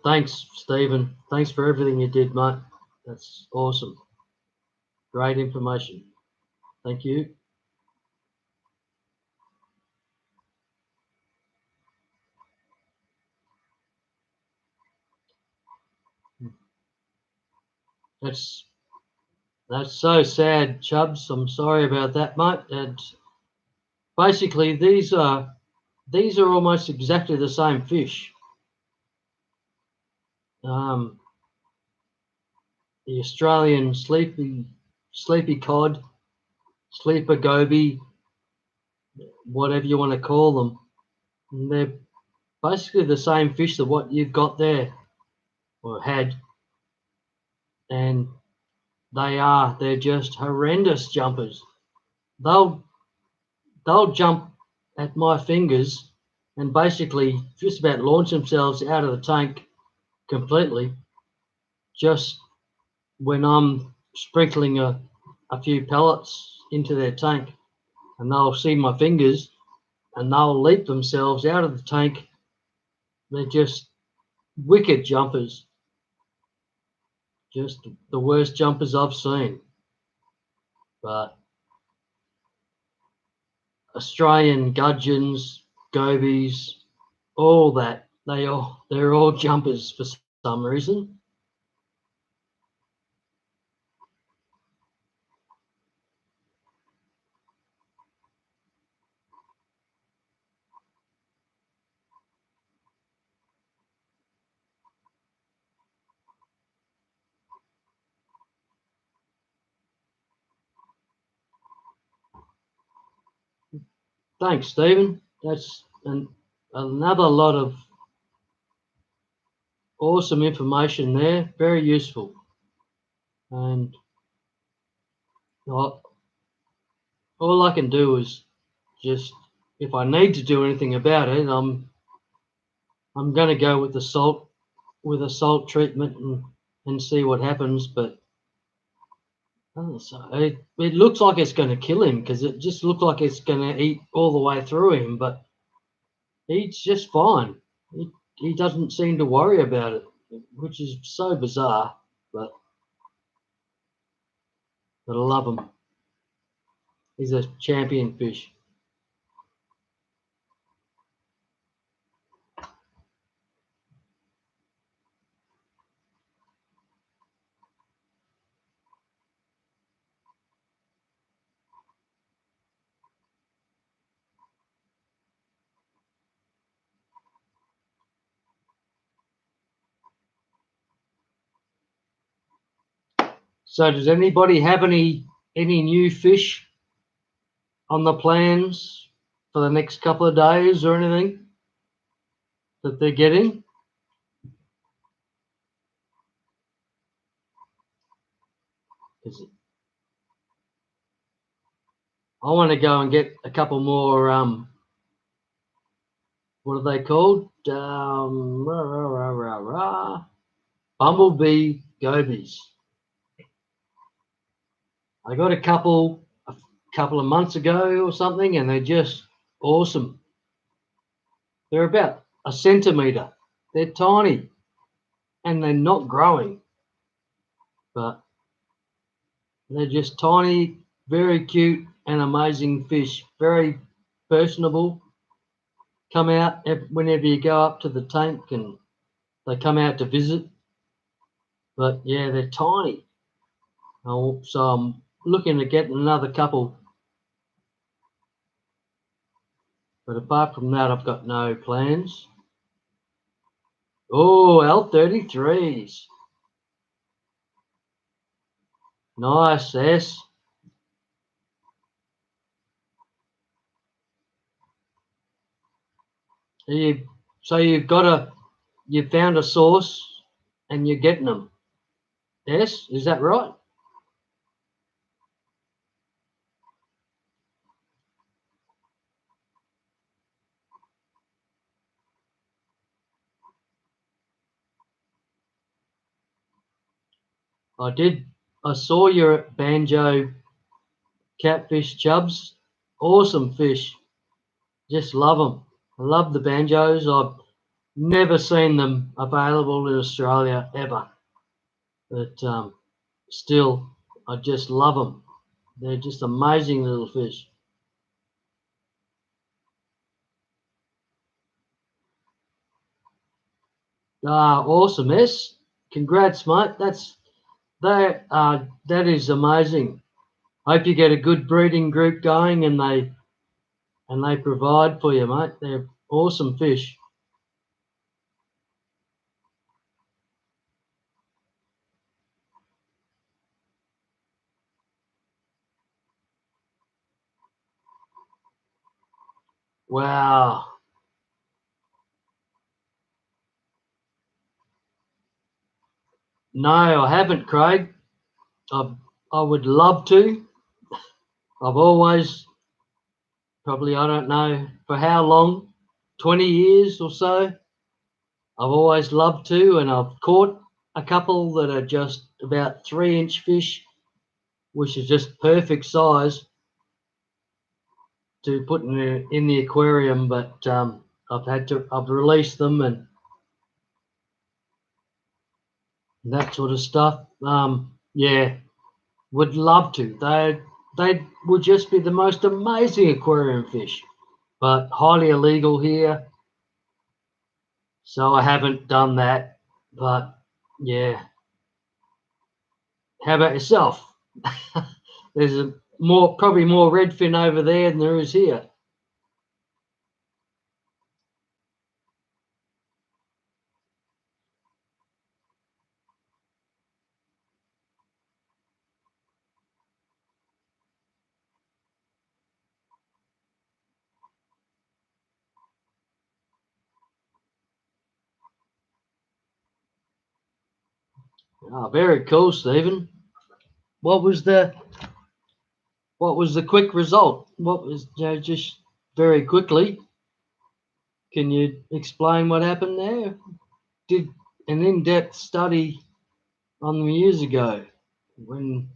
Thanks, Stephen. Thanks for everything you did, mate. That's awesome. Great information. Thank you. That's that's so sad, Chubbs. I'm sorry about that, mate. And basically, these are almost exactly the same fish. Um, the Australian sleepy cod, sleeper goby, whatever you want to call them. And they're basically the same fish that what you've got there or had, and they're just horrendous jumpers. They'll they'll jump at my fingers and basically just about launch themselves out of the tank completely just when I'm sprinkling a few pellets into their tank, and they'll see my fingers and they'll leap themselves out of the tank. They're just wicked jumpers, just the worst jumpers I've seen. But Australian gudgeons, gobies, all that, they're all jumpers for some reason. Thanks, Stephen. That's another lot of awesome information there. Very useful. And all I can do is just, if I need to do anything about it, I'm going to go with a salt treatment and see what happens. But so it looks like it's going to kill him, because it just looked like it's going to eat all the way through him. But he's just fine. He doesn't seem to worry about it, which is so bizarre. But I love him. He's a champion fish. So does anybody have any new fish on the plans for the next couple of days or anything that they're getting? I want to go and get a couple more, what are they called? Bumblebee gobies. I got a couple of months ago or something, and they're just awesome. They're about a centimetre. They're tiny, and they're not growing, but they're just tiny, very cute and amazing fish. Very personable. Come out whenever you go up to the tank, and they come out to visit. But yeah, they're tiny. So I'm looking to get another couple. But apart from that, I've got no plans. Oh, L33s. Nice, S. So you've found a source and you're getting them. Yes, is that right? I saw your banjo catfish chubs. Awesome fish. Just love them. I love the banjos. I've never seen them available in Australia ever. But still, I just love them. They're just amazing little fish. Awesome, S. Congrats, mate. That is amazing. Hope you get a good breeding group going, and they provide for you, mate. They're awesome fish. Wow. No, I haven't, Craig. I would love to. I've always, probably, I don't know for how long, 20 years or so, I've always loved to, and I've caught a couple that are just about 3-inch fish, which is just perfect size to put in the aquarium. But I've released them and that sort of stuff. Yeah, would love to. they would just be the most amazing aquarium fish, but highly illegal here. So I haven't done that. But yeah, how about yourself? There's probably more redfin over there than there is here. Oh, very cool, Stephen. What was the quick result? What was just very quickly? Can you explain what happened there? Did an in-depth study on them years ago when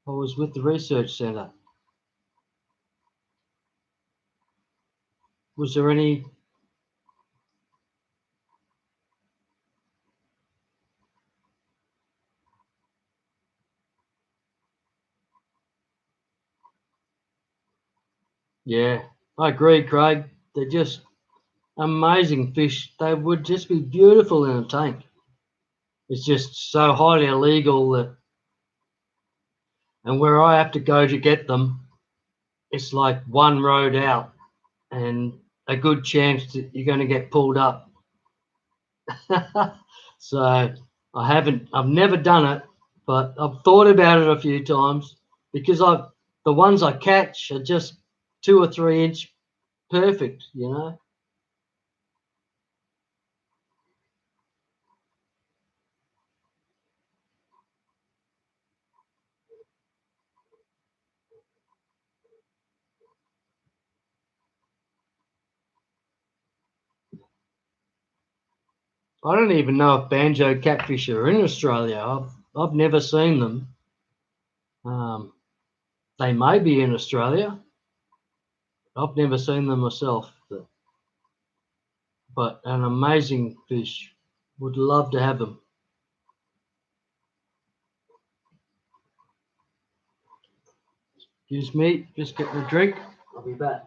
I was with the research centre. Was there any? Yeah, I agree, Craig. They're just amazing fish. They would just be beautiful in a tank. It's just so highly illegal that, and where I have to go to get them, it's like one road out, and a good chance that you're going to get pulled up. So I've never done it, but I've thought about it a few times because the ones I catch are just 2 or 3 inch perfect, you know. I don't even know if banjo catfish are in Australia. I've never seen them. Um, they may be in Australia. I've never seen them myself, but an amazing fish. Would love to have them. Excuse me, just getting a drink. I'll be back.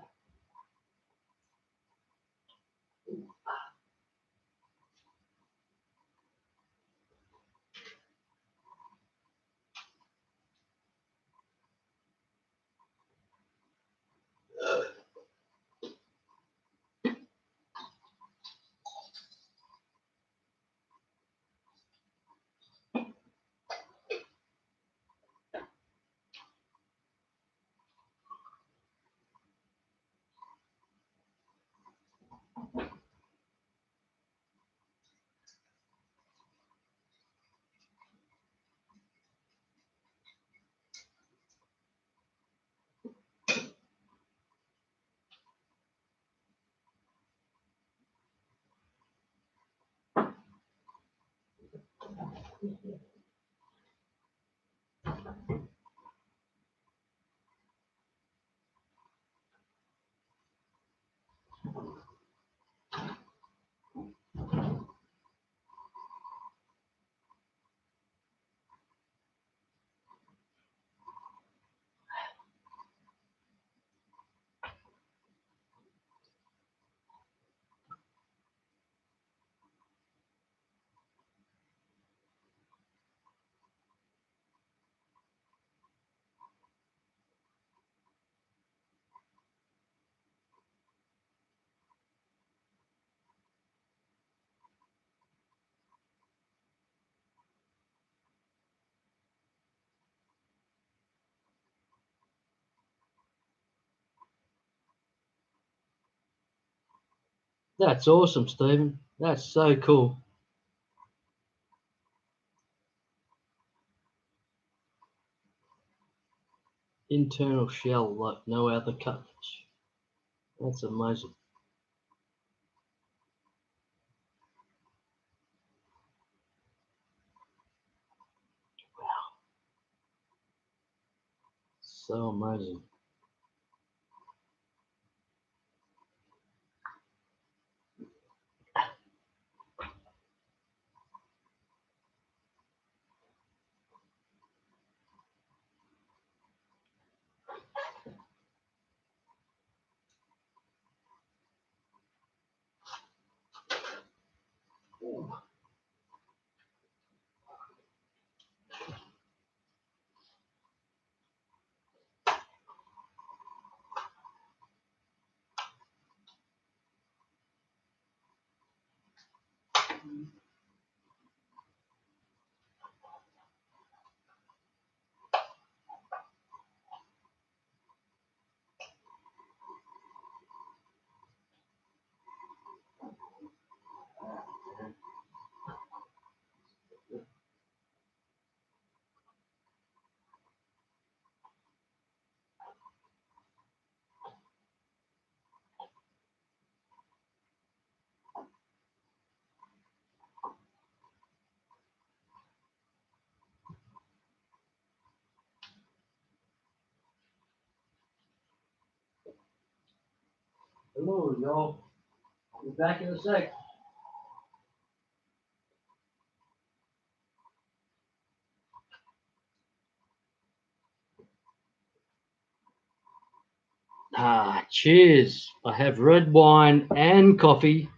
That's awesome, Stephen. That's so cool. Internal shell like no other catfish. That's amazing. So amazing. Hello, y'all. I'll be back in a sec. Cheers. I have red wine and coffee.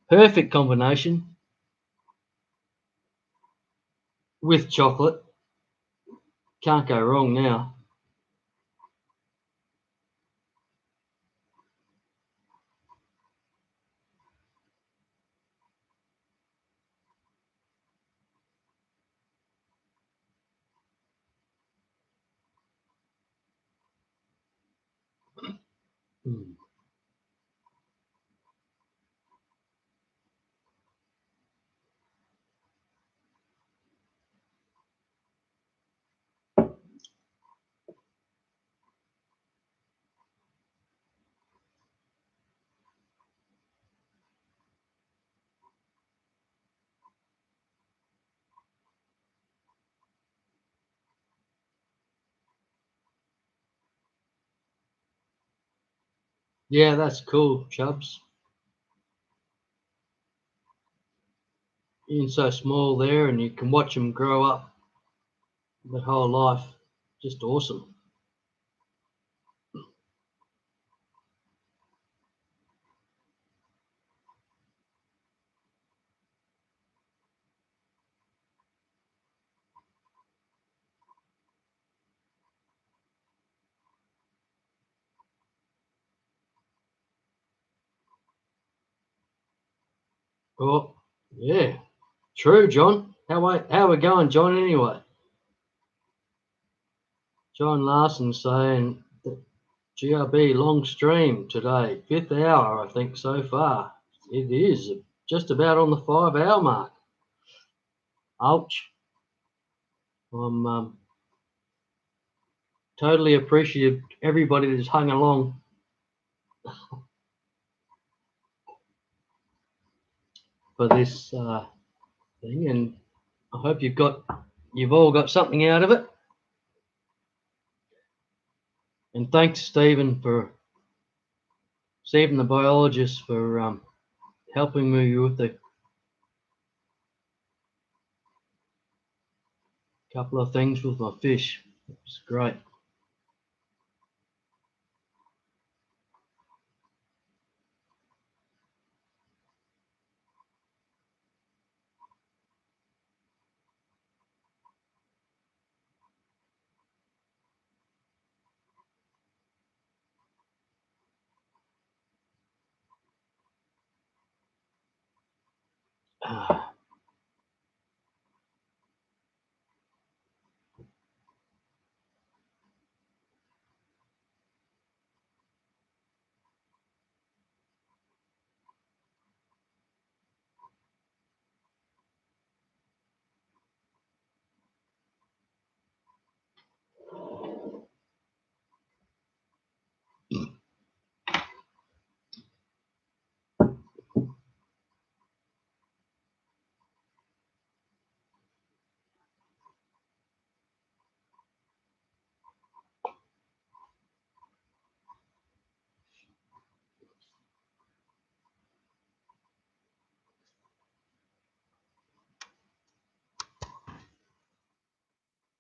Perfect combination with chocolate. Can't go wrong now. Mm. Yeah, that's cool, Chubs. Being so small there, and you can watch them grow up their whole life. Just awesome. Oh, yeah. True, John. How we going, John, anyway? John Larson saying that GRB long stream today, 5th hour, I think, so far. It is just about on the 5 hour mark. Ouch. I'm totally appreciative everybody that's hung along for this thing, and I hope you've all got something out of it. And thanks, Stephen the biologist, for helping me with a couple of things with my fish. It was great.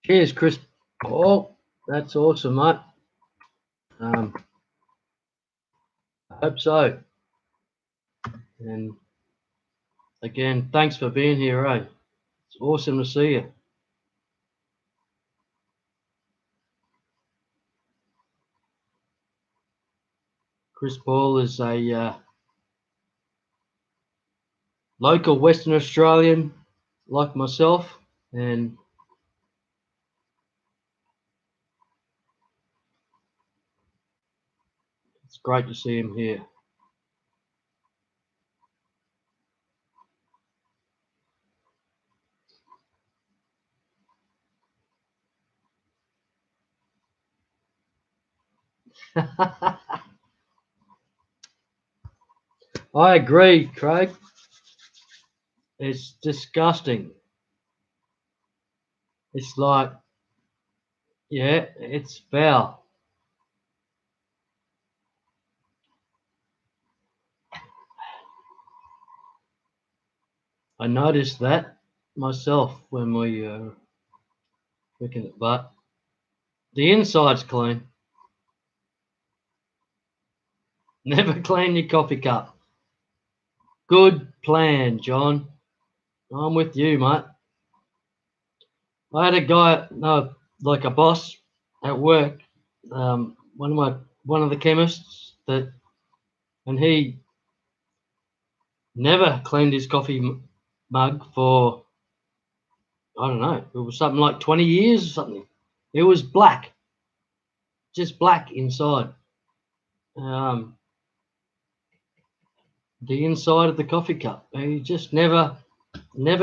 Cheers, Chris. Oh, that's awesome, mate. I hope so. And again, thanks for being here, eh? It's awesome to see you. Chris Paul is a local Western Australian like myself, and it's great to see him here. I agree, Craig. It's disgusting. It's like, yeah, it's foul. I noticed that myself when we looking at, but the inside's clean. Never clean your coffee cup. Good plan, John. I'm with you, mate. I had a guy, no, like a boss at work, one of the chemists that, and he never cleaned his coffee mug for, I don't know, it was something like 20 years or something. It was black, just black inside. The inside of the coffee cup. He just never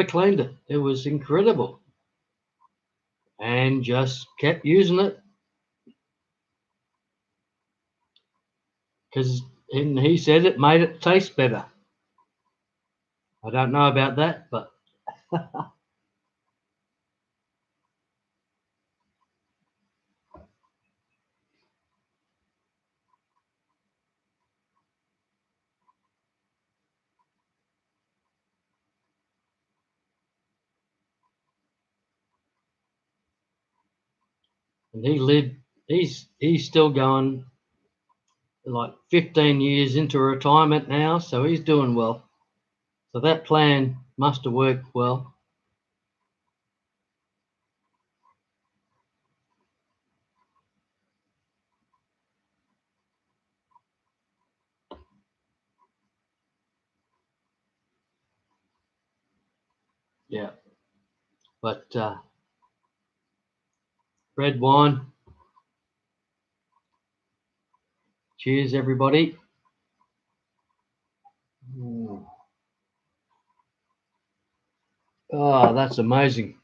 cleaned it. It was incredible. And just kept using it because he said it made it taste better. I don't know about that, but and he lived. He's still going, like 15 years into retirement now, so he's doing well. So that plan must have worked well. Yeah, but red wine. Cheers, everybody. Oh, that's amazing.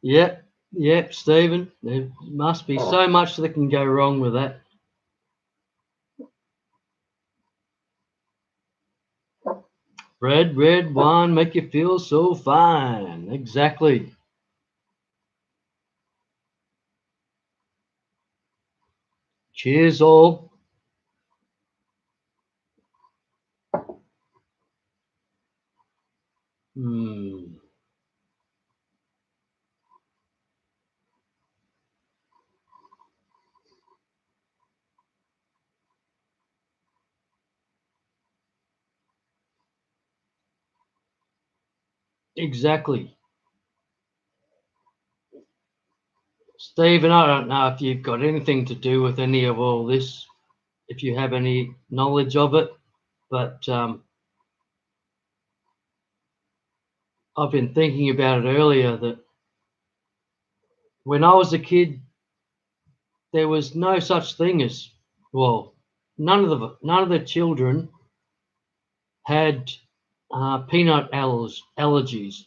Yep, Stephen. There must be so much that can go wrong with that. Red wine make you feel so fine. Exactly. Cheers, all. Exactly. Stephen, I don't know if you've got anything to do with any of all this, if you have any knowledge of it, but I've been thinking about it earlier that when I was a kid, there was no such thing as, well, none of the children had peanut allergies,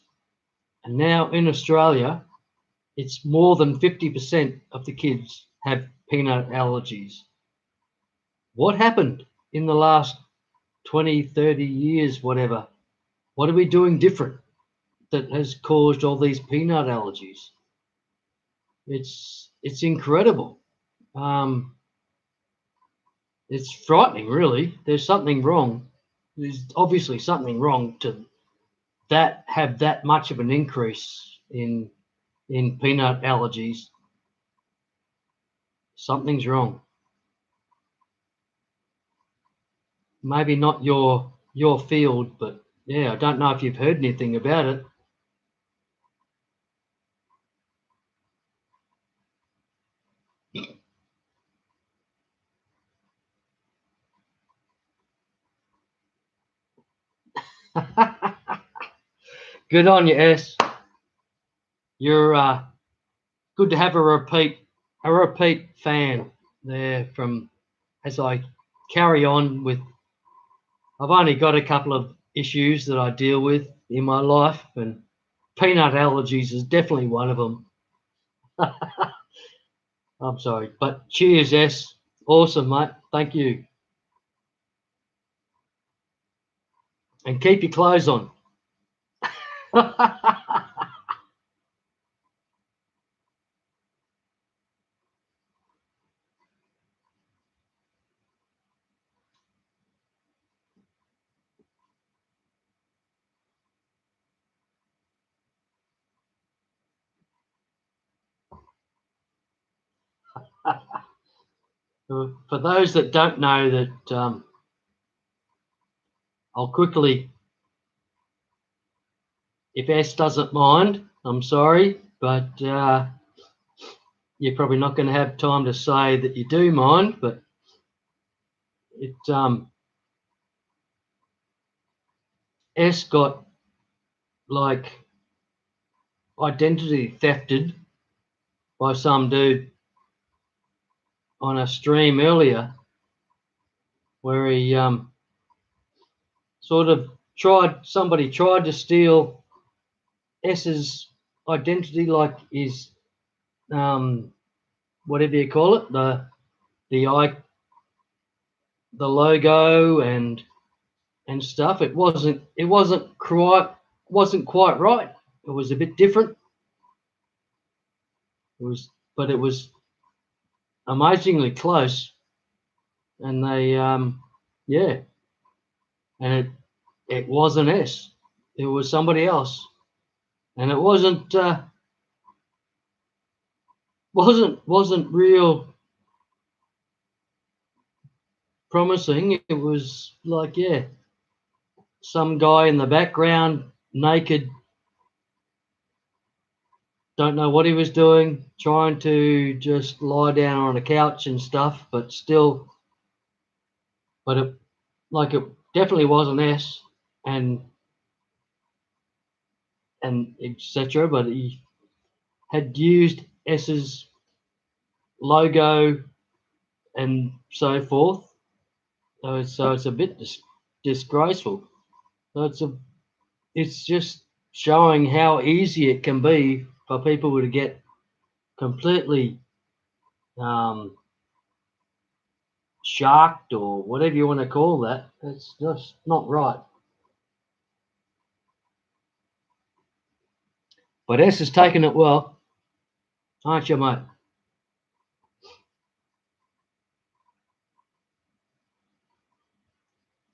and now in Australia, it's more than 50% of the kids have peanut allergies. What happened in the last 20, 30 years, whatever? What are we doing different that has caused all these peanut allergies? It's incredible. It's frightening, really. There's something wrong. There's obviously something wrong to have that much of an increase in peanut allergies. Something's wrong. Maybe not your field, but yeah, I don't know if you've heard anything about it. Good on you, S. You're good to have a repeat fan there from, as I carry on with. I've only got a couple of issues that I deal with in my life, and peanut allergies is definitely one of them. I'm sorry, but cheers, S. Awesome, mate. Thank you. And keep your clothes on. For those that don't know that, I'll quickly, if S doesn't mind, I'm sorry, but you're probably not going to have time to say that you do mind, but it S got like identity thefted by some dude on a stream earlier, where he sort of somebody tried to steal S's identity, like his whatever you call it, the the logo and stuff. It wasn't quite right. It was a bit different. But it was amazingly close. And they yeah, and it wasn't S. It was somebody else, and it wasn't real promising. It was like, yeah, some guy in the background, naked, don't know what he was doing, trying to just lie down on a couch and stuff, but still, but it definitely wasn't S, and etc. But he had used S's logo and so forth. So it's a bit disgraceful. So it's just showing how easy it can be for people to get completely sharked, or whatever you want to call that. It's just not right. But S has taken it well, aren't you, mate?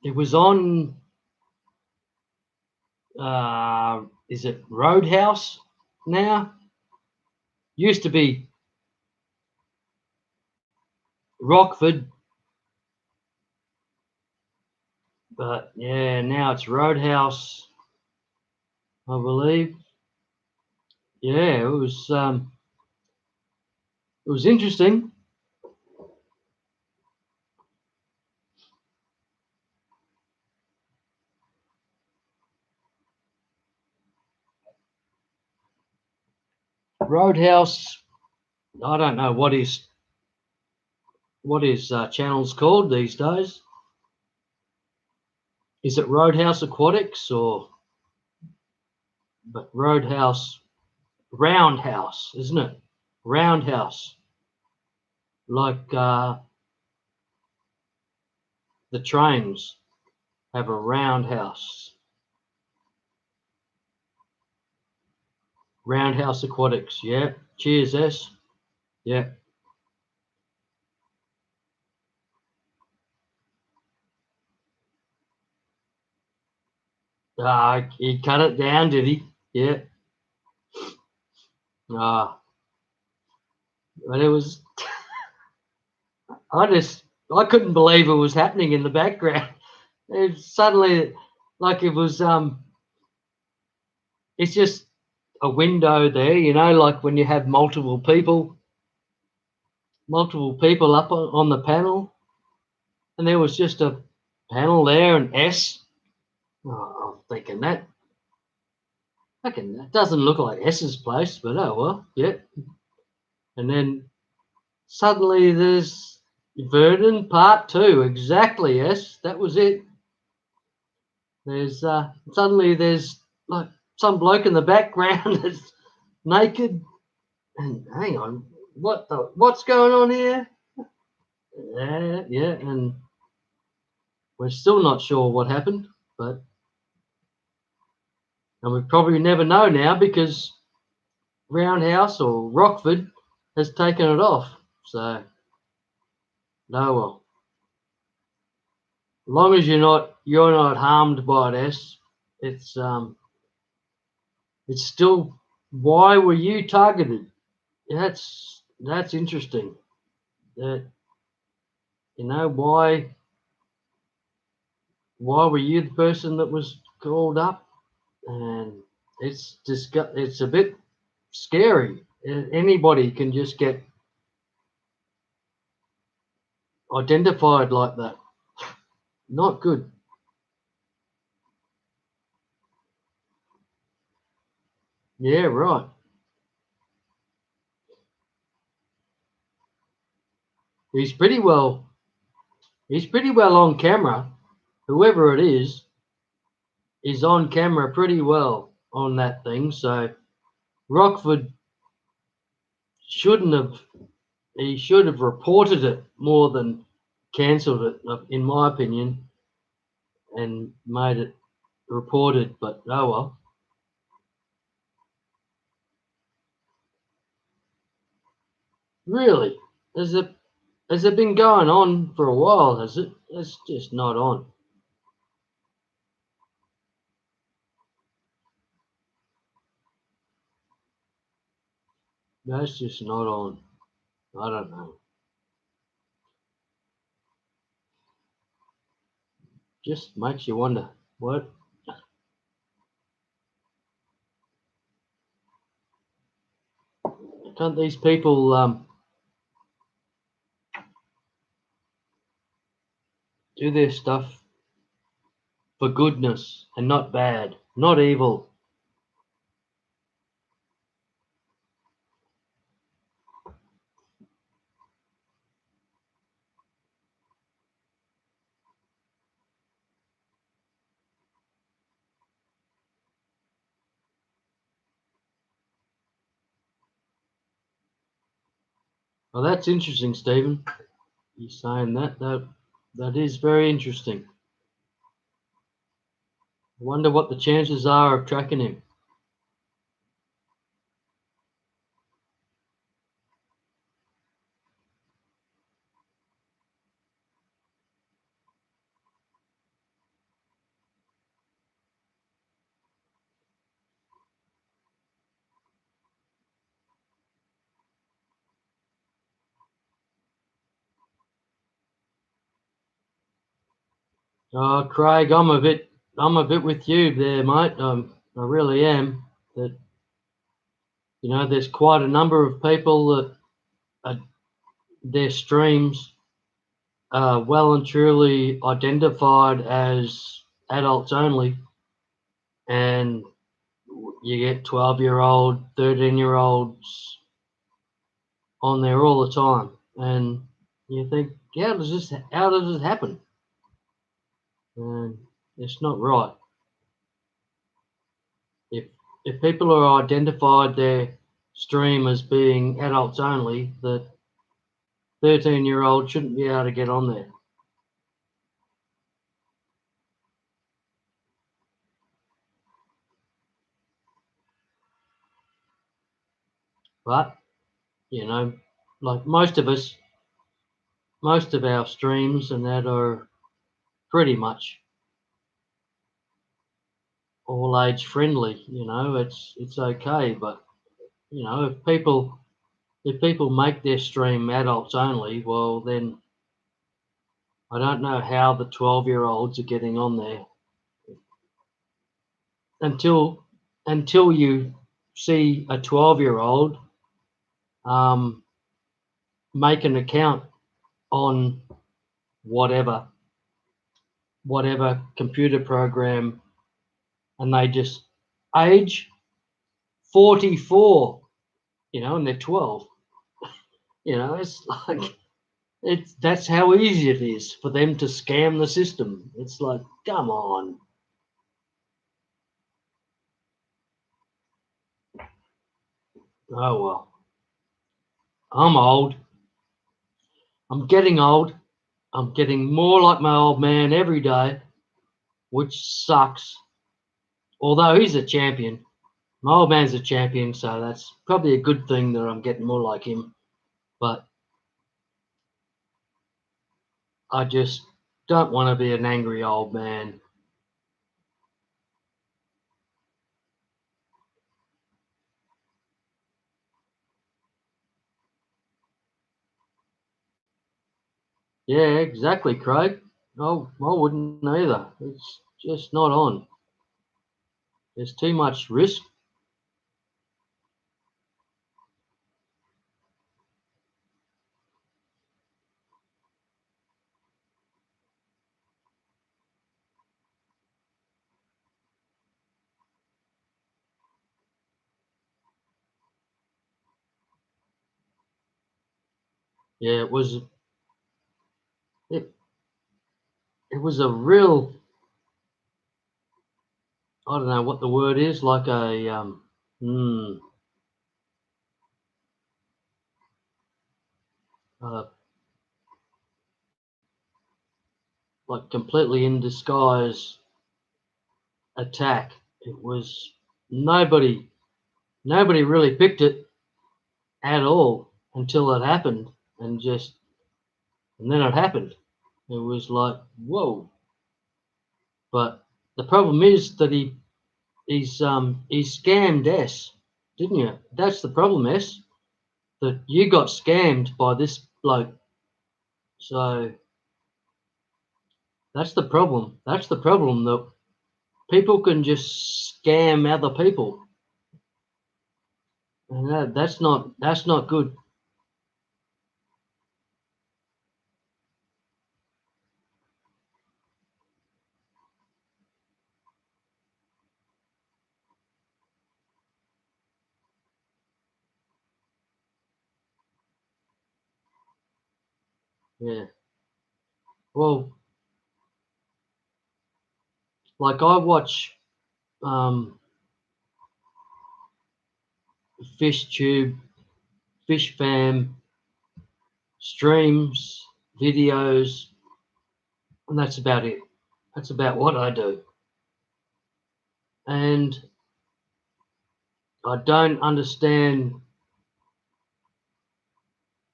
It was on, is it Roadhouse now? Used to be Rockford, but yeah, now it's Roadhouse, I believe. Yeah, it was interesting. Roadhouse, I don't know what his channel's called these days. Is it Roadhouse Aquatics, or but Roadhouse Roundhouse, isn't it? Roundhouse, like the trains have a roundhouse. Roundhouse Aquatics, yeah. Cheers, S. Yeah. He cut it down, did he? Yeah. But it was, I couldn't believe it was happening in the background. It suddenly, like it was, it's just a window there, like when you have multiple people up on the panel, and there was just a panel there, and S. Oh, I'm thinking that doesn't look like S's place, but oh well, yeah. And then suddenly there's Vernon Part 2, exactly, S. That was it. There's suddenly there's like some bloke in the background that's naked, and hang on, what's going on here? Yeah, and we're still not sure what happened, but and we probably never know now because Roundhouse or Rockford has taken it off. So no, well, as long as you're not harmed by this, it's still, why were you targeted? That's interesting. That, why were you the person that was called up? And it's a bit scary. Anybody can just get identified like that. Not good. Yeah, right. He's pretty well. He's pretty well on camera. Whoever it is on camera pretty well on that thing. So Rockford shouldn't have. He should have reported it more than cancelled it, in my opinion, and made it reported. But oh well. Really, has it been going on for a while? Has it? It's just not on. That's just not on. I don't know. Just makes you wonder what can't these people do their stuff for goodness and not bad, not evil. Well, that's interesting, Stephen. You saying that is very interesting. I wonder what the chances are of tracking him. Craig, I'm a bit with you there, mate. I really am. That there's quite a number of people that their streams are well and truly identified as adults only, and you get 12-year-old, 13-year-olds on there all the time, and you think, how does this happen? And it's not right. If if people are identified their stream as being adults only, that 13-year-old shouldn't be able to get on there. But like most of our streams and that are pretty much all age friendly. It's okay, but if people make their stream adults only, well then I don't know how the 12-year-olds are getting on there until you see a 12-year-old um, make an account on whatever computer program, and they just age 44, and they're 12. It's like that's how easy it is for them to scam the system. It's like, come on. Oh well. I'm old. I'm getting old. I'm getting more like my old man every day, which sucks. Although he's a champion. My old man's a champion, so that's probably a good thing that I'm getting more like him. But I just don't want to be an angry old man. Yeah, exactly, Craig. No, I wouldn't either. It's just not on. There's too much risk. Yeah, it, it was a real, I don't know what the word is, like a hmm, uh, like completely in disguise attack. It was nobody nobody really picked it at all until it happened, and then it happened. It was like whoa. But the problem is that he scammed S, didn't you? That's the problem, S. That you got scammed by this bloke. So that's the problem. That's the problem that people can just scam other people, and that's not good. Yeah. Well, like I watch um, Fish Tube, Fish Fam streams, videos, and that's about it. That's about what I do, and I don't understand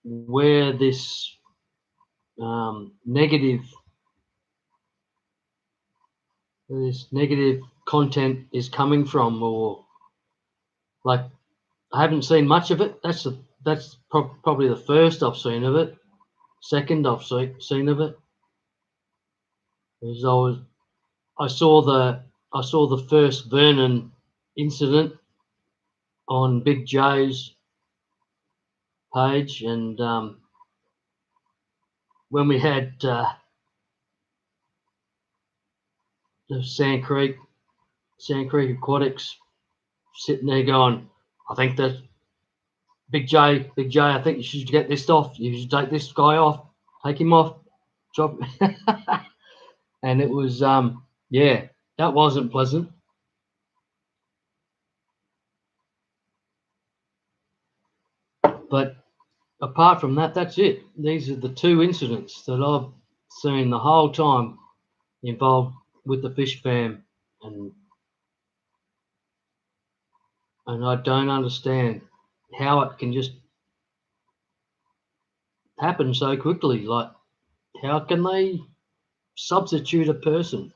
where um, negative this negative content is coming from, or like I haven't seen much of it. Probably the first I've seen of it. Second I've seen of it is I saw the I saw the first Vernon incident on Big J's page, and when we had the Sand Creek Aquatics sitting there going, I think that Big J, I think you should get this off. You should take this guy off, take him off, drop. And it was yeah, that wasn't pleasant. But apart from that, that's it. These are the two incidents that I've seen the whole time involved with the fish fam, and and I don't understand how it can just happen so quickly. Like, how can they substitute a person?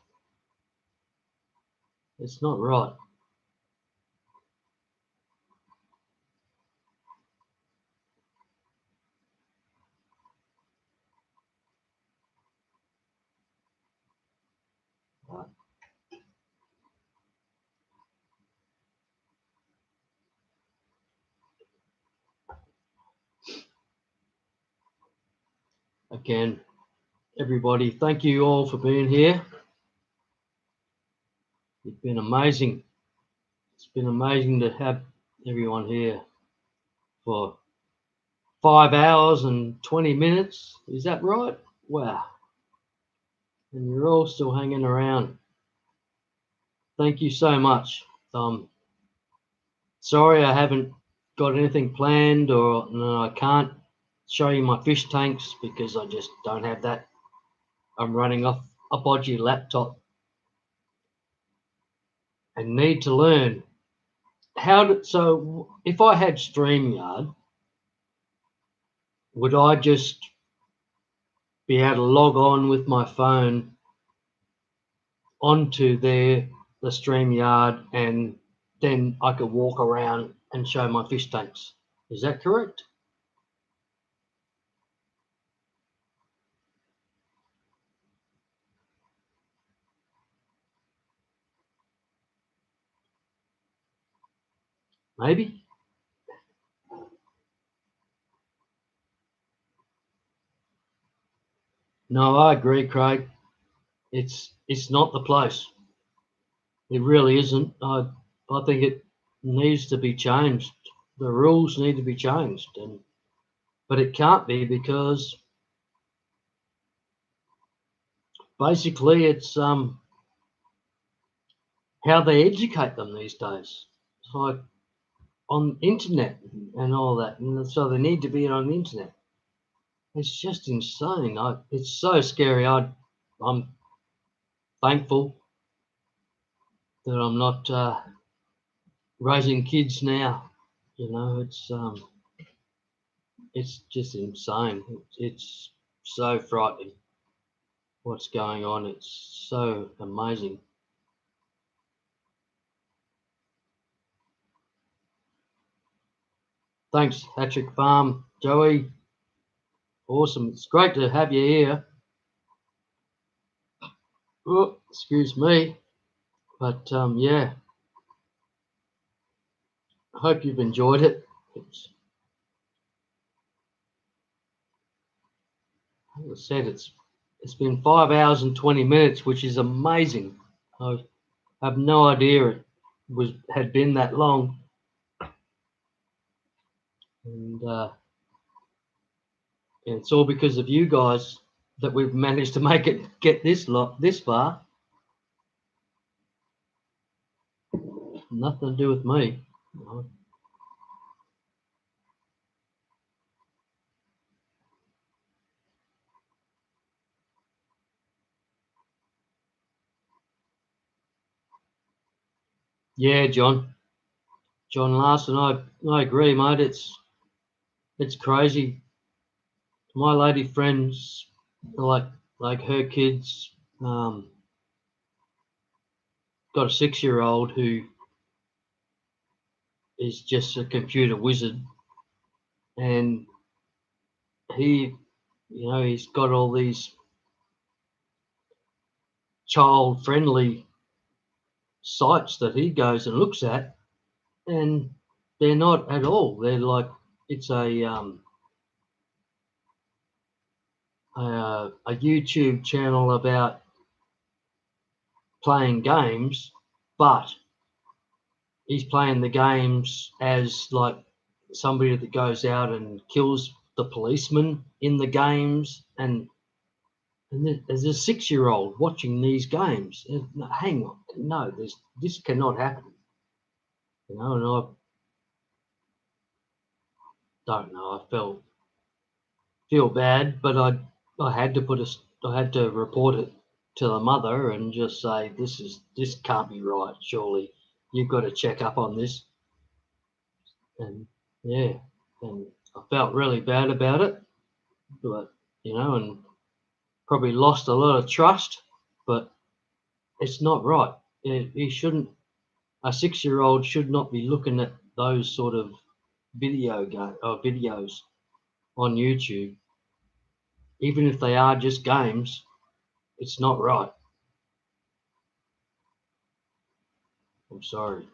It's not right. Again, everybody, thank you all for being here. It's been amazing. It's been amazing to have everyone here for 5 hours and 20 minutes. Is that right? Wow. And you're all still hanging around. Thank you so much. Sorry I haven't got anything planned, or no, I can't show you my fish tanks because I just don't have that. I'm running off a bodgy laptop and need to learn how to. So if I had StreamYard, would I just be able to log on with my phone onto the StreamYard, and then I could walk around and show my fish tanks? Is that correct? Maybe. No, I agree, Craig. It's not the place. It really isn't. I think it needs to be changed. The rules need to be changed, and but it can't be because basically it's how they educate them these days. It's like on internet and all that, and so they need to be on the internet. It's just insane. It's so scary. I'm thankful that I'm not raising kids now. You know, it's just insane. It's so frightening what's going on. It's so amazing. Thanks, Patrick Farm, Joey. Awesome. It's great to have you here. Oh, excuse me. But yeah, I hope you've enjoyed it. As I said, it's been 5 hours and 20 minutes, which is amazing. I have no idea it had been that long, and it's all because of you guys that we've managed to get this far. Nothing to do with me. Yeah, John Larson, I agree, mate. It's crazy. My lady friends, like her kids, um, got a 6-year-old who is just a computer wizard, and he, he's got all these child-friendly sites that he goes and looks at, and they're not at all. They're like it's a YouTube channel about playing games, but he's playing the games as like somebody that goes out and kills the policeman in the games, and there's a 6-year-old watching these games. And, hang on, no, this cannot happen. And I don't know. I feel bad, but I had to I had to report it to the mother and just say this can't be right. Surely you've got to check up on this. And yeah, and I felt really bad about it, but and probably lost a lot of trust. But it's not right. He shouldn't. A 6-year-old should not be looking at those sort of videos on YouTube, even if they are just games. It's not right. I'm sorry.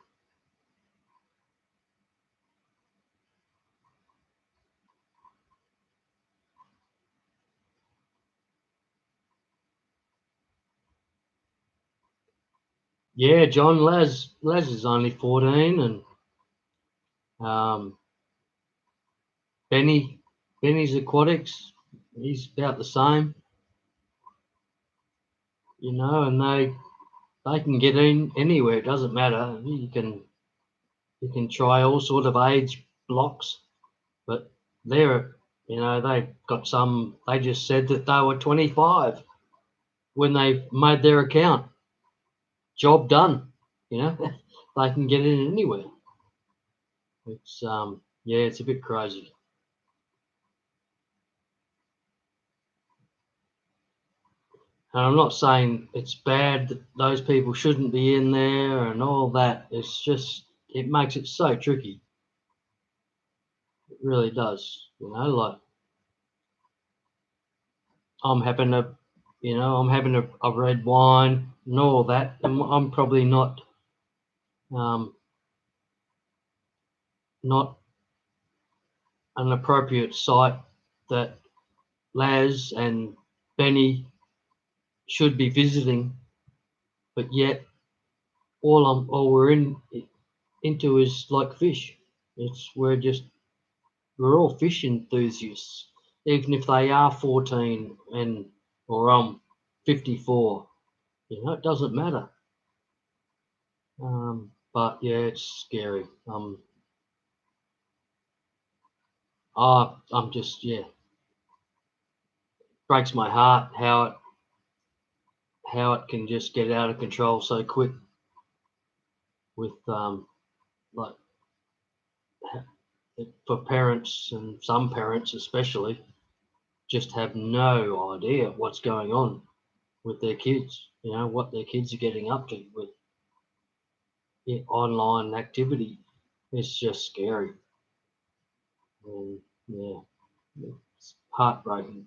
Yeah, John Laz is only 14, and um, Benny's aquatics. He's about the same, and they can get in anywhere. It doesn't matter. You can try all sort of age blocks, but they're, they got some. They just said that they were 25 when they made their account. Job done. They can get in anywhere. It's it's a bit crazy. And I'm not saying it's bad that those people shouldn't be in there and all that. It's just, it makes it so tricky. It really does. Like I'm having a red wine and all that, and I'm probably not not an appropriate site that Laz and Benny should be visiting, but yet all we're into is like fish. We're all fish enthusiasts, even if they are 14 or I'm 54. It doesn't matter. But yeah, it's scary. I'm just, breaks my heart how it can just get out of control so quick with like for parents, and some parents especially just have no idea what's going on with their kids. What their kids are getting up to with online activity. It's just scary. And yeah, it's heartbreaking.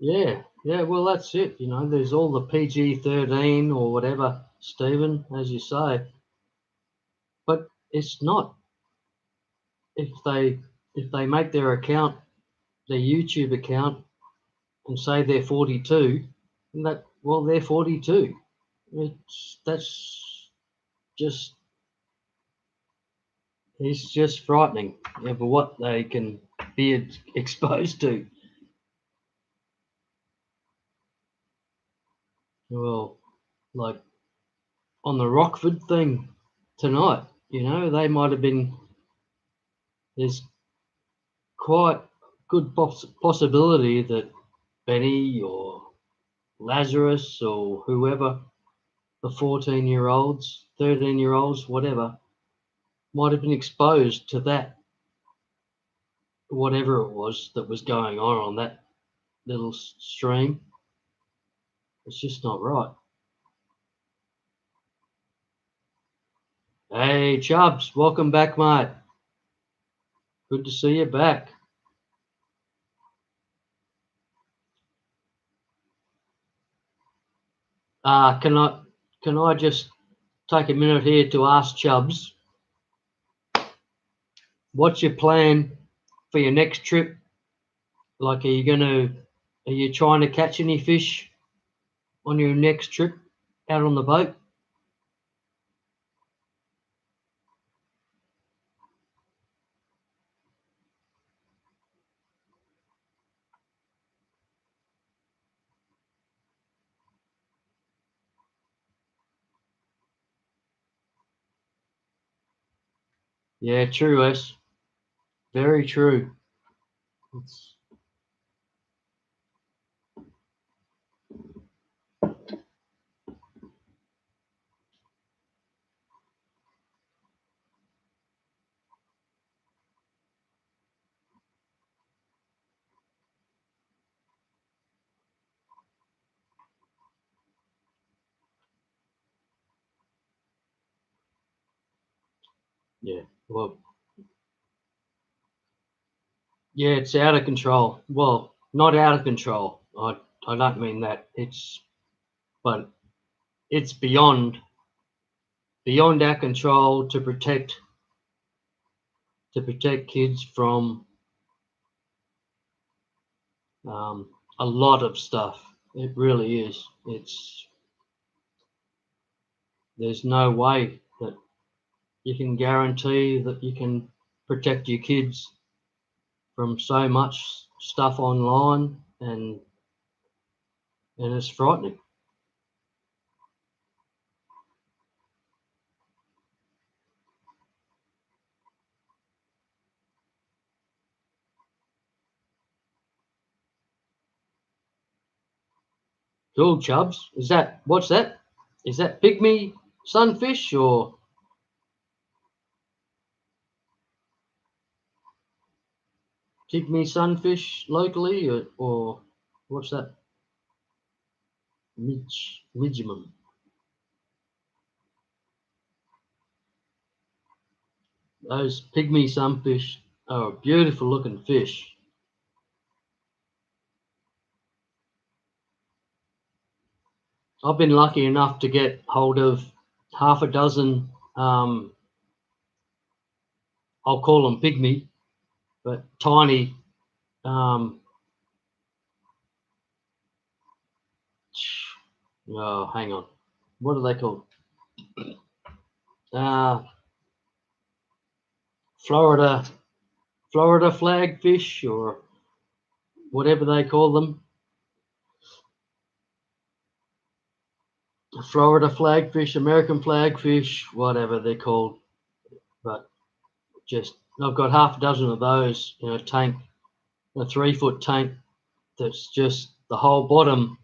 Yeah, well, that's it. There's all the PG-13 or whatever, Stephen, as you say, but it's not. If they make their account, their YouTube account, and say they're 42, they're 42. That's just It's just frightening, for what they can be exposed to. Well, like on the Rockford thing tonight, they might have been. There's quite good possibility that Benny or Lazarus or whoever, the 14-year-olds, 13-year-olds, whatever, might have been exposed to that, whatever it was that was going on that little stream. It's just not right. Hey, Chubbs, welcome back, mate. Good to see you back. Can I just take a minute here to ask Chubbs, what's your plan for your next trip? Like, are you trying to catch any fish on your next trip out on the boat? Yeah, true, S. Very true. Yeah, well, yeah, it's out of control. Well, not out of control. I don't mean that. But it's beyond our control to protect kids from a lot of stuff. It really is. There's no way that you can guarantee that you can protect your kids from so much stuff online, and it's frightening. Cool, Chubs. What's that? Is that pygmy sunfish or pygmy sunfish locally, or what's that? Midgemum. Those pygmy sunfish are a beautiful looking fish. I've been lucky enough to get hold of half a dozen, I'll call them pygmy, but tiny, oh, hang on. What are they called? Florida flagfish, or whatever they call them. Florida flagfish, American flagfish, whatever they're called. But just, I've got half a dozen of those in a tank, a 3-foot tank, that's just, the whole bottom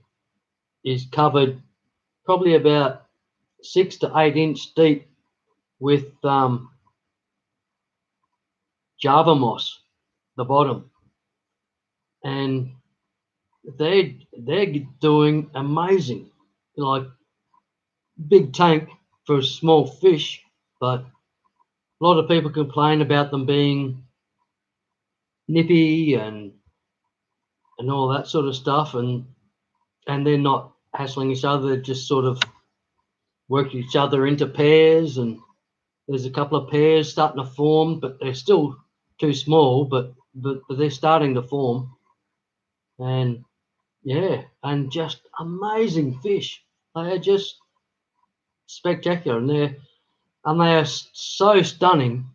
is covered probably about 6 to 8 inch deep with Java moss, the bottom. And they're doing amazing. Like, big tank for a small fish, but a lot of people complain about them being nippy and all that sort of stuff, and they're not hassling each other. They're just sort of work each other into pairs, and there's a couple of pairs starting to form, but they're still too small, but they're starting to form. And yeah, and just amazing fish. They are just spectacular, and they are so stunning.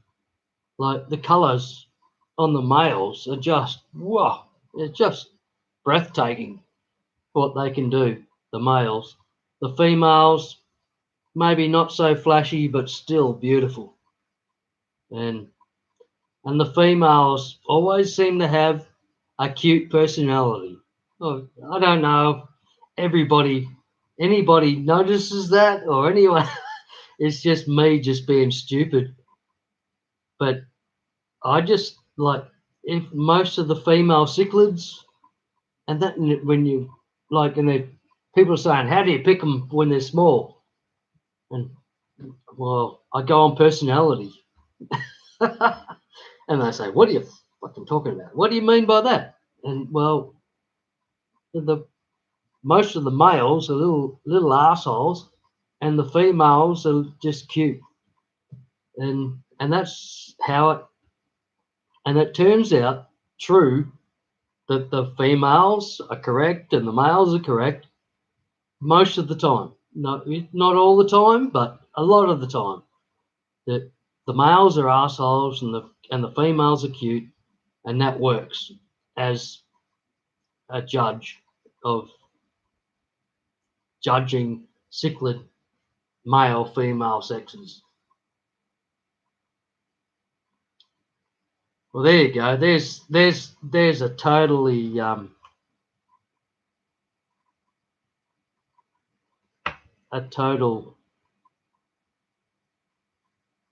Like, the colours on the males are just, wow, it's just breathtaking what they can do, the males. The females, maybe not so flashy, but still beautiful. And the females always seem to have a cute personality. Oh, I don't know if anybody notices that, or anyone. It's just me just being stupid. But I just like, if most of the female cichlids, and that, when you like, and people are saying, how do you pick them when they're small? And, well, I go on personality. And they say, what are you fucking talking about? What do you mean by that? And, well, the most of the males are little assholes, and the females are just cute. And that's how it, and it turns out true that the females are correct and the males are correct most of the time. Not all the time, but a lot of the time. That the males are assholes and the females are cute, and that works as a judge of judging cichlid male female sexes. Well, there you go. There's a totally a total,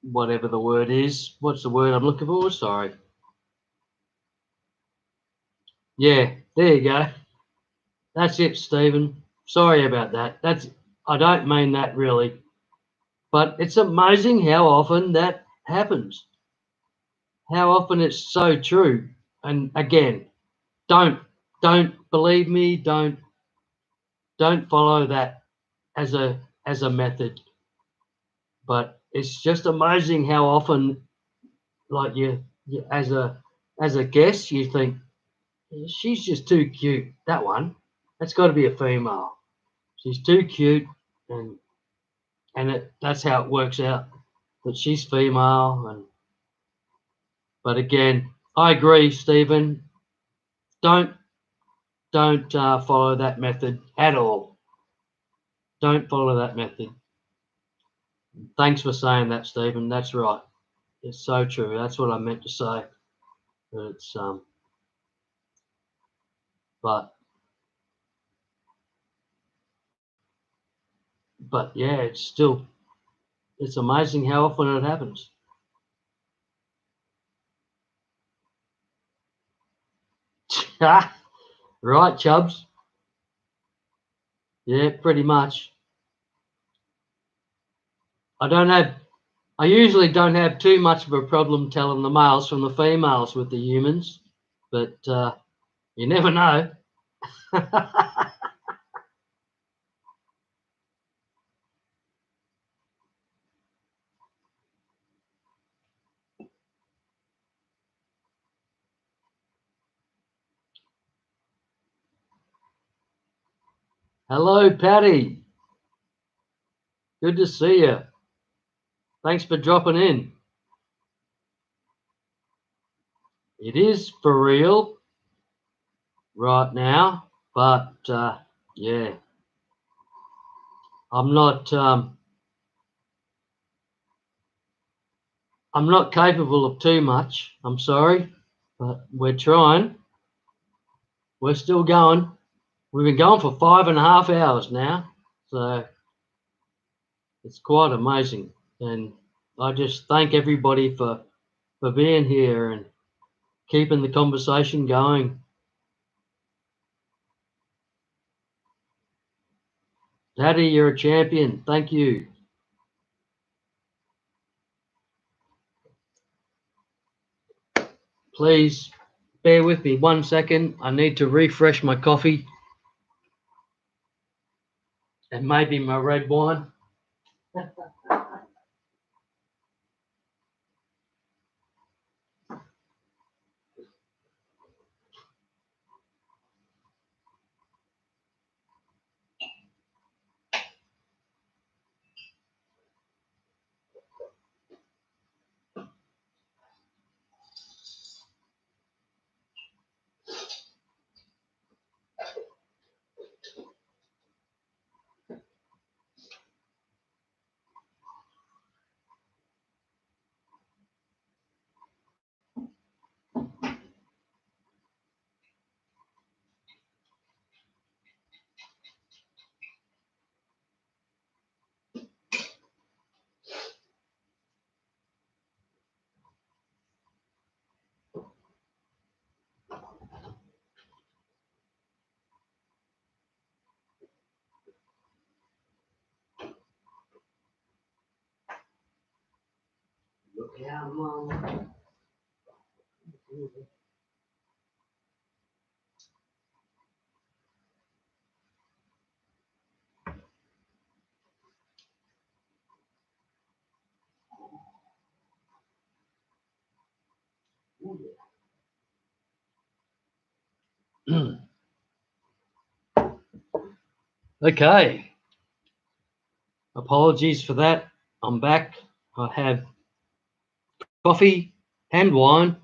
whatever the word is. What's the word I'm looking for? Sorry. Yeah, there you go. That's it, Stephen. Sorry about that. I don't mean that really, but it's amazing how often that happens. How often it's so true. And again, don't believe me. Don't follow that as a method. But it's just amazing how often, like, you as a guest, you think, she's just too cute. That's got to be a female. She's too cute, and that's how it works out. that she's female. But again, I agree, Stephen. Don't follow that method at all. Don't follow that method. Thanks for saying that, Stephen. That's right. It's so true. That's what I meant to say. It's but yeah, it's amazing how often it happens. Right, Chubbs? Yeah, pretty much. I usually don't have too much of a problem telling the males from the females with the humans, but you never know. Hello, Patty. Good to see you. Thanks for dropping in. It is for real right now, but yeah, I'm not capable of too much. I'm sorry, but we're trying. We're still going. We've been going for 5.5 hours now, so it's quite amazing. And I just thank everybody for being here and keeping the conversation going. Hattie, you're a champion. Thank you. Please bear with me 1 second. I need to refresh my coffee and maybe my red wine. Look out, Mum. Okay. Apologies for that. I'm back. I have coffee and wine.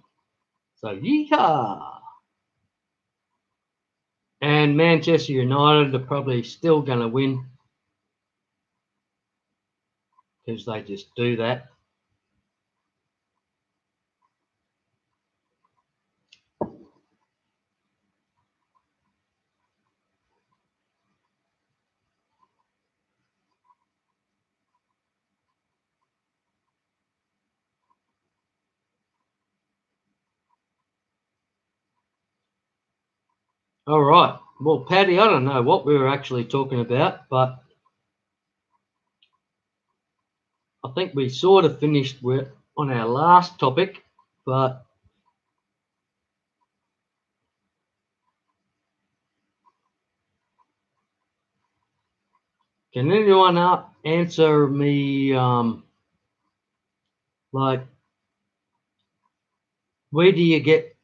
So yeehaw. And Manchester United are probably still going to win because they just do that. All right. Well, Patty, I don't know what we were actually talking about, but I think we sort of finished on our last topic, but can anyone answer me, like, where do you get,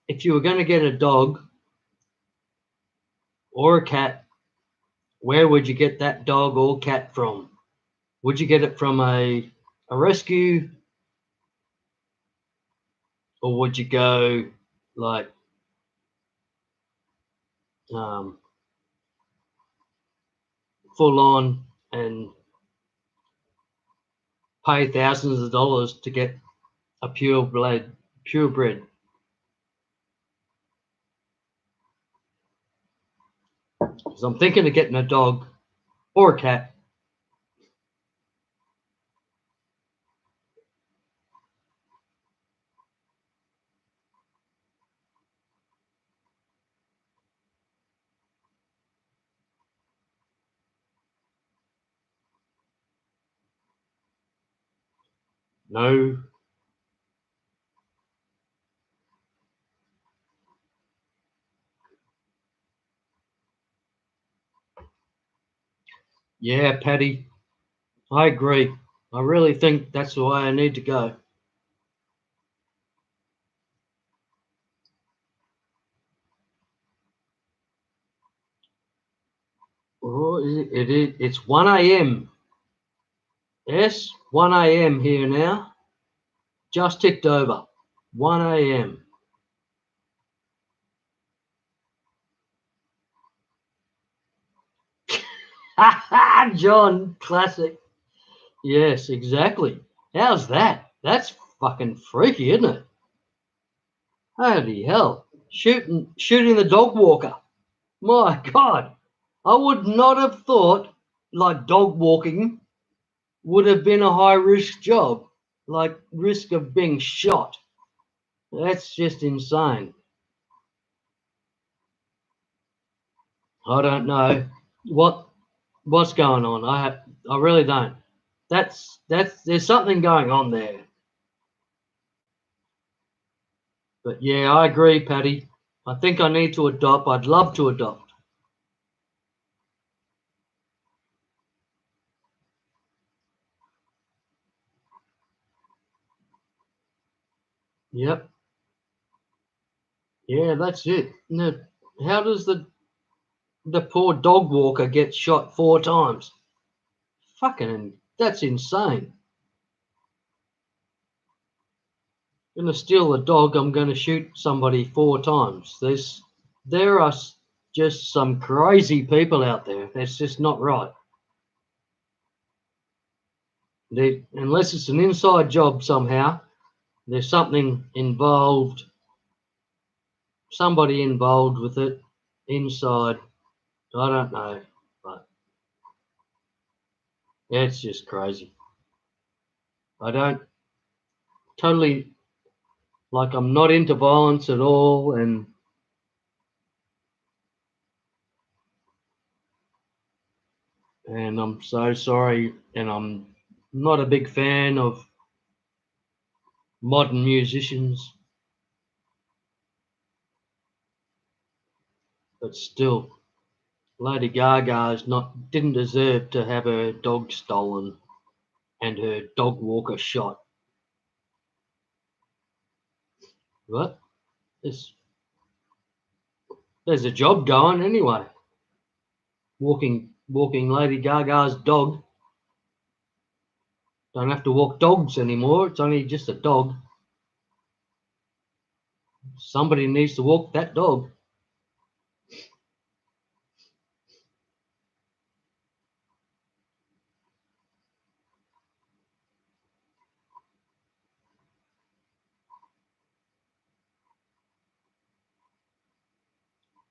if you were going to get a dog or a cat, where would you get that dog or cat from? Would you get it from a a rescue, or would you go like full on and pay thousands of dollars to get a purebred? Because I'm thinking of getting a dog or a cat. No. Yeah, Patty, I agree. I really think that's the way I need to go. Oh, it's 1 a.m. Yes, 1 a.m. here now. Just ticked over. 1 a.m. John, classic. Yes, exactly. How's that? That's fucking freaky, isn't it? Holy hell. Shooting the dog walker. My God. I would not have thought like dog walking would have been a high risk job, like risk of being shot. That's just insane. I don't know what's going on. I really don't. That's there's something going on there. But yeah, I agree, Patty. I think I need to adopt. I'd love to adopt. Yep. Yeah, that's it. No, how does the poor dog walker get shot 4 times? Fucking, that's insane. I'm gonna steal a dog. I'm gonna shoot somebody 4 times. There are just some crazy people out there. That's just not right. Unless it's an inside job somehow, there's something involved, somebody involved with it inside. I don't know, but it's just crazy. I don't totally like. I'm not into violence at all, and I'm so sorry. And I'm not a big fan of modern musicians, but still, Lady Gaga is not didn't deserve to have her dog stolen and her dog walker shot. But there's a job going anyway. Walking Lady Gaga's dog. Don't have to walk dogs anymore. It's only just a dog. Somebody needs to walk that dog.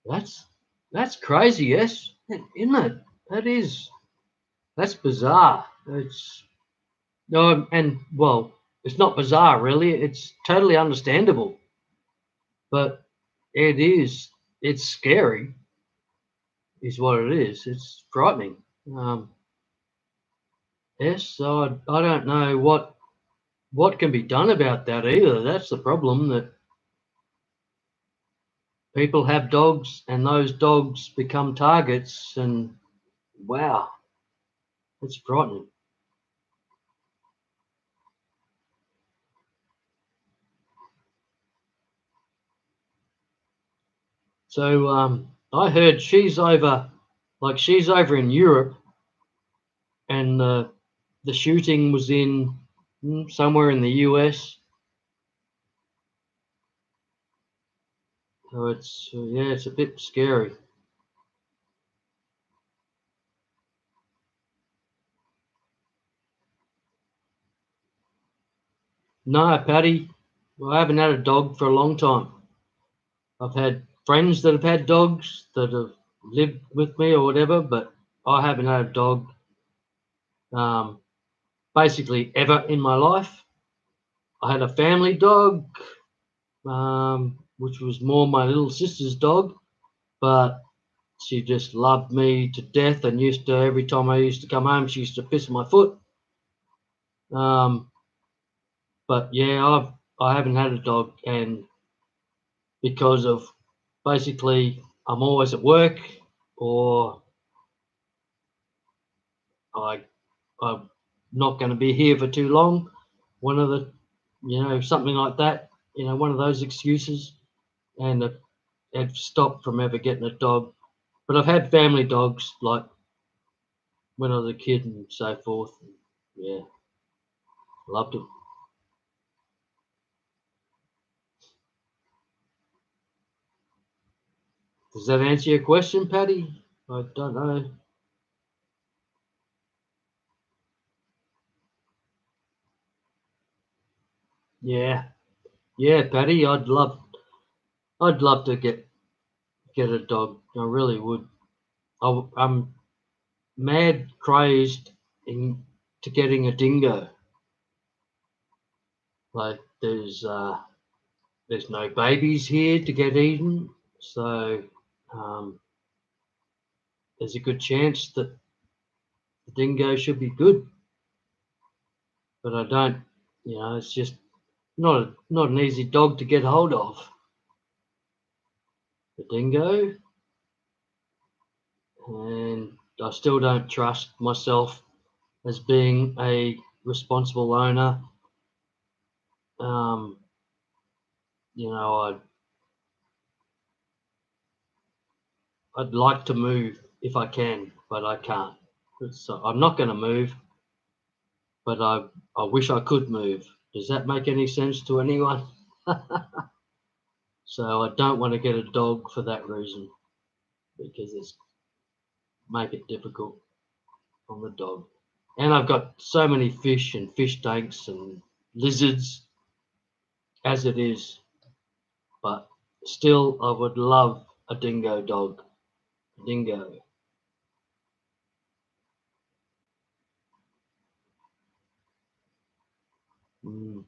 That's that's crazy, yes, isn't it? That is. That's bizarre. It's no, and well, it's not bizarre really. It's totally understandable, but it is. It's scary, is what it is. It's frightening. Yes, so I don't know what can be done about that either. That's the problem, that people have dogs and those dogs become targets, and wow, it's frightening. So I heard she's over in Europe, and the shooting was in somewhere in the US. So it's yeah, it's a bit scary. No, Patty, well, I haven't had a dog for a long time. I've had friends that have had dogs that have lived with me or whatever, but I haven't had a dog um, basically ever in my life. I had a family dog, which was more my little sister's dog, but she just loved me to death and used to, every time I used to come home, she used to piss on my foot. Um, but yeah, I haven't had a dog, and because of basically I'm always at work, or I I'm not going to be here for too long. One of the, something like that, one of those excuses, and I've stopped from ever getting a dog. But I've had family dogs like when I was a kid and so forth. Yeah, loved them. Does that answer your question, Patty? I don't know. Yeah, yeah, Patty. I'd love to get a dog. I really would. I'm mad crazed into getting a dingo. Like there's no babies here to get eaten, so um, there's a good chance that the dingo should be good. But I don't. It's just not an easy dog to get hold of. The dingo, and I still don't trust myself as being a responsible owner. Um, you know, I'd like to move if I can, but I can't. So I'm not going to move, but I wish I could move. Does that make any sense to anyone? So I don't want to get a dog for that reason, because it's make it difficult on the dog. And I've got so many fish and fish tanks and lizards as it is, but still I would love a dingo dog. Dingo. Mm,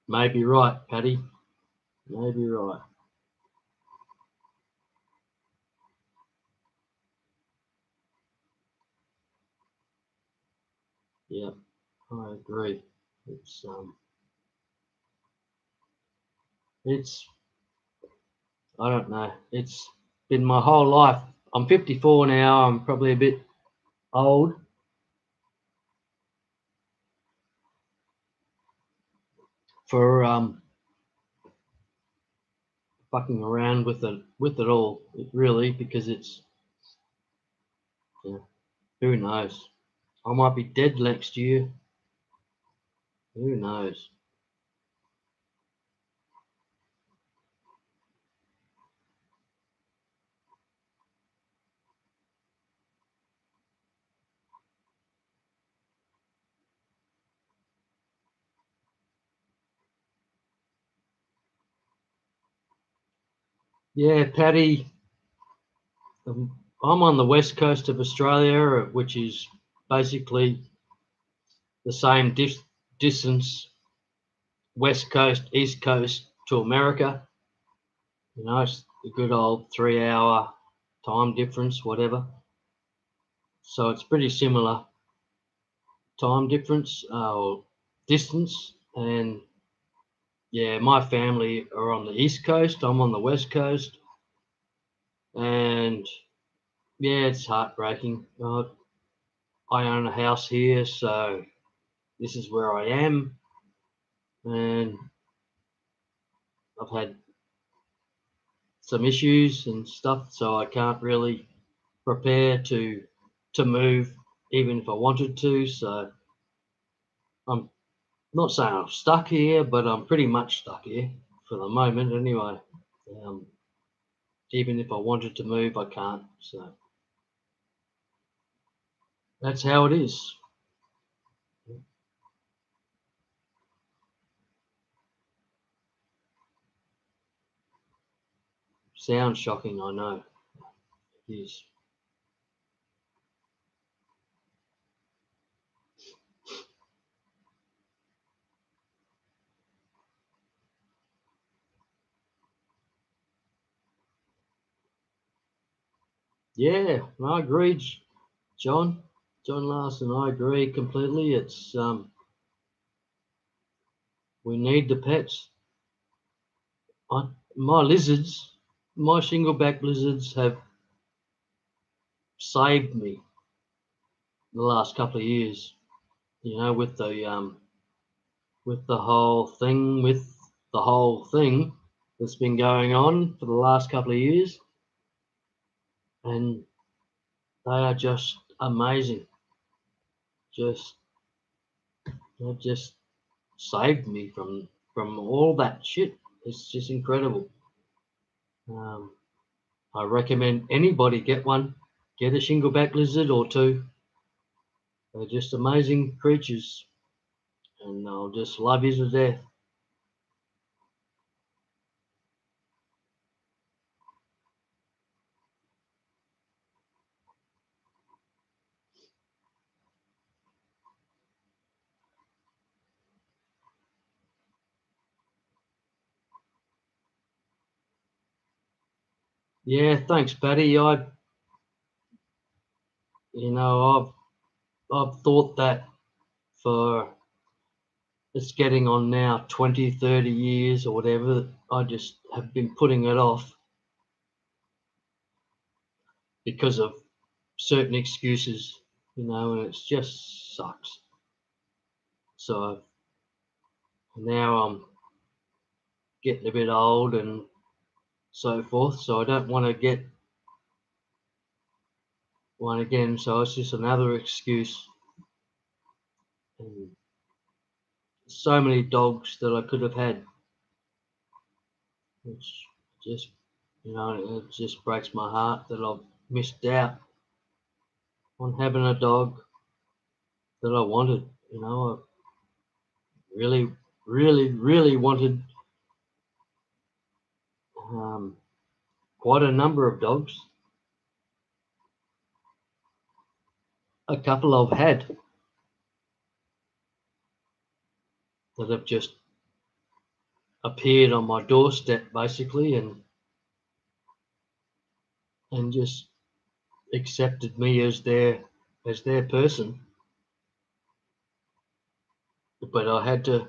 maybe right, Patty. Maybe right. Yeah, I agree. It's um, it's I don't know. It's been my whole life. I'm 54 now. I'm probably a bit old for fucking around with it all. Really, because it's yeah, who knows? I might be dead next year. Who knows? Yeah, Patty. I'm on the west coast of Australia, which is basically the same distance, west coast, east coast to America. It's a good old 3 hour time difference, whatever. So it's pretty similar time difference or distance. And yeah, my family are on the east coast. I'm on the west coast, and yeah, it's heartbreaking. I own a house here, so this is where I am, and I've had some issues and stuff, so I can't really prepare to move, even if I wanted to. So I'm not saying I'm stuck here, but I'm pretty much stuck here for the moment anyway. Even if I wanted to move, I can't. So that's how it is. Sounds shocking, I know. It is. Yeah, I agree, John. John Larson, I agree completely. It's we need the pets. My lizards, my shingleback lizards have saved me the last couple of years. You know, with the whole thing that's been going on for the last couple of years, and they are just amazing. Just they just saved me from all that shit. It's just incredible. Um, I recommend anybody get one. Get a shingleback lizard or two. They're just amazing creatures, and they'll just love you to death. Yeah, thanks, Patty. You know, I've thought that for it's getting on now 20, 30 years or whatever. I just have been putting it off because of certain excuses, you know, and it just sucks. So now I'm getting a bit old and so forth, so I don't want to get one again. So it's just another excuse. And so many dogs that I could have had, which just, you know, it just breaks my heart that I've missed out on having a dog that I wanted. You know, I really, really, really wanted um, quite a number of dogs. A couple I've had that have just appeared on my doorstep basically, and just accepted me as their person. But I had to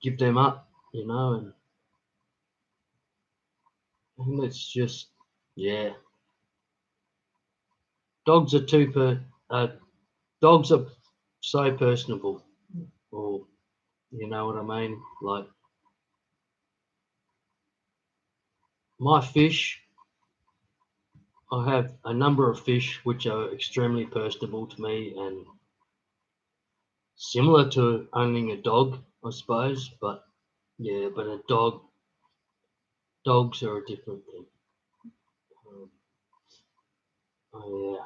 give them up, you know, and it's just, yeah. Dogs are too dogs are so personable, or you know what I mean. Like my fish, I have a number of fish which are extremely personable to me and similar to owning a dog, I suppose. But yeah, but dogs are a different thing. Um, oh yeah,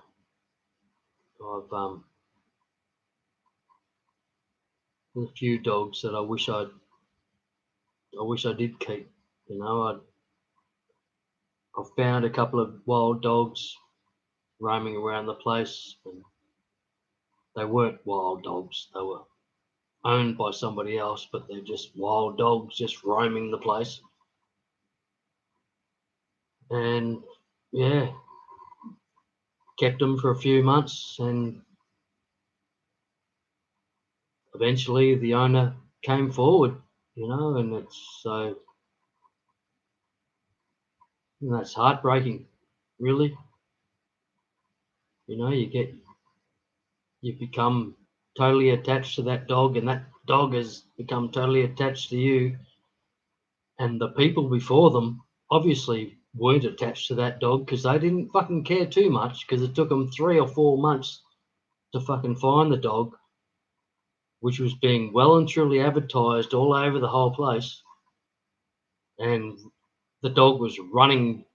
a few dogs that I wish I did keep. You know, I found a couple of wild dogs roaming around the place, and they weren't wild dogs. They were owned by somebody else, but they're just wild dogs just roaming the place. And yeah, kept them for a few months, and eventually the owner came forward, you know, and it's so that's heartbreaking, really. You know, you become totally attached to that dog, and that dog has become totally attached to you, and the people before them obviously weren't attached to that dog because they didn't fucking care too much because it took them 3 or 4 months to fucking find the dog. which was being well and truly advertised all over the whole place. And the dog was running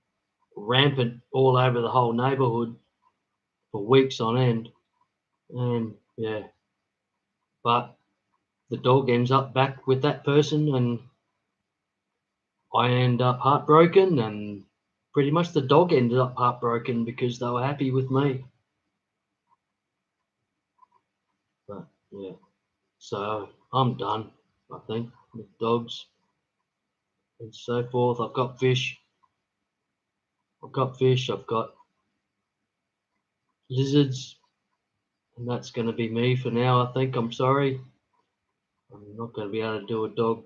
rampant all over the whole neighborhood for weeks on end. And yeah, but the dog ends up back with that person, and I end up heartbroken, and pretty much the dog ended up heartbroken because they were happy with me. But yeah, so I'm done, I think, with dogs and so forth. I've got fish, I've got lizards, and that's going to be me for now, I think. I'm sorry. I'm not going to be able to do a dog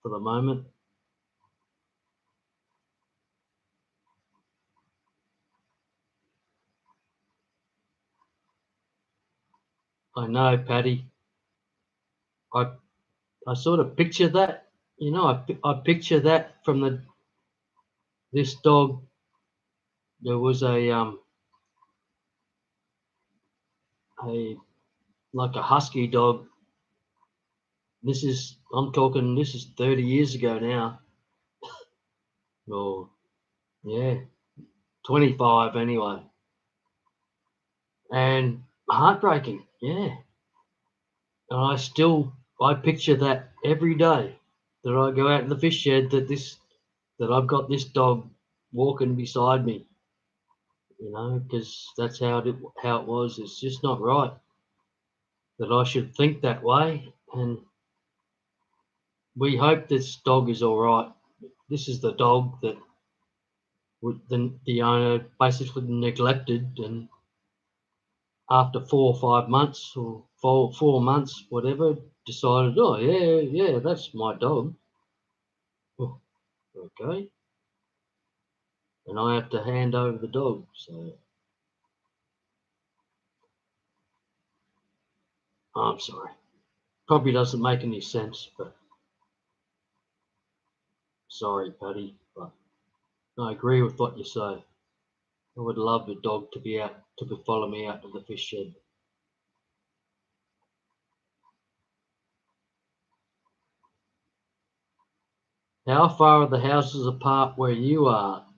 for the moment. I know, Patty. I I sort of picture that. I picture that from this dog. There was a like a husky dog. This is 30 years ago now. Or yeah, 25 anyway. And heartbreaking, yeah. And I picture that every day that I go out in the fish shed that I've got this dog walking beside me, because that's how it was. It's just not right that I should think that way. And we hope this dog is all right. This is the dog that the owner basically neglected, and after 4 or 5 months or 4 months, whatever, decided, oh yeah, that's my dog. Oh, okay, and I have to hand over the dog. So I'm sorry. Probably doesn't make any sense, but sorry, Paddy. But I agree with what you say. I would love the dog to follow me out to the fish shed. How far are the houses apart where you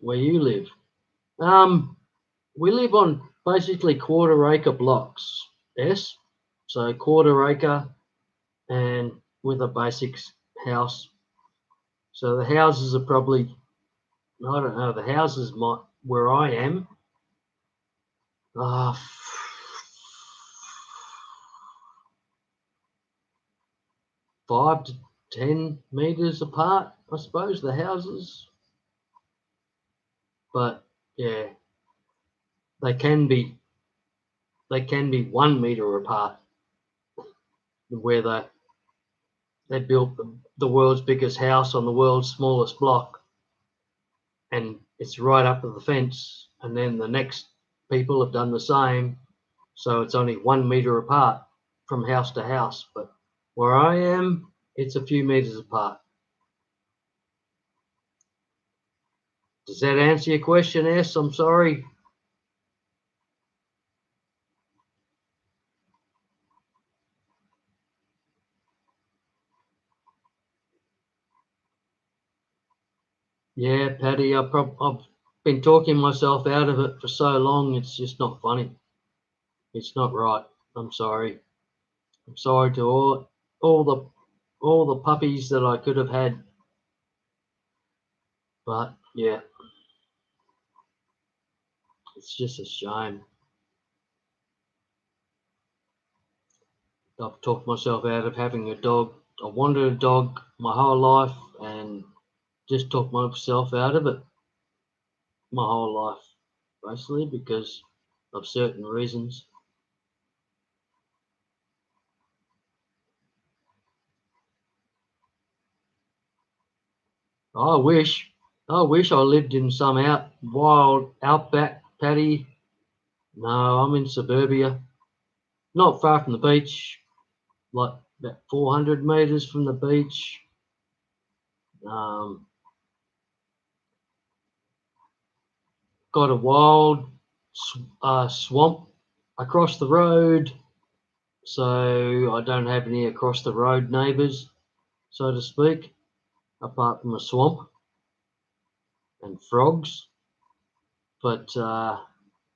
live? Um, we live on basically quarter acre blocks. Yes, so quarter acre and with a basic house. So the houses are probably, I don't know, the houses might where I am, uh, 5 to 10 meters apart, I suppose, the houses. But yeah, they can be 1 meter apart, where they built the world's biggest house on the world's smallest block, and it's right up to the fence. And then the next people have done the same, so it's only 1 meter apart from house to house. But where I am, it's a few meters apart. Does that answer your question, S? I'm sorry. Yeah, Patty, I've been talking myself out of it for so long. It's just not funny. It's not right. I'm sorry. I'm sorry to all the all the puppies that I could have had. But yeah, it's just a shame. I've talked myself out of having a dog. I wanted a dog my whole life and just talked myself out of it my whole life, basically because of certain reasons. I wish, I wish I lived in some wild outback, Paddy. No, I'm in suburbia, not far from the beach, like about 400 meters from the beach. Um, got a wild swamp across the road. so I don't have any across the road neighbours, so to speak, apart from a swamp and frogs. But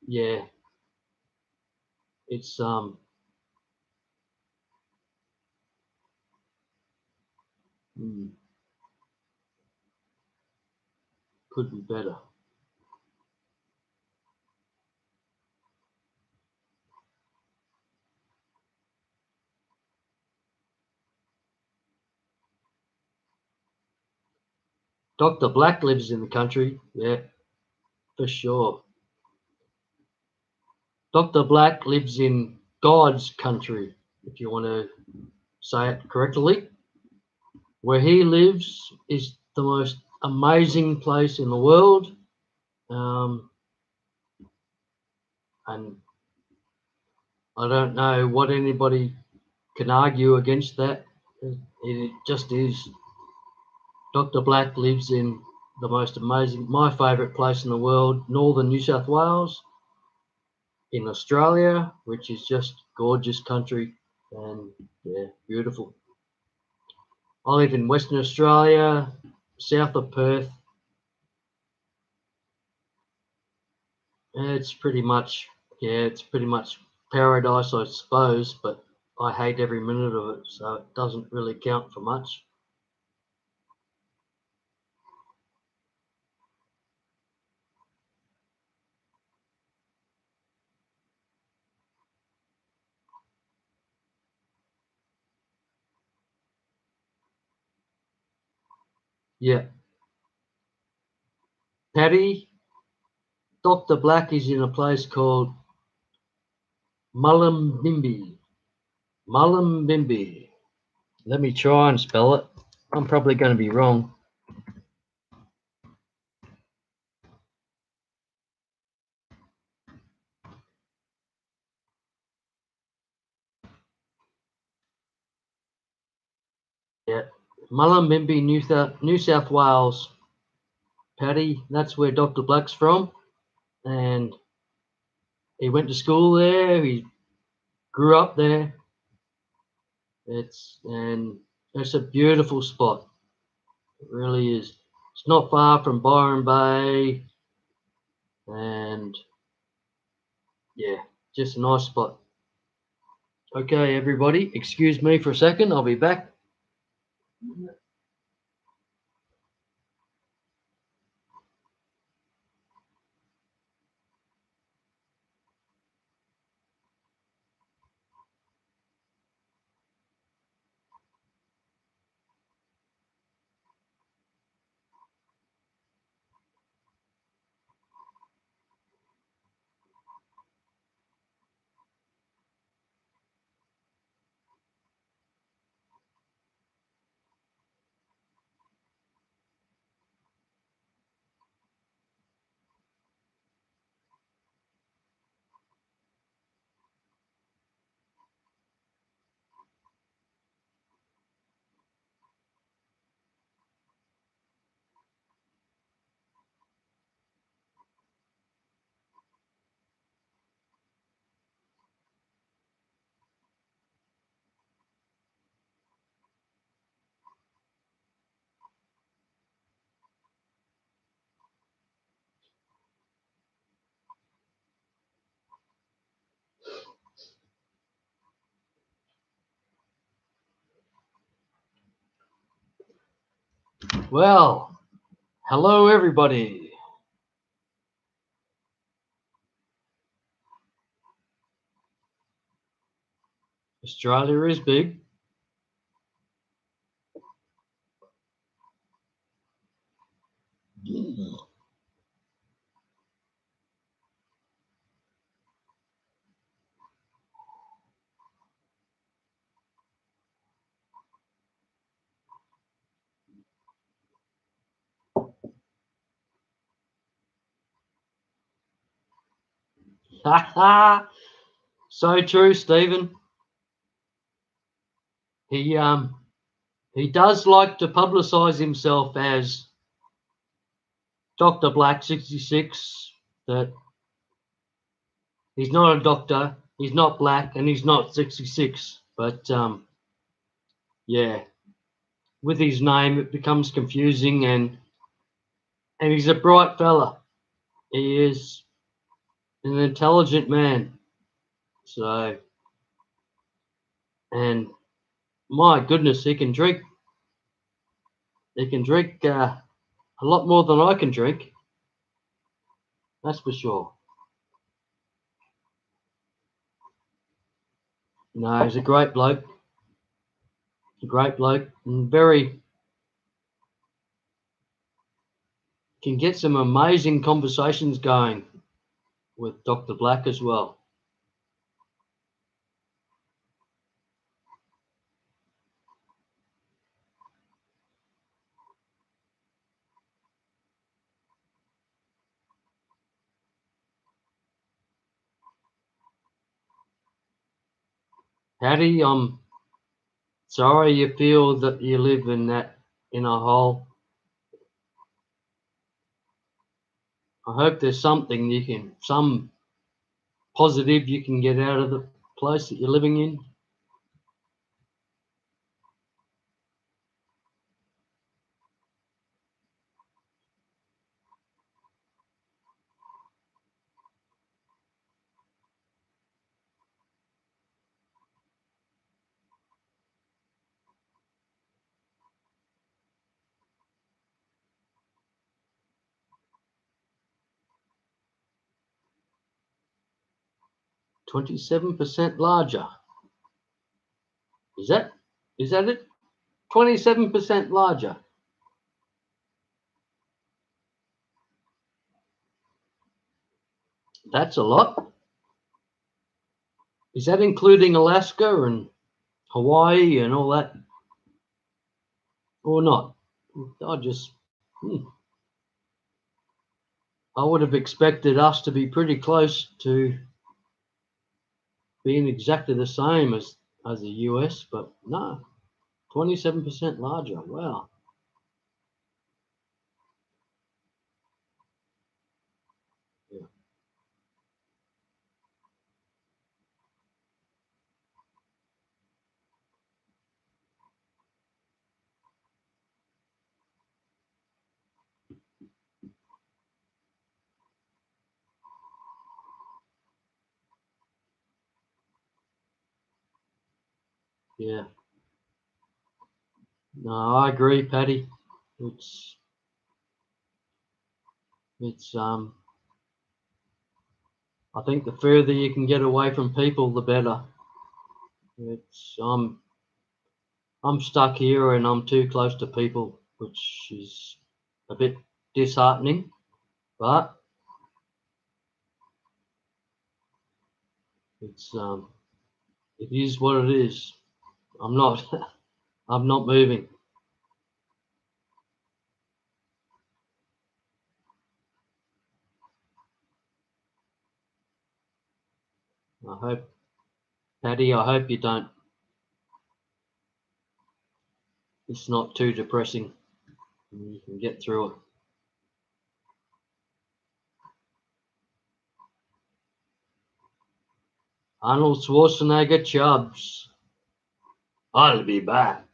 yeah, it's could be better. Dr. Black lives in the country, yeah, for sure. Dr. Black lives in God's country, if you want to say it correctly. Where he lives is the most amazing place in the world. And I don't know what anybody can argue against that. It just is. Dr. Black lives in the most amazing, my favourite place in the world, northern New South Wales, in Australia, which is just gorgeous country and yeah, beautiful. I live in Western Australia, south of Perth. It's pretty much, yeah, it's pretty much paradise, I suppose, but I hate every minute of it, so it doesn't really count for much. Yeah, Paddy, Dr. Black is in a place called Mullumbimby. Mullumbimby. Let me try and spell it. I'm probably going to be wrong. Yeah, Mullumbimby, New South Wales. Paddy, that's where Dr. Black's from, and he went to school there. He grew up there. It's a beautiful spot. It really is. It's not far from Byron Bay, and yeah, just a nice spot. Okay, everybody, excuse me for a second. I'll be back. Well, hello, everybody. Australia is big. So true, Stephen. He he does like to publicise himself as Dr. Black 66, that he's not a doctor. He's not black and he's not 66, but yeah, with his name it becomes confusing, and he's a bright fella. He is an intelligent man. So, and my goodness, he can drink. He can drink a lot more than I can drink. That's for sure. No, he's a great bloke. A great bloke, and very can get some amazing conversations going with Dr. Black as well. Hattie, I'm sorry you feel that you live in a hole. I hope there's some positive you can get out of the place that you're living in. $27% larger. Is that it? 27% larger. That's a lot. Is that including Alaska and Hawaii and all that, or not? I just, I would have expected us to be pretty close to being exactly the same as the US, but no, 27% larger. Wow. Yeah. Yeah. No, I agree, Patty. It's it's. I think the further you can get away from people, the better. It's I'm stuck here and I'm too close to people, which is a bit disheartening, but it's it is what it is. I'm not I'm not moving. I hope, Patty, I hope you don't. It's not too depressing. You can get through it. Arnold Schwarzenegger Chubbs. I'll be back.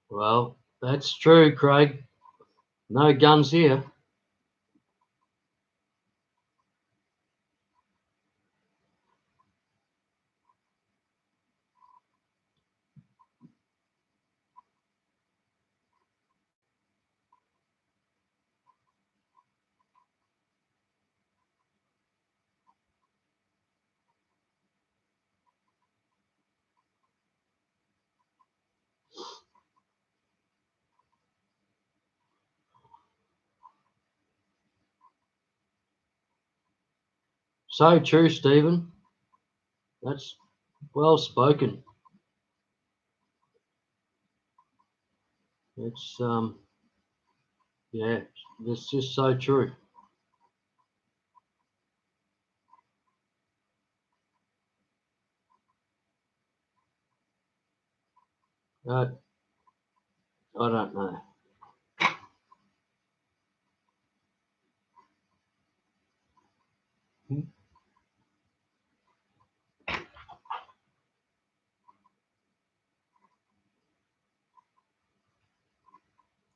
Well, that's true, Craig. No guns here. So true, Stephen. That's well spoken. It's yeah, it's just so true. I don't know.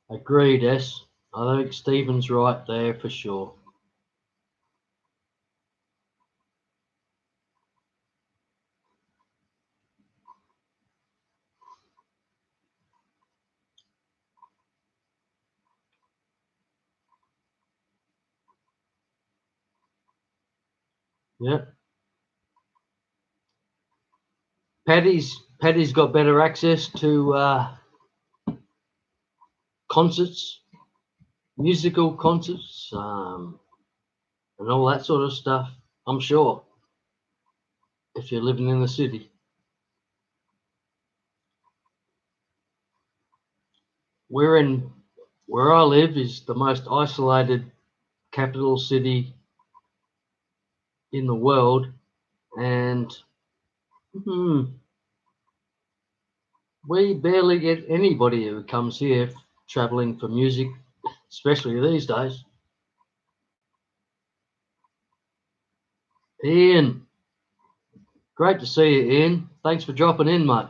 Agreed, S. I think Stephen's right there for sure. Yep. Paddy's got better access to concerts, musical concerts, and all that sort of stuff. I'm sure. If you're living in the city, where I live is the most isolated capital city in the world, and we barely get anybody who comes here traveling for music, especially these days. Ian, great to see you, Ian. Thanks for dropping in, mate.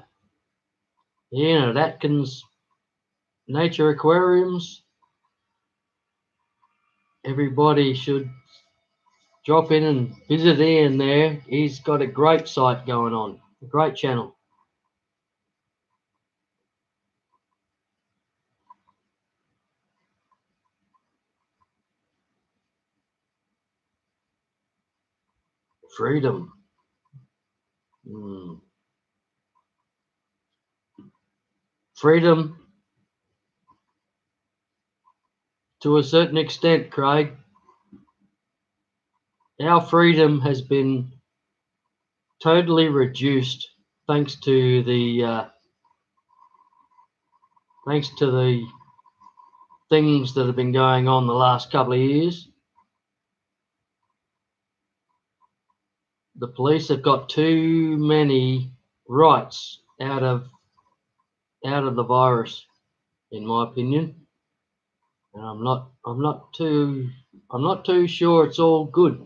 Ian at Atkins Nature Aquariums. Everybody should drop in and visit Ian there. He's got a great site going on, a great channel. Freedom. Freedom to a certain extent, Craig. Our freedom has been totally reduced thanks to the things that have been going on the last couple of years. The police have got too many rights out of the virus, in my opinion. And I'm not too sure it's all good.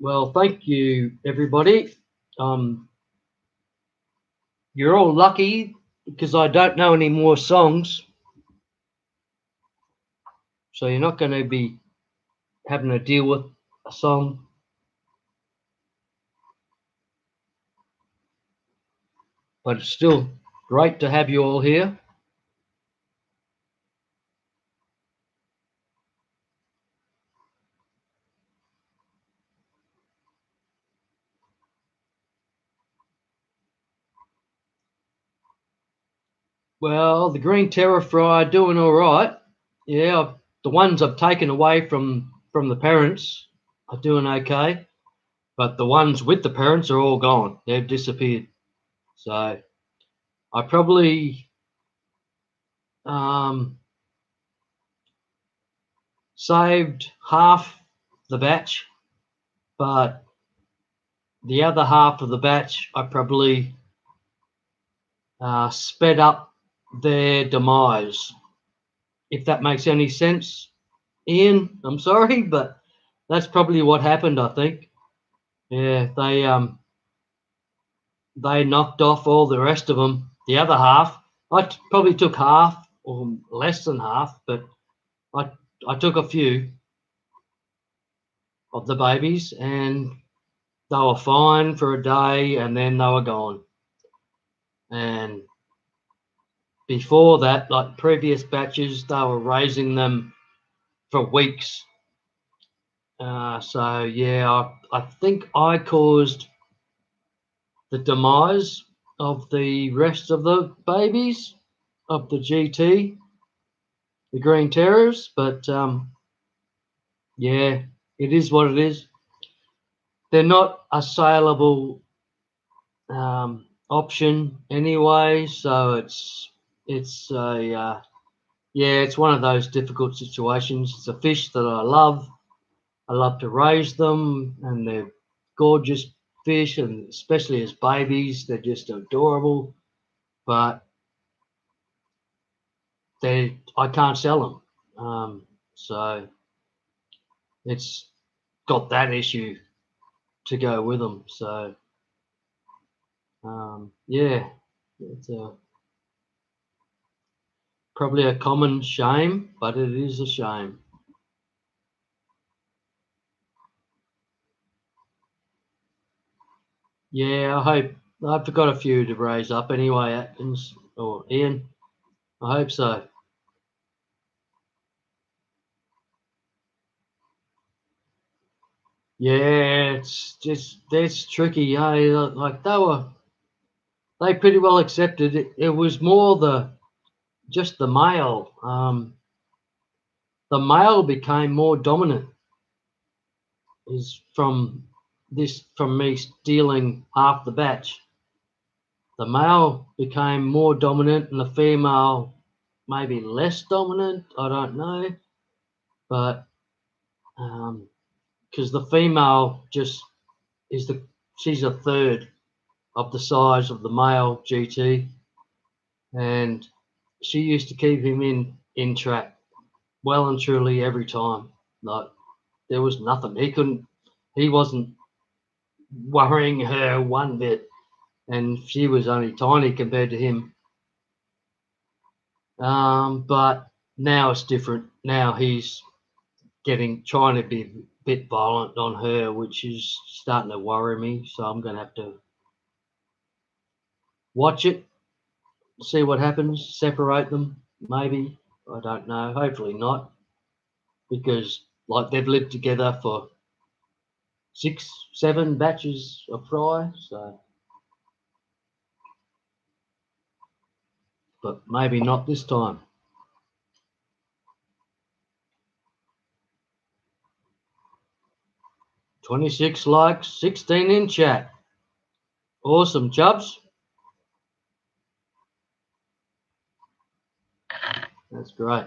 Well, thank you, everybody. You're all lucky because I don't know any more songs. So you're not going to be having to deal with a song. But it's still great to have you all here. Well, the green terror fry are doing all right. Yeah, the ones I've taken away from the parents are doing okay. But the ones with the parents are all gone. They've disappeared. So I probably saved half the batch, but the other half of the batch I probably sped up their demise. If that makes any sense, Ian, I'm sorry, but that's probably what happened, I think. Yeah, they knocked off all the rest of them. The other half, I probably took half or less than half, but I took a few of the babies and they were fine for a day and then they were gone. And before that, like previous batches, they were raising them for weeks. So yeah, I think I caused the demise of the rest of the babies of the GT, the Green Terrors, but yeah, it is what it is. they're not a saleable option anyway. So it's a yeah, it's one of those difficult situations. It's a fish that I love. I love to raise them, and they're gorgeous fish, and especially as babies, they're just adorable. But I can't sell them, so it's got that issue to go with them. So yeah, it's probably a common shame, but it is a shame. Yeah, I've got a few to raise up anyway, Atkins or Ian. I hope so. Yeah, it's just that's tricky. Like they pretty well accepted it. It was more just the male. The male became more dominant. Is from me stealing half the batch. The male became more dominant, and the female maybe less dominant. I don't know, but because the female just she's a third of the size of the male GT, and she used to keep him in track well and truly every time. Like there was nothing he wasn't worrying her one bit, and she was only tiny compared to him. But now it's different. Now he's trying to be a bit violent on her, which is starting to worry me. So I'm going to have to watch it, see what happens, separate them, maybe. I don't know. Hopefully not, because like they've lived together for 6, 7 batches of fry. So, but maybe not this time. 26 likes, 16 in chat. Awesome, Chubs. That's great.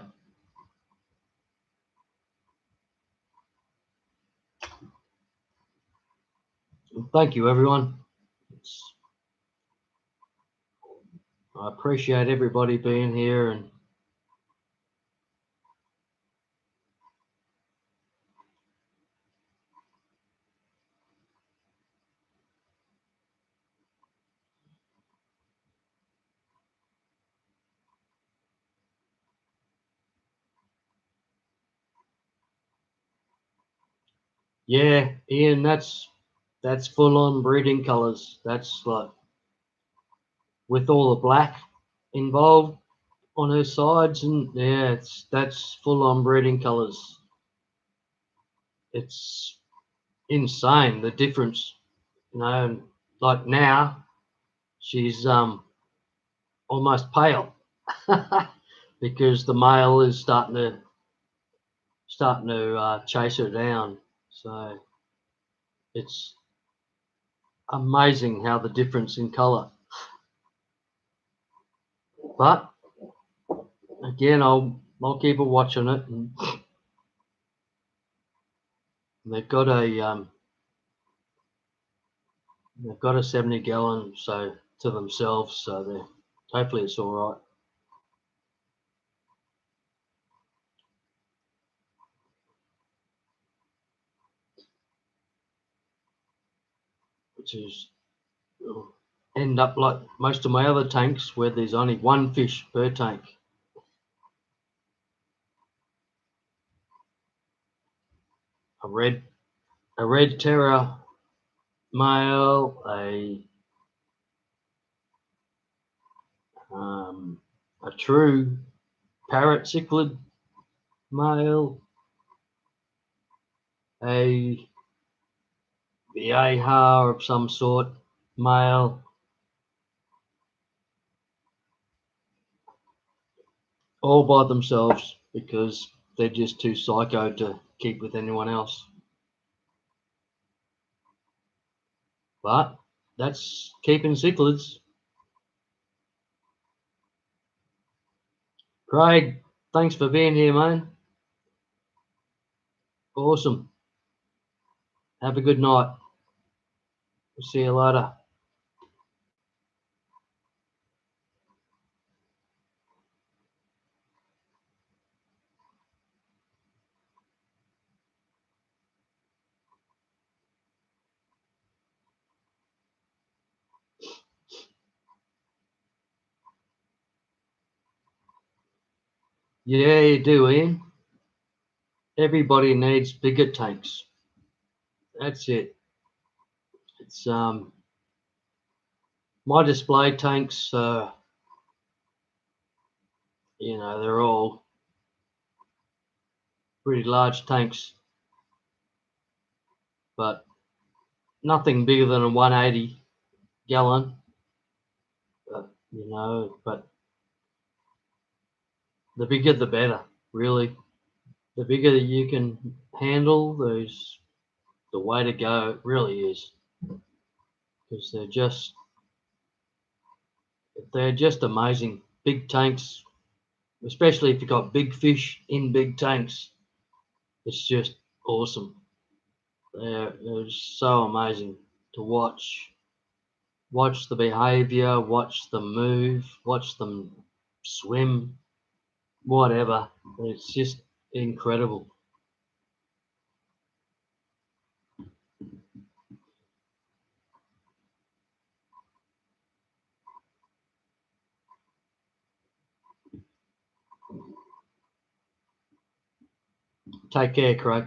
Thank you, everyone. I appreciate everybody being here, and yeah, Ian, that's full on breeding colors. That's like with all the black involved on her sides, and yeah, that's full on breeding colors. It's insane the difference, you know. Like now, she's almost pale because the male is starting to chase her down. So it's amazing how the difference in color. But again, I'll keep a watch on it. And they've got a 70-gallon so to themselves, so they hopefully it's all right. Which is end up like most of my other tanks where there's only one fish per tank. A red terror male, a true parrot cichlid male, a Vieja of some sort male, all by themselves because they're just too psycho to keep with anyone else. But that's keeping cichlids. Craig, thanks for being here, man. Awesome. Have a good night. We'll see you later. Yeah, you do, Ian. Everybody needs bigger tanks. That's it. It's my display tanks. They're all pretty large tanks, but nothing bigger than a 180 gallon. But the bigger the better, really. The bigger that you can handle, those the way to go. It really is, because they're just amazing. Big tanks, especially if you've got big fish in big tanks, it's just awesome. They're so amazing to watch. Watch the behavior, watch them move, watch them swim, whatever. It's just incredible. Take care, Craig.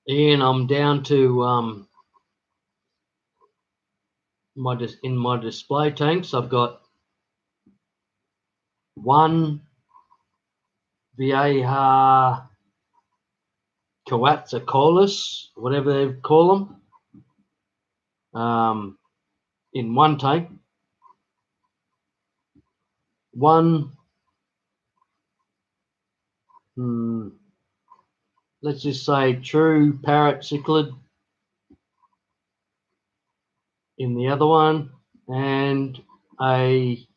Ian, I'm down to in my display tanks. I've got one Vieja Coatzacolis, whatever they call them, in one tank. One, let's just say true parrot cichlid in the other one, and a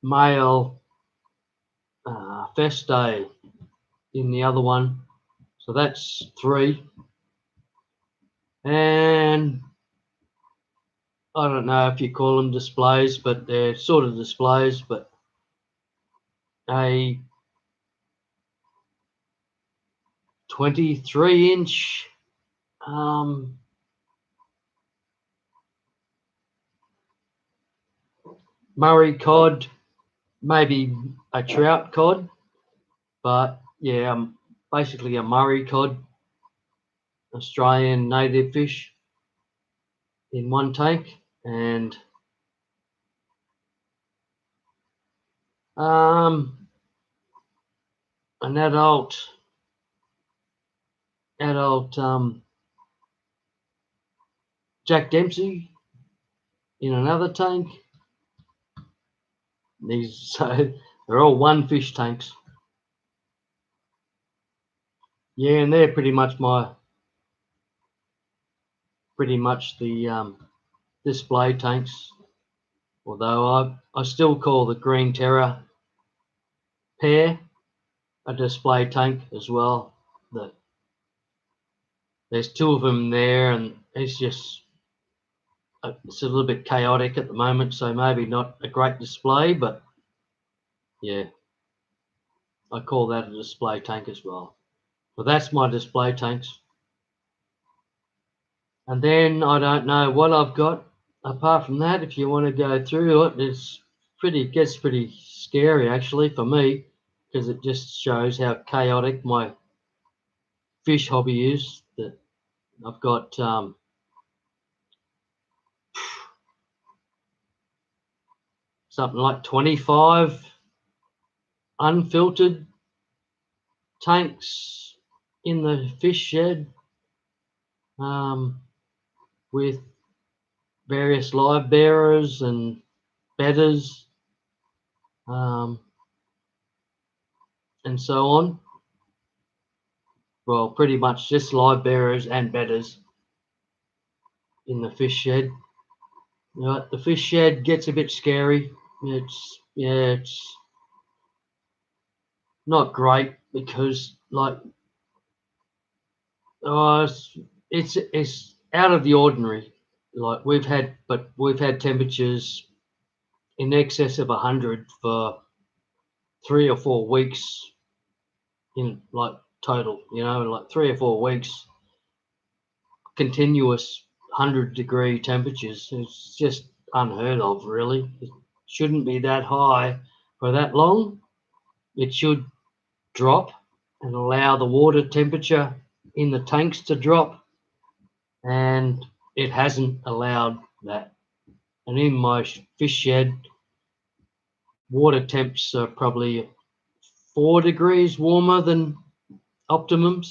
male Feste in the other one. So that's 3. And I don't know if you call them displays, but they're sort of displays, but a 23-inch Murray cod, maybe a trout cod, but yeah, basically a Murray cod, Australian native fish in one tank, and an adult Jack Dempsey in another tank. So they're all one fish tanks. Yeah, and they're pretty much the display tanks. Although I still call the Green Terror pair a display tank as well. There's 2 of them there, and it's a little bit chaotic at the moment, so maybe not a great display, but yeah, I call that a display tank as well. So that's my display tanks. And then I don't know what I've got apart from that. If you want to go through it, it gets pretty scary actually for me, because it just shows how chaotic my fish hobby is. That I've got something like 25 unfiltered tanks in the fish shed, with various live bearers and bedders and so on. Well, pretty much just live bearers and bedders in the fish shed. The fish shed gets a bit scary. It's not great because it's out of the ordinary. We've had temperatures in excess of 100 for 3 or 4 weeks in total. 3 or 4 weeks continuous 100-degree temperatures. It's just unheard of, really. It shouldn't be that high for that long. It should drop and allow the water temperature in the tanks to drop, and it hasn't allowed that. And in my fish shed, water temps are probably 4 degrees warmer than optimum,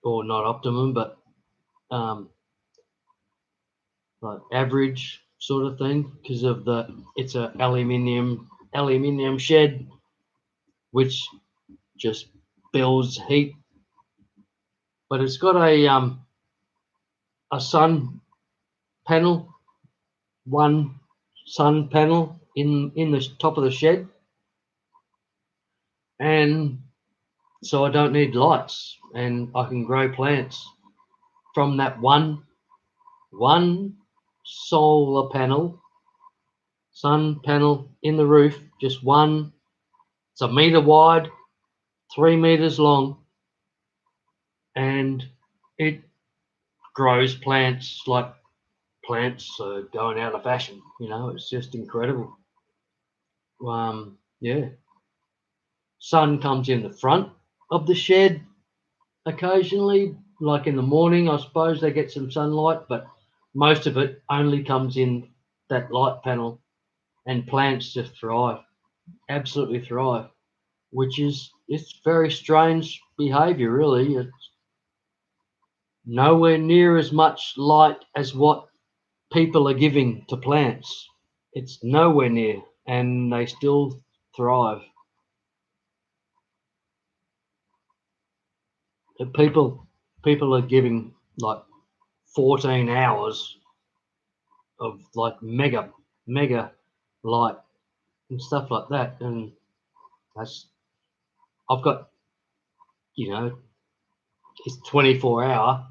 or not optimum, but like average sort of thing, because it's a aluminium shed which just builds heat, but it's got a sun panel, one sun panel in the top of the shed, and so I don't need lights, and I can grow plants from that one solar panel, sun panel in the roof, just one. It's a meter wide, 3 meters long, and it grows plants like plants are going out of fashion. It's just incredible. Yeah. Sun comes in the front of the shed occasionally, like in the morning, I suppose they get some sunlight, but most of it only comes in that light panel, and plants just thrive, absolutely thrive, it's very strange behavior, really. It's nowhere near as much light as what people are giving to plants. It's nowhere near, and they still thrive. People are giving like 14 hours of like mega light and stuff like that, and that's I've got it's 24-hour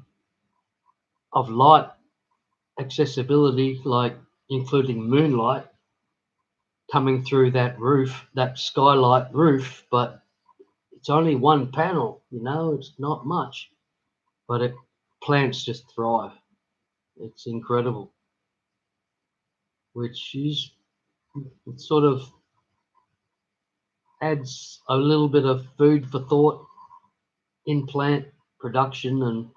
of light accessibility, like including moonlight coming through that skylight roof, but it's only one panel. It's not much, but plants just thrive. It's incredible, which is it sort of adds a little bit of food for thought in plant production and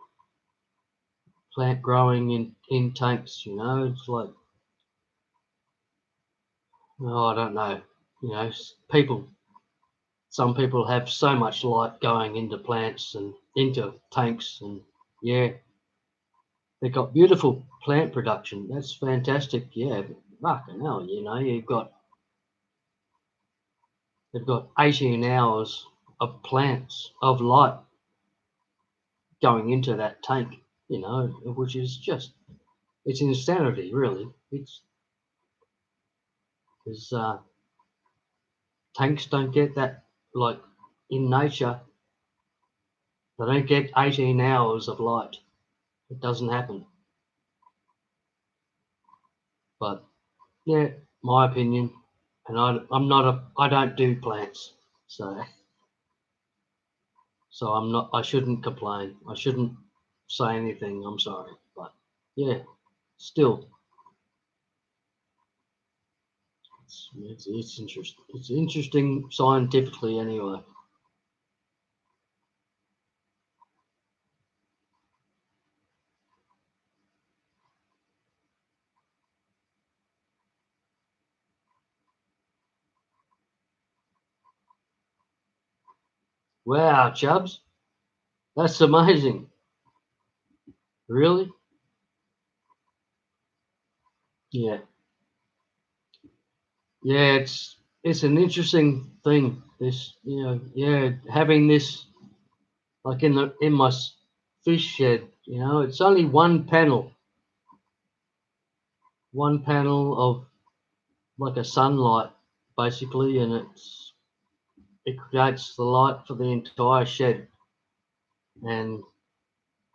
plant growing in tanks. It's like, oh, I don't know. Some people have so much light going into plants and into tanks, and yeah, they've got beautiful plant production. That's fantastic. Yeah, but fucking hell, they've got 18 hours of plants of light going into that tank, which is just, it's insanity, really. It's because tanks don't get that, like in nature, they don't get 18 hours of light. It doesn't happen. But yeah, my opinion, and I don't do plants, so I shouldn't complain. I shouldn't say anything. I'm sorry, but yeah, still, it's interesting. It's interesting scientifically, anyway. Wow, Chubbs, that's amazing. Really? Yeah, yeah. it's an interesting thing. This, having this like in my fish shed. It's only one panel of like a sunlight basically, and it creates the light for the entire shed, and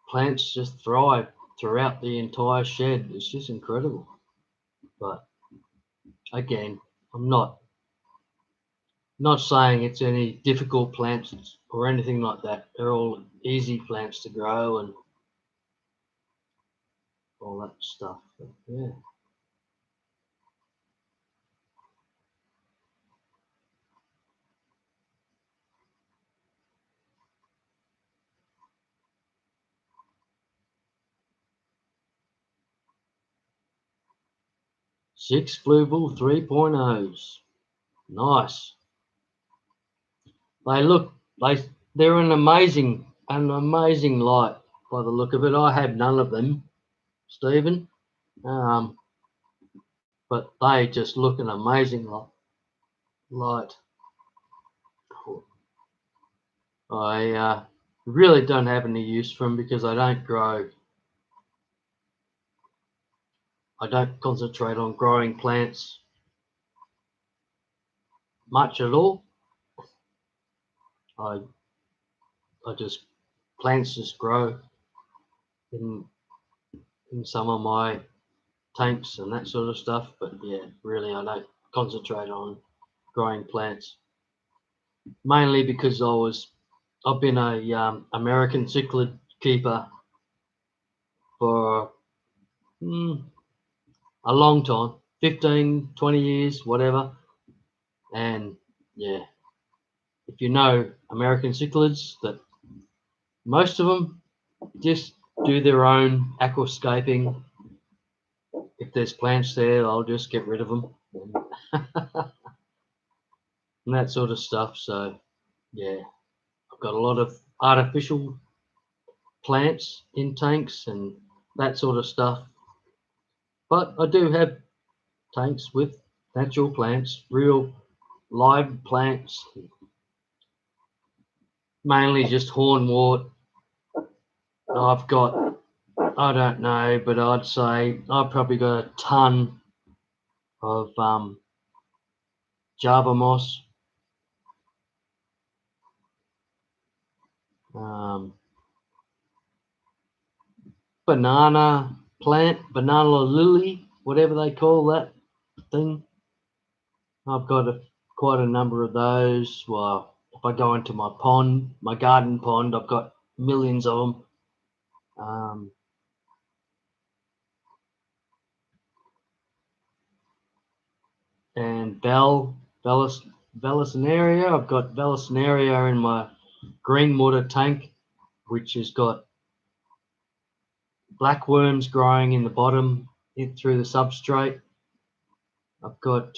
plants just thrive throughout the entire shed. It's just incredible. But again, I'm not saying it's any difficult plants or anything like that. They're all easy plants to grow and all that stuff. But yeah. Six Fluval 3.0s. Nice. They look they're an amazing light by the look of it. I have none of them, Stephen. Um, but they just look an amazing light. I really don't have any use for them because I don't concentrate on growing plants much at all. I just plants just grow in some of my tanks and that sort of stuff. But yeah, really, I don't concentrate on growing plants mainly because I've been a American cichlid keeper for a long time, 15, 20 years, whatever. And yeah, if you know American cichlids, that most of them just do their own aquascaping. If there's plants there, I'll just get rid of them and that sort of stuff. So yeah, I've got a lot of artificial plants in tanks and that sort of stuff. But I do have tanks with natural plants, real live plants, mainly just hornwort. I've got, I don't know, but I'd say I've probably got a ton of Java moss, um, banana lily, whatever they call that thing. I've got quite a number of those. Well, if I go into my garden pond, I've got millions of them. And Vallisneria. I've got Vallisneria in my green water tank, which has got black worms growing in the bottom through the substrate. I've got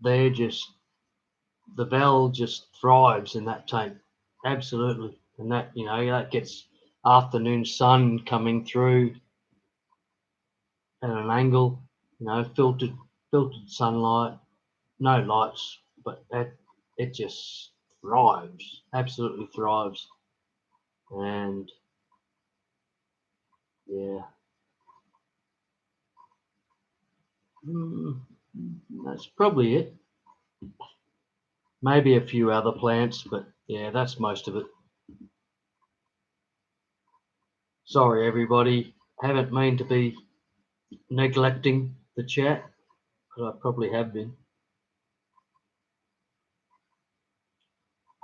they're just the Val just thrives in that tank, absolutely, and that gets afternoon sun coming through at an angle, filtered sunlight, no lights, but it just thrives, absolutely thrives. And yeah, that's probably it. Maybe a few other plants, but yeah, that's most of it. Sorry, everybody. Haven't meant to be neglecting the chat, but I probably have been.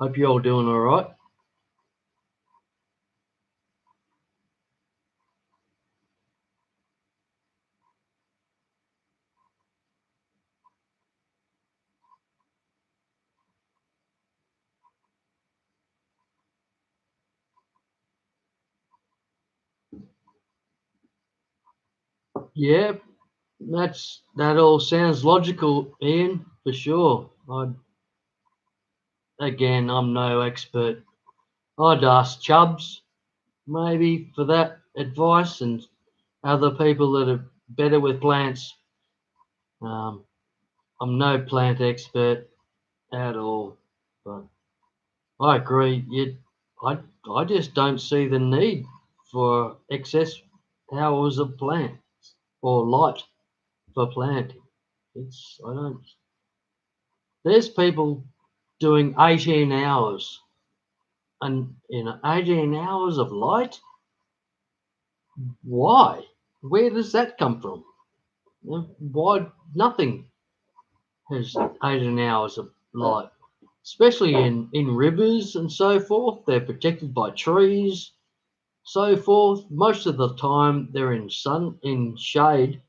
Hope you're all doing all right. Yeah, that all sounds logical, Ian, for sure. I'm no expert. I'd ask Chubbs maybe for that advice and other people that are better with plants. I'm no plant expert at all, but I agree. I just don't see the need for excess hours of plant or light for planting. I don't. There's people doing 18 hours, and 18 hours of light. Why? Where does that come from? Why nothing has 18 hours of light? Especially in rivers and so forth, they're protected by trees, so forth. Most of the time they're in shade.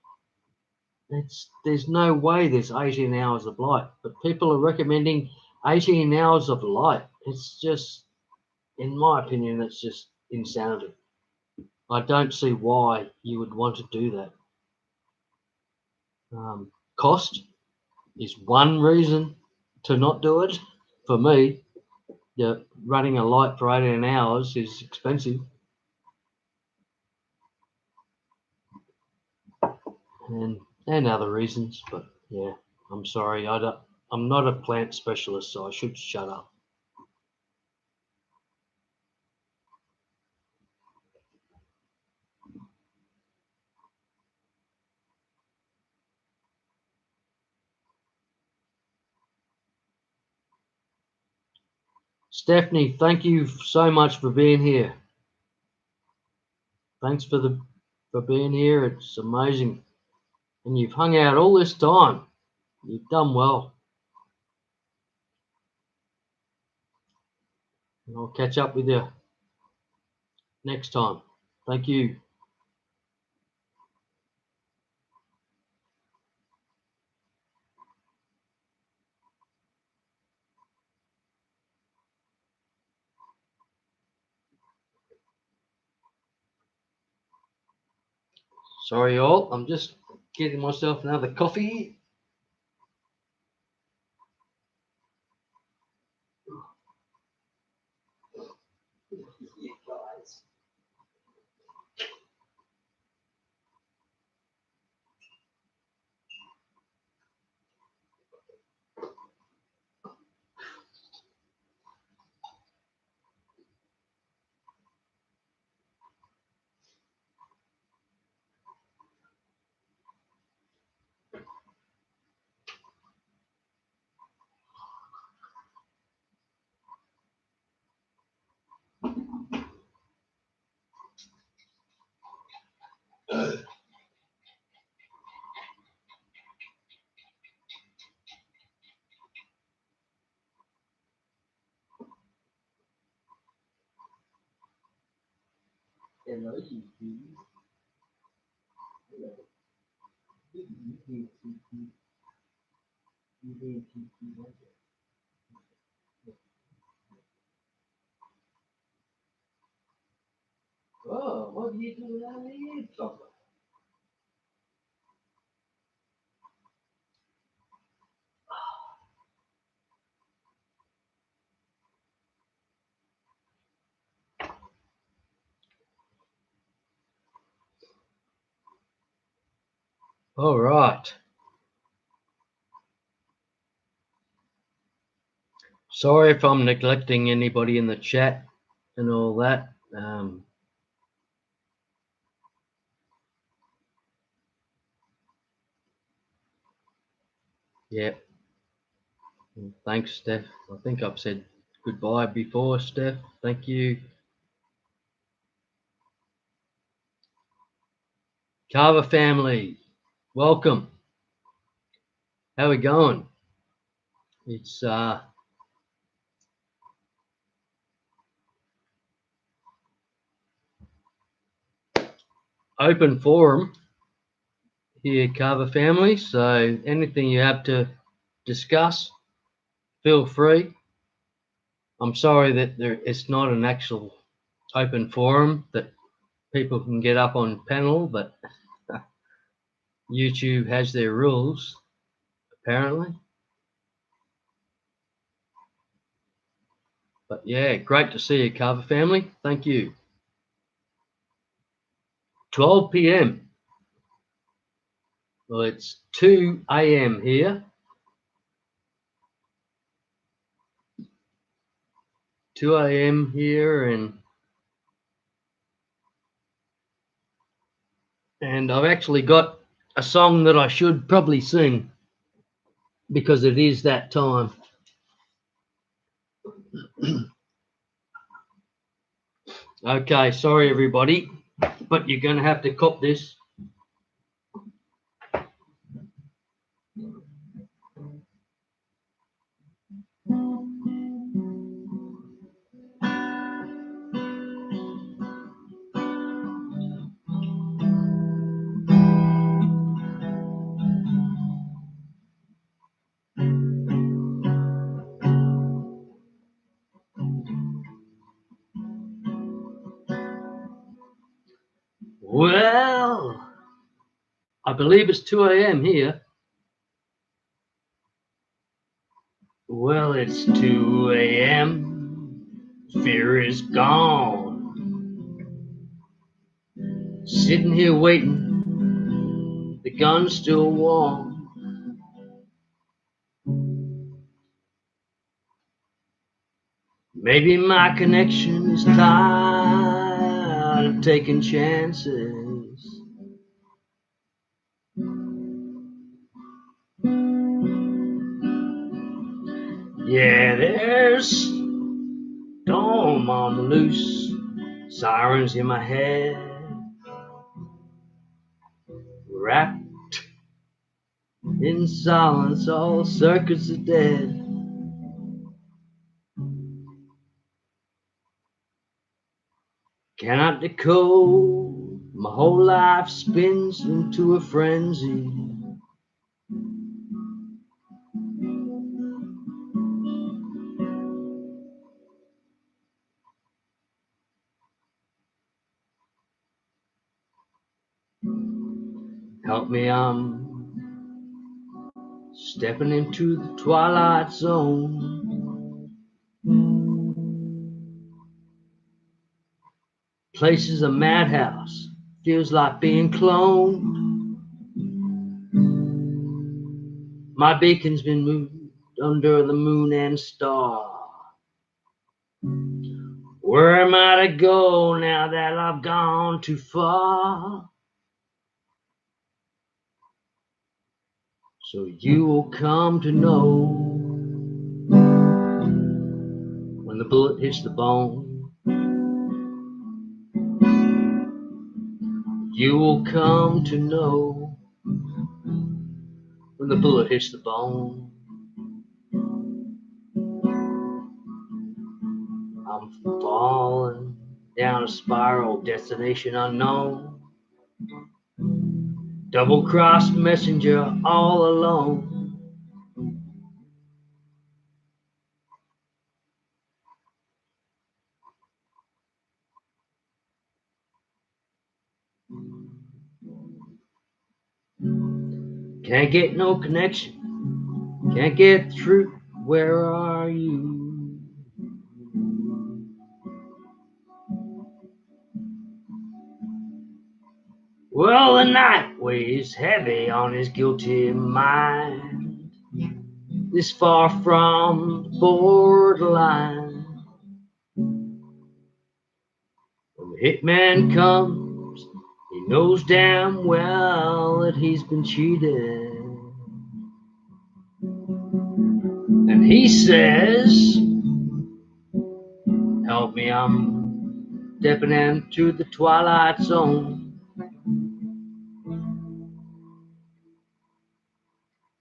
There's no way there's 18 hours of light, but people are recommending 18 hours of light. It's just, in my opinion, it's just insanity. I don't see why you would want to do that. Cost is one reason to not do it. For me, running a light for 18 hours is expensive. And other reasons, but yeah, I'm sorry, I'm not a plant specialist, so I should shut up. Stephanie, thank you so much for being here. Thanks for being here. It's amazing, and you've hung out all this time. You've done well. And I'll catch up with you next time. Thank you. Sorry, all. I'm just getting myself another coffee. Oh, what are you doing down here, chocolate? All right. Sorry if I'm neglecting anybody in the chat and all that. Yeah. Thanks, Steph. I think I've said goodbye before, Steph. Thank you. Carver family, welcome. How we going? It's open forum here, Carver family. So anything you have to discuss, feel free. I'm sorry that it's not an actual open forum that people can get up on panel, but YouTube has their rules, apparently. But yeah, great to see you, Carver family. Thank you. 12 p.m. Well, it's 2 a.m. here. 2 a.m. here, and I've actually got a song that I should probably sing because it is that time. Okay, sorry everybody, but you're going to have to cop this. Well, I believe it's 2 a.m. here. Well, it's 2 a.m. Fear is gone. Sitting here waiting, the gun's still warm. Maybe my connection is tired of taking chances. Yeah, there's storm on the loose, sirens in my head, wrapped in silence, all circuits are dead. Cannot decode, my whole life spins into a frenzy. Help me, I'm stepping into the twilight zone. Place is a madhouse, feels like being cloned. My beacon's been moved under the moon and star. Where am I to go now that I've gone too far? So you will come to know when the bullet hits the bone. You will come to know when the bullet hits the bone. I'm falling down a spiral, destination unknown. Double-crossed messenger all alone. Can't get no connection, can't get through. Where are you? Well, the night weighs heavy on his guilty mind. This far from the borderline. When the hitman comes, he knows damn well that he's been cheated. And he says, help me, I'm stepping into the twilight zone.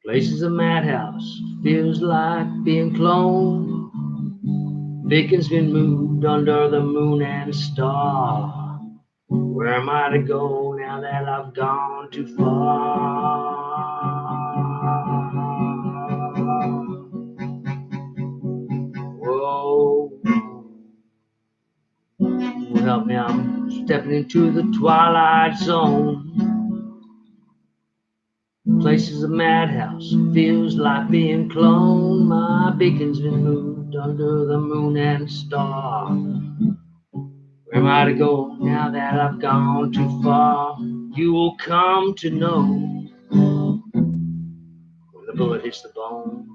Place is a madhouse, feels like being cloned. Beacon's been moved under the moon and star. Where am I to go now that I've gone too far? Whoa, help me, I'm stepping into the twilight zone. Place is a madhouse, feels like being cloned. My beacon's been moved under the moon and star. Where am I to go now that I've gone too far? You will come to know when the bullet hits the bone.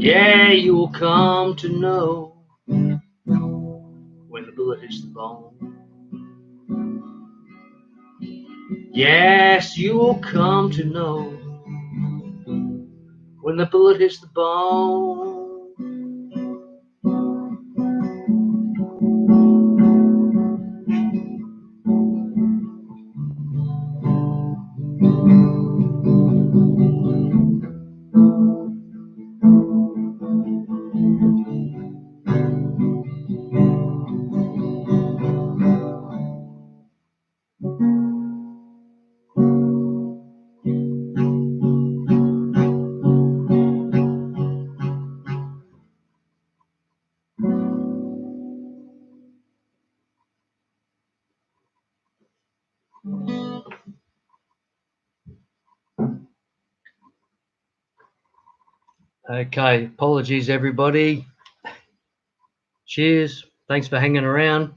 Yeah, you'll come to know when the bullet hits the bone. Yes, you'll come to know when the bullet hits the bone. Okay, apologies everybody. Cheers. Thanks for hanging around.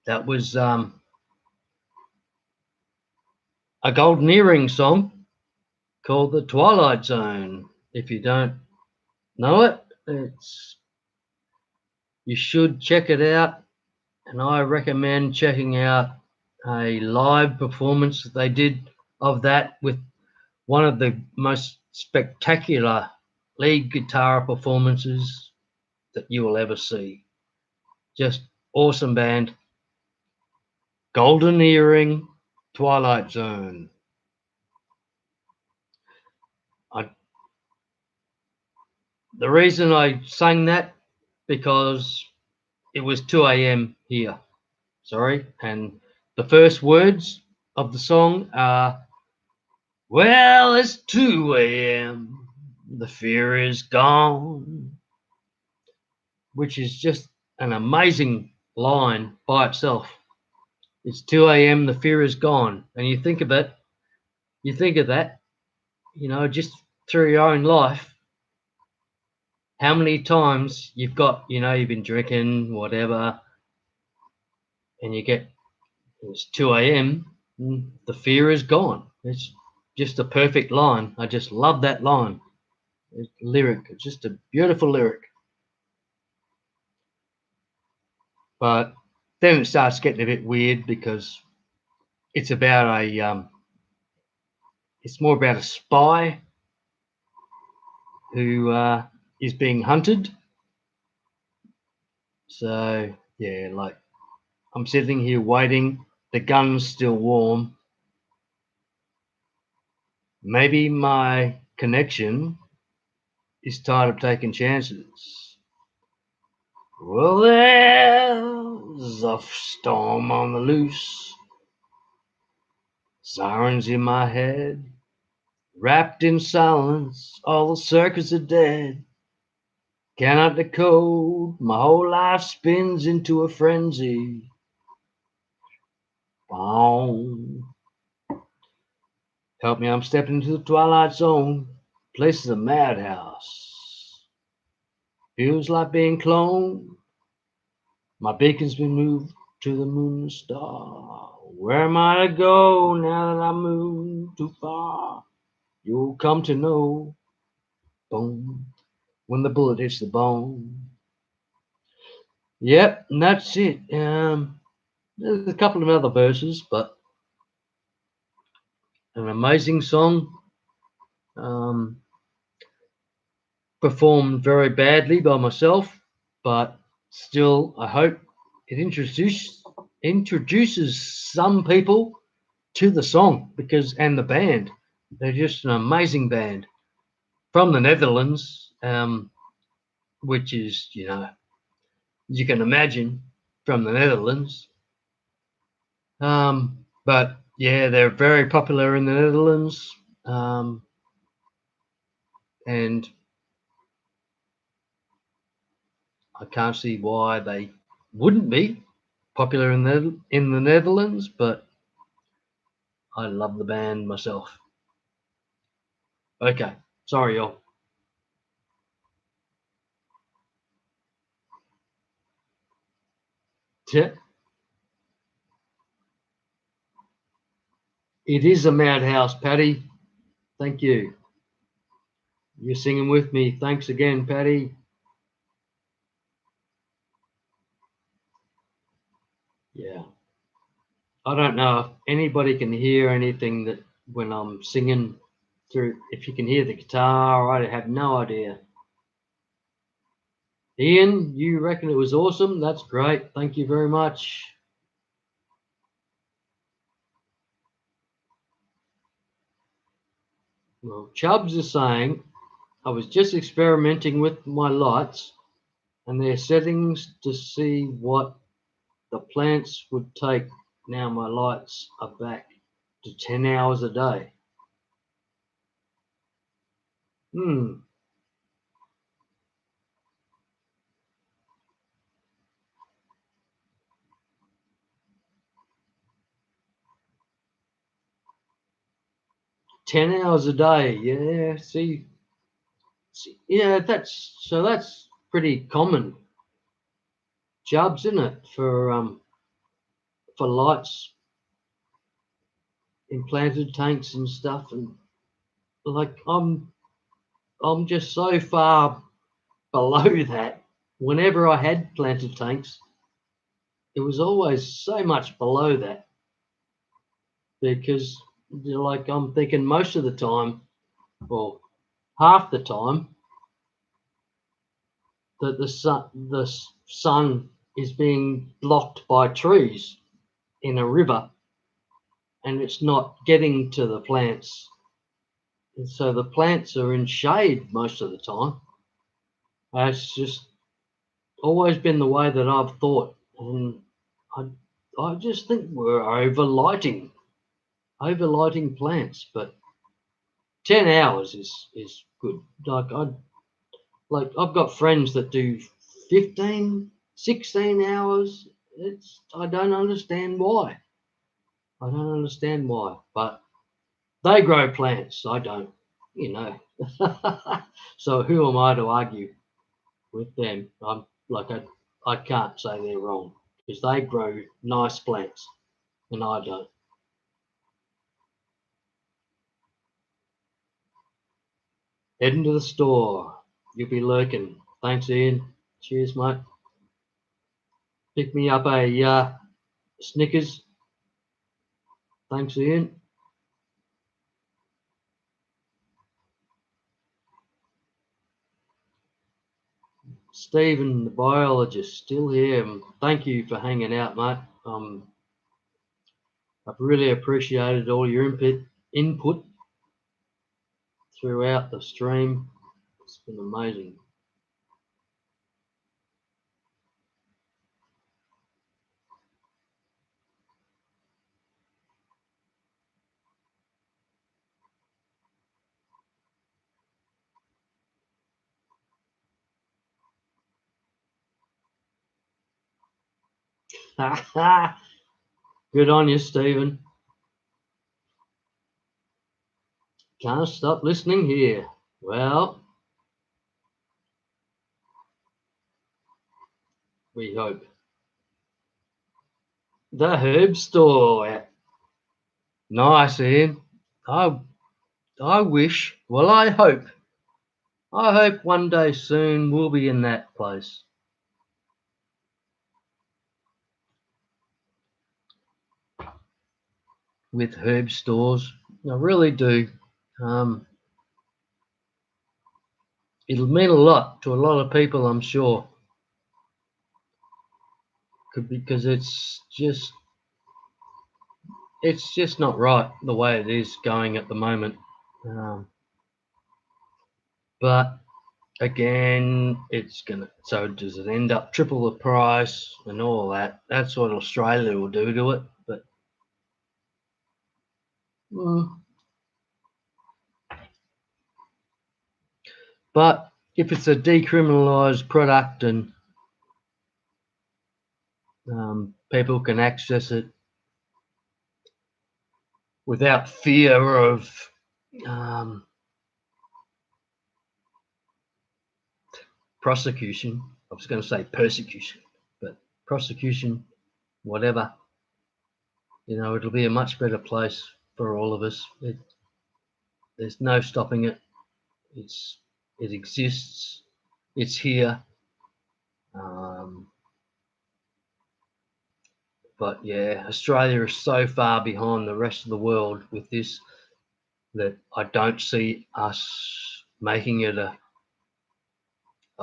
That was a Golden Earring song called The Twilight Zone. If you don't know it, you should check it out, and I recommend checking out a live performance that they did of that with one of the most spectacular lead guitar performances that you will ever see. Just awesome band. Golden Earring, Twilight Zone. The reason I sang that, because it was 2 a.m. here. Sorry. And the first words of the song are, well, it's 2 a.m. The fear is gone, which is just an amazing line by itself. It's 2 a.m. The fear is gone. And you think of that, just through your own life, how many times you've been drinking, whatever, and it's 2 a.m. The fear is gone. It's just a perfect line. I just love that line. It's lyric. It's just a beautiful lyric. But then it starts getting a bit weird because it's about it's more about a spy who is being hunted. So yeah, like I'm sitting here waiting. The gun's still warm. Maybe my connection is tired of taking chances. Well, there's a storm on the loose. Sirens in my head. Wrapped in silence, all the circuits are dead. Cannot decode, my whole life spins into a frenzy. Boom. Help me, I'm stepping into the twilight zone. Place is a madhouse. Feels like being cloned. My beacon's been moved to the moon and star. Where am I to go now that I moved too far? You'll come to know. Boom. When the bullet hits the bone. Yep, and that's it. There's a couple of other verses, but an amazing song. Performed very badly by myself, but still, I hope it introduces some people to the song and the band. They're just an amazing band from the Netherlands, which is, you can imagine, from the Netherlands. But yeah, they're very popular in the Netherlands, and I can't see why they wouldn't be popular in the Netherlands. But I love the band myself. Okay, sorry y'all. Yeah. It is a madhouse, Patty. Thank you. You're singing with me. Thanks again, Patty. Yeah. I don't know if anybody can hear anything that when I'm singing through, if you can hear the guitar, I have no idea. Ian, you reckon it was awesome? That's great. Thank you very much. Well, Chubbs is saying, I was just experimenting with my lights and their settings to see what the plants would take. Now my lights are back to 10 hours a day. 10 hours a day. Yeah, yeah, that's pretty common, Jobs, isn't it, for lights in planted tanks and stuff. And like I'm just so far below that. Whenever I had planted tanks, it was always so much below that because like I'm thinking most of the time, or half the time, that the sun is being blocked by trees in a river and it's not getting to the plants. And so the plants are in shade most of the time. It's just always been the way that I've thought. And I, I just think we're overlighting plants. But 10 hours is good. I've got friends that do 15, 16 hours. I don't understand why. I don't understand why. But they grow plants. I don't, you know. So who am I to argue with them? I can't say they're wrong because they grow nice plants and I don't. Heading to the store. You'll be lurking. Thanks, Ian. Cheers, mate. Pick me up a Snickers. Thanks, Ian. Stephen, the biologist, still here. Thank you for hanging out, mate. I've really appreciated all your input throughout the stream. It's been amazing. Good on you, Stephen. Can't stop listening here. Well, we hope. The herb store. Nice, Ian. I, I wish, well, I hope one day soon we'll be in that place with herb stores. I really do. Um, it'll mean a lot to a lot of people, I'm sure, because it's just not right the way it is going at the moment. But again, it's gonna. So does it end up triple the price and all that? That's what Australia will do to it. But mm, but if it's a decriminalised product and people can access it without fear of um, prosecution. I was going to say persecution, but prosecution, whatever. It'll be a much better place. for all of us. There's no stopping it. It exists. It's here. Um, but yeah, Australia is so far behind the rest of the world with this that I don't see us making it a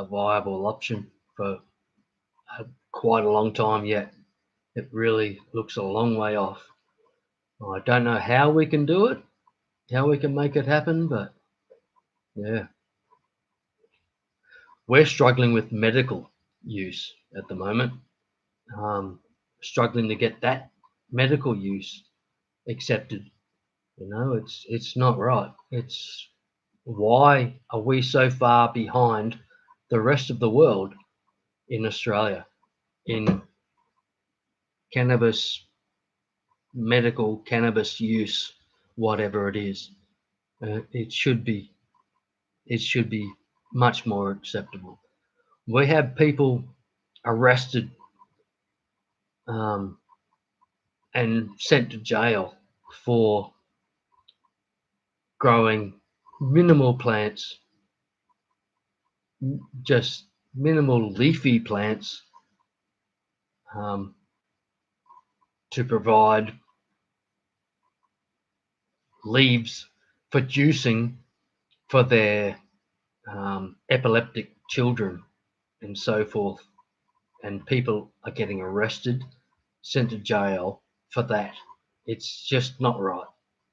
viable option for quite a long time yet. It really looks a long way off. I don't know how we can do it, how we can make it happen, but yeah. We're struggling with medical use at the moment, struggling to get that medical use accepted. It's not right. It's why are we so far behind the rest of the world in Australia in cannabis, medical cannabis use, whatever it is? It should be much more acceptable. We have people arrested um, and sent to jail for growing minimal plants, just minimal leafy plants, um, to provide leaves for juicing for their epileptic children and so forth. And people are getting arrested, sent to jail for that. It's just not right.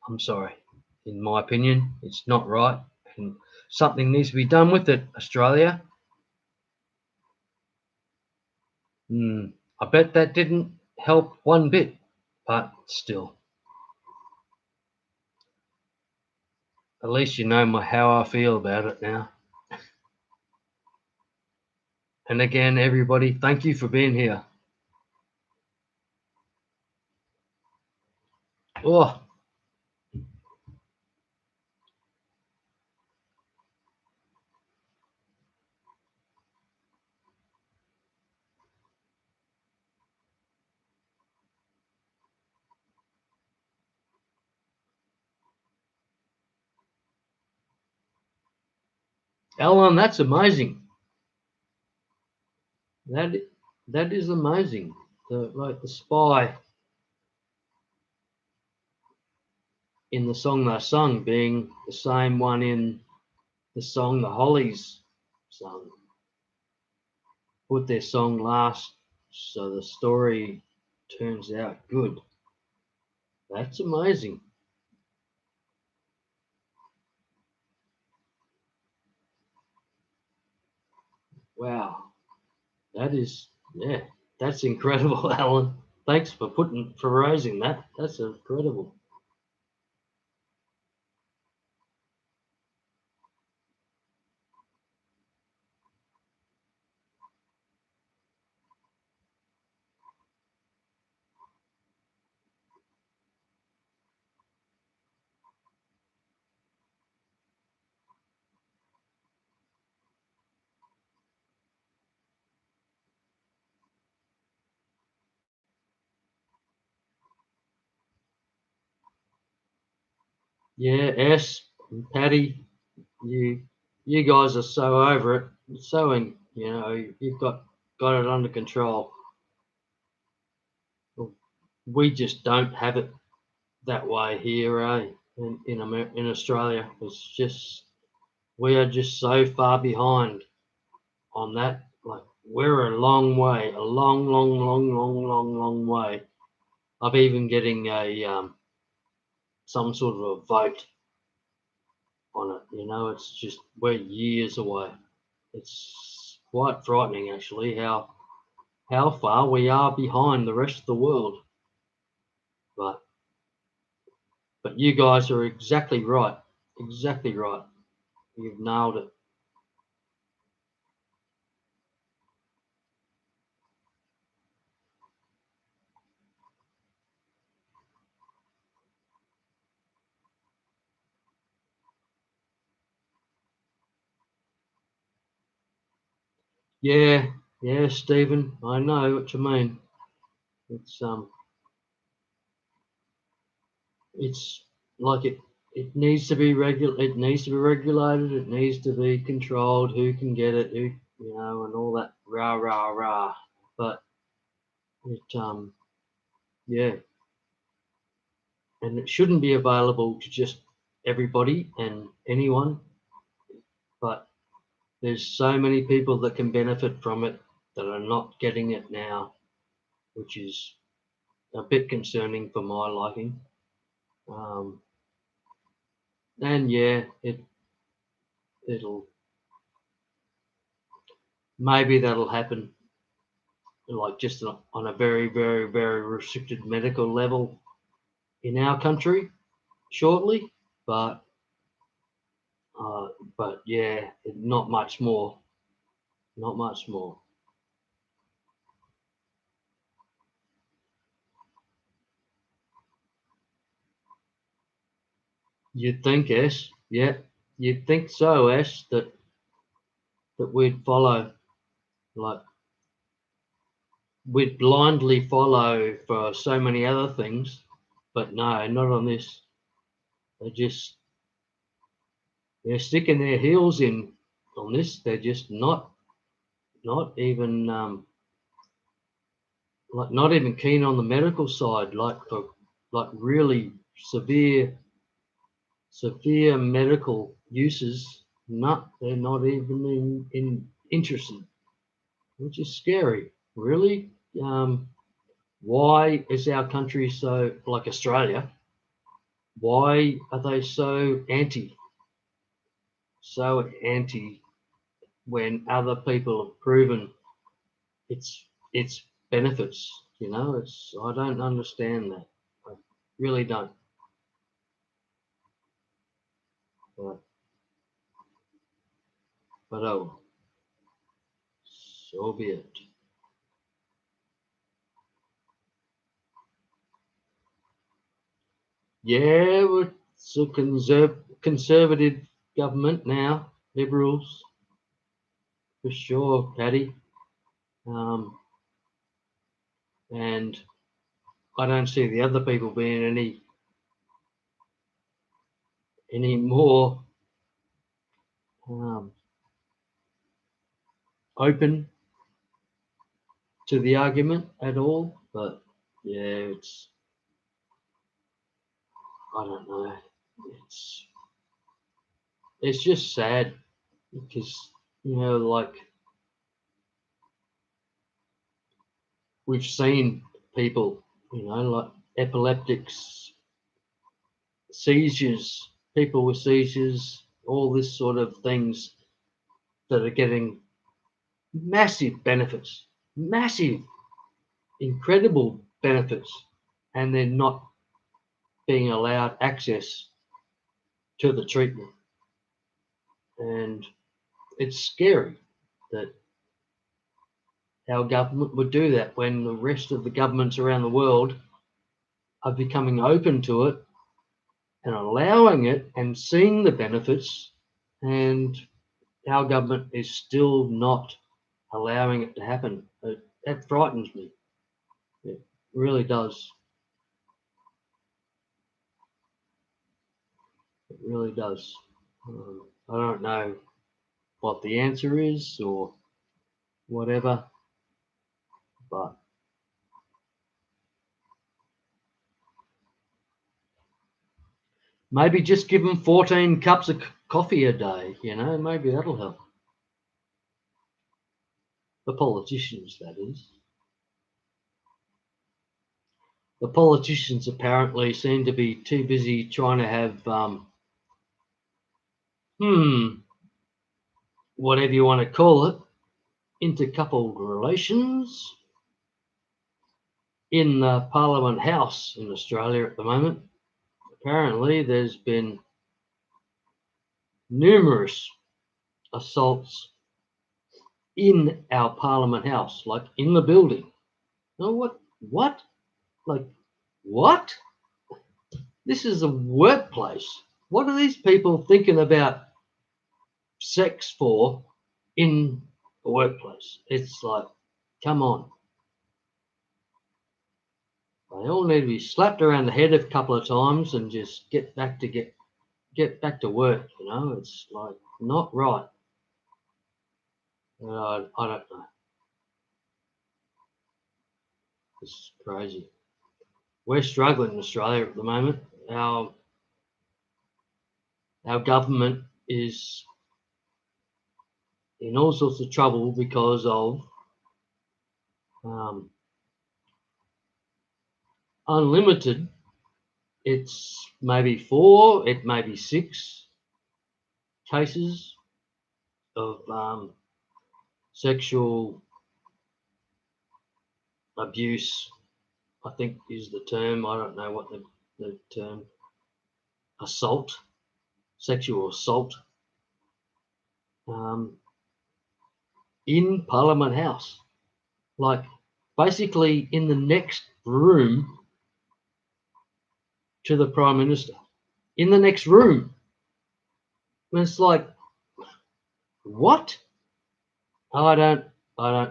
I'm sorry. In my opinion, it's not right. And something needs to be done with it, Australia. I bet that didn't help one bit, but still. At least you know how I feel about it now. And again, everybody, thank you for being here. Oh, Alan, that's amazing. That that is amazing. Like the spy in the song they sung being the same one in the song the Hollies sung. Put their song last so the story turns out good. That's amazing. Wow. That is, yeah, that's incredible, Alan. Thanks for raising that. That's incredible. Yeah, S and Patty, you you guys are so over it. You've got it under control. We just don't have it that way here, in Australia. It's just we are just so far behind on that. Like we're a long way, a long, long, long, long, long, long way of even getting a some sort of a vote on it. It's just we're years away. It's quite frightening, actually, how far we are behind the rest of the world. But you guys are exactly right. Exactly right. You've nailed it. Yeah, yeah, Stephen. I know what you mean. It's like it needs to be it needs to be regulated, it needs to be controlled, who can get it, who, you know, and all that rah rah rah. But it yeah, and it shouldn't be available to just everybody and anyone, but there's so many people that can benefit from it that are not getting it now, which is a bit concerning for my liking. And yeah, it'll maybe that'll happen like just on a very, very, very restricted medical level in our country shortly, but uh, but yeah, not much more, not much more. You'd think, Ash, yeah, you'd think so, Ash, that we'd follow, like we'd blindly follow for so many other things, but no, not on this. They just they're sticking their heels in on this. They're just not even like not even keen on the medical side, like for like really severe medical uses. Not they're not even in interested, which is scary. Really, why is our country so like Australia? Why are they so anti when other people have proven its benefits? You know, it's I don't understand that. I really don't. But, but oh, so be it. Yeah, it's a conservative government now, liberals for sure, Paddy. Um, and I don't see the other people being any more um, open to the argument at all. But yeah, I don't know. It's it's just sad because like we've seen people, like epileptics, seizures, people with seizures, all this sort of things that are getting massive benefits, massive, incredible benefits, and they're not being allowed access to the treatment. And it's scary that our government would do that when the rest of the governments around the world are becoming open to it and allowing it and seeing the benefits, and our government is still not allowing it to happen. That frightens me. It really does. It really does. I don't know what the answer is or whatever, but maybe just give them 14 cups of coffee a day, maybe that'll help. The politicians, that is. The politicians apparently seem to be too busy trying to have, whatever you want to call it, intercoupled relations in the Parliament House in Australia at the moment. Apparently, there's been numerous assaults in our Parliament House, like in the building. Oh, what? What? Like, what? This is a workplace. What are these people thinking about sex for in the workplace? It's like, come on. They all need to be slapped around the head a couple of times and just get back to work. You know, it's like not right. I don't know. It's crazy. We're struggling in Australia at the moment. Our government is in all sorts of trouble because of unlimited. It's maybe 4, it may be 6 cases of sexual abuse, I think is the term. I don't know what the term. Assault, sexual assault, in Parliament House. Like basically in the next room to the Prime Minister. In the next room. And it's like, what? I don't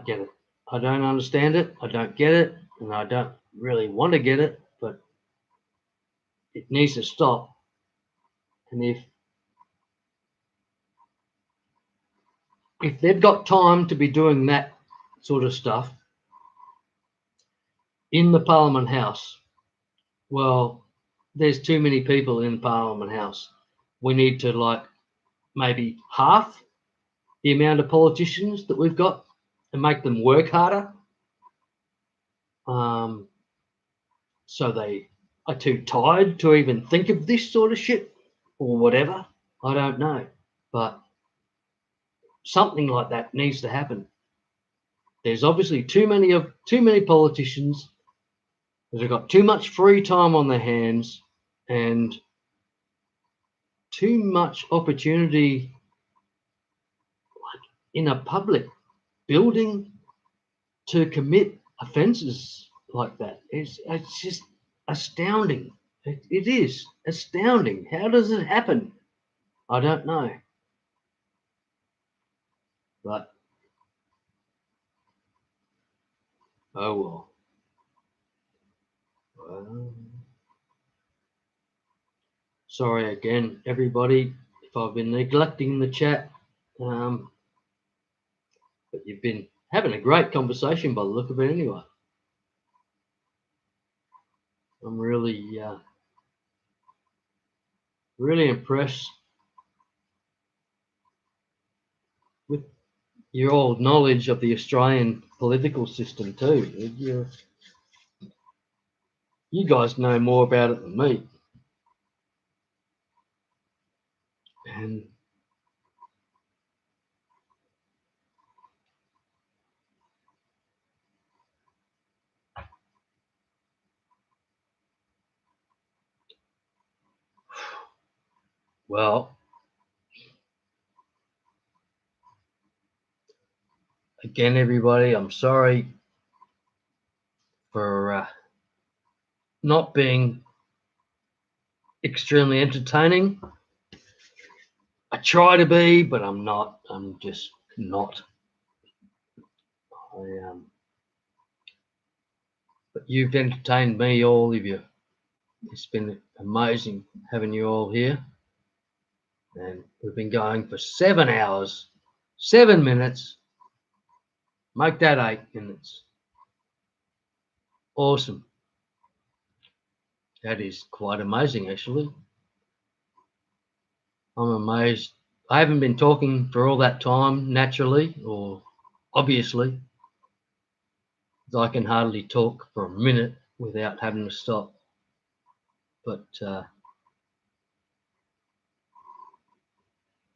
get it. I don't understand it. I don't get it. And I don't really want to get it, but it needs to stop. And if they've got time to be doing that sort of stuff in the Parliament House, well, there's too many people in Parliament House. We need to like maybe half the amount of politicians that we've got and make them work harder. So they are too tired to even think of this sort of shit or whatever. I don't know, but something like that needs to happen. There's obviously too many politicians that have got too much free time on their hands and too much opportunity in a public building to commit offences like that. It's just astounding. It is astounding. How does it happen? I don't know. But oh well. Sorry again, everybody, if I've been neglecting the chat. But you've been having a great conversation by the look of it anyway. I'm really, really impressed with your old knowledge of the Australian political system too. You guys know more about it than me. And well, again, everybody, I'm sorry for not being extremely entertaining. I try to be, but I'm not. I'm just not. But you've entertained me, all of you. It's been amazing having you all here. And we've been going for 7 hours, 7 minutes. Make that 8 minutes. Awesome. That is quite amazing, actually. I'm amazed. I haven't been talking for all that time naturally or obviously. I can hardly talk for a minute without having to stop. But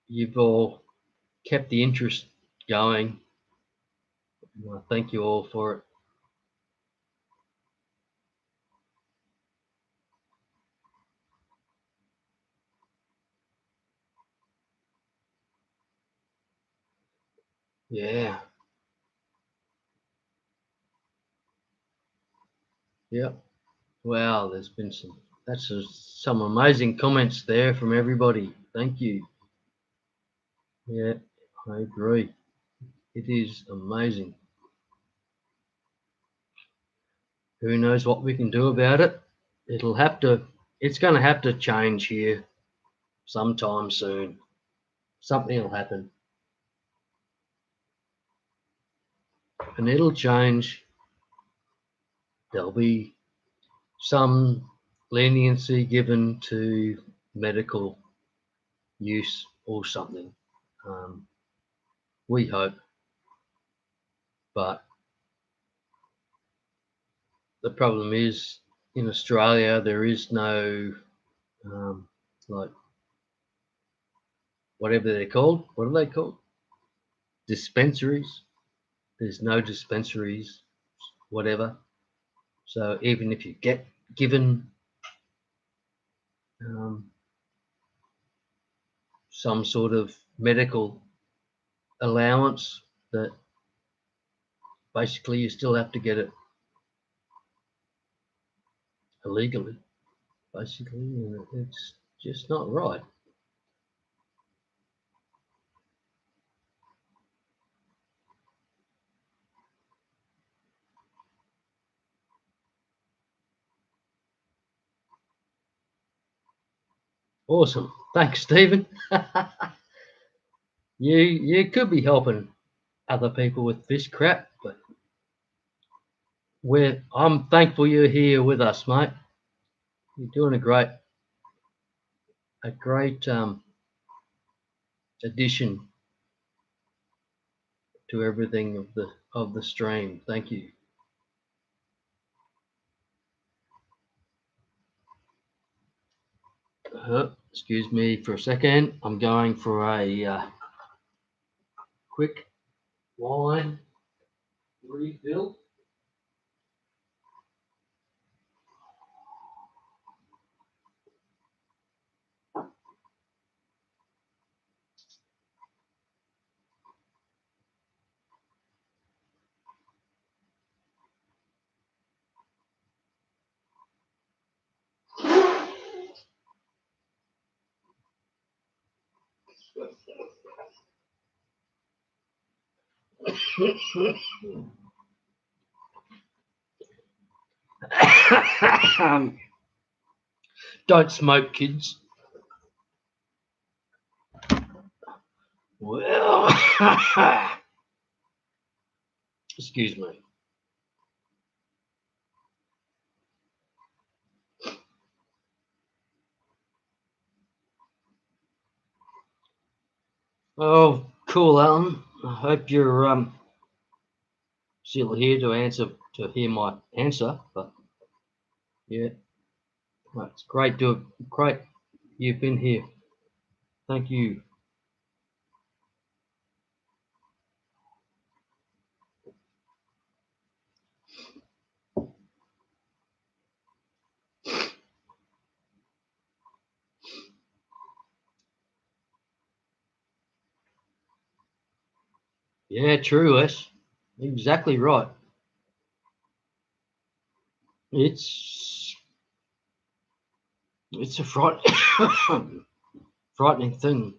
you've all kept the interest going. And I thank you all for it. Yeah. Yep. Wow, there's been some amazing comments there from everybody. Thank you. Yeah, I agree. It is amazing. who knows what we can do about it. It's going to have to change here sometime soon. Something will happen. And it'll change. There'll be some leniency given to medical use or something. We hope. But the problem is, in Australia, there is no, like, whatever they're called. What are they called? Dispensaries. There's no dispensaries, whatever. So even if you get given some sort of medical allowance, that basically you still have to get it illegally, basically, and it's just not right. Awesome. Thanks, Stephen. You could be helping other people with this crap, but I'm thankful you're here with us, mate. You're doing a great addition to everything of the stream. Thank you. Excuse me for a second. I'm going for a quick wine refill. Don't smoke, kids. Well, excuse me. Oh, cool, Alan. I hope you're still here to hear my answer. But yeah, it's great you've been here. Thank you. Yeah, true, Wes. Exactly right. It's a frightening thing.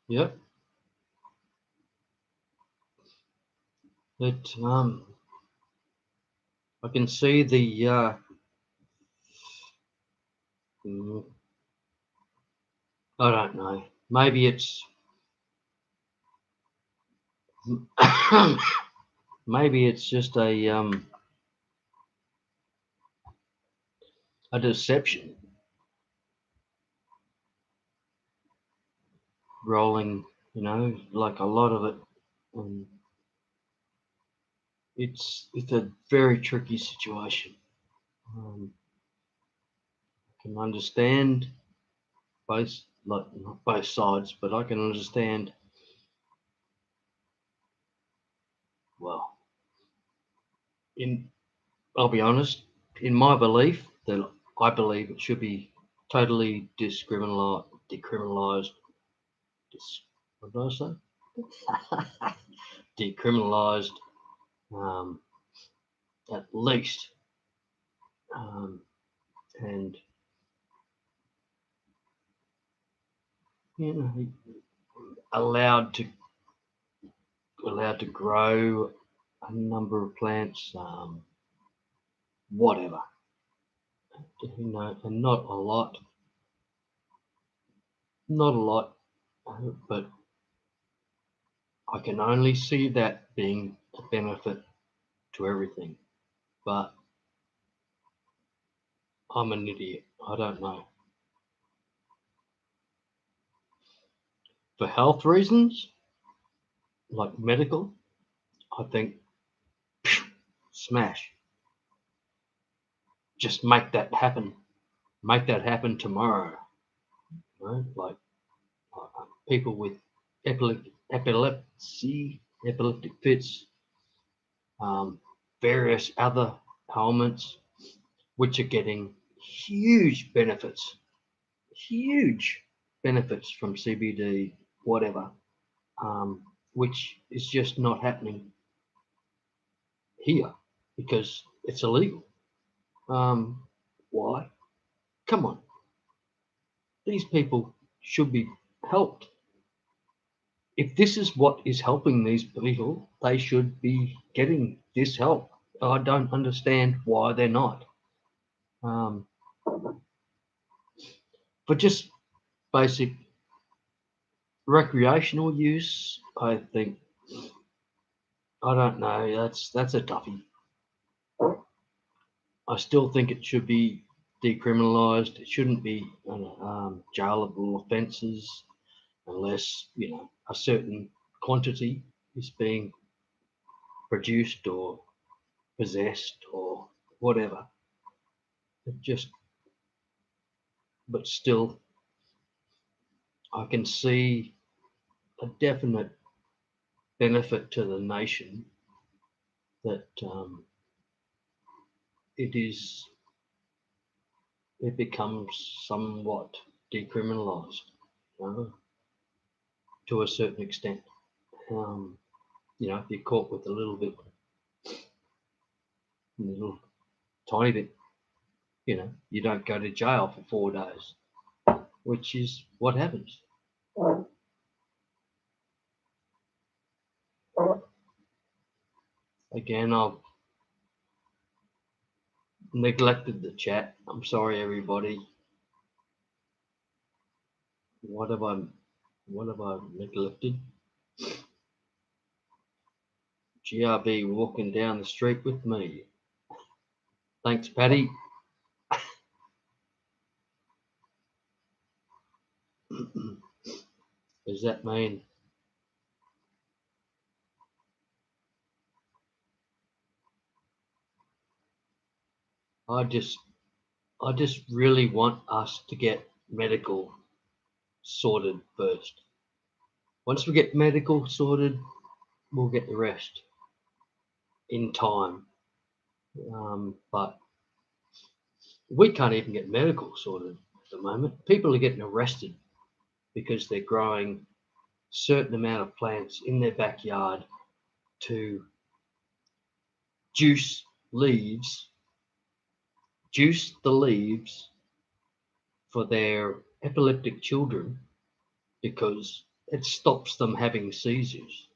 Yep. It I can see the I don't know. Maybe it's maybe it's just a deception rolling, like a lot of it. It's a very tricky situation. I can understand both, like not both sides, but I can understand. Well, I'll be honest, in my belief that I believe it should be totally decriminalized. What did I say? Decriminalized, at least, and allowed to allowed to grow a number of plants, whatever, and not a lot, but I can only see that being a benefit to everything. But I'm an idiot. I don't know. For health reasons, like medical, I think smash. Just make that happen. Make that happen tomorrow. Like people with epilepsy, epileptic fits, various other ailments, which are getting huge benefits from CBD, whatever, which is just not happening here because it's illegal. Why? Come on. These people should be helped. If this is what is helping these people, they should be getting this help. I don't understand why they're not. For just basic recreational use, I think, I don't know, that's a toughie. I still think it should be decriminalised. It shouldn't be jailable offences unless, a certain quantity is being produced or possessed or whatever. But still, I can see a definite benefit to the nation that it becomes somewhat decriminalised, to a certain extent. If you're caught with a little tiny bit, you don't go to jail for 4 days, which is what happens. Again, I've neglected the chat. I'm sorry, everybody. What have I neglected? GRB walking down the street with me. Thanks, Patty. Does that mean I just really want us to get medical sorted first. Once we get medical sorted, we'll get the rest in time. But we can't even get medical sorted at the moment. People are getting arrested because they're growing a certain amount of plants in their backyard to juice the leaves for their epileptic children because it stops them having seizures.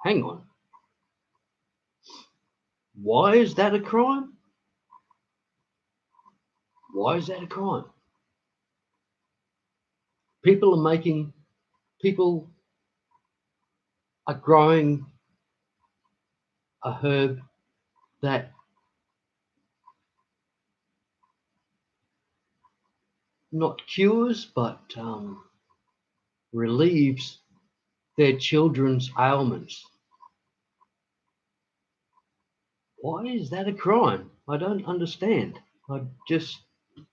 Hang on. Why is that a crime? Why is that a crime? People are growing a herb that not cures but relieves their children's ailments. Why is that a crime? I don't understand.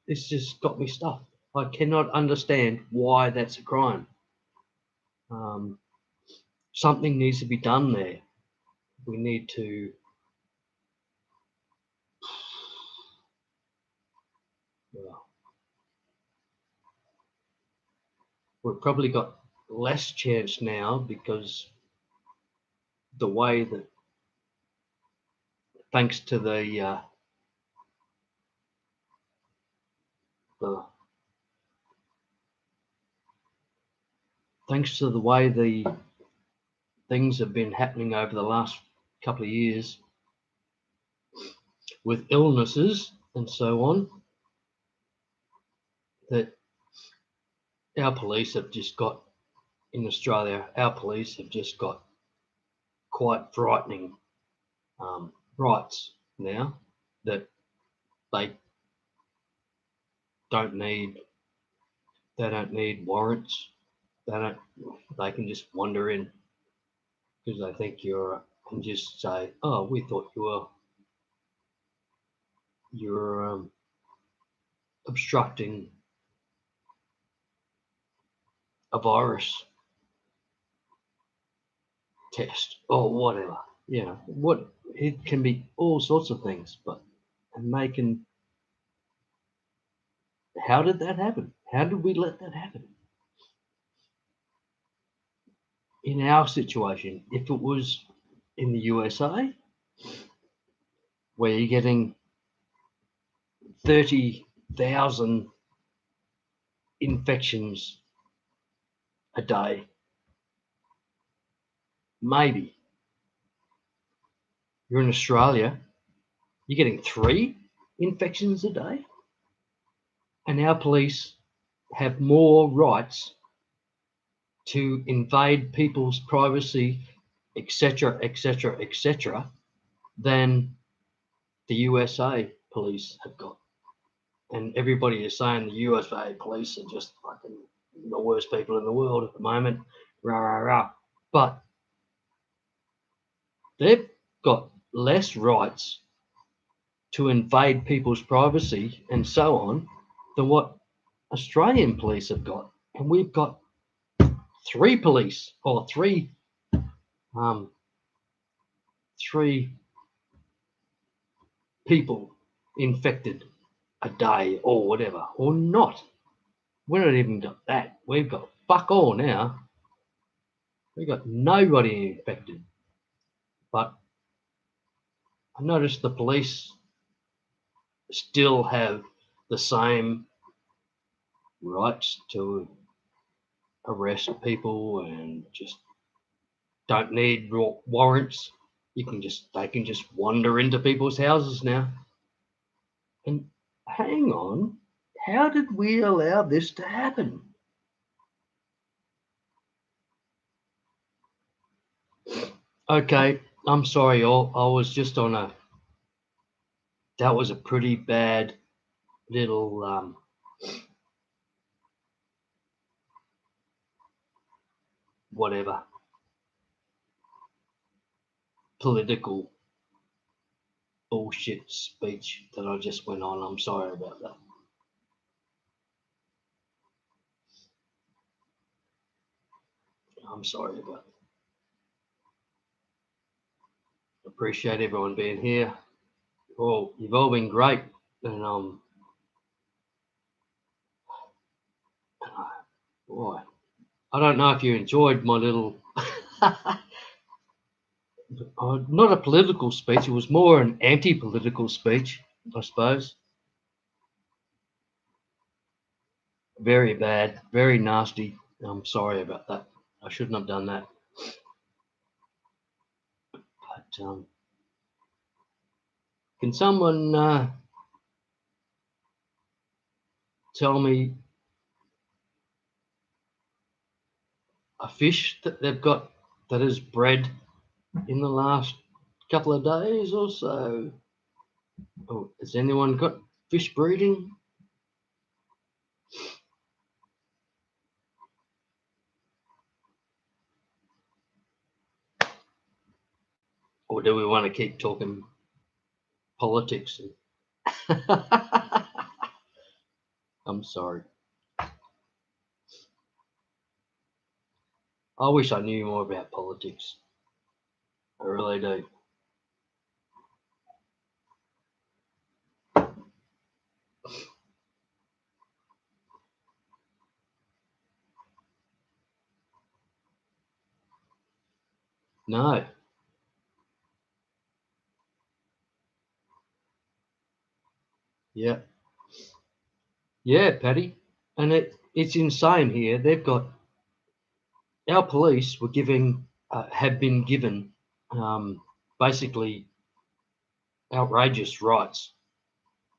It's just got me stuffed. I cannot understand why that's a crime. Something needs to be done there. We need to. Well, we've probably got less chance now because the way that, thanks to the thanks to the way the things have been happening over the last couple of years with illnesses and so on, that our police have just got, in Australia, our police have just got quite frightening rights now, that they don't need warrants. They can just wander in because they think you're, and just say, oh, we thought you're obstructing a virus test or whatever. What it can be, all sorts of things, and they can. How did that happen? How did we let that happen? In our situation, if it was in the USA, where you're getting 30,000 infections a day, maybe. You're in Australia, you're getting 3 infections a day, and our police have more rights to invade people's privacy, etc., etc., etc., than the USA police have got. And everybody is saying the USA police are just fucking the worst people in the world at the moment. Rah, rah, rah. But they've got less rights to invade people's privacy and so on than what Australian police have got. And we've got 3 police, or 3 people infected a day or whatever, or not. We're not even got that. We've got fuck all now. We've got nobody infected. But I noticed the police still have the same rights to arrest people and just don't need warrants. They can just wander into people's houses now. And hang on, how did we allow this to happen? Okay, I'm sorry, all. I was just on that was a pretty bad little whatever political bullshit speech that I just went on. I'm sorry about that. I'm sorry about that. Appreciate everyone being here. Well, you've all been great, and boy, I don't know if you enjoyed my little not a political speech. It was more an anti-political speech, I suppose. Very bad, very nasty. I'm sorry about that. I shouldn't have done that. But can someone tell me a fish that they've got that is bred in the last couple of days or so? Oh, has anyone got fish breeding? Or do we want to keep talking politics? I'm sorry. I wish I knew more about politics. I really do. No. Yeah. Yeah, Patty. And it's insane here. They've got our police were have been given basically outrageous rights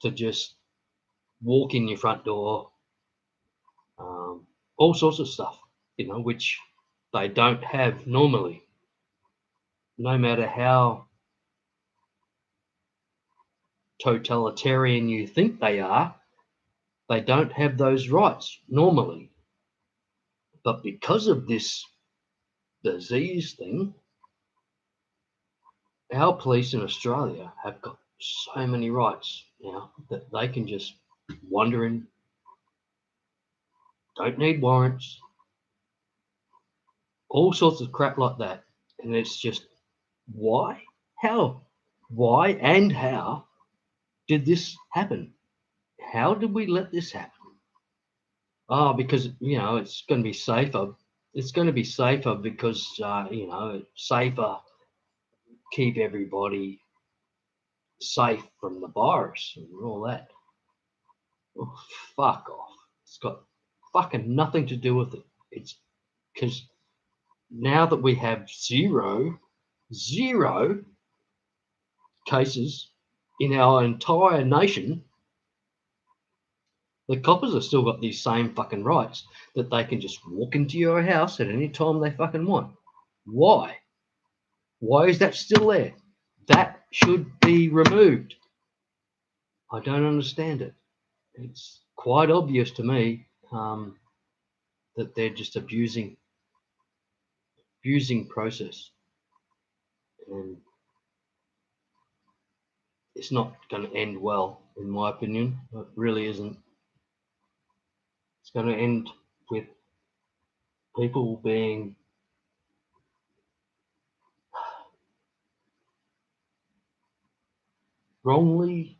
to just walk in your front door, all sorts of stuff, which they don't have normally. No matter how totalitarian you think they are, they don't have those rights normally. But because of this disease thing, our police in Australia have got so many rights now that they can just wander in, don't need warrants, all sorts of crap like that. And it's just, why? How? Why and how did this happen? How did we let this happen? Oh, because, it's going to be safer. It's going to be safer because, safer, keep everybody safe from the virus and all that. Oh, fuck off. It's got fucking nothing to do with it. It's because now that we have zero cases in our entire nation, the coppers have still got these same fucking rights that they can just walk into your house at any time they fucking want. Why? Why is that still there? That should be removed. I don't understand it. It's quite obvious to me that they're just abusing process, and it's not going to end well, in my opinion. It really isn't. It's going to end with people being wrongly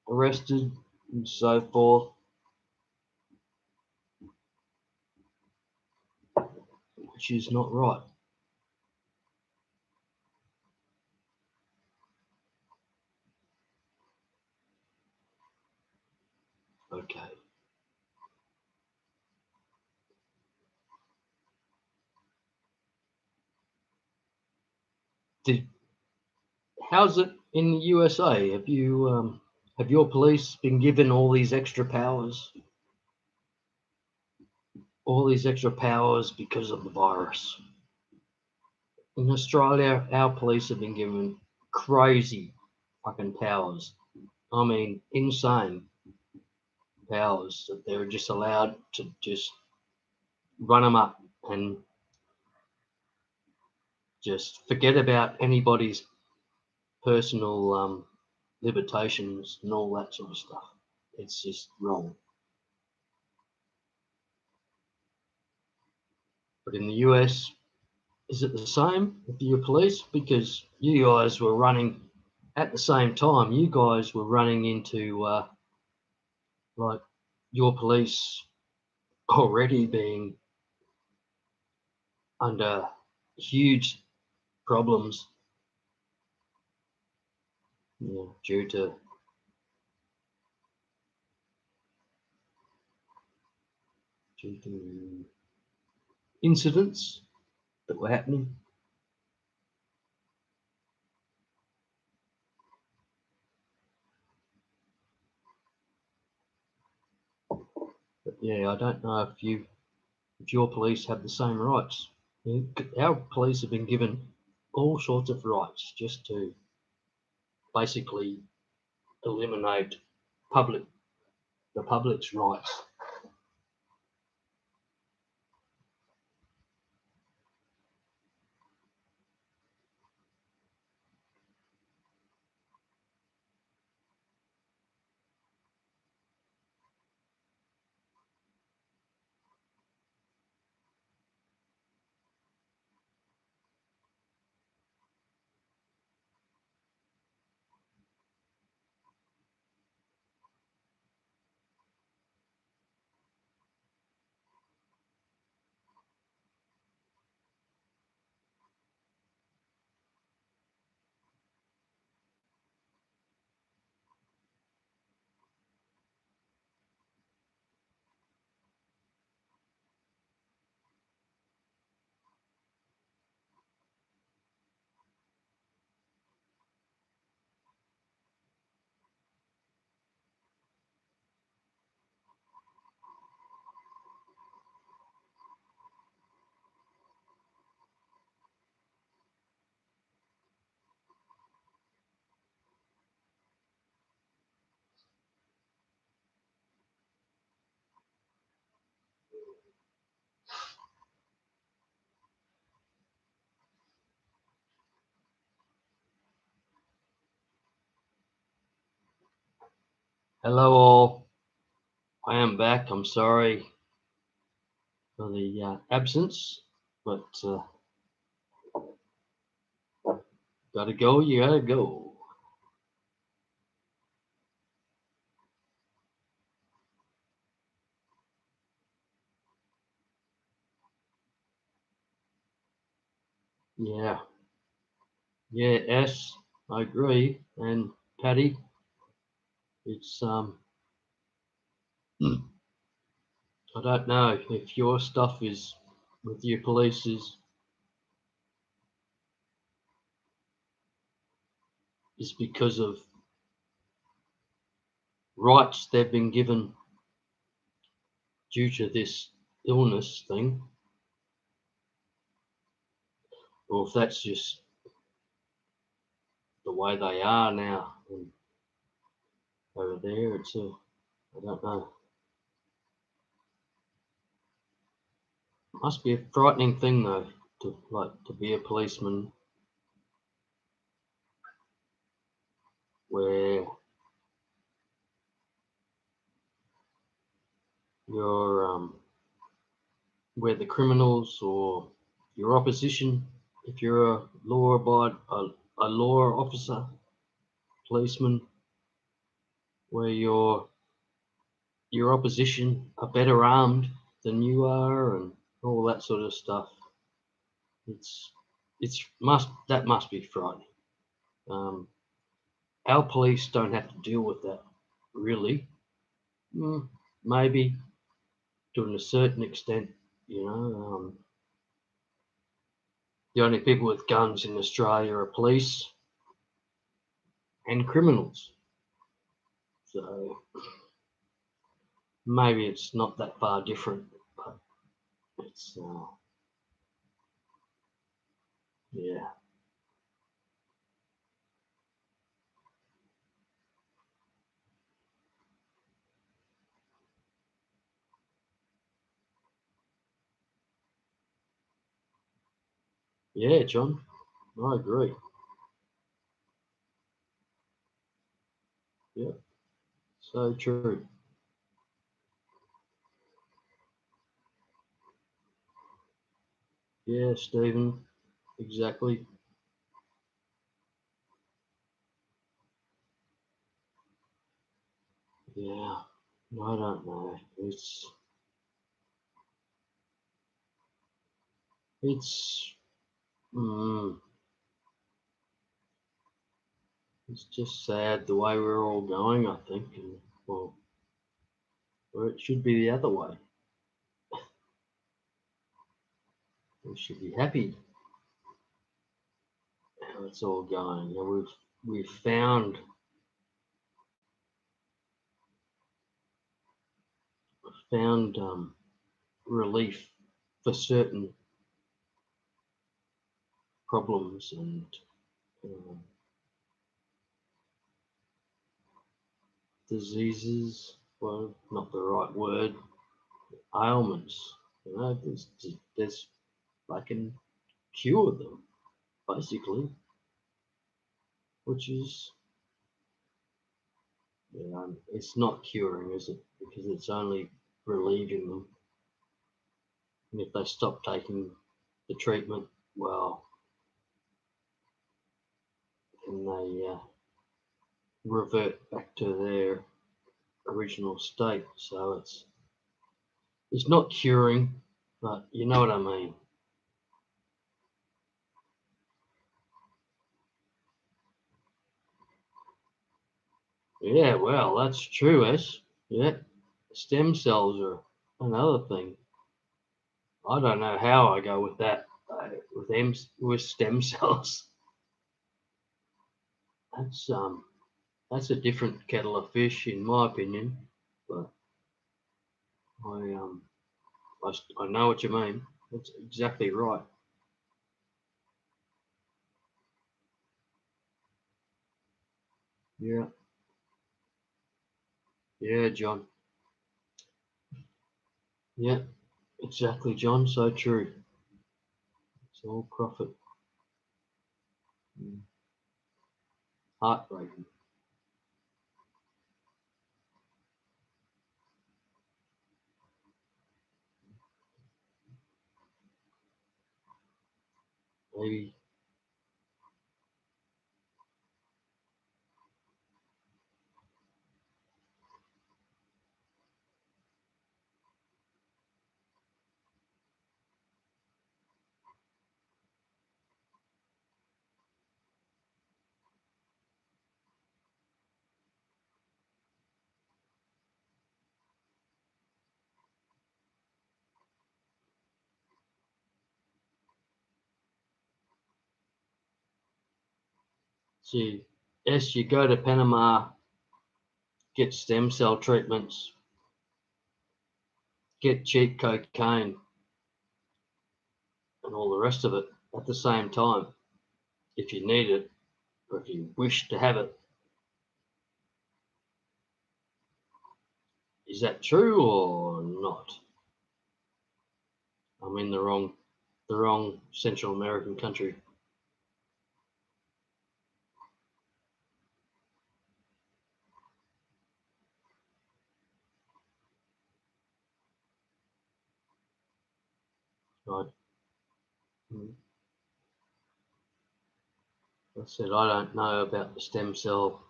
arrested and so forth, which is not right. Okay. How's it in the USA? Have your police been given all these extra powers? All these extra powers because of the virus. In Australia, our police have been given crazy fucking powers. I mean, insane powers that they're just allowed to just run them up and just forget about anybody's personal limitations and all that sort of stuff. It's just wrong. But in the US, is it the same with your police? Because you guys were running at the same time. You guys were running into like your police already being under huge problems, due to incidents that were happening. But yeah, I don't know if your police have the same rights. Our police have been given all sorts of rights just to basically eliminate the public's rights. Hello all, I am back. I'm sorry for the absence, but gotta go, you gotta go. Yeah, yeah, S, I agree. And Patty, it's I don't know if your stuff is with your police is because of rights they've been given due to this illness thing, or if that's just the way they are now. And over there, I don't know. Must be a frightening thing though, to be a policeman where you're where the criminals or your opposition, if you're a law officer, policeman, where your opposition are better armed than you are and all that sort of stuff. That must be frightening. Um, our police don't have to deal with that, really. Maybe to a certain extent, you know. The only people with guns in Australia are police and criminals. So maybe it's not that far different, but it's yeah, yeah, John, I agree. Yeah, so true. Yeah, Stephen, exactly. Yeah, I don't know. It's mm, it's just sad the way we're all going. I think, and well, or it should be the other way. We should be happy how it's all going. You know, we've found relief for certain problems and um, diseases. Well, not the right word. Ailments. You know, there's I can cure them basically, which is it's not curing, is it? Because it's only relieving them. And if they stop taking the treatment, well, then they revert back to their original state. So it's not curing, but you know what I mean. Yeah, well, that's true, S. Yeah, stem cells are another thing. I don't know how I go with that with stem cells. That's um that's a different kettle of fish in my opinion. But I I know what you mean. That's exactly right. Yeah, yeah, John. Yeah, exactly, John. So true. It's all profit. Mm. Heartbreaking. maybe. See, as you go to Panama, get stem cell treatments, get cheap cocaine, and all the rest of it at the same time, if you need it or if you wish to have it. Is that true or not? I'm in the wrong Central American country. Right. I said I don't know about the stem cell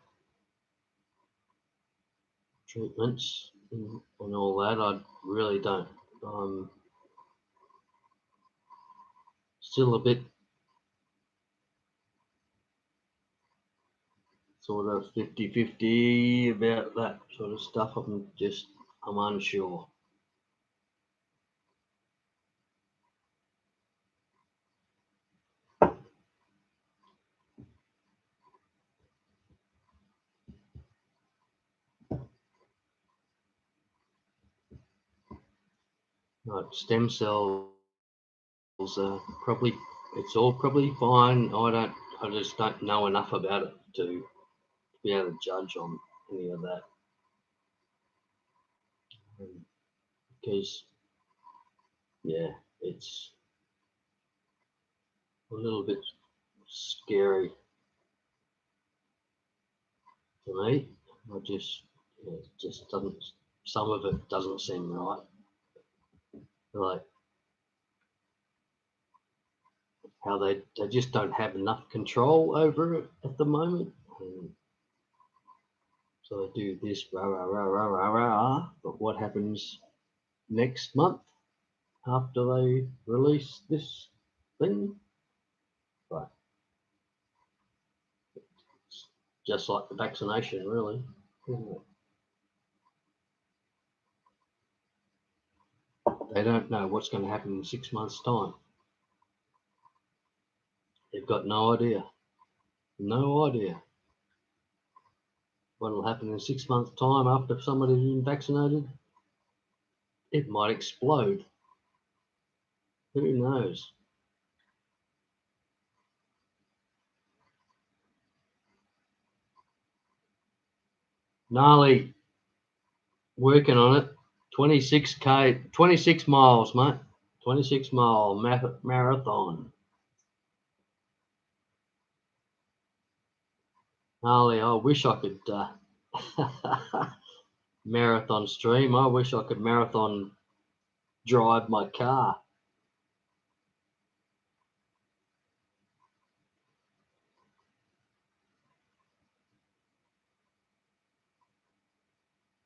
treatments and all that. I really don't. I'm still a bit sort of 50-50 about that sort of stuff. I'm unsure. Right, stem cells are probably, it's all probably fine. I just don't know enough about it to be able to judge on any of that. Because, yeah, it's a little bit scary to me. It just doesn't, some of it doesn't seem right. Like how they just don't have enough control over it at the moment. And so they do this, rah, rah, rah, rah, rah, rah, but what happens next month after they release this thing? Right. It's just like the vaccination, really. They don't know what's going to happen in 6 months' time. They've got no idea. No idea what will happen in 6 months' time after somebody's been vaccinated. It might explode. Who knows? Gnarly, working on it. 26K, 26 miles, mate. 26-mile marathon. Gnarly, I wish I could marathon stream. I wish I could marathon drive my car.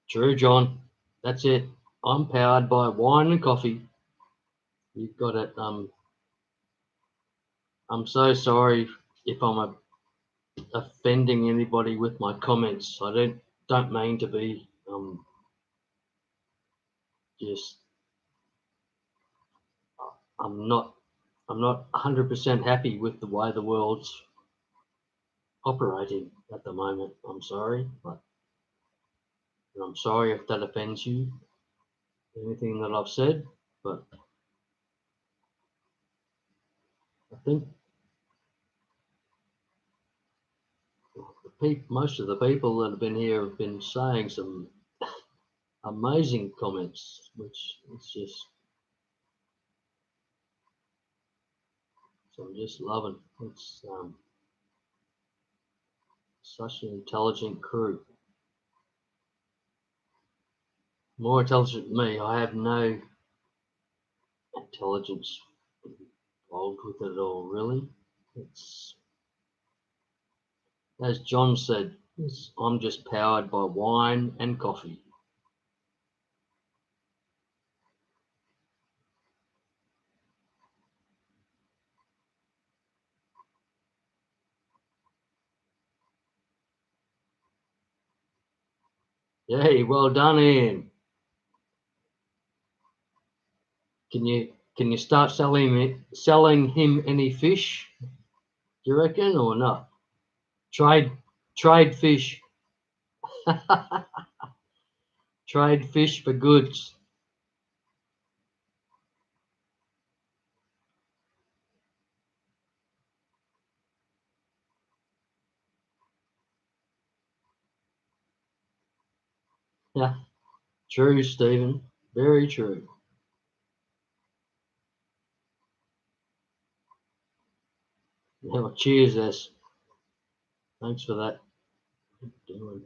True, John. That's it. I'm powered by wine and coffee. You've got it. I'm so sorry if I'm offending anybody with my comments. I don't mean to be. Just I'm not 100% happy with the way the world's operating at the moment. I'm sorry, but and I'm sorry if that offends you. Anything that I've said, but I think most of the people that have been here have been saying some amazing comments, which it's just, so I'm just loving. It's such an intelligent crew, more intelligent than me. I have no intelligence bold with it all, really. It's, as John said, I'm just powered by wine and coffee. Yay, well done, Ian. Can you start selling him any fish? Do you reckon or not? Trade fish. Trade fish for goods. Yeah, true, Stephen. Very true. Yeah, well, cheers, S. Thanks for that. Doing.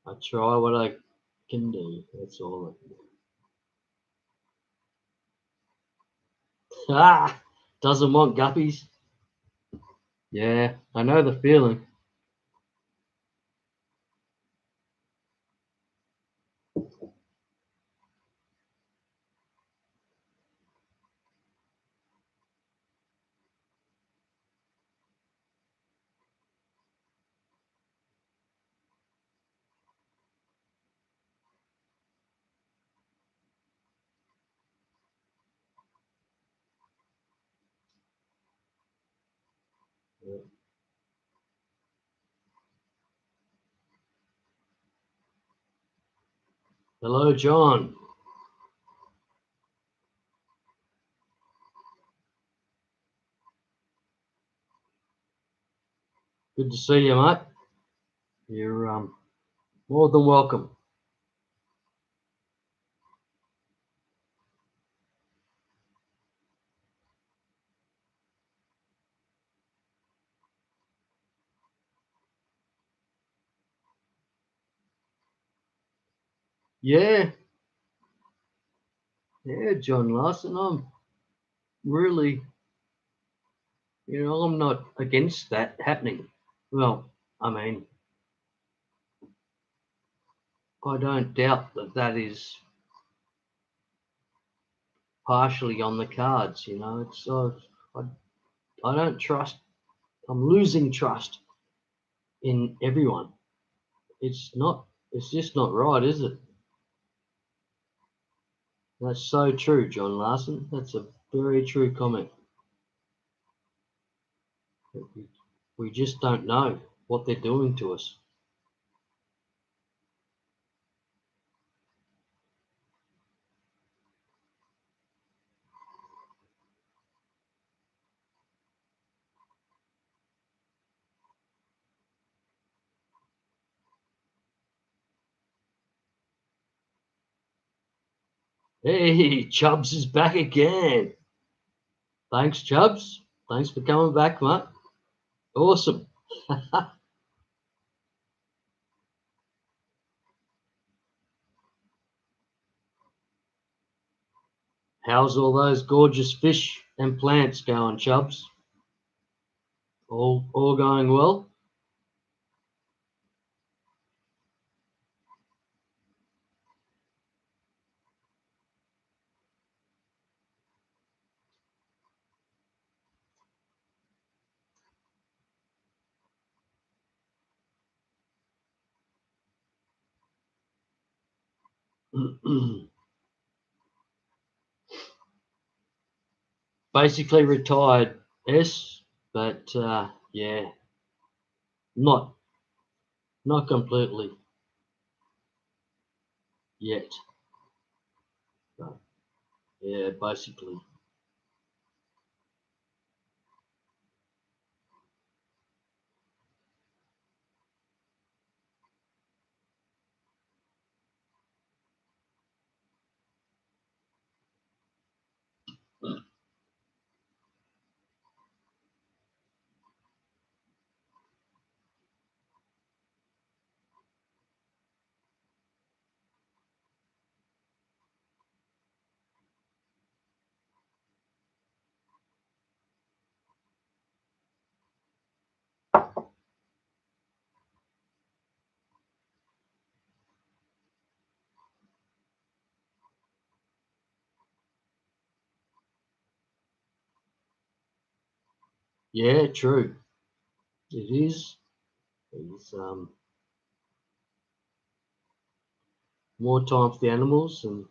I try what I can do. That's all. Ah, doesn't want guppies. Yeah, I know the feeling. Yeah. Hello, John. Good to see you, mate. You're more than welcome. Yeah, yeah, John Larson. I'm really, I'm not against that happening. Well, I mean, I don't doubt that that is partially on the cards. It's I don't trust. I'm losing trust in everyone. It's not. It's just not right, is it? That's so true, John Larson. That's a very true comment. We just don't know what they're doing to us. Hey, Chubbs is back again. Thanks, Chubbs. Thanks for coming back, mate. Awesome. How's all those gorgeous fish and plants going, Chubbs? All going well? Basically retired, yes, but yeah, not not completely yet. But yeah, basically. Yeah, true. It is. It's more time for the animals, and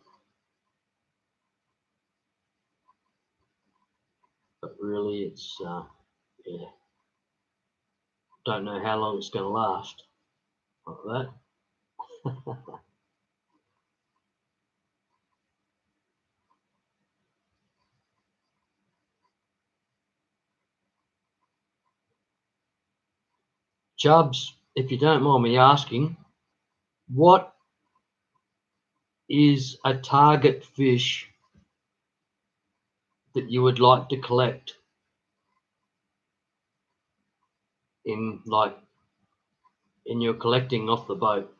but really, it's yeah. Don't know how long it's going to last like that. Chubbs, if you don't mind me asking, what is a target fish that you would like to collect in in your collecting off the boat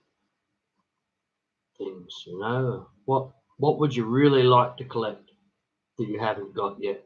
things, you know? What would you really like to collect that you haven't got yet?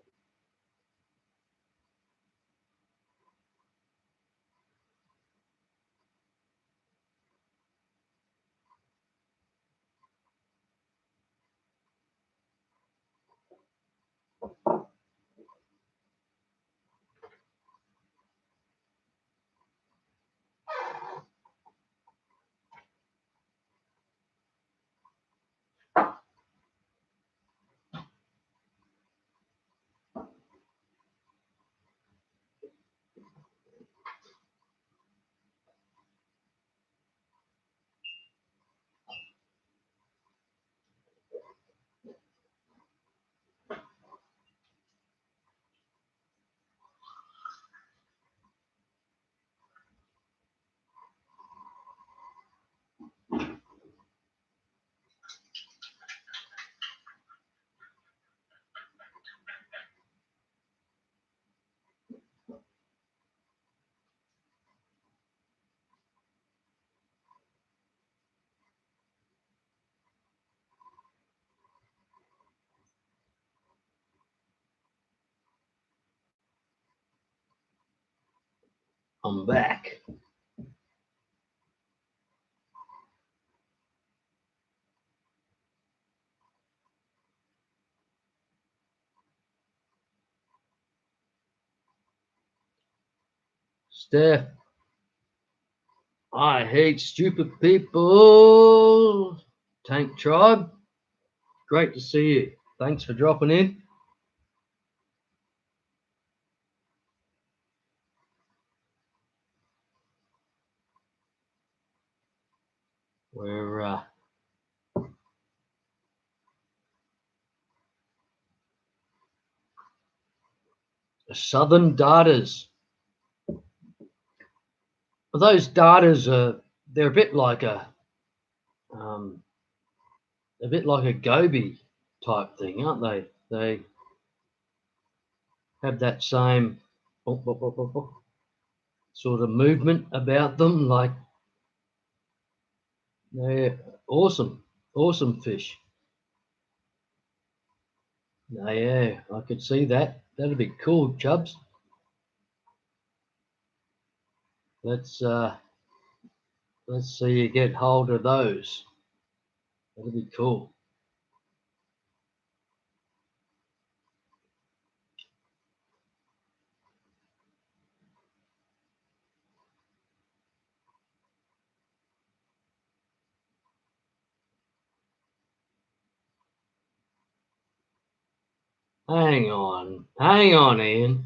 I'm back. Steph, I hate stupid people. Tank Tribe, great to see you. Thanks for dropping in. We're the Southern Darters. Well, those darters are they're um, a bit like a goby type thing, aren't they? They have that same sort of movement about them. Like they're awesome, awesome fish. Oh, yeah, I could see that. That'd be cool, Chubs. Let's uh, let's see you get hold of those. That'd be cool. Hang on, Ian.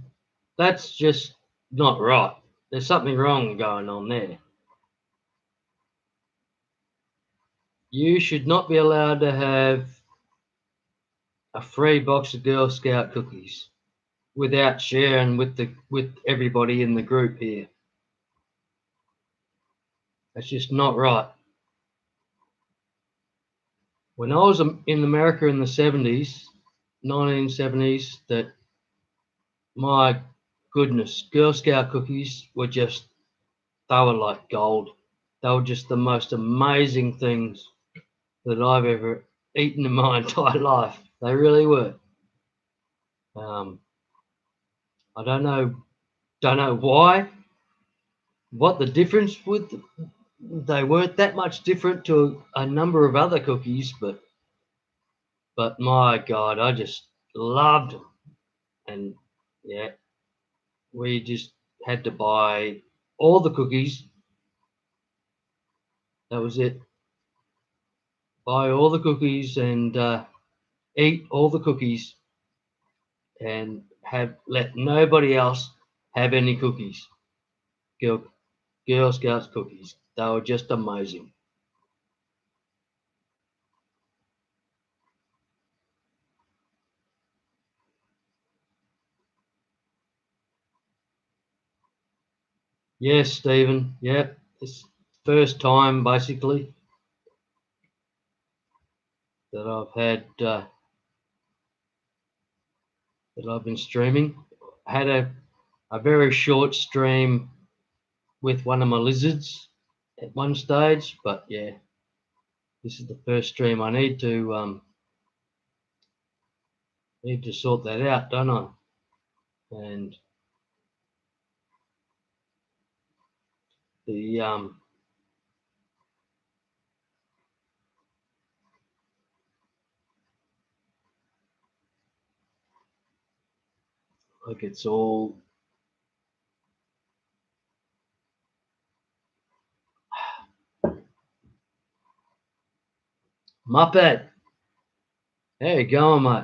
That's just not right. There's something wrong going on there. You should not be allowed to have a free box of Girl Scout cookies without sharing with everybody in the group here. That's just not right. When I was in America in the 70s, 1970s, that my goodness, Girl Scout cookies were just, they were like gold. They were just the most amazing things that I've ever eaten in my entire life. They really were. Um, I don't know why, what the difference with, they weren't that much different to a number of other cookies, but my God, I just loved them. And yeah, we just had to buy all the cookies. That was it. Buy all the cookies and eat all the cookies and have let nobody else have any cookies. Girl Scouts cookies. They were just amazing. Yes, Stephen. Yep. It's first time basically that I've had that I've been streaming. I had a very short stream with one of my lizards at one stage, but yeah, this is the first stream. I need to sort that out, don't I? And the like it's all Muppet. How you going, mate?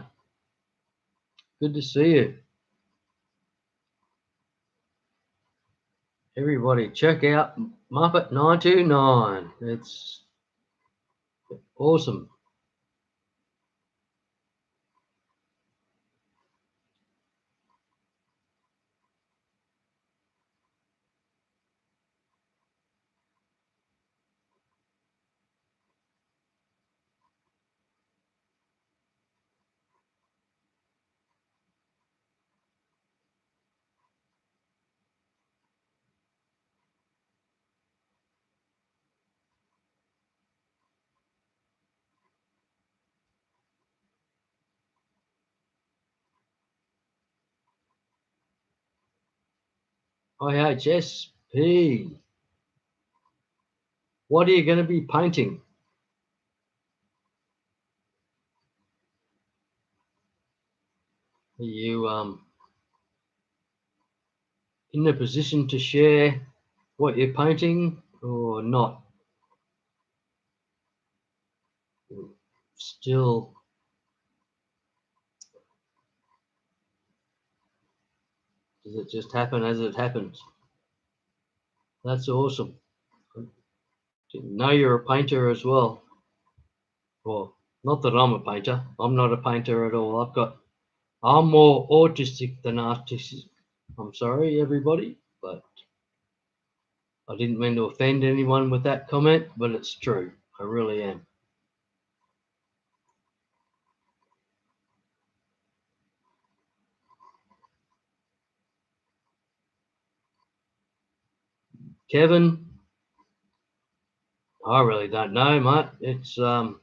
Good to see you. Everybody, check out Muppet 929. It's awesome. IHSP. What are you going to be painting? Are you in a position to share what you're painting or not? Still, does it just happen as it happens? That's awesome. Didn't know you're a painter as well. Well, not that I'm a painter. I'm not a painter at all. I'm more autistic than artistic. I'm sorry, everybody, but I didn't mean to offend anyone with that comment, but it's true. I really am. Kevin, I really don't know, mate. It's 3:15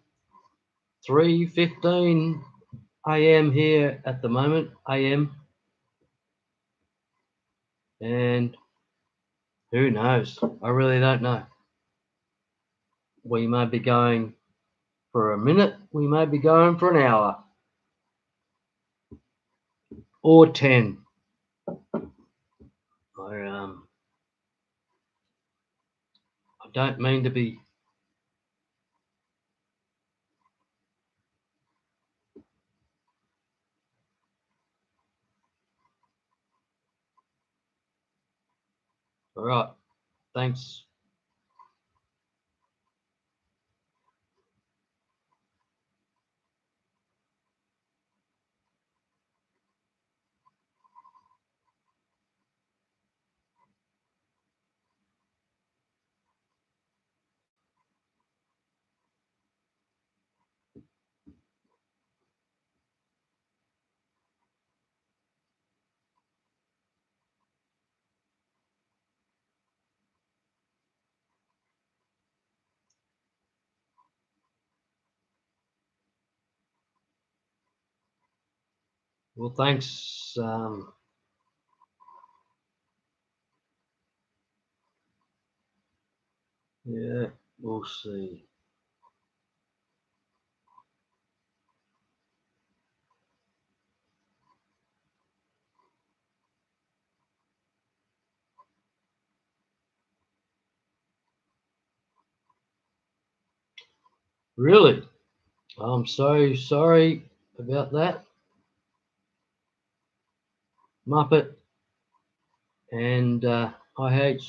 a.m. here at the moment, a.m. And who knows? I really don't know. We may be going for a minute, we may be going for an hour or 10. I don't mean to be. All right, thanks. Well, thanks. Yeah, we'll see. Really? I'm so sorry about that, Muppet and IHSP.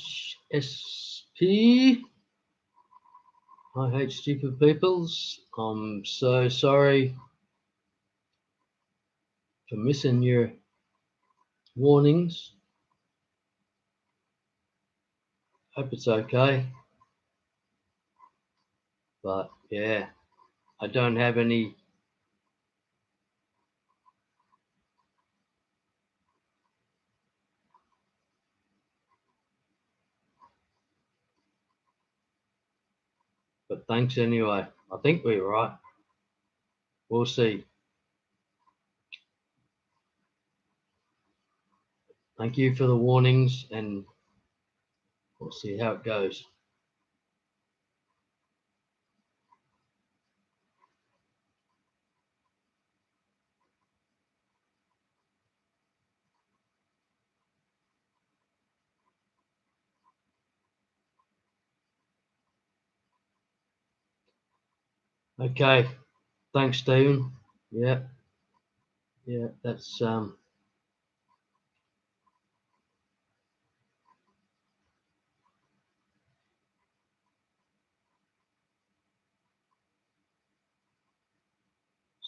I hate stupid peoples. I'm so sorry for missing your warnings. Hope it's okay. But yeah, I don't have any. But thanks anyway. I think we're right. We'll see. Thank you for the warnings, and we'll see how it goes. Okay. Thanks, Stephen. Yeah, yeah, that's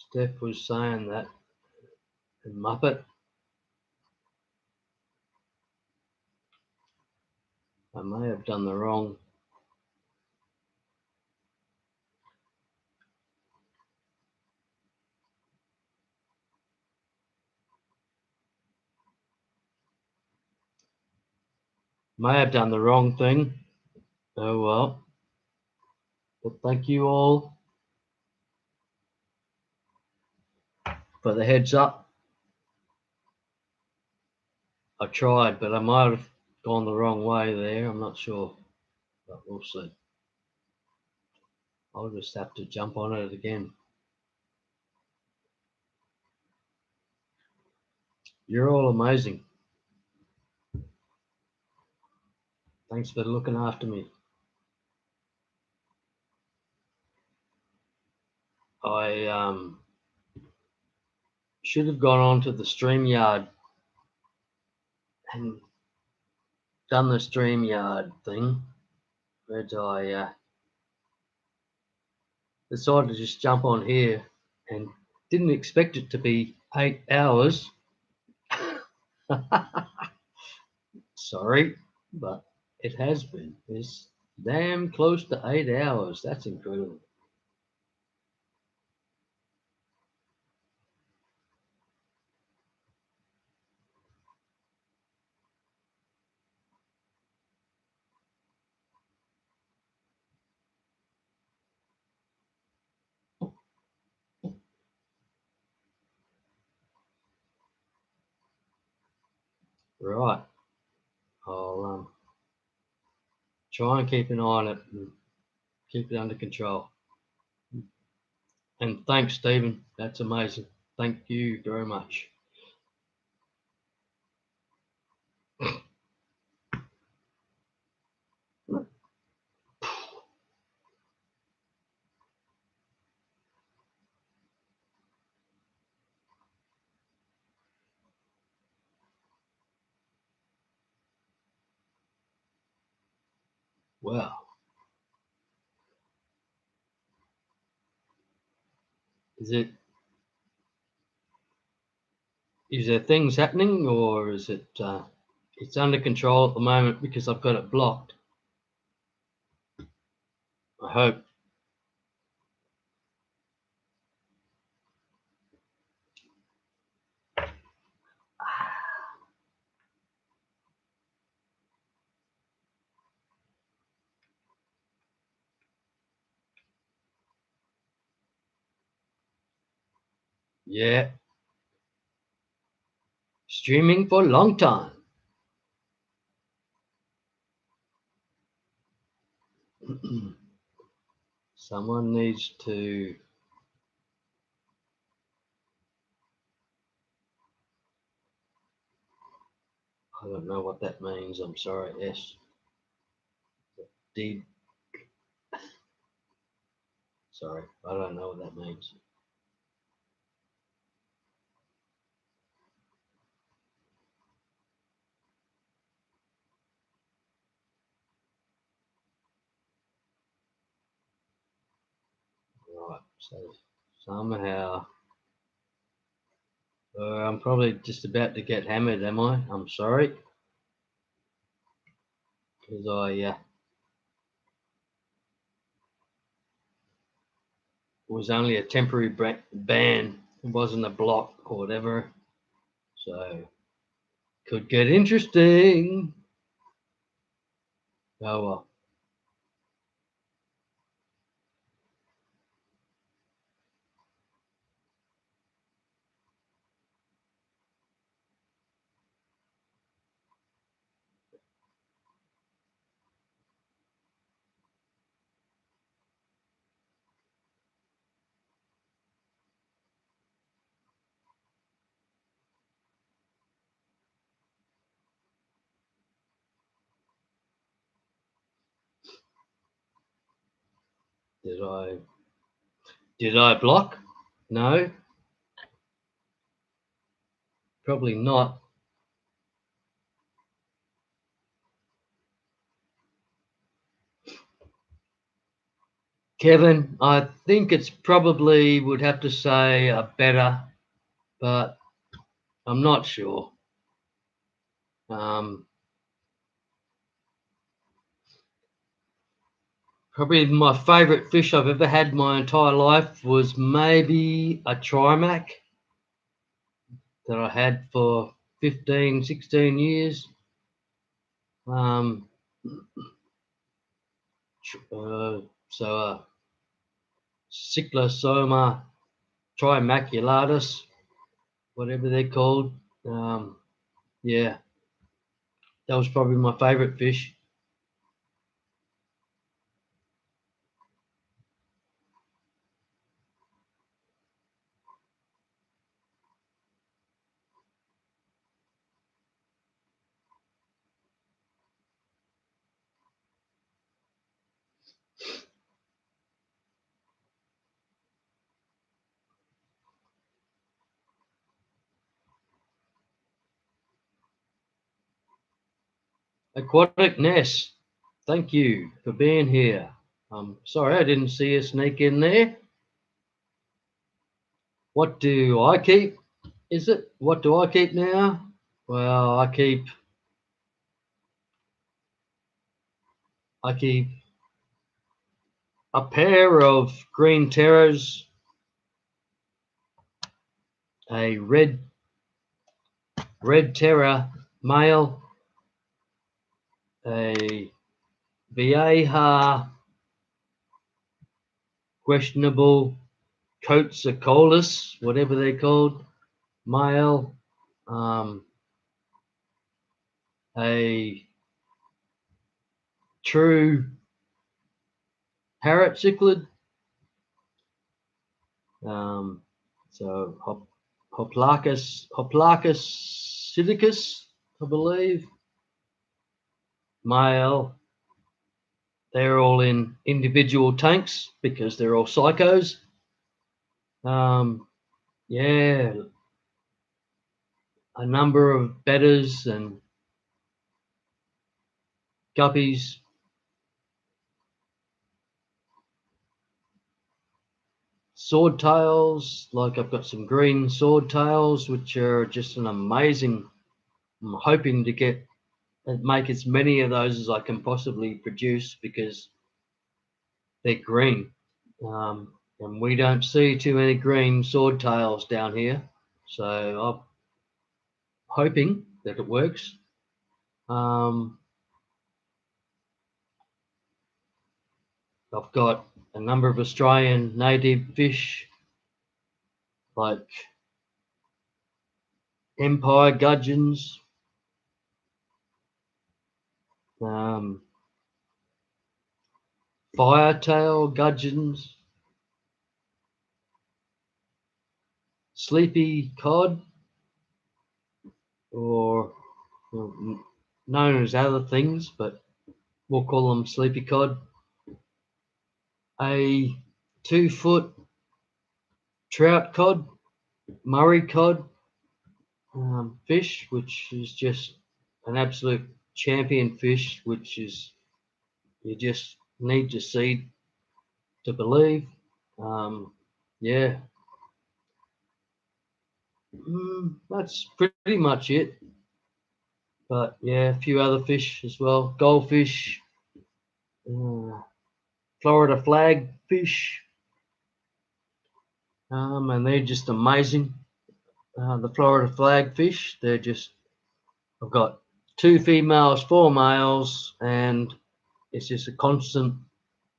Steph was saying that, and Muppet. I may have done the wrong. May have done the wrong thing. Oh well. But thank you all for the heads up. I tried, but I might have gone the wrong way there. I'm not sure, but we'll see. I'll just have to jump on it again. You're all amazing. Thanks for looking after me. I should have gone on to the StreamYard and done the StreamYard thing, but I decided to just jump on here and didn't expect it to be 8 hours. Sorry, but it has been. It's damn close to 8 hours. That's incredible. Right. I'll try and keep an eye on it and keep it under control. And thanks, Stephen. That's amazing. Thank you very much. Wow. Is it? Is there things happening, or is it? It's under control at the moment because I've got it blocked. I hope. Yeah. Streaming for a long time. Someone needs to. I don't know what that means. I'm sorry. S. D. Sorry, I don't know what that means. Right, so somehow I'm probably just about to get hammered, am I? I'm sorry, because I it was only a temporary ban. It wasn't a block or whatever, so could get interesting. Oh well. Did I block? No, probably not. Kevin, I think it's probably would have to say a better, but I'm not sure. Um, Probably my favourite fish I've ever had my entire life was maybe a trimac that I had for 15, 16 years. Um, so Cyclosoma trimaculatus, whatever they're called. Um, yeah, that was probably my favourite fish. Aquatic Ness, thank you for being here. Sorry, I didn't see you sneak in there. What do I keep? Is it? What do I keep now? Well, I keep a pair of green terrors, a red terror male, a Vieja questionable Coatsacolis, whatever they're called, male, a true parrot cichlid, um, so Hoplacus psittacus, I believe, male. They're all in individual tanks because they're all psychos. Yeah, a number of betters and guppies. Swordtails, like I've got some green swordtails, which are just an amazing. I'm hoping to get and make as many of those as I can possibly produce because they're green. And we don't see too many green swordtails down here. So I'm hoping that it works. Um, I've got a number of Australian native fish like empire gudgeons, um, firetail gudgeons, sleepy cod, or known as other things, but we'll call them sleepy cod. A 2-foot trout cod, Murray cod fish, which is just an absolute champion fish, which is you just need to see to believe. Yeah, that's pretty much it. But yeah, a few other fish as well. Goldfish, Florida flag fish, and they're just amazing. The Florida flag fish, they're just, I've got 2 females, 4 males, and it's just a constant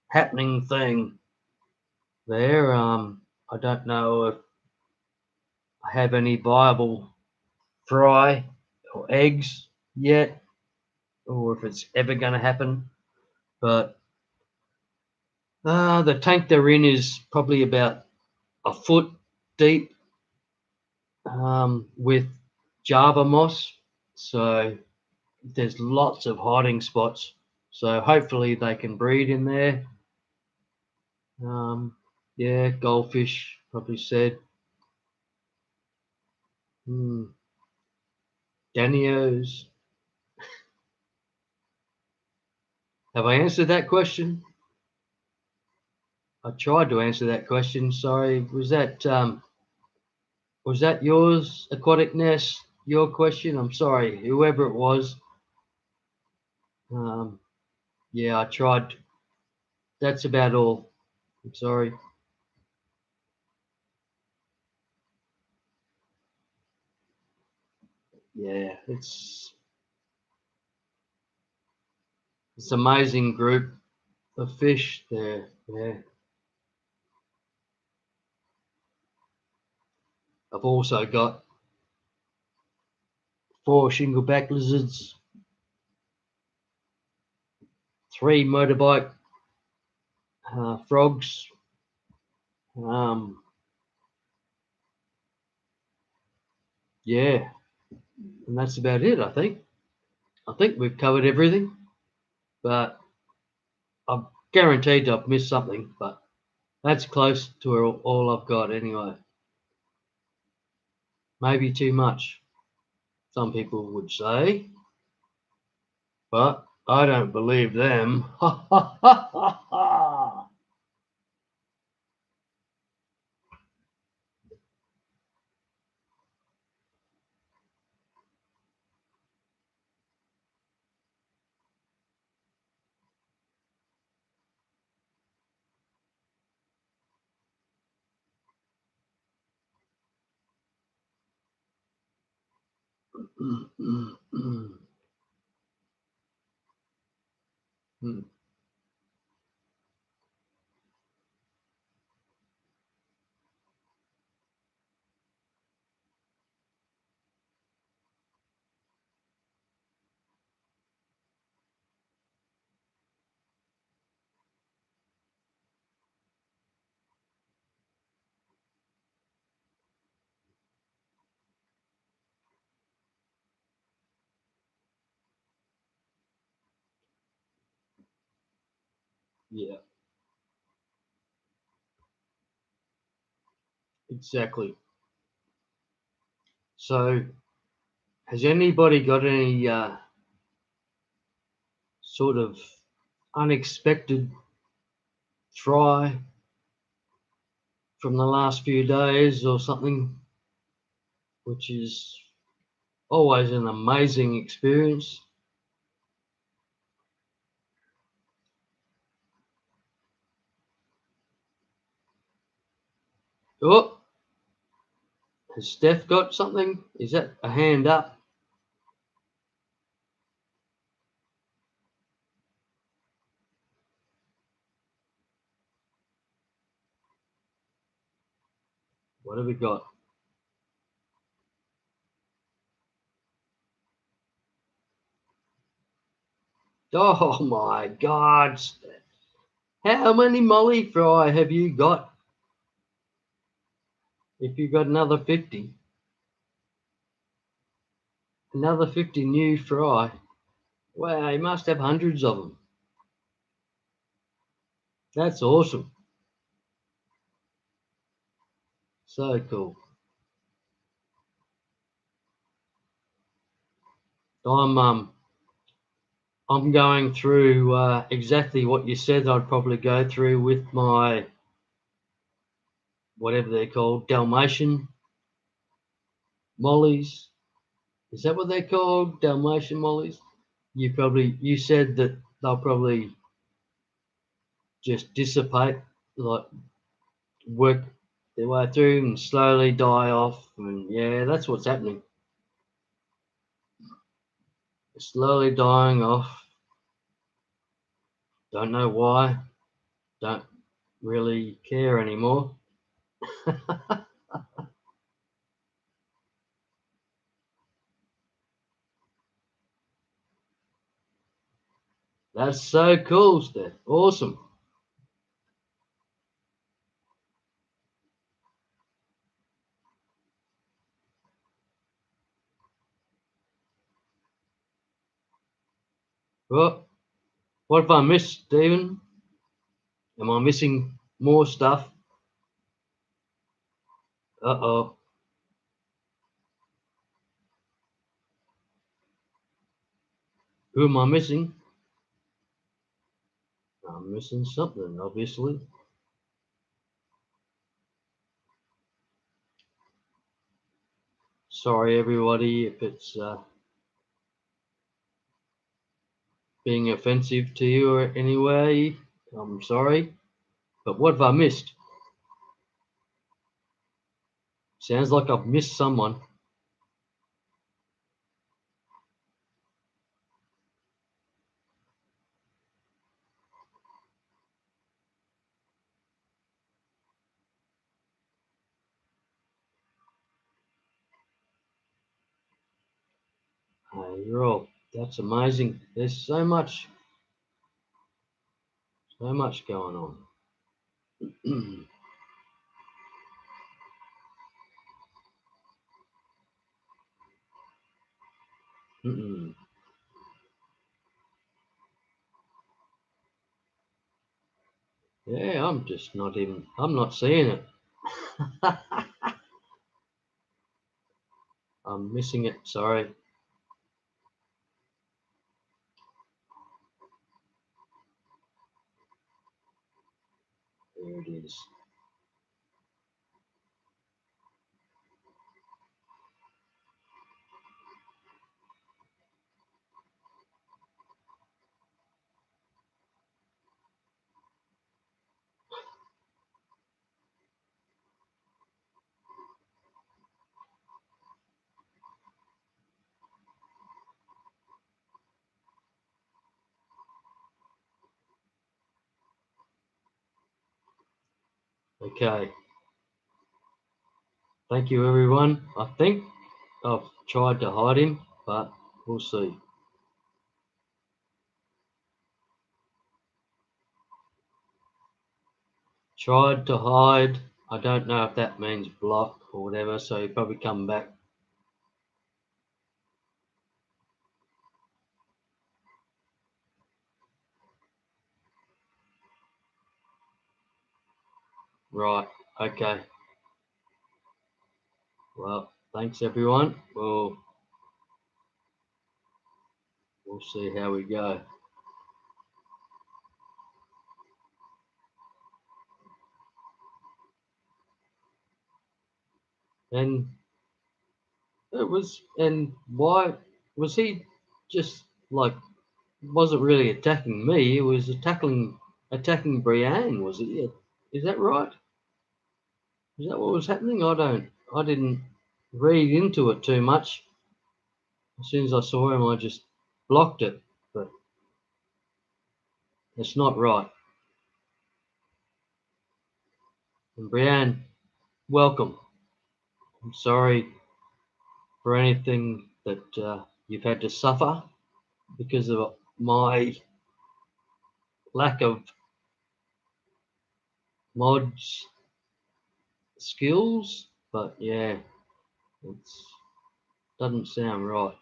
happening thing there. I don't know if I have any viable fry or eggs yet, or if it's ever going to happen. But the tank they're in is probably about a foot deep with Java moss. So there's lots of hiding spots. So hopefully they can breed in there. Yeah, goldfish, probably said. Danios. Have I answered that question? I tried to answer that question. Sorry, was that yours, Aquatic Nest? Your question? I'm sorry, whoever it was. Yeah, I tried. That's about all. I'm sorry. Yeah, it's amazing group of fish there. Yeah. I've also got 4 shingleback lizards, 3 motorbike frogs. Yeah, and that's about it. I think. I think we've covered everything, but I'm guaranteed I've missed something. But that's close to all I've got anyway. Maybe too much, some people would say, but I don't believe them. Ha ha ha ha ha! Yeah, exactly. So, has anybody got any sort of unexpected try from the last few days or something, which is always an amazing experience? Oh, has Steph got something? Is that a hand up? What have we got? Oh my God. How many molly fry have you got? If you got another 50 new fry, wow, you must have hundreds of them. That's awesome. So cool. I'm going through exactly what you said I'd probably go through with my, whatever they're called, Dalmatian mollies. Is that what they're called? Dalmatian mollies? You said that they'll probably just dissipate, like work their way through and slowly die off. And yeah, that's what's happening. Slowly dying off. Don't know why. Don't really care anymore. That's so cool, Steph. Awesome. Well, what have I missed, Stephen? Am I missing more stuff? Uh-oh. Who am I missing? I'm missing something, obviously. Sorry, everybody, if it's being offensive to you or anyway. I'm sorry. But what have I missed? Sounds like I've missed someone. You're all. That's amazing. There's so much going on. Yeah, I'm not seeing it. I'm missing it. Sorry. There it is. Okay. Thank you, everyone. I think I've tried to hide him, but we'll see. Tried to hide. I don't know if that means block or whatever, so he'll probably come back. Right. Okay. Well, thanks, everyone. We'll see how we go. And and why was he just like, wasn't really attacking me? He was attacking Brienne, was he? Is that right? Is that what was happening? I didn't read into it too much. As soon as I saw him, I just blocked it. But it's not right. And Brienne, welcome. I'm sorry for anything that you've had to suffer because of my lack of mods skills. But yeah, it doesn't sound right.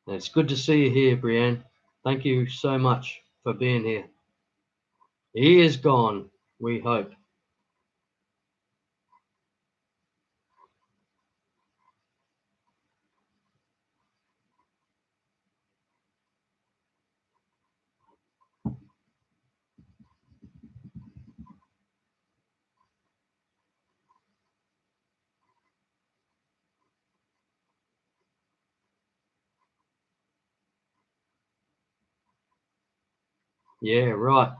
And it's good to see you here, Brienne. Thank you so much for being here. He is gone, we hope. Yeah, right.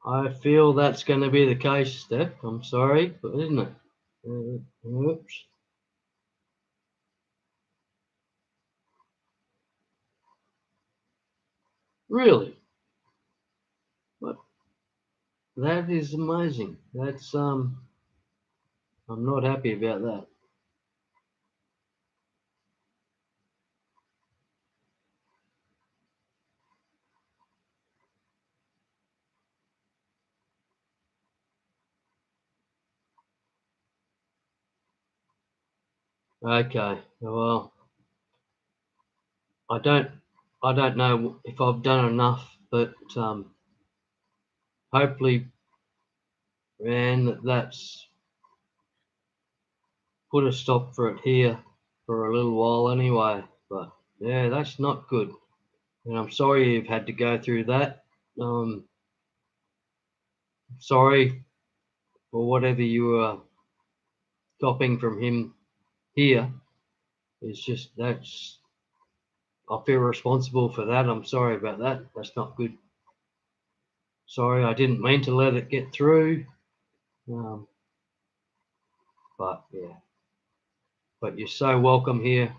I feel that's going to be the case, Steph. I'm sorry, but isn't it? Oops. Really? What? That is amazing. That's I'm not happy about that. Okay. Well, I don't I don't know if I've done enough, but hopefully, man, that's put a stop for it here for a little while anyway. But yeah, that's not good. And I'm sorry you've had to go through that. Um, sorry for whatever you were copying from him here. It's just that's I feel responsible for that. I'm sorry about that. That's not good. Sorry, I didn't mean to let it get through. Um, but yeah, but you're so welcome here.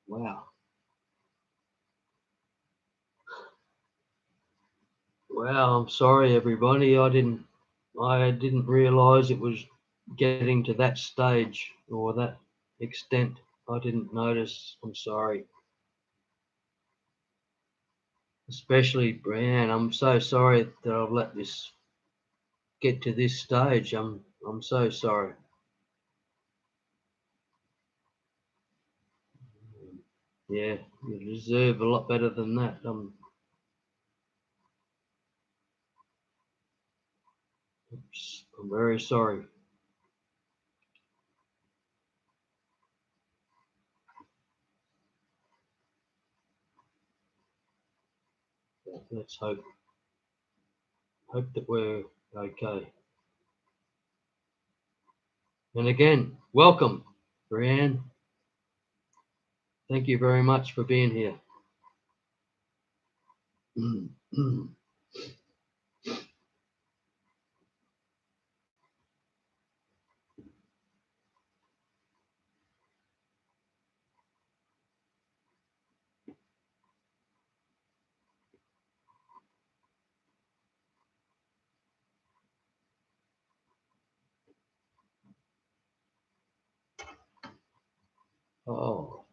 Wow. Well, I'm sorry, everybody. I didn't realise it was getting to that stage or that extent. I didn't notice. I'm sorry. Especially Brianne. I'm so sorry that I've let this get to this stage. I'm so sorry. Yeah, you deserve a lot better than that. I'm very sorry. Let's hope that we're okay. And again, welcome, Brianne. Thank you very much for being here. Oh,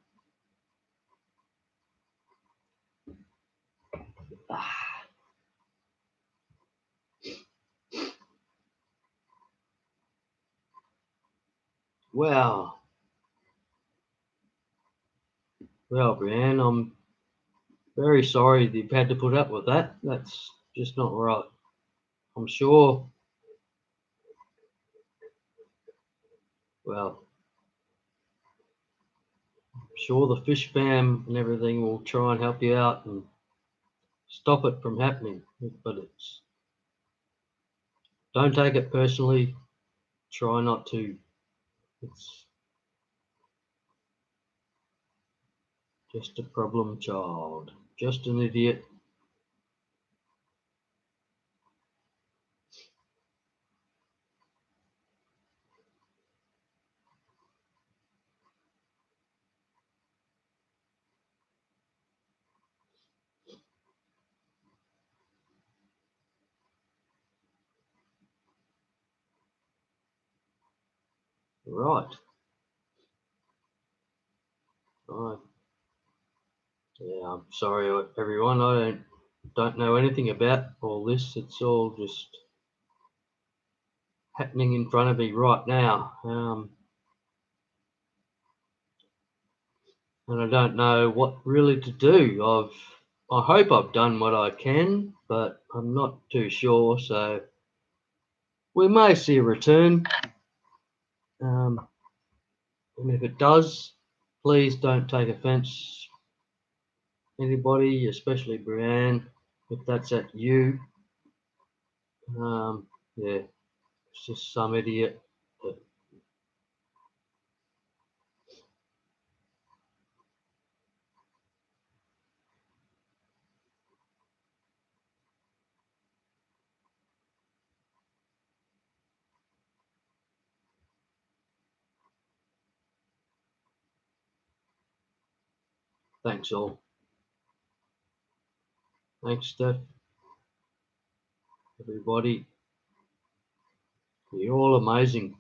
ah, wow. Well, Brianne, I'm very sorry that you've had to put up with that. That's just not right. I'm sure, well, I'm sure the fish fam and everything will try and help you out and stop it from happening. But it's don't take it personally. Try not to. It's just a problem child. Just an idiot. Right. Yeah, I'm sorry everyone. I don't know anything about all this. It's all just happening in front of me right now. And I don't know what really to do. I hope I've done what I can, but I'm not too sure. So we may see a return. And if it does, please don't take offence, anybody, especially Brianne, if that's at you. Yeah, it's just some idiot. Thanks all. Thanks, Steph. Everybody, you're all amazing.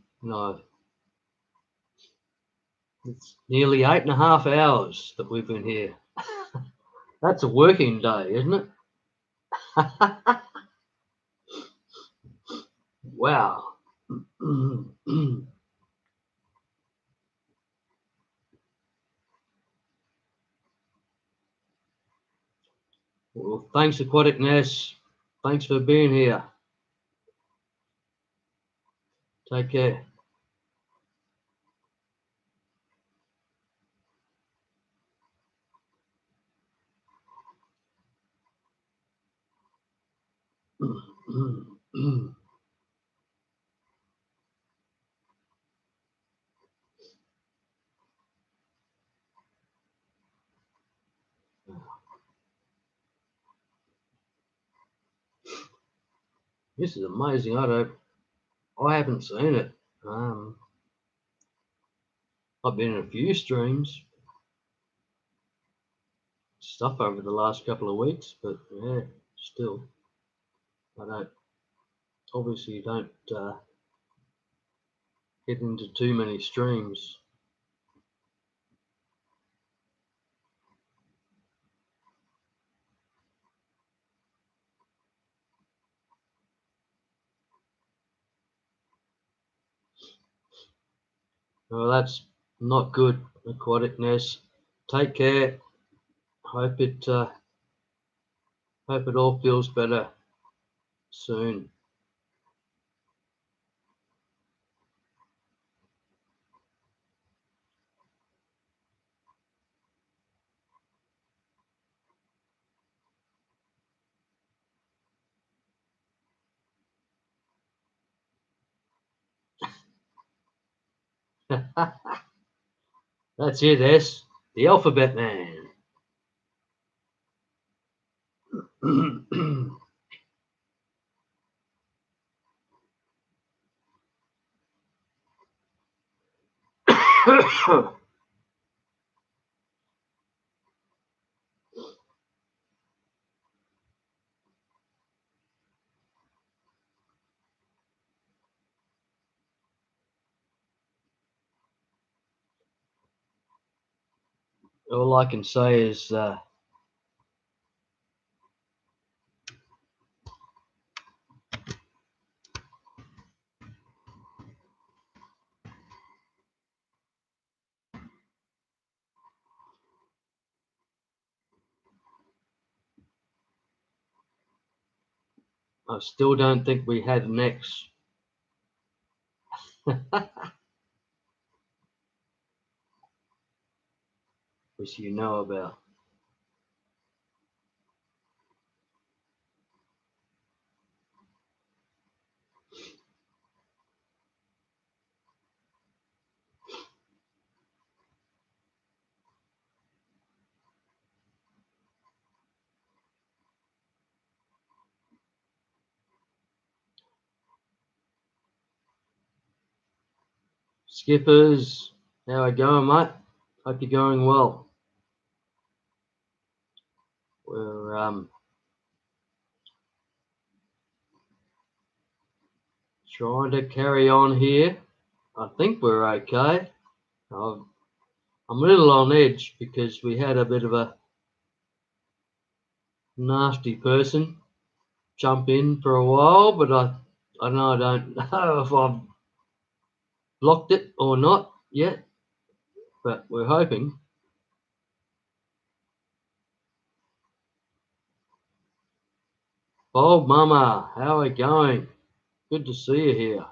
It's nearly 8.5 hours that we've been here. That's a working day, isn't it? Wow. Well, thanks, Aquatic Ness. Thanks for being here. Take care. This is amazing. I haven't seen it. I've been in a few streams, stuff over the last couple of weeks, but yeah, still, I obviously don't get into too many streams. Well, that's not good, Aquatic Ness. Take care. Hope it all feels better soon. That's it, S. The Alphabet Man. All I can say is I still don't think we had an X. Which you know about. Skippers, how are you going, mate? Hope you're going well. We're trying to carry on here. I think we're okay. I'm a little on edge because we had a bit of a nasty person jump in for a while, but I don't know if I've blocked it or not yet, but we're hoping. Oh, Mama, how are we going? Good to see you here.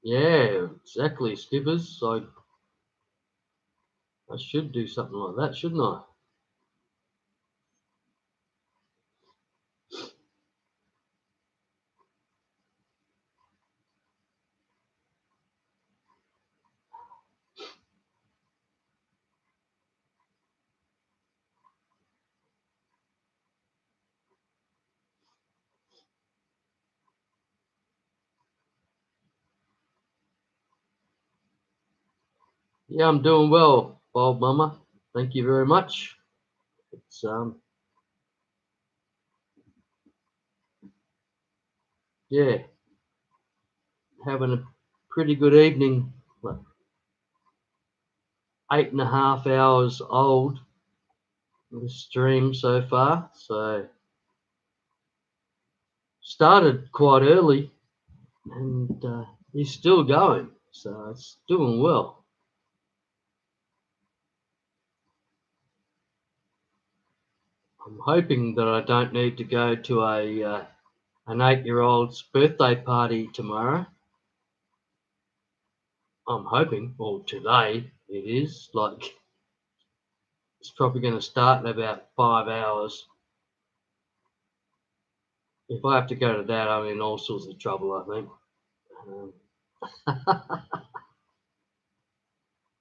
Yeah, exactly, Skippers. I should do something like that, shouldn't I? Yeah, I'm doing well, Bob Mama. Thank you very much. It's yeah, having a pretty good evening. Like 8.5 hours old the stream so far. So started quite early and he's still going. So it's doing well. I'm hoping that I don't need to go to an 8-year-old's birthday party tomorrow. I'm hoping, or today it is. Like it's probably going to start in about 5 hours. If I have to go to that, I'm in all sorts of trouble, I think.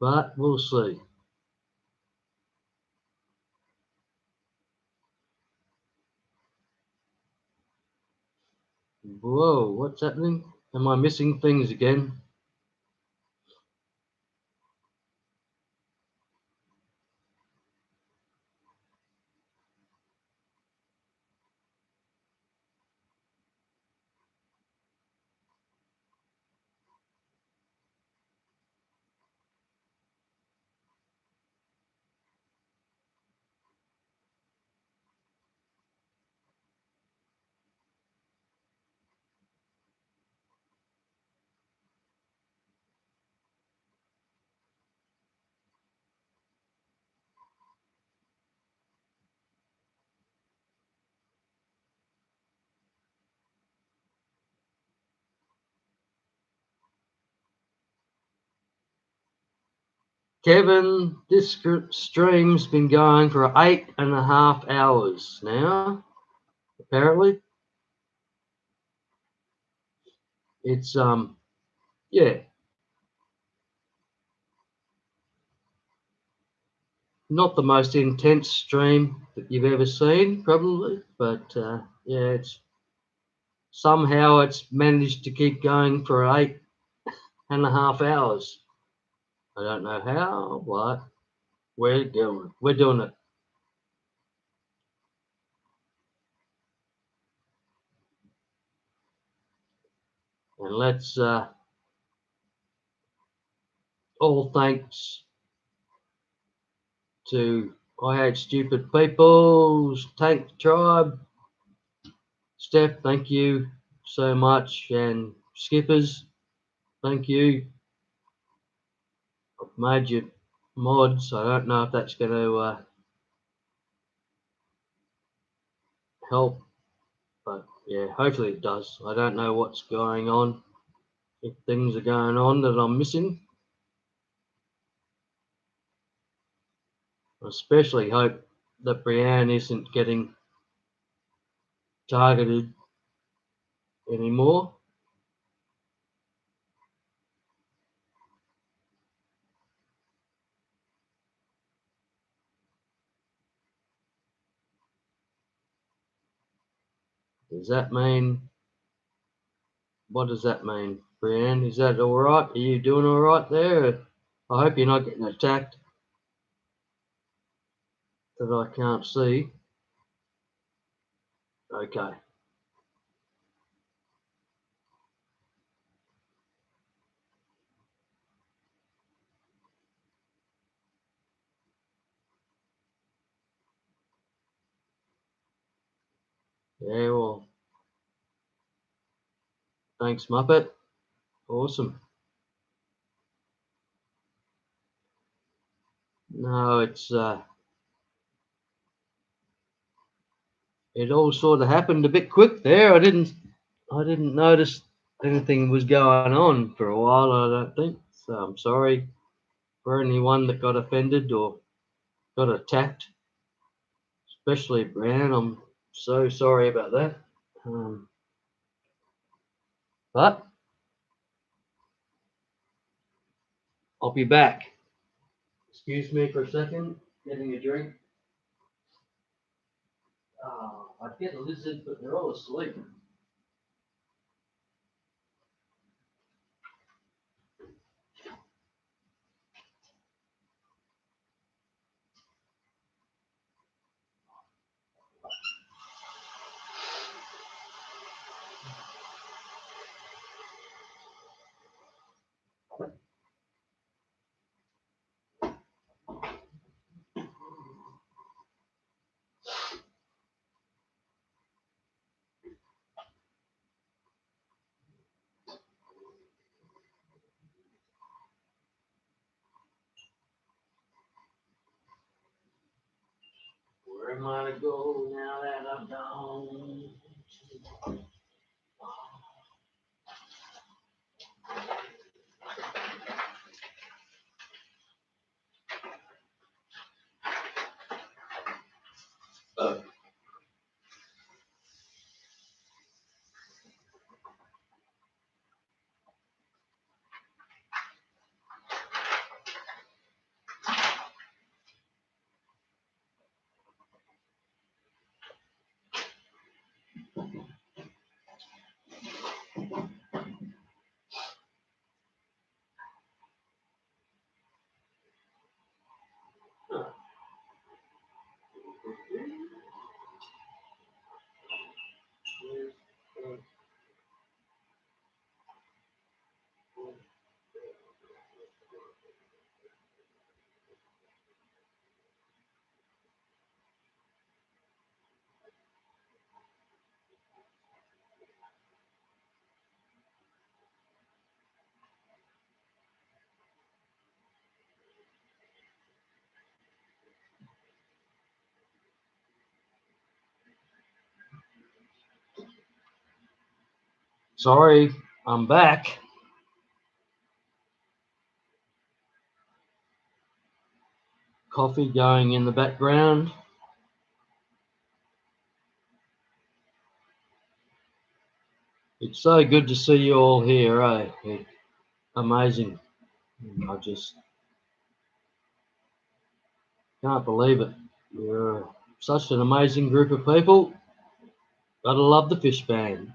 But we'll see. Whoa, what's happening? Am I missing things again? Kevin, this stream's been going for 8.5 hours now, apparently. It's yeah, not the most intense stream that you've ever seen, probably, but yeah, it's managed to keep going for 8.5 hours. I don't know how, but we're doing it. And let's all thanks to I Hate Stupid People, Tank Tribe, Steph, thank you so much, and Skippers, thank you. I've made you mods. I don't know if that's going to help, but yeah, hopefully it does. I don't know what's going on, if things are going on that I'm missing. I especially hope that Brienne isn't getting targeted anymore. Does that mean, what does that mean, Brianne? Is that all right? Are you doing all right there? I hope you're not getting attacked that I can't see. Okay. Yeah, well, thanks, Muppet. Awesome. No, it all sort of happened a bit quick there. I didn't notice anything was going on for a while, I don't think. So I'm sorry for anyone that got offended or got attacked, especially Brian. I'm so sorry about that. But I'll be back. Excuse me for a second, getting a drink. I'd get a lizard, but they're all asleep. Where am I to go now that I'm gone? Sorry, I'm back. Coffee going in the background. It's so good to see you all here, eh? Amazing. I just can't believe it. You're such an amazing group of people. Gotta love the fish band.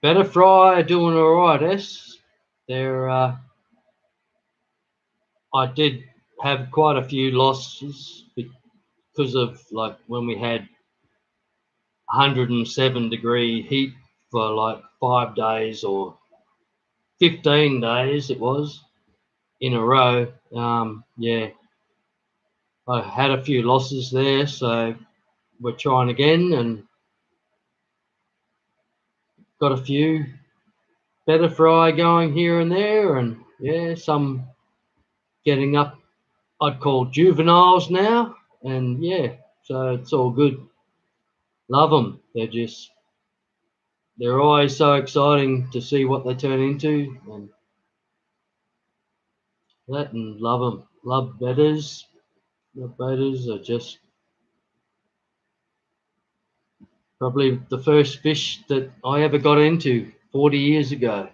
Better Fry are doing all right, S. They're I did have quite a few losses because of like when we had 107-degree heat for like 5 days or 15 days it was in a row. Yeah, I had a few losses there, so we're trying again and got a few better fry going here and there, and yeah, some getting up. I'd call juveniles now, and yeah, so it's all good. Love them. They're always so exciting to see what they turn into, and that, and love them. Love betters. The betters are just probably the first fish that I ever got into 40 years ago.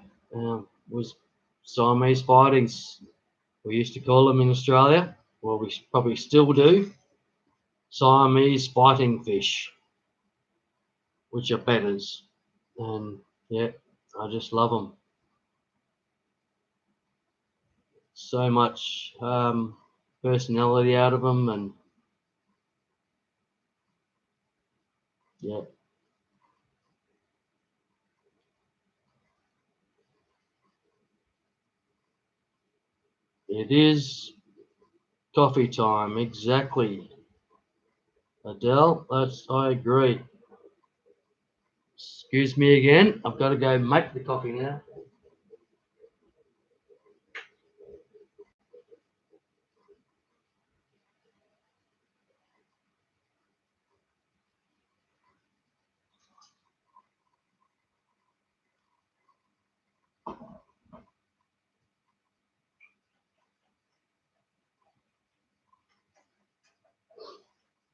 Was Siamese fightings. We used to call them in Australia. Well, we probably still do. Siamese fighting fish. which are betters. And yeah, I just love them. So much personality out of them, and yeah. It is coffee time, exactly. Adele, I agree. Excuse me again. I've got to go make the coffee now.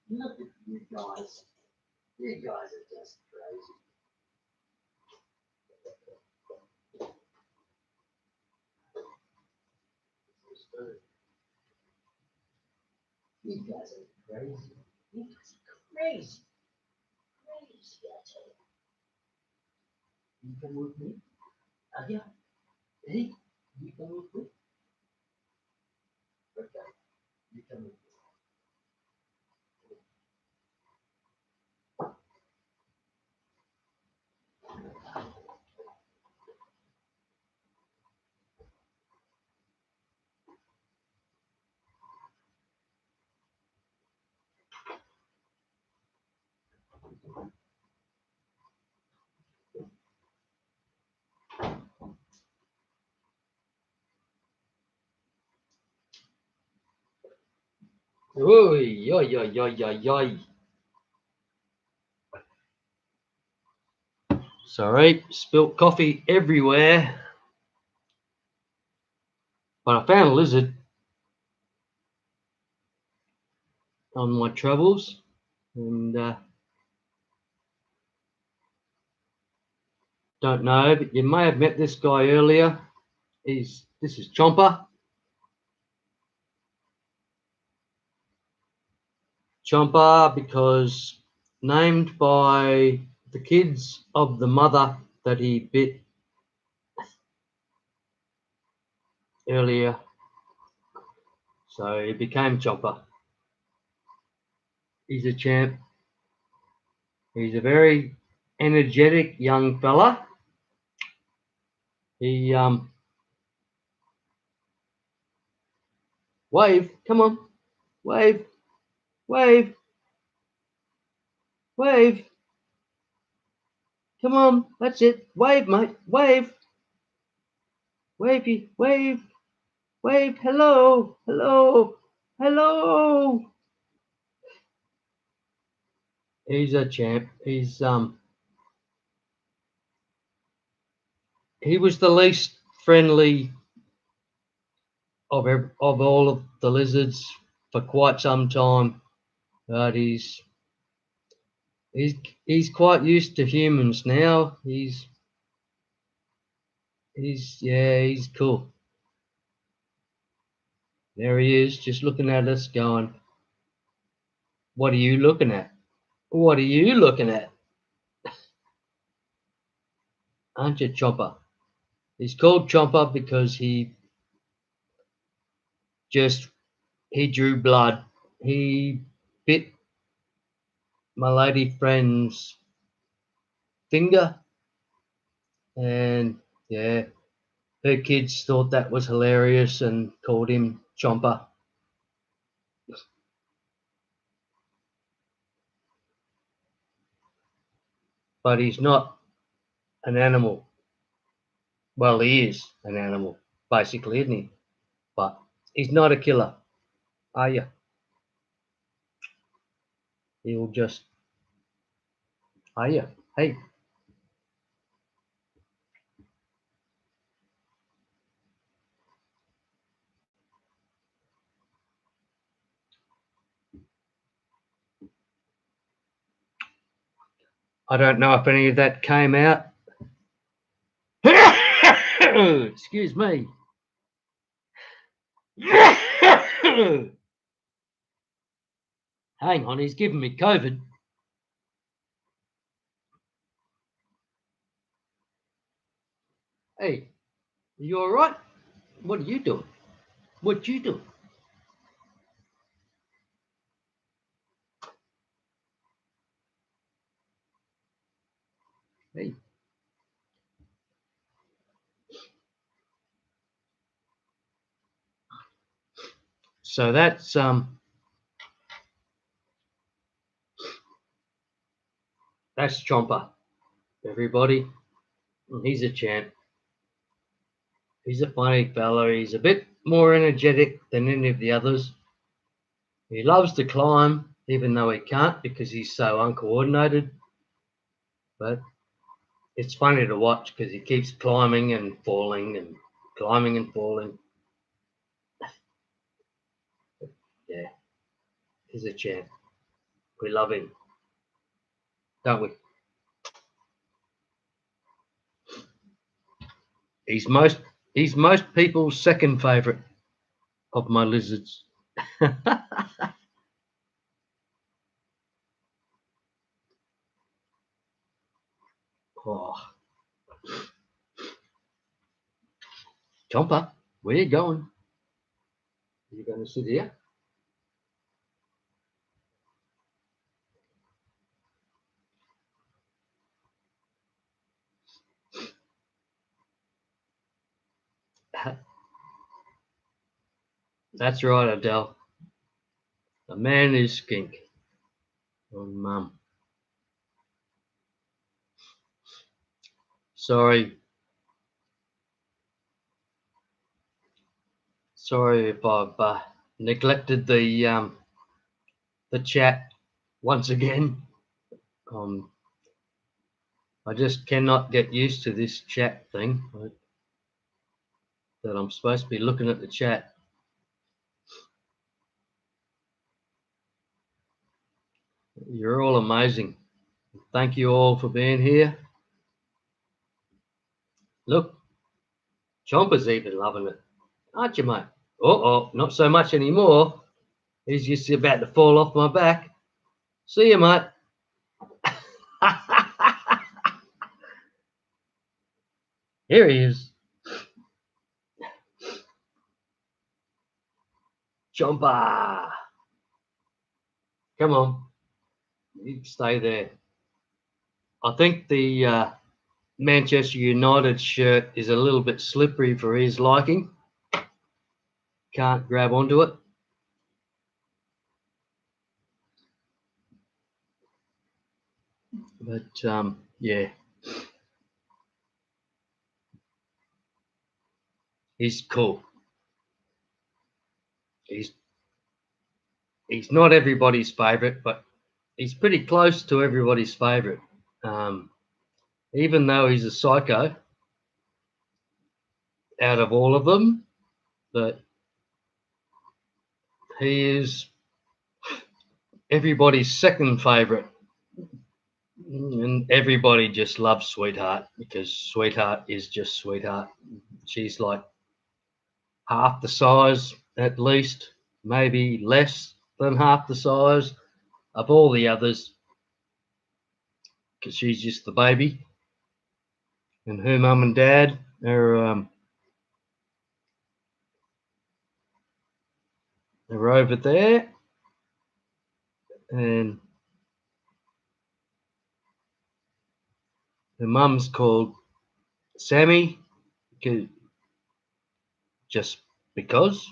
Look at you guys. You guys are just crazy. You guys are crazy. You guys are crazy. Crazy, I tell you. You come with me? Yeah. Hey, you come with me? Okay, you come with me. Oi, oi, oi, oi, oi, oi. Sorry, spilt coffee everywhere. But I found a lizard on my travels, and don't know, but you may have met this guy earlier. This is Chomper. Chomper because named by the kids of the mother that he bit earlier, so he became Chomper. He's a champ. He's a very energetic young fella. He wave, come on, wave, wave, wave, come on, that's it, wave, mate, wave, wavey, wave, wave, hello, hello, hello. He's a champ. He was the least friendly of all of the lizards for quite some time, but he's he's quite used to humans now. He's cool. There he is, just looking at us, going, "What are you looking at? What are you looking at? Aren't you Chomper?" He's called Chomper because just he drew blood. He bit my lady friend's finger, and yeah, her kids thought that was hilarious and called him Chomper. But he's not an animal. Well, he is an animal, basically, isn't he? But he's not a killer, are you? He'll just, are you? Hey, I don't know if any of that came out. Excuse me. Hang on, he's giving me COVID. Hey, you all right? What are you doing? What you doing? Hey. So that's Chomper, everybody. He's a champ. He's a funny fella. He's a bit more energetic than any of the others. He loves to climb, even though he can't because he's so uncoordinated. But it's funny to watch because he keeps climbing and falling and climbing and falling. Yeah, he's a champ. We love him, don't we? He's most he's most people's second favourite of my lizards. Oh, Chomper, where you going? Are you going to sit here? That's right, Adele. A man is skink. Oh, mum. Sorry. Sorry if I've neglected the chat once again. Um, I just cannot get used to this chat thing that I'm supposed to be looking at the chat. You're all amazing. Thank you all for being here. Look, Chomper's even loving it, aren't you, mate? Oh, not so much anymore. He's just about to fall off my back. See you, mate. Here he is. Chomper. Come on. You stay there. I think the Manchester United shirt is a little bit slippery for his liking. Can't grab onto it. But yeah, he's cool. He's he's not everybody's favourite, but he's pretty close to everybody's favourite. Um, even though he's a psycho, out of all of them, that he is everybody's second favourite. And everybody just loves Sweetheart because Sweetheart is just Sweetheart. She's like half the size, at least, maybe less than half the size of all the others because she's just the baby. And her mum and dad are over there. And her mum's called Sammy just because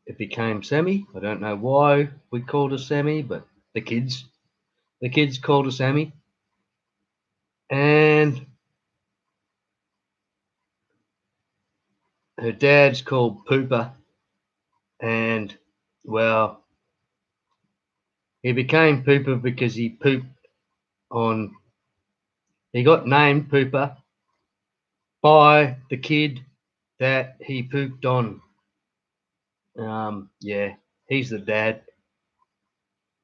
it became Sammy. I don't know why we called her Sammy, but the kids called her Sammy. And her dad's called Pooper. And well, he became Pooper because he pooped on. He got named Pooper by the kid that he pooped on. Yeah, he's the dad.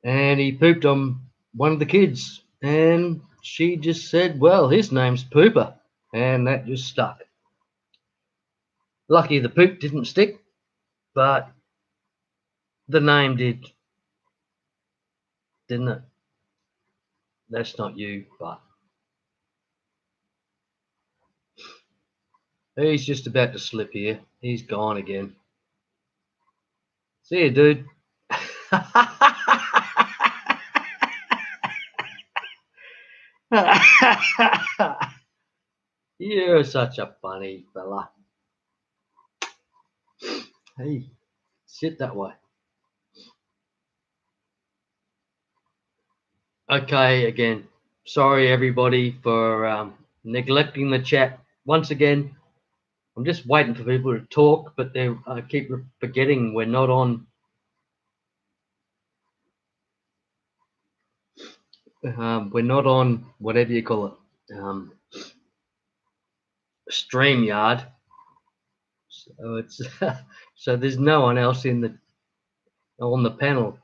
And he pooped on one of the kids. And she just said, well, his name's Pooper. And that just stuck. Lucky the poop didn't stick, but the name did, didn't it? That's not you, but He's just about to slip here. He's gone again. See you, dude. You're such a funny fella. Hey, sit that way. Okay, again, sorry everybody for neglecting the chat. Once again, I'm just waiting for people to talk, but they keep forgetting we're not on. We're not on whatever you call it, StreamYard. So it's so there's no one else on the panel,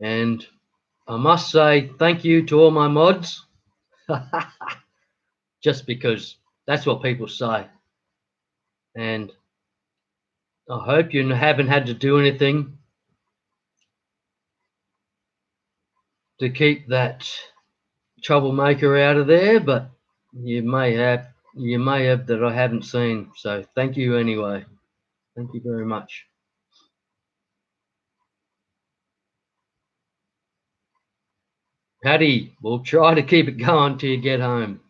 and I must say thank you to all my mods, just because that's what people say, and I hope you haven't had to do anything to keep that troublemaker out of there, but you may have that I haven't seen. So thank you anyway. Thank you very much. Patty, we'll try to keep it going till you get home.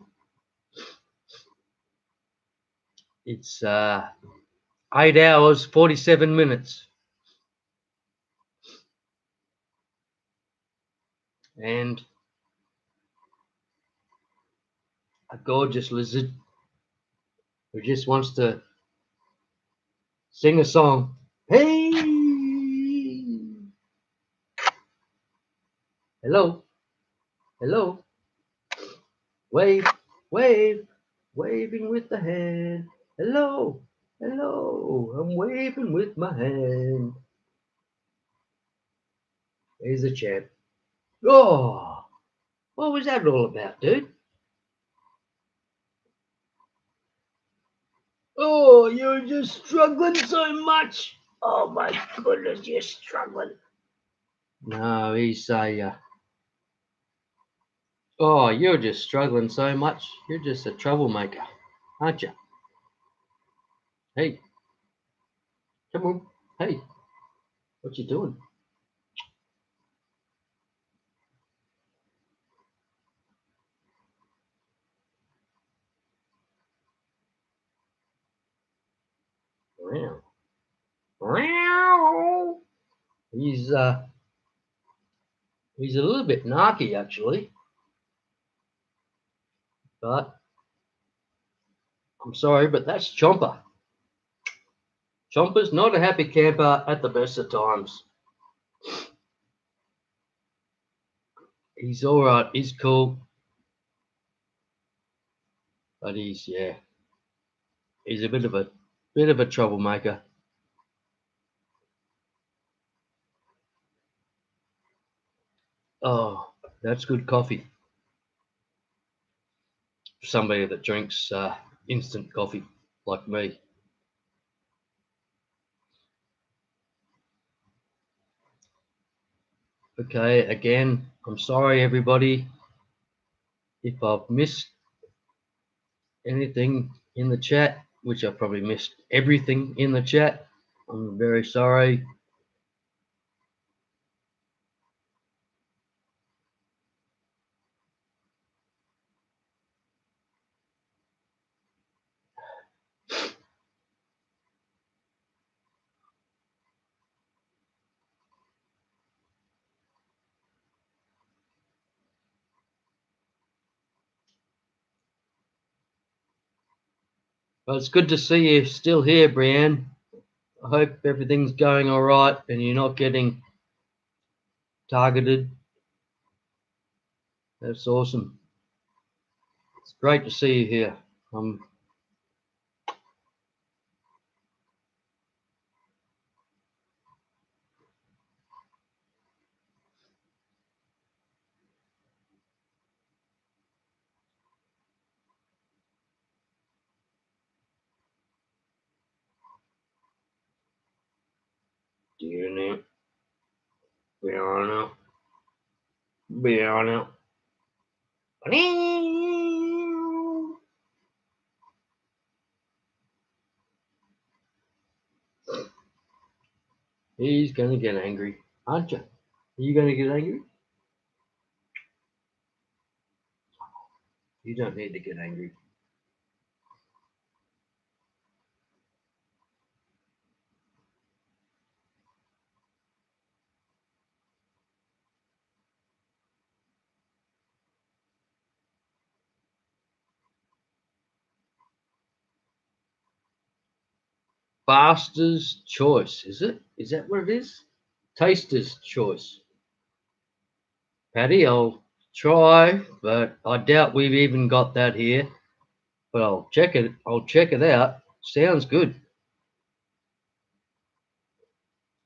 It's 8 hours 47 minutes, and a gorgeous lizard who just wants to sing a song. Hey, hello, hello, wave, wave, waving with the hand. Hello, hello, I'm waving with my hand. Here's a chap. Oh, what was that all about, dude? Oh, you're just struggling so much. Oh my goodness, you're struggling. No, he's a. Oh, you're just struggling so much. You're just a troublemaker, aren't you? Hey, come on. Hey, what you doing? Meow. Meow. He's a little bit narky actually, but I'm sorry, but that's Chomper. Chomper's not a happy camper at the best of times. He's all right. He's cool, but he's a bit of a troublemaker. Oh, that's good coffee for somebody that drinks instant coffee like me. Okay, again, I'm sorry everybody if I've missed anything in the chat, which I probably missed everything in the chat. I'm very sorry. But it's good to see you still here, Brienne. I hope everything's going all right and you're not getting targeted. That's awesome. It's great to see you here. Doing it. Be on it. He's going to get angry, aren't you? Are you going to get angry? You don't need to get angry. Faster's choice, is it? Is that what it is? Taster's choice. Patty, I'll try, but I doubt we've even got that here. But I'll check it. I'll check it out. Sounds good.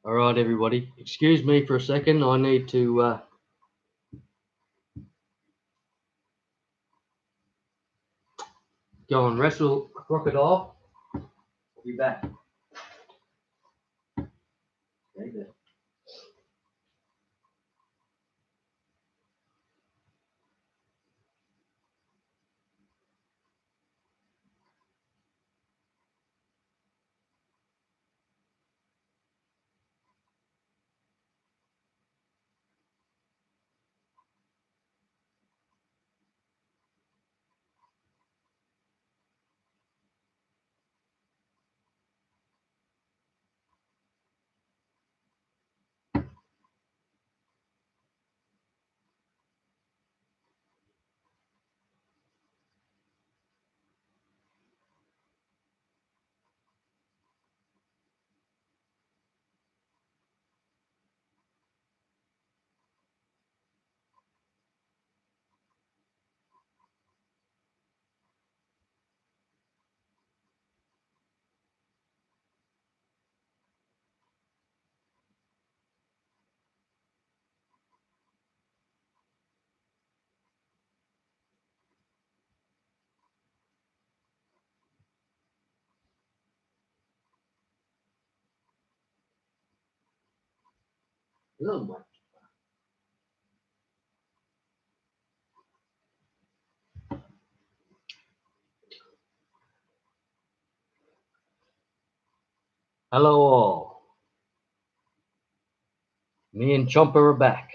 All right, everybody. Excuse me for a second. I need to go and wrestle a crocodile. I'll be back. Okay, oh my. Hello all. Me and Chomper are back.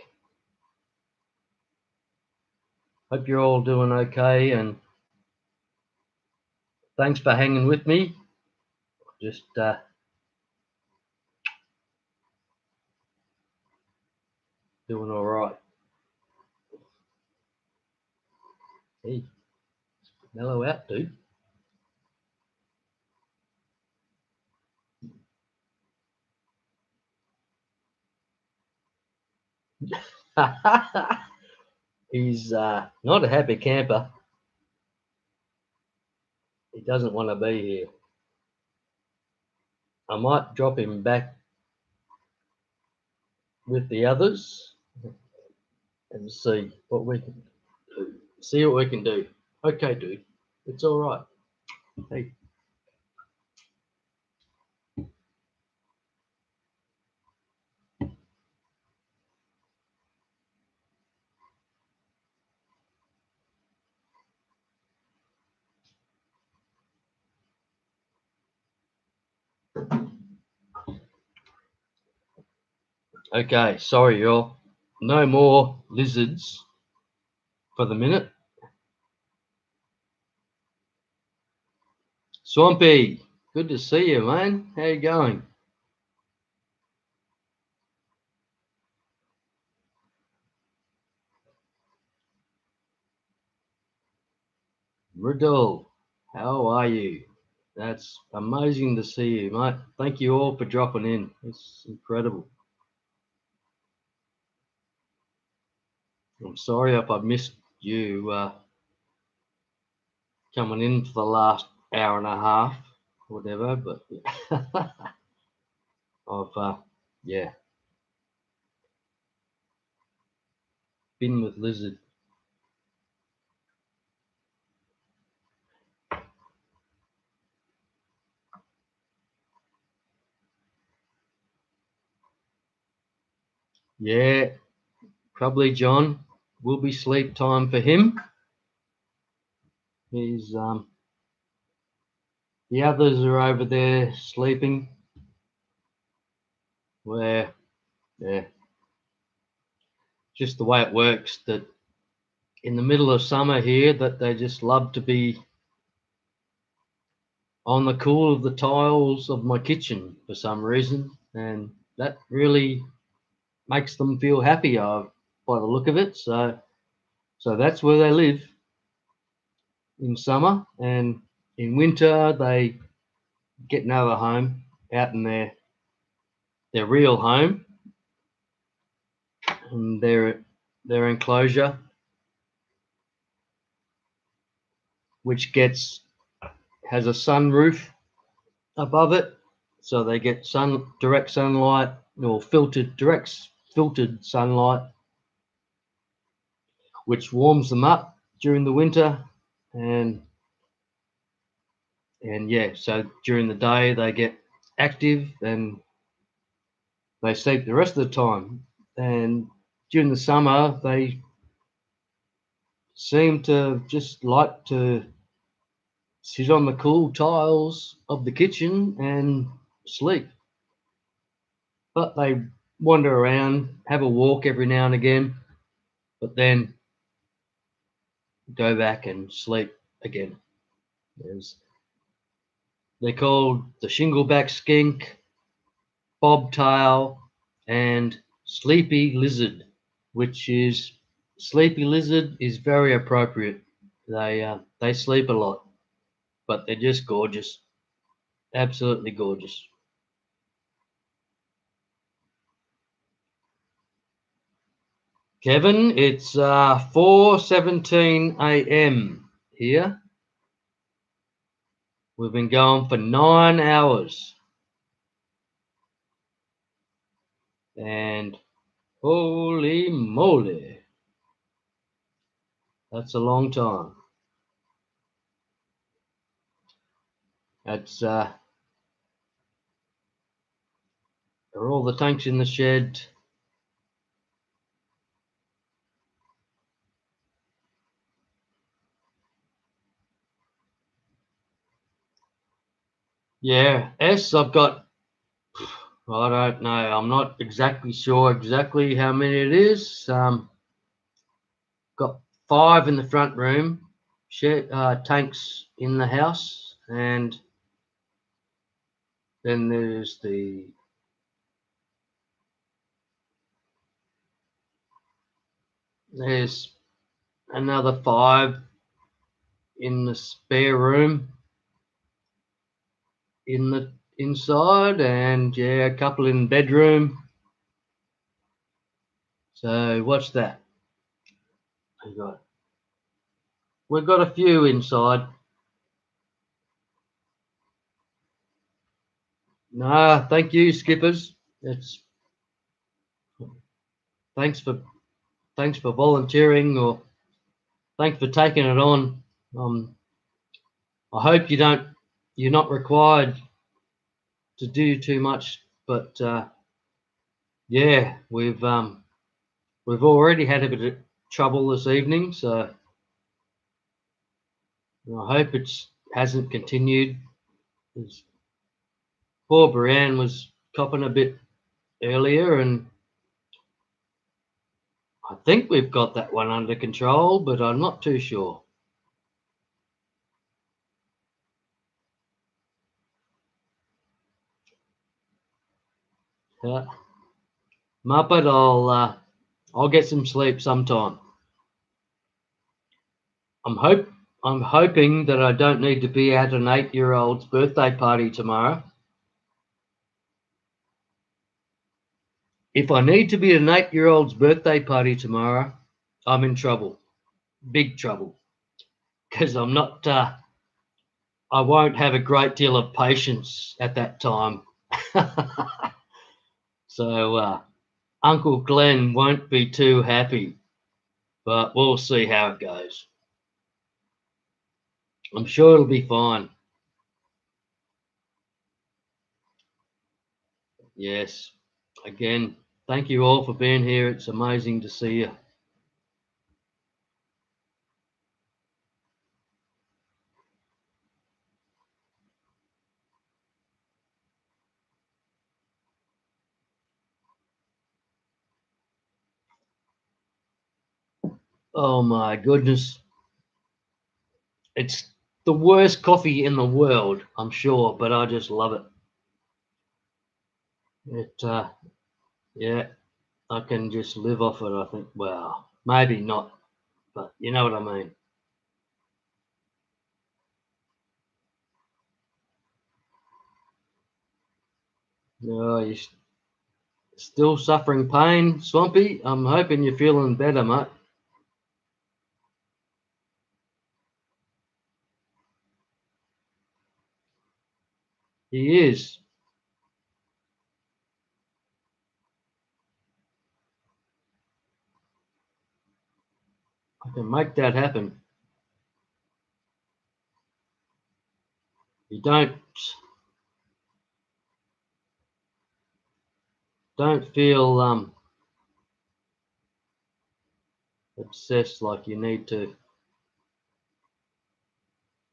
Hope you're all doing okay, and thanks for hanging with me. Just doing all right. Hey, mellow out, dude. He's not a happy camper. He doesn't want to be here. I might drop him back with the others and see what we can do. See what we can do. Okay, dude. It's all right. Hey. Okay, sorry, y'all. No more lizards for the minute. Swampy, good to see you, man. How you going? Riddle, how are you? That's amazing to see you, mate. Thank you all for dropping in. It's incredible. I'm sorry if I missed you coming in for the last hour and a half, whatever, but I've yeah, been with Lizard. Yeah, probably John. Will be sleep time for him. He's the others are over there sleeping. where, yeah, just the way it works that in the middle of summer here that they just love to be on the cool of the tiles of my kitchen for some reason, and that really makes them feel happy by the look of it. So that's where they live in summer, and in winter they get another home out in their real home and their enclosure, which has a sunroof above it, so they get direct sunlight or filtered sunlight, which warms them up during the winter, and yeah, so during the day they get active and they sleep the rest of the time, and during the summer they seem to just like to sit on the cool tiles of the kitchen and sleep. But they wander around, have a walk every now and again, but then go back and sleep again. They're called the shingleback skink, bobtail, and sleepy lizard, which is sleepy lizard is very appropriate. They sleep a lot, but they're just gorgeous, absolutely gorgeous. Kevin, it's 4:17 a.m. here. We've been going for 9 hours. And holy moly, that's a long time. That's are all the tanks in the shed? Yeah, I've got, I don't know, I'm not exactly sure exactly how many it is. Got 5 in the front room, tanks in the house, and then there's another 5 in the spare room in the inside, and yeah, a couple in the bedroom. So what's that? We've got a few inside. No, thank you, skippers. It's thanks for volunteering, or thanks for taking it on. I hope you're not required to do too much, but yeah, we've already had a bit of trouble this evening, so I hope it hasn't continued. Poor Brienne was copping a bit earlier, and I think we've got that one under control, but I'm not too sure. Muppet, I'll get some sleep sometime. I'm hoping that I don't need to be at an 8-year-old's birthday party tomorrow. If I need to be at an 8-year-old's birthday party tomorrow, I'm in trouble, big trouble, because I won't have a great deal of patience at that time. So Uncle Glenn won't be too happy, but we'll see how it goes. I'm sure it'll be fine. Yes. Again, thank you all for being here. It's amazing to see you. Oh my goodness. It's the worst coffee in the world, I'm sure, but I just love it. Yeah, I can just live off it, I think. Well, maybe not, but you know what I mean. Oh, you're still suffering pain, Swampy? I'm hoping you're feeling better, mate. He is. I can make that happen. You don't feel obsessed like you need to.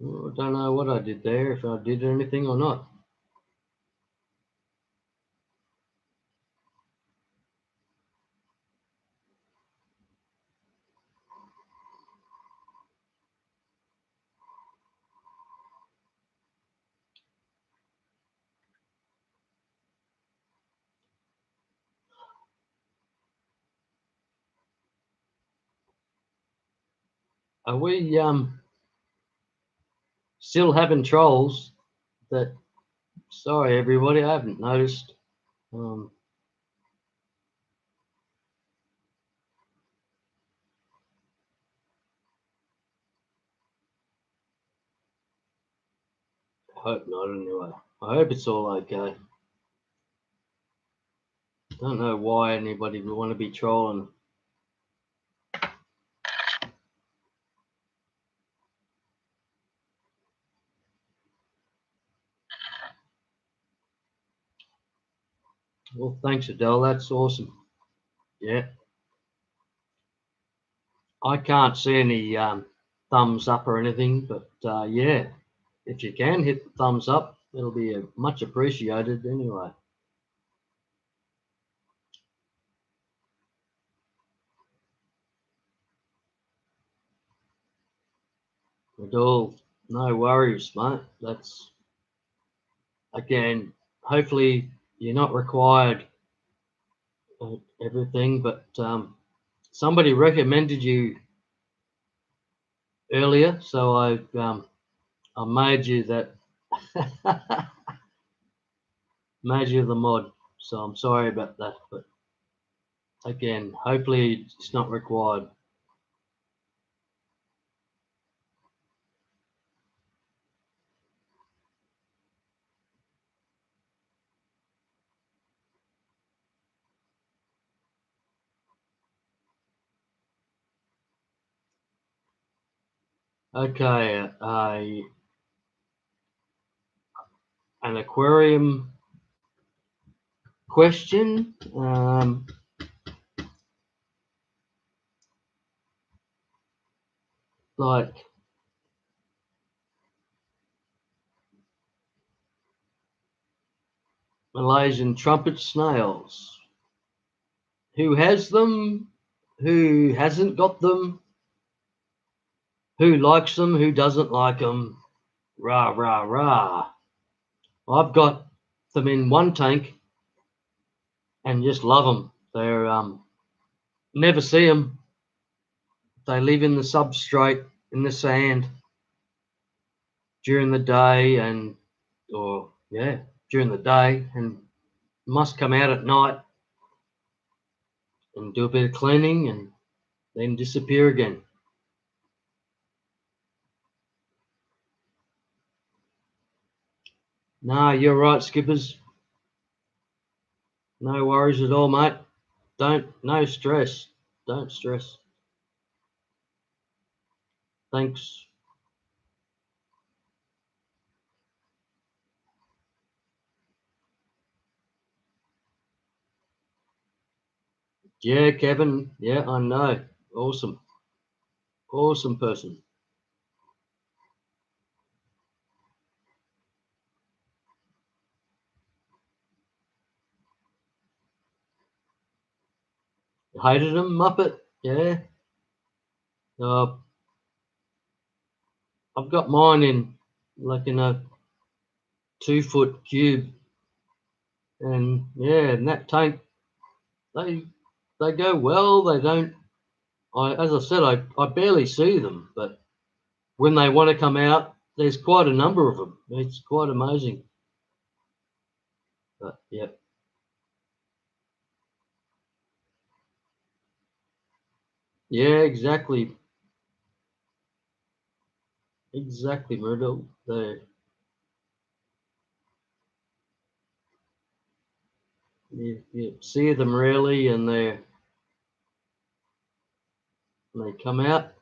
Oh, I don't know what I did there, if I did anything or not. Are we still having trolls? That sorry everybody, I haven't noticed. Um, I hope not anyway. I hope it's all okay. Don't know why anybody would want to be trolling. Well, thanks, Adele. That's awesome. Yeah, I can't see any thumbs up or anything, but yeah, if you can hit the thumbs up, it'll be much appreciated anyway. Adele, no worries, mate. That's again, hopefully you're not required everything, but somebody recommended you earlier, so I made you that made you the mod. So I'm sorry about that, but again, hopefully it's not required. Okay, an aquarium question. Like Malaysian trumpet snails. Who has them? Who hasn't got them? Who likes them? Who doesn't like them? Rah, rah, rah. I've got them in one tank and just love them. They're never see them. They live in the substrate in the sand during the day and or yeah during the day and must come out at night and do a bit of cleaning and then disappear again. No, you're right, skippers. No worries at all, mate. No stress. Don't stress. Thanks. Yeah, Kevin. Yeah, I know. Awesome. Awesome person. Hated him, Muppet. Yeah. Uh, I've got mine in like in a 2-foot cube, and yeah, in that tank they they go well. They don't. As I said, I barely see them, but when they want to come out, there's quite a number of them. It's quite amazing. But yeah, yeah, exactly, Myrtle. You see them rarely, and they come out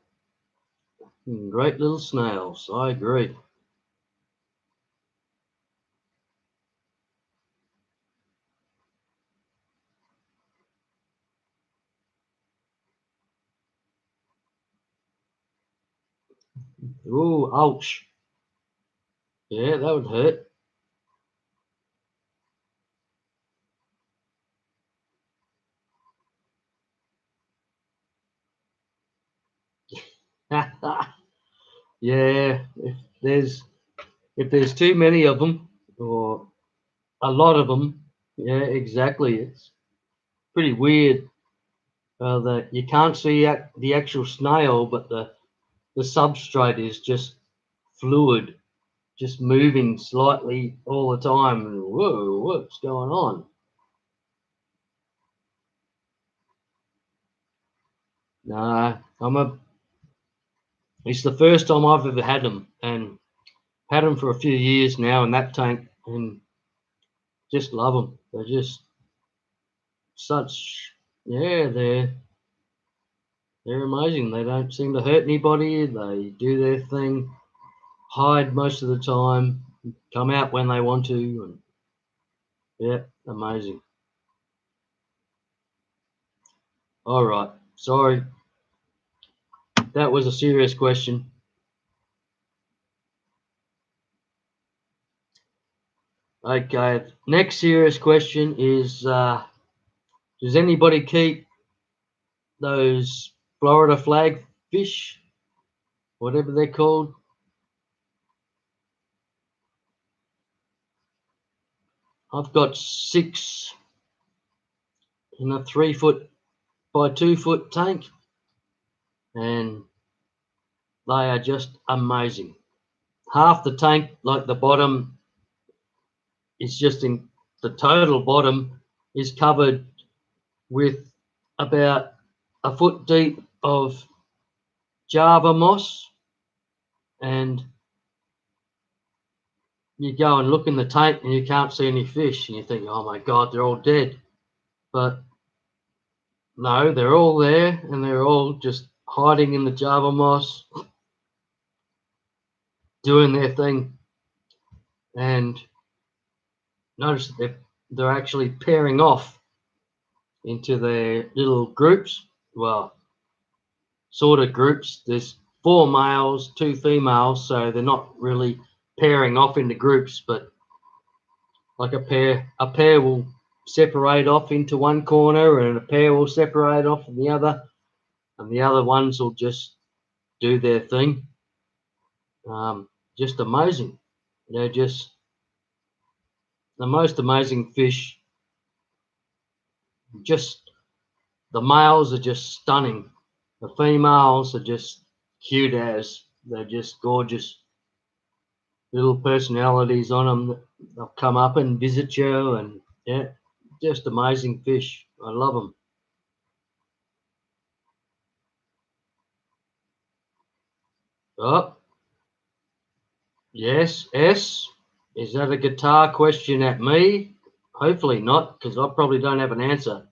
great little snails. I agree. Ooh, ouch. Yeah, that would hurt. Yeah, there's if there's too many of them or a lot of them, yeah, exactly. It's pretty weird that you can't see the actual snail, but the substrate is just fluid, just moving slightly all the time. And whoa, what's going on? Nah, it's the first time I've ever had them, and had them for a few years now in that tank, and just love them. They're just such, yeah, they're amazing. They don't seem to hurt anybody. They do their thing, hide most of the time, come out when they want to, and yeah, amazing. All right, sorry, that was a serious question. Okay, next serious question is: does anybody keep those Florida flag fish, whatever they're called? I've got 6 in a 3-foot by 2-foot tank, and they are just amazing. Half the tank, like the bottom, is just in the total bottom is covered with about a foot deep of Java moss, and you go and look in the tank and you can't see any fish, and you think, oh my God, they're all dead. But no, they're all there, and they're all just hiding in the Java moss, doing their thing. And notice that they're actually pairing off into their little groups. Well, sort of groups. There's 4 males, 2 females, so they're not really pairing off into groups, but like a pair will separate off into one corner, and a pair will separate off from the other, and the other ones will just do their thing. Just amazing. They're just the most amazing fish. Just the males are just stunning. The females are just cute as. They're just gorgeous little personalities on them. They'll come up and visit you, and yeah, just amazing fish. I love them. Oh, yes, S. Is that a guitar question at me? Hopefully not, because I probably don't have an answer.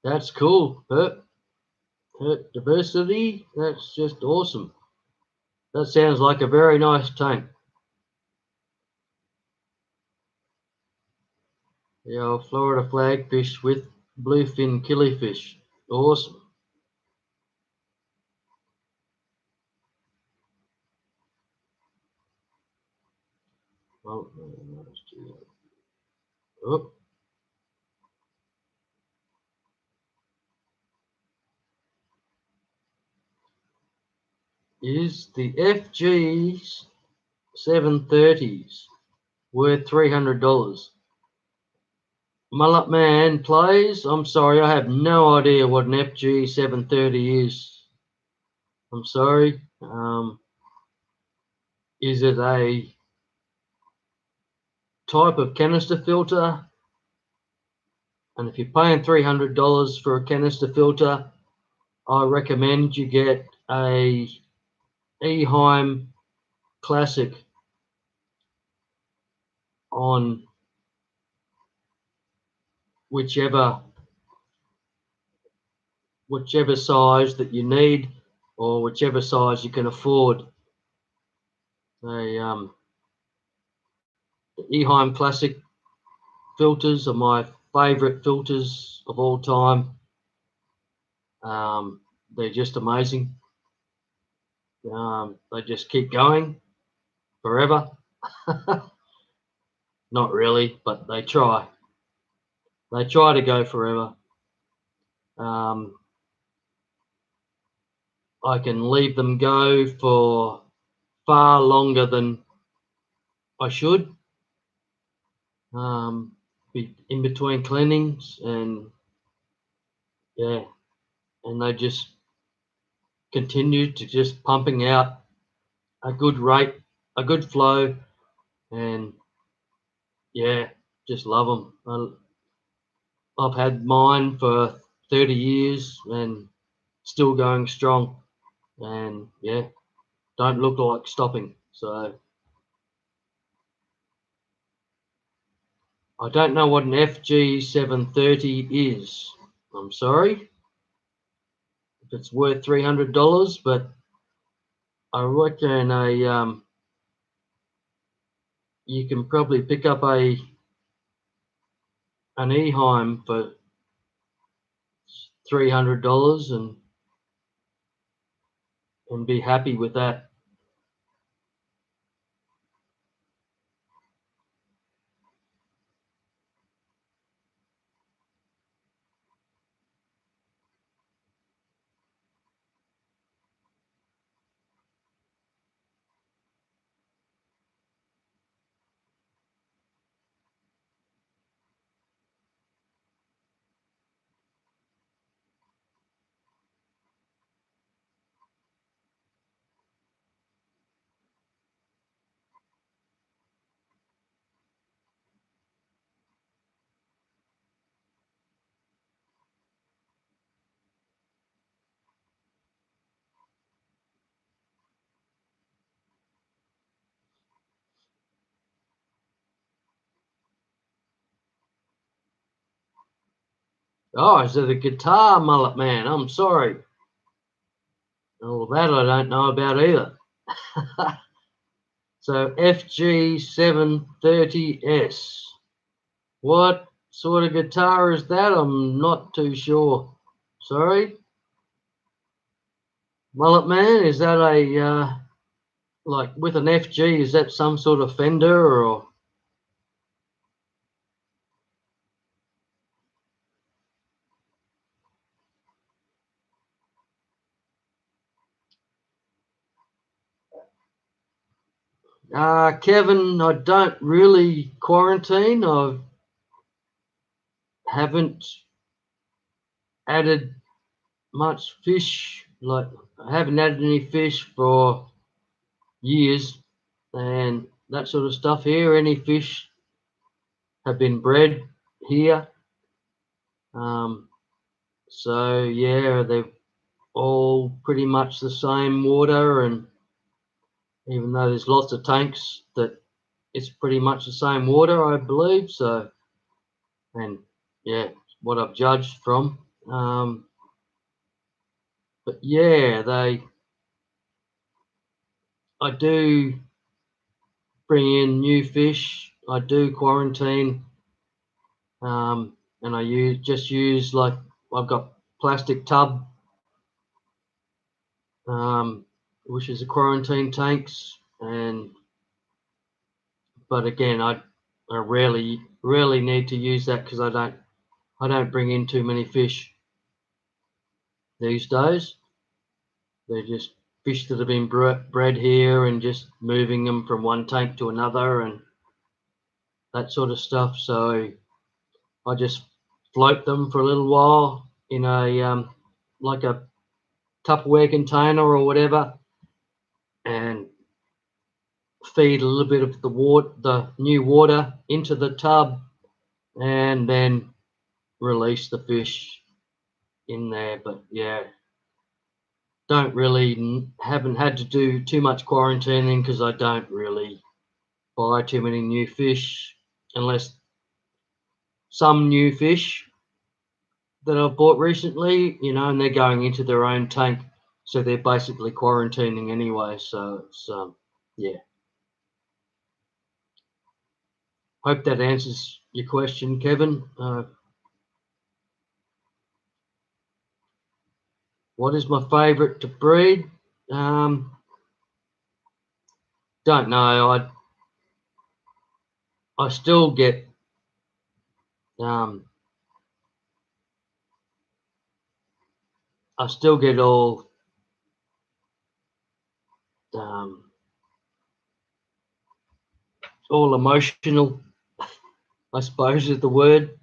That's cool. Hurt diversity. That's just awesome. That sounds like a very nice tank. The old Florida flagfish with bluefin killifish. Awesome. Oh, oh. Is the FG's 730s worth $300? Mullet Man plays. I'm sorry, I have no idea what an FG 730 is. I'm sorry. Is it a type of canister filter? And if you're paying $300 for a canister filter, I recommend you get a Eheim Classic on whichever size that you need, or whichever size you can afford. The Eheim Classic filters are my favorite filters of all time. They're just amazing. They just keep going forever. Not really, but they try. They try to go forever. I can leave them go for far longer than I should. In between cleanings, and yeah, and they just continue to just pumping out a good rate, a good flow, and yeah, just love them. I've had mine for 30 years and still going strong, and yeah, don't look like stopping. So I don't know what an FG 730 is. I'm sorry if it's worth $300, but I reckon you can probably pick up an Eheim for $300 and be happy with that. Oh, is it a guitar, Mullet Man? I'm sorry. Well, that I don't know about either. So FG 730S. What sort of guitar is that? I'm not too sure. Sorry. Mullet Man, is that a like with an FG? Is that some sort of Fender or? Kevin, I don't really quarantine. I haven't added much fish. Like I haven't added any fish for years and that sort of stuff here. Any fish have been bred here. So yeah, they're all pretty much the same water, and even though there's lots of tanks that it's pretty much the same water, I believe. So, and yeah, what I've judged from. But yeah, I do bring in new fish. I do quarantine, and I use like I've got plastic tub, which is a quarantine tanks, but again I rarely need to use that because I don't bring in too many fish these days. They're just fish that have been bred here and just moving them from one tank to another and that sort of stuff. So I just float them for a little while in a like a Tupperware container or whatever, and feed a little bit of the new water into the tub, and then release the fish in there. But yeah, haven't had to do too much quarantining because I don't really buy too many new fish unless some new fish that I've bought recently, and they're going into their own tank, so they're basically quarantining anyway. So it's yeah. Hope that answers your question, Kevin. What is my favourite to breed? Don't know. I still get all all emotional, I suppose is the word,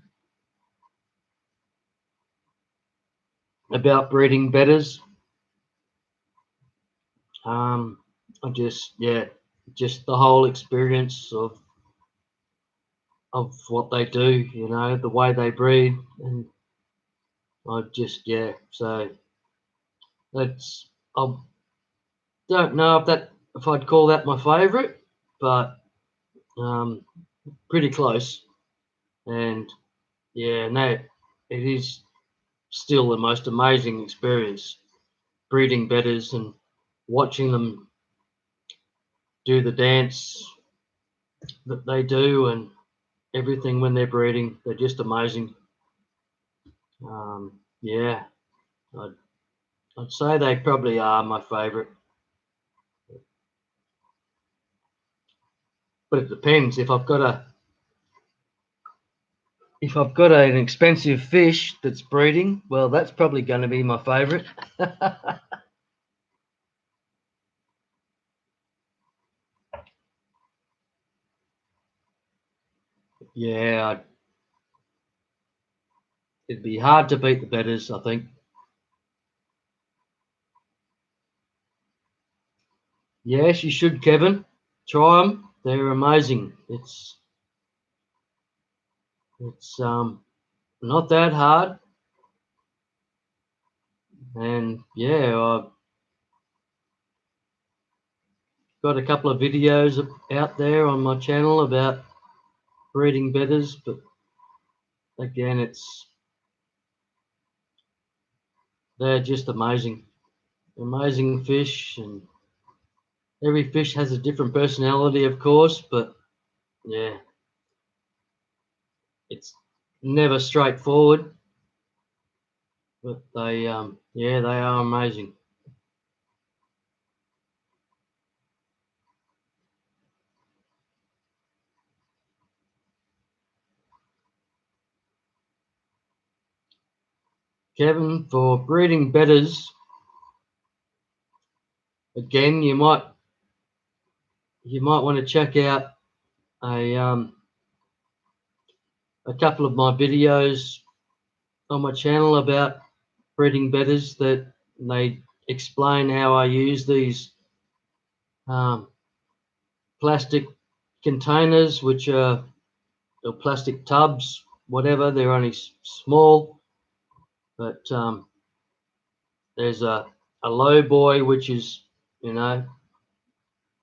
about breeding betters. I just the whole experience of what they do, the way they breed, and I just So that's I don't know if I'd call that my favourite, but pretty close. And and that it is still the most amazing experience breeding betters and watching them do the dance that they do and everything when they're breeding. They're just amazing. Yeah, I'd say they probably are my favourite. But it depends. If I've got an expensive fish that's breeding, well, that's probably going to be my favourite. Yeah, it'd be hard to beat the betters, I think. Yes, you should, Kevin. Try them. They're amazing. It's not that hard, and I've got a couple of videos out there on my channel about breeding betters, but again, they're just amazing fish, and every fish has a different personality, of course, but yeah, it's never straightforward, but they are amazing. Kevin, for breeding betters, again, you might want to check out a couple of my videos on my channel about breeding betters that they explain how I use these plastic containers, which are plastic tubs, whatever. They're only small, but there's a low boy which is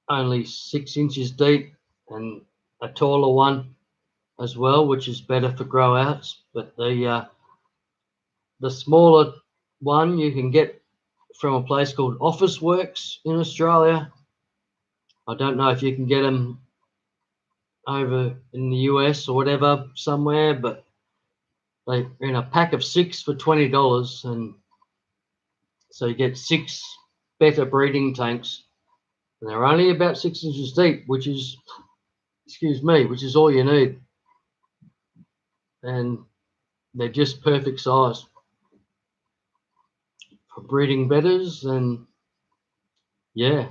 only 6 inches deep, and a taller one as well, which is better for grow outs. But the smaller one you can get from a place called Office Works in Australia, I don't know if you can get them over in the US or whatever somewhere, but they're in a pack of 6 for $20, and so you get 6 better breeding tanks, and they're only about 6 inches deep, which is, excuse me, which is all you need, and they're just perfect size for breeding bedders. And yeah,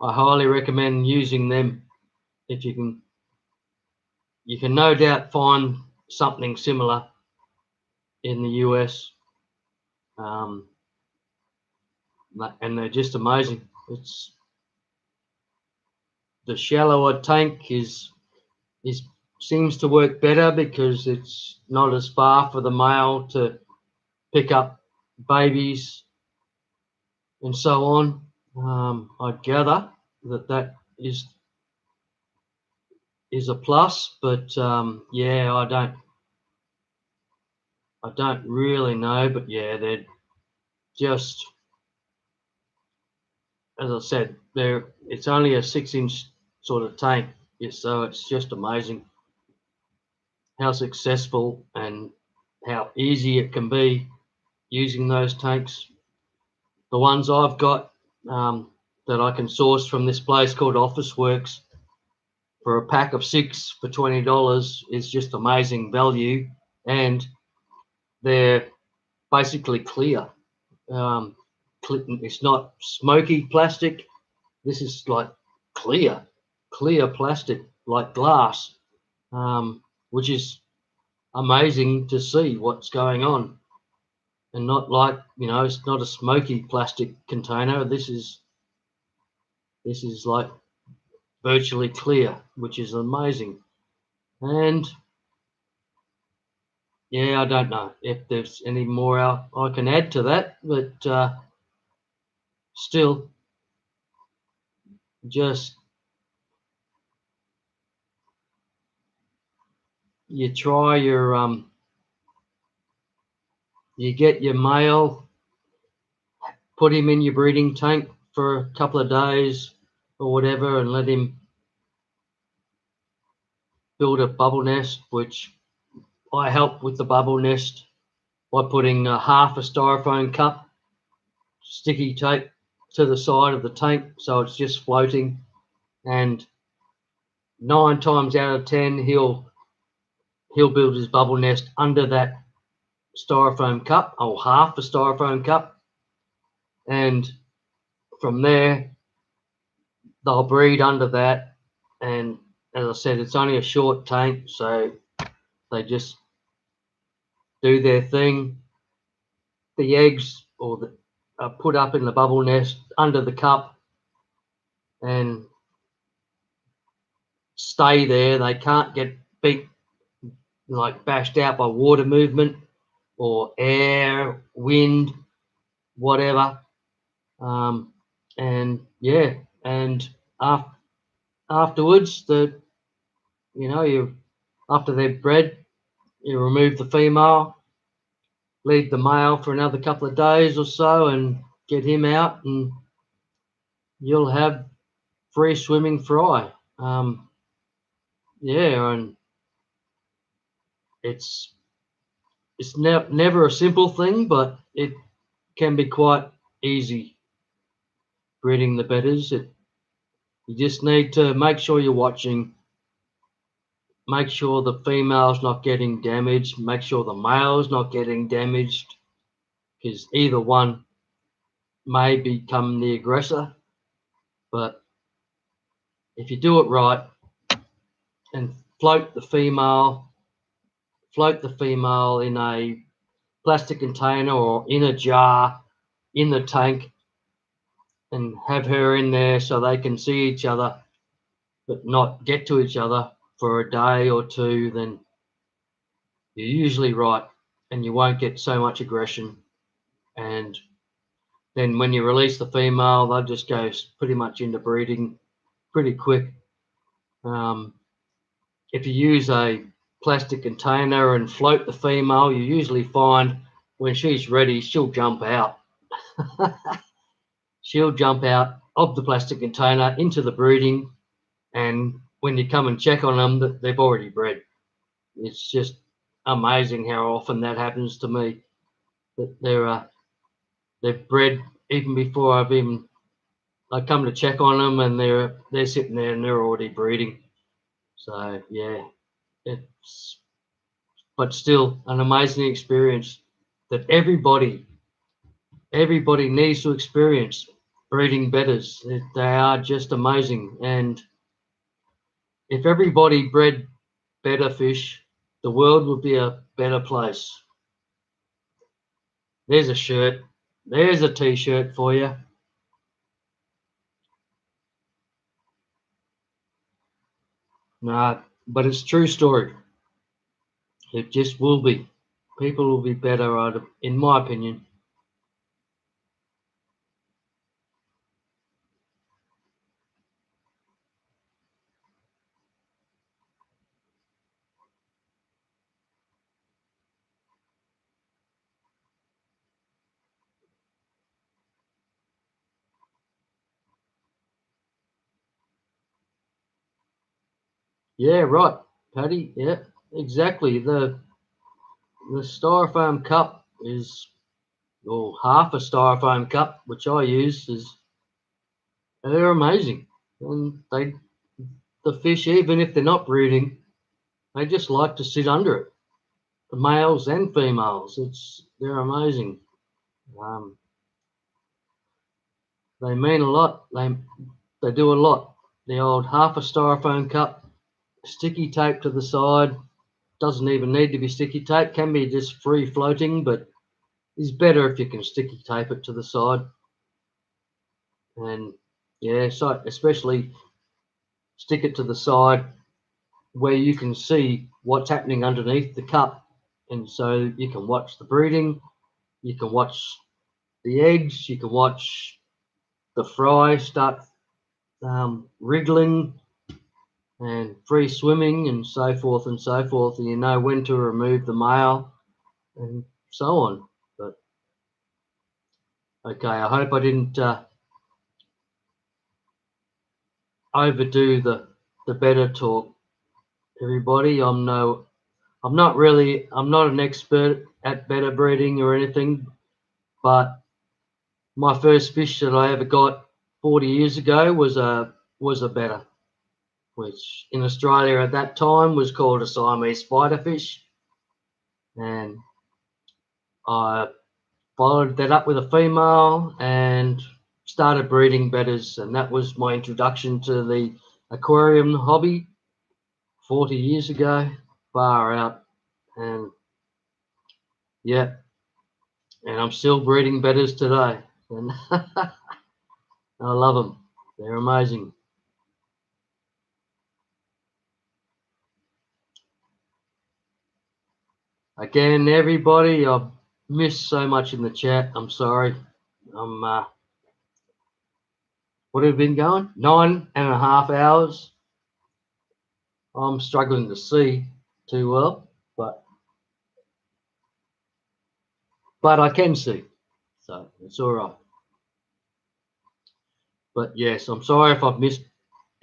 I highly recommend using them if you can. You can no doubt find something similar in the US, and they're just amazing. It's the shallower tank is seems to work better because it's not as far for the male to pick up babies and so on. I gather that is a plus, but yeah, I don't really know, but yeah, they're just, as I said, it's only a 6-inch sort of tank, yeah, so it's just amazing how successful and how easy it can be using those tanks. The ones I've got that I can source from this place called Office Works for a pack of 6 for $20 is just amazing value, and they're basically clear. Um, it's not smoky plastic. This is like clear plastic, like glass, which is amazing to see what's going on. And not like, it's not a smoky plastic container. This is like virtually clear, which is amazing. And yeah, I don't know if there's any more I can add to that, but still, just you try you get your male, put him in your breeding tank for a couple of days or whatever, and let him build a bubble nest, which I help with the bubble nest by putting half a styrofoam cup sticky tape to the side of the tank so it's just floating, and 9 times out of 10 he'll build his bubble nest under that styrofoam cup, or half a styrofoam cup, and from there they'll breed under that. And as I said, it's only a short tank, so they just do their thing. The eggs are put up in the bubble nest under the cup and stay there. They can't get bashed out by water movement or air, wind, whatever. And yeah, and afterwards, after they're bred, you remove the female, leave the male for another couple of days or so, and get him out, and you'll have free swimming fry. Yeah, and it's never a simple thing, but it can be quite easy breeding the bedders. You just need to make sure you're watching, make sure the female's not getting damaged, make sure the male's not getting damaged, because either one may become the aggressor. But if you do it right and float the female in a plastic container or in a jar in the tank, and have her in there so they can see each other but not get to each other for a day or two, then you're usually right and you won't get so much aggression. And then when you release the female, they'll just go pretty much into breeding pretty quick. If you use a plastic container and float the female, you usually find when she's ready, she'll jump out. She'll jump out of the plastic container into the breeding, and when you come and check on them, they've already bred. It's just amazing how often that happens to me, that they've bred even before I come to check on them, and they're sitting there and they're already breeding. So yeah, it's but still an amazing experience that everybody needs to experience. Breeding betters, they are just amazing, and if everybody bred better fish, the world would be a better place. There's a shirt. There's a t-shirt for you. Nah, but it's true story. It just will be. People will be better at it, in my opinion. Yeah, right, Paddy. Yeah, exactly. The styrofoam cup is, or half a styrofoam cup, which I use, is they're amazing, and the fish, even if they're not breeding, they just like to sit under it. The males and females, they're amazing. Um, they mean a lot. They do a lot. The old half a styrofoam cup, sticky tape to the side. Doesn't even need to be sticky tape. Can be just free floating, but is better if you can sticky tape it to the side. And yeah, so especially stick it to the side where you can see what's happening underneath the cup, and so you can watch the breeding, you can watch the eggs, you can watch the fry start wriggling and free swimming and so forth and so forth, and you know when to remove the male and so on. But okay, I hope I didn't overdo the better talk, everybody. I'm not an expert at better breeding or anything, but my first fish that I ever got 40 years ago was a better, which in Australia at that time was called a Siamese spider fish, and I followed that up with a female and started breeding betters, and that was my introduction to the aquarium hobby 40 years ago. Far out, and yeah, and I'm still breeding betters today, and I love them. They're amazing. Again, everybody, I've missed so much in the chat. I'm sorry. I'm what have been going? 9.5 hours. I'm struggling to see too well, but I can see, so it's all right. But yes, I'm sorry if I've missed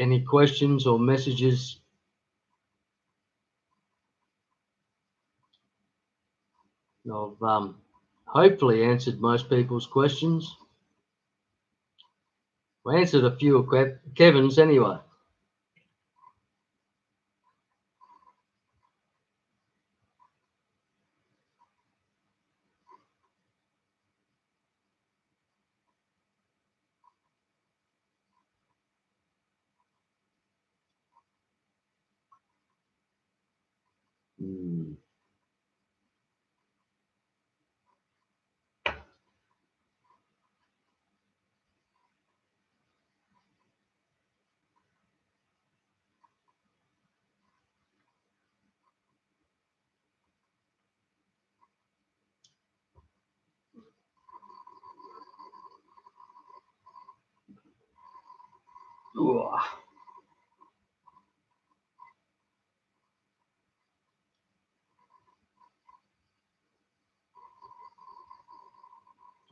any questions or messages. I've hopefully answered most people's questions. I answered a few of Kevin's anyway. Mm. Ooh.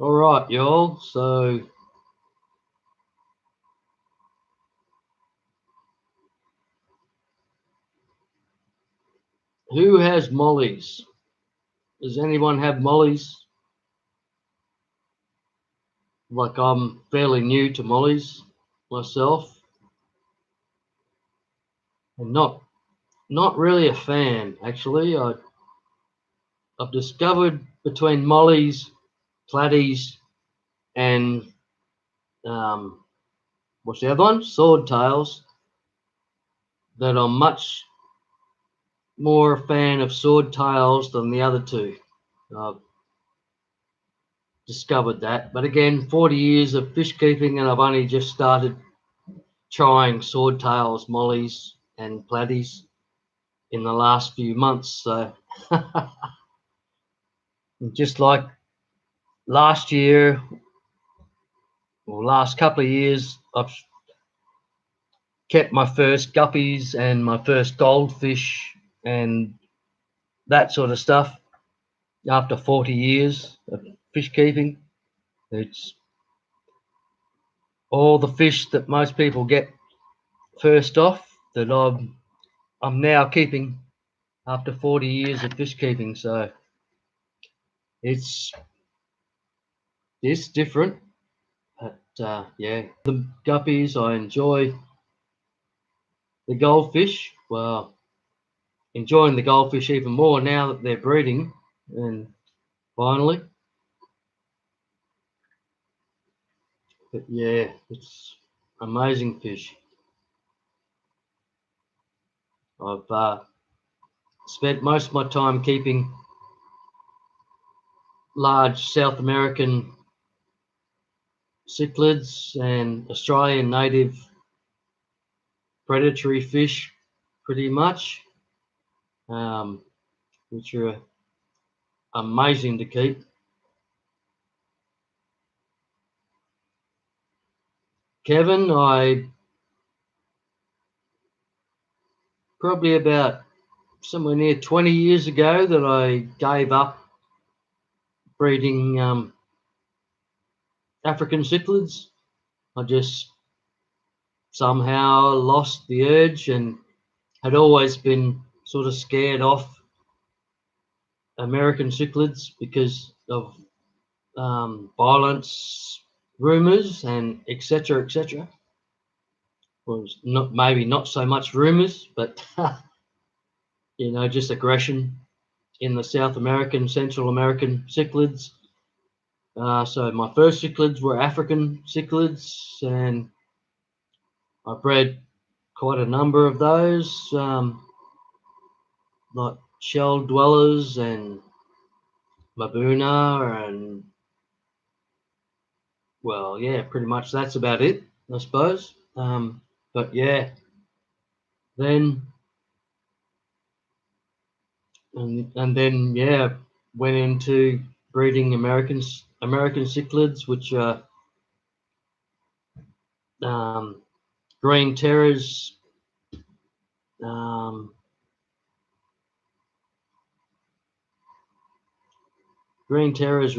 All right, y'all. So Who has mollies? Does anyone have mollies? Like, I'm fairly new to mollies myself, and not really a fan actually. I've discovered between mollies, platies, and what's the other one? Swordtails. That I'm much more a fan of swordtails than the other two. I've discovered that. But again, 40 years of fish keeping, and I've only just started trying swordtails, mollies, and platies in the last few months. So just like last year or last couple of years, I've kept my first guppies and my first goldfish and that sort of stuff after 40 years of fish keeping. It's all the fish that most people get first off that I'm now keeping after 40 years of fish keeping. So it's different. But yeah, the guppies, I enjoy the goldfish. Well, enjoying the goldfish even more now that they're breeding. And finally, but yeah, it's amazing fish. I've spent most of my time keeping large South American cichlids and Australian native predatory fish, pretty much, which are amazing to keep. Kevin, I probably about somewhere near 20 years ago that I gave up breeding African cichlids. I just somehow lost the urge and had always been sort of scared off American cichlids because of violence rumors and etc. etc. Well, not maybe not so much rumors, but just aggression in the South American, Central American cichlids. So my first cichlids were African cichlids, and I bred quite a number of those, like shell dwellers and Mabuna, and well, yeah, pretty much that's about it, I suppose. But yeah, then and then yeah, went into breeding American cichlids, which are um, green terrors, um, red terrors,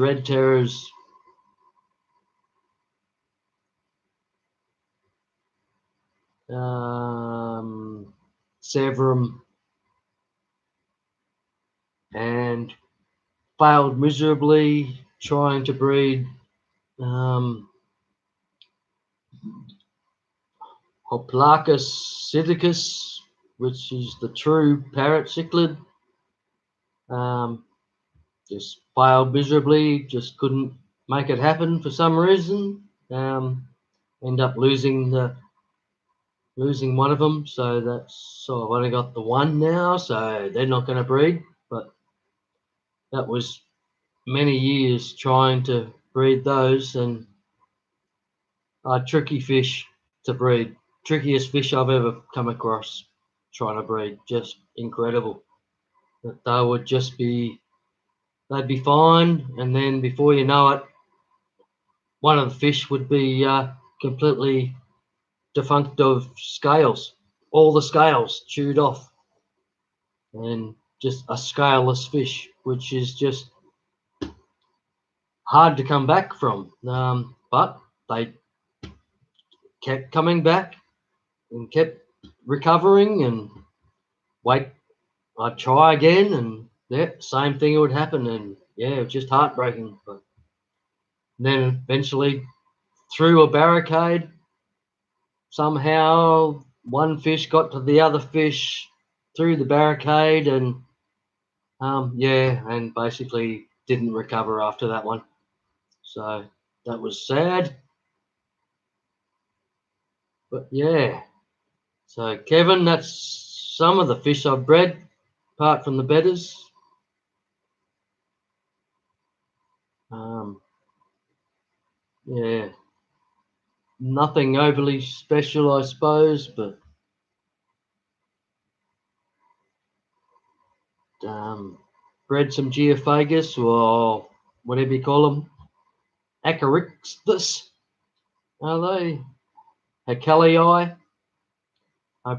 Severum, and failed miserably trying to breed Hoplacus psittacus, which is the true parrot cichlid. Just failed miserably, just couldn't make it happen for some reason. End up losing one of them, so I've only got the one now, so they're not going to breed. But that was many years trying to breed those, and tricky fish to breed. Trickiest fish I've ever come across trying to breed. Just incredible. That they'd be fine, and then before you know it, one of the fish would be completely defunct of scales. All the scales chewed off, and just a scaleless fish, which is just hard to come back from. But they kept coming back and kept recovering, and wait I'd try again, and yeah, same thing would happen, and yeah, it was just heartbreaking. But then eventually, through a barricade, somehow one fish got to the other fish through the barricade, and yeah, and basically didn't recover after that one. So that was sad. But yeah, so Kevin, that's some of the fish I've bred, apart from the bedders. Yeah, nothing overly special, I suppose, but bred some geophagus or whatever you call them, acarictus, are they? Hacalii. I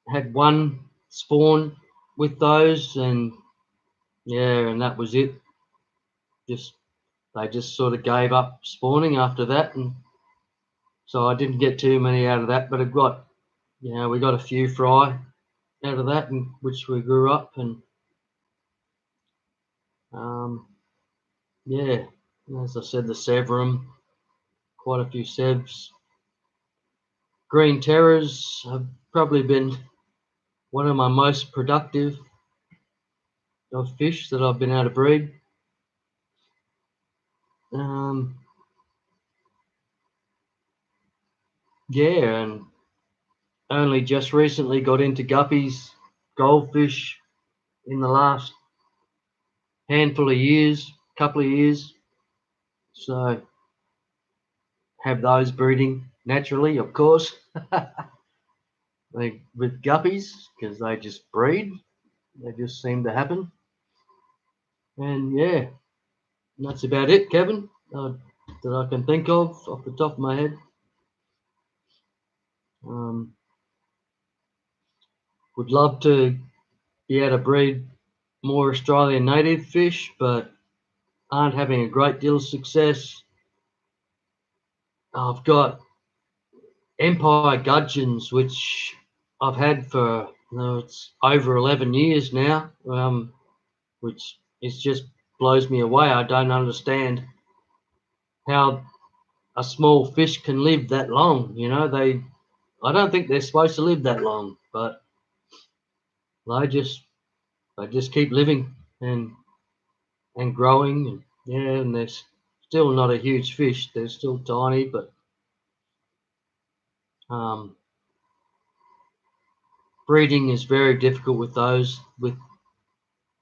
had one spawn with those, and yeah, and that was it. Just they just sort of gave up spawning after that, and so I didn't get too many out of that. But we got a few fry out of that, and which we grew up, and um, yeah, as I said, the Severum, quite a few Sevs. Green Terrors have probably been one of my most productive of fish that I've been able to breed. Um, yeah, and only just recently got into guppies, goldfish in the last handful of years, couple of years. So have those breeding naturally, of course, with guppies because they just breed. They just seem to happen. And yeah, that's about it, Kevin, that I can think of off the top of my head. Um, would love to be able to breed more Australian native fish, but aren't having a great deal of success. I've got Empire gudgeons, which I've had for it's over 11 years now, which is just blows me away. I don't understand how a small fish can live that long. I don't think they're supposed to live that long, but they just they just keep living and growing, and yeah, and they're still not a huge fish. They're still tiny, but um, breeding is very difficult with those. With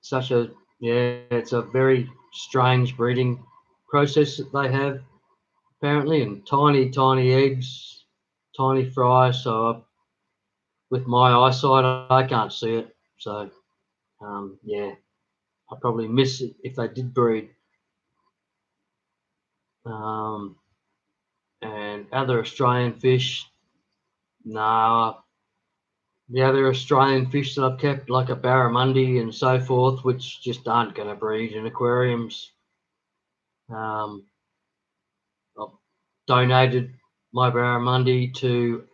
such a it's a very strange breeding process that they have apparently, and tiny, tiny eggs, tiny fry. So with my eyesight, I can't see it. So yeah, I probably miss it if they did breed. Um, and other Australian fish, nah. The other Australian fish that I've kept, like a barramundi and so forth, which just aren't going to breed in aquariums. Um, I've donated my barramundi to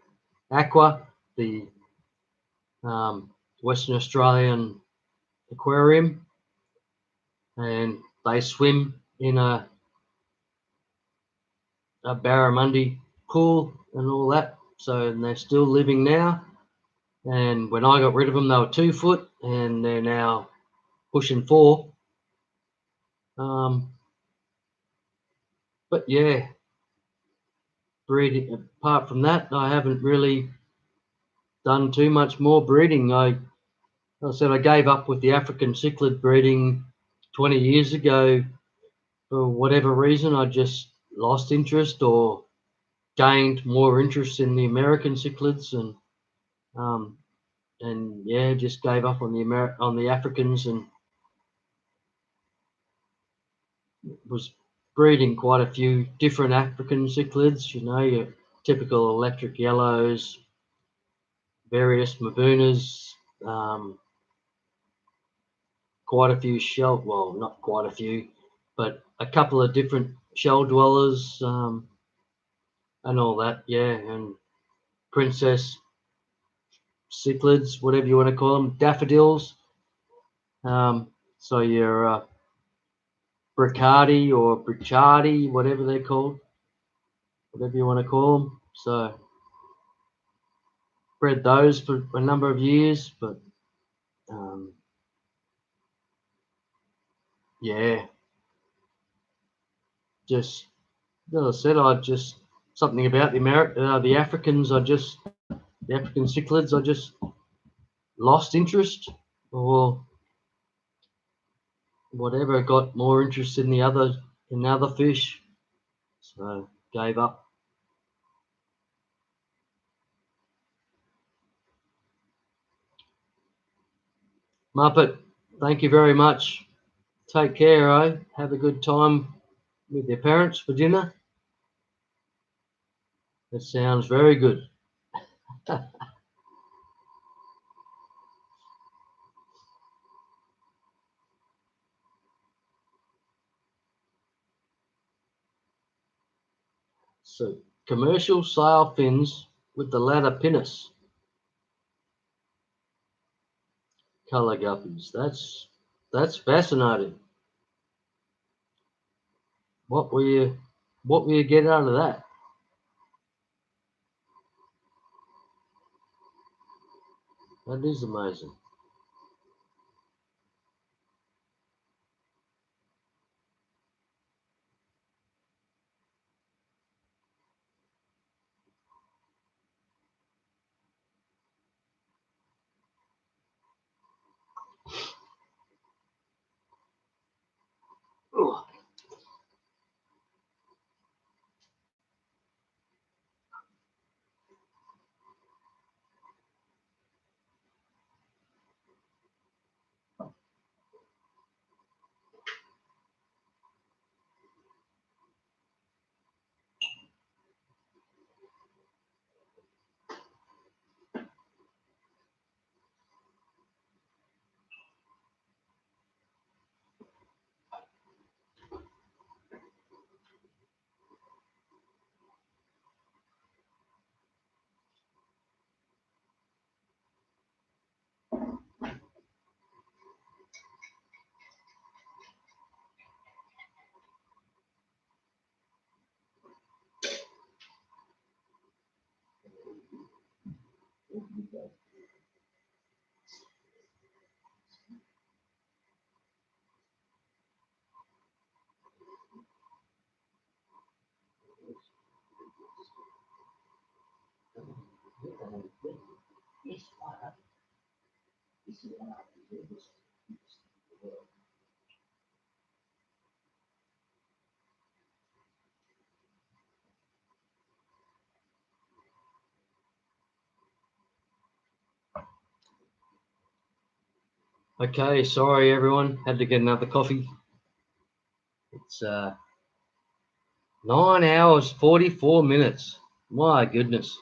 Aqua, the Western Australian aquarium, and they swim in a barramundi pool and all that. So and they're still living now. And when I got rid of them, they were 2 foot, and they're now pushing 4. But yeah, breeding. Apart from that, I haven't really done too much more breeding. I said I gave up with the African cichlid breeding 20 years ago for whatever reason. I just lost interest or gained more interest in the American cichlids, um, and yeah, just gave up on the Africans, and was breeding quite a few different African cichlids. Your typical electric yellows, various Mabunas, um, quite a few not quite a few, but a couple of different shell dwellers, and all that, yeah, and princess cichlids, whatever you want to call them, daffodils. So your Brichardi or Brichardi, whatever they're called, whatever you want to call them. So bred those for a number of years, but yeah, just as I said, I just something about the Africans. The African cichlids. I just lost interest, or whatever. Got more interest in the other fish, so gave up. Muppet, thank you very much. Take care, eh? Have a good time with your parents for dinner. That sounds very good. So, commercial sail fins with the ladder pinnace. Colour guppies. That's fascinating. What will you get out of that? That is amazing. Ugh. Okay, sorry everyone. Had to get another coffee. It's 9 hours 44 minutes. My goodness.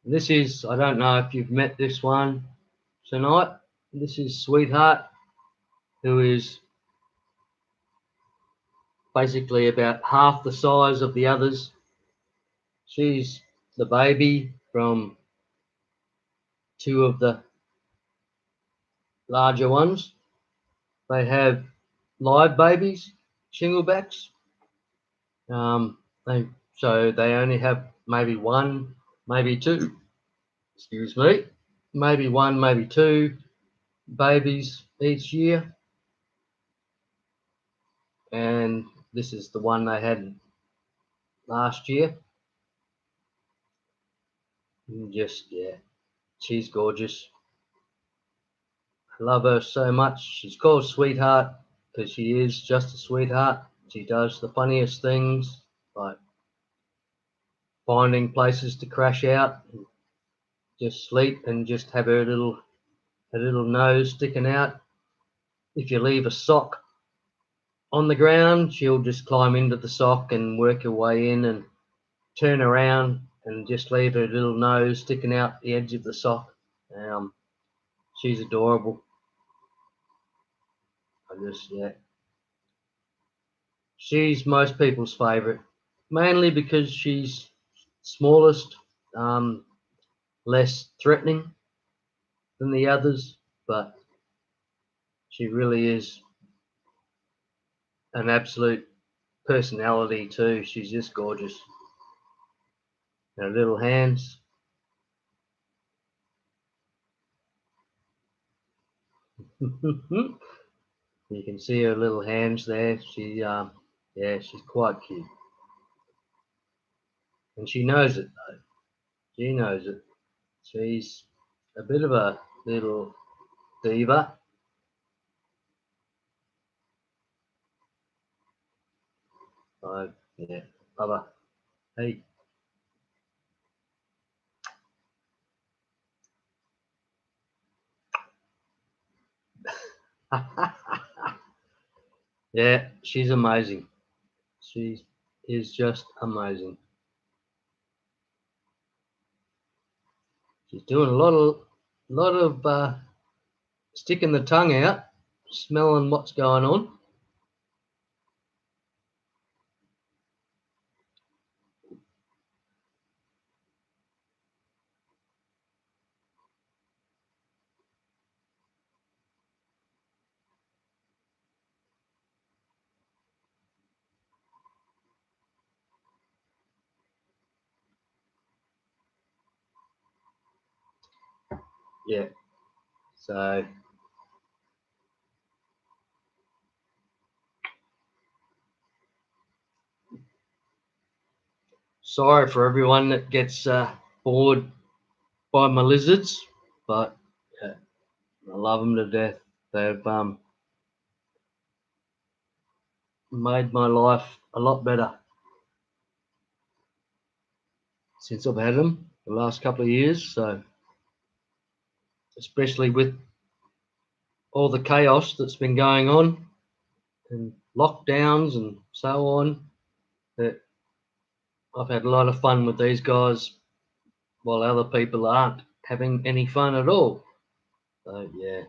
This is, I don't know if you've met this one tonight. This is Sweetheart, who is basically about half the size of the others. She's the baby from two of the larger ones. They have live babies, shinglebacks. Um, they, so they only have maybe one, maybe two, excuse me, maybe one, maybe two babies each year. And this is the one they had last year. And just, yeah, she's gorgeous. I love her so much. She's called Sweetheart because she is just a sweetheart. She does the funniest things, like finding places to crash out, and just sleep, and just have her little nose sticking out. If you leave a sock on the ground, she'll just climb into the sock and work her way in and turn around and just leave her little nose sticking out the edge of the sock. She's adorable. Yeah. She's most people's favourite, mainly because she's smallest. less threatening than the others, but she really is an absolute personality too. She's just gorgeous. Her little hands. You can see her little hands there. Yeah, she's quite cute. And she knows it though. She knows it. She's a bit of a little diva. So, yeah, Bubba. Hey. Yeah, she's amazing. She is just amazing. She's doing a lot of sticking the tongue out, smelling what's going on. Yeah. So sorry for everyone that gets bored by my lizards, but yeah, I love them to death. They've made my life a lot better since I've had them the last couple of years. So, especially with all the chaos that's been going on and lockdowns and so on, that I've had a lot of fun with these guys while other people aren't having any fun at all. So, yeah.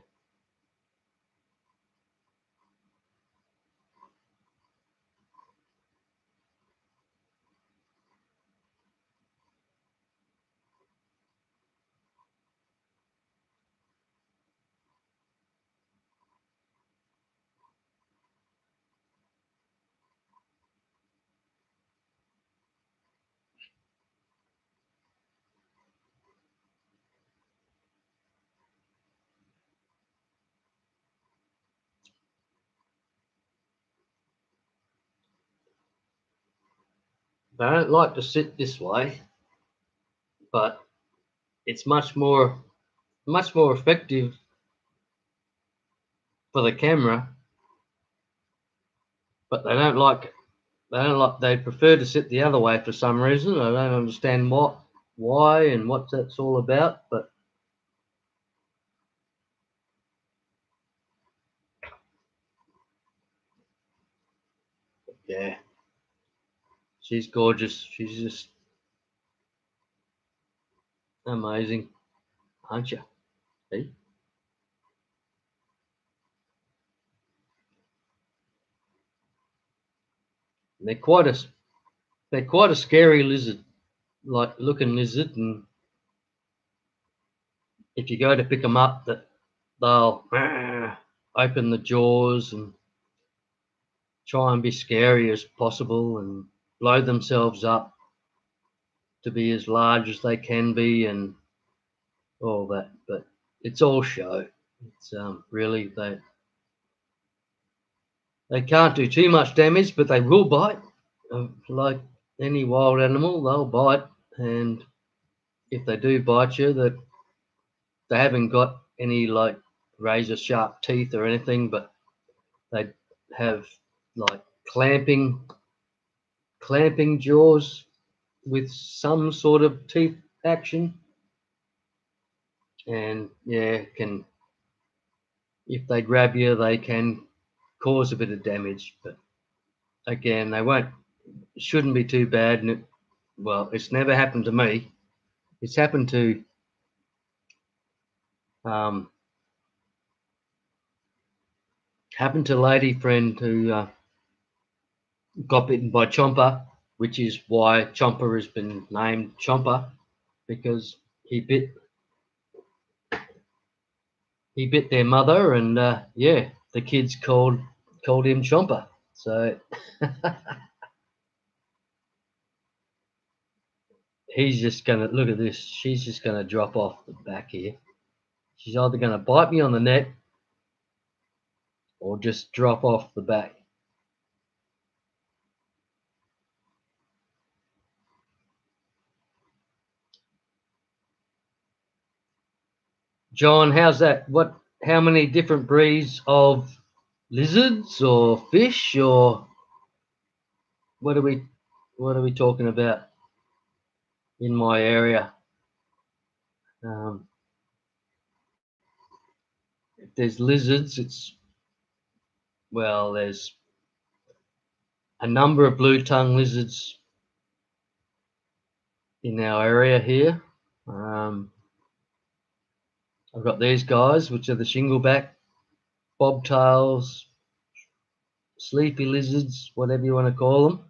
They don't like to sit this way, but it's much more effective for the camera. But they prefer to sit the other way for some reason. I don't understand why and what that's all about, but yeah, she's gorgeous. She's just amazing, aren't you? Hey? They're quite a they're quite a scary lizard, like looking lizard, and if you go to pick them up, that they'll open the jaws and try and be scary as possible and blow themselves up to be as large as they can be and all that. But it's all show. It's really they can't do too much damage, but they will bite. Like any wild animal, they'll bite, and if they do bite you, that they haven't got any like razor sharp teeth or anything, but they have like clamping jaws with some sort of teeth action, and yeah, can if they grab you, they can cause a bit of damage. But again, they won't. Shouldn't be too bad. And well, it's never happened to me. It's um, happened to a lady friend who got bitten by Chomper, which is why Chomper has been named Chomper, because he bit their mother, and yeah, the kids called him Chomper. So he's just gonna look at this. She's just gonna drop off the back here. She's either gonna bite me on the neck or just drop off the back. John, how's that? How many different breeds of lizards or fish, or what are we talking about in my area? If there's lizards, there's a number of blue tongue lizards in our area here. I've got these guys, which are the shingleback, bobtails, sleepy lizards, whatever you want to call them,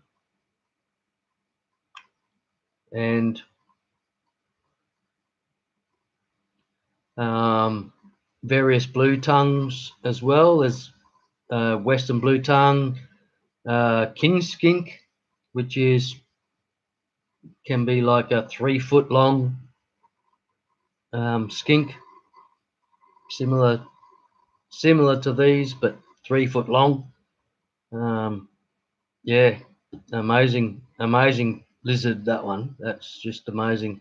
and various blue tongues as well. There's western blue tongue, king skink, which can be like a 3-foot long skink, similar to these, but 3-foot long. Yeah, amazing lizard, that one. That's just amazing.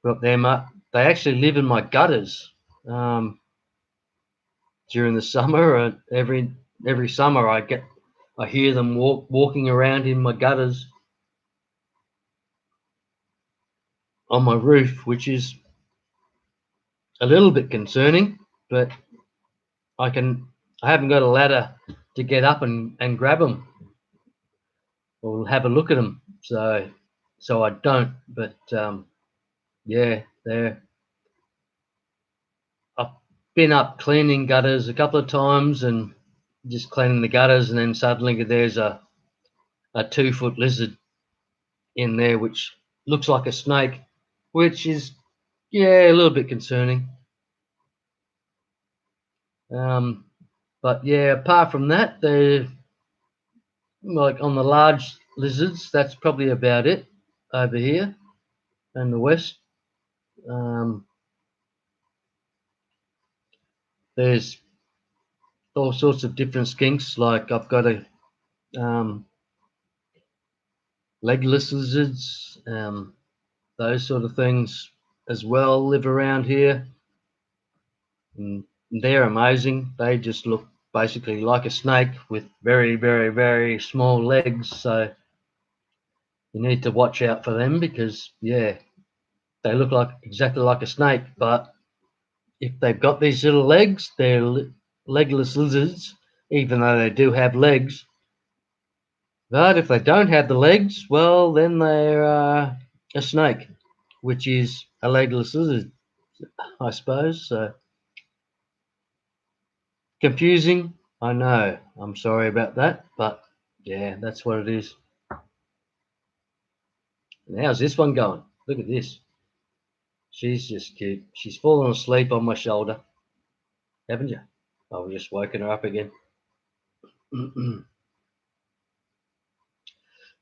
Got them up. They actually live in my gutters during the summer. Every summer I hear them walking around in my gutters on my roof, which is a little bit concerning, but I haven't got a ladder to get up and grab them or have a look at them, so I don't. But yeah, I've been up cleaning gutters a couple of times and just cleaning the gutters, and then suddenly there's a 2-foot lizard in there, which looks like a snake, which is, yeah, a little bit concerning. But yeah, apart from that, they're like on the large lizards. That's probably about it over here in the west. There's all sorts of different skinks. Like I've got a legless lizards, those sort of things as well live around here, and they're amazing. They just look basically like a snake with very, very, very small legs. So you need to watch out for them because, yeah, they look like exactly like a snake, but if they've got these little legs, they're legless lizards, even though they do have legs. But if they don't have the legs, well, then they're a snake, which is a legless lizard, I suppose. So confusing, I know. I'm sorry about that, but yeah, that's what it is. And how's this one going? Look at this. She's just cute. She's fallen asleep on my shoulder, haven't you? I've just woken her up again.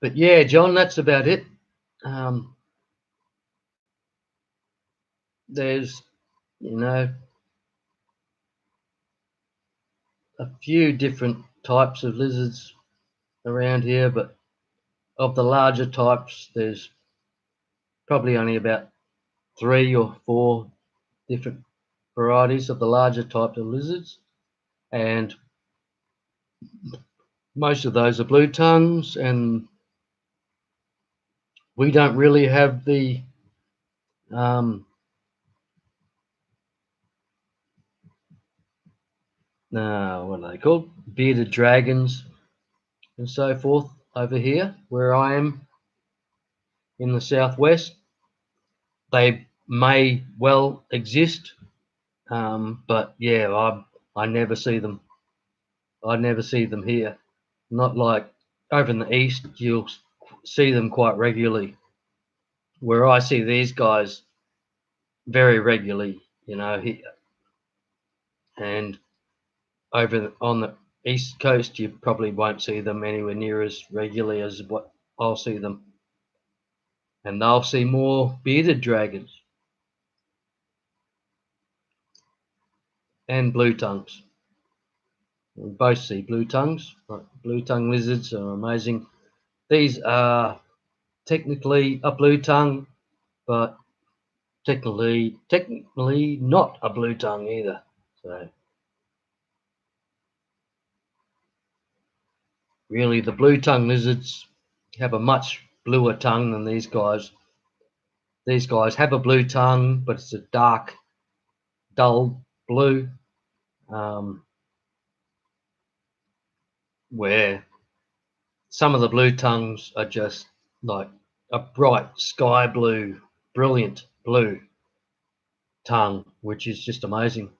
But yeah, John, that's about it. There's, a few different types of lizards around here, but of the larger types, there's probably only about 3 or 4 different varieties of the larger type of lizards, and most of those are blue tongues, and we don't really have the what are they called? Bearded dragons and so forth over here where I am in the southwest. They may well exist, but yeah, I never see them. I never see them here. Not like over in the east, you'll see them quite regularly. Where I see these guys very regularly, and over on the east coast, you probably won't see them anywhere near as regularly as what I'll see them. And they'll see more bearded dragons and blue tongues. We both see blue tongues. Blue tongue lizards are amazing. These are technically a blue tongue, but technically not a blue tongue either. So really, the blue tongue lizards have a much bluer tongue than these guys. These guys have a blue tongue, but it's a dark, dull blue, um, where some of the blue tongues are just like a bright sky blue, brilliant blue tongue, which is just amazing.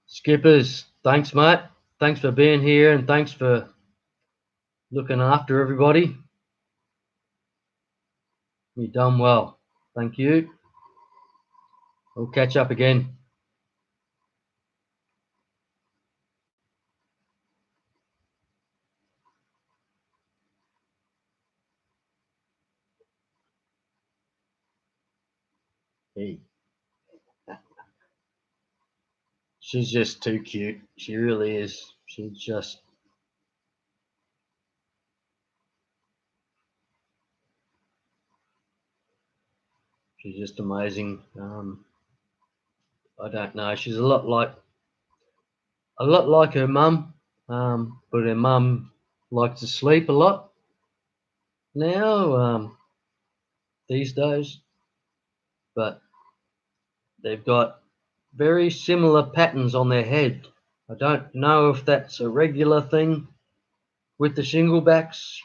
Skippers, thanks, mate. Thanks for being here and thanks for looking after everybody. You've done well. Thank you. We'll catch up again. Hey. She's just too cute. She really is. She's just amazing. I don't know. She's a lot like her mum, but her mum likes to sleep a lot now these days. But they've got very similar patterns on their head. I don't know if that's a regular thing with the shinglebacks,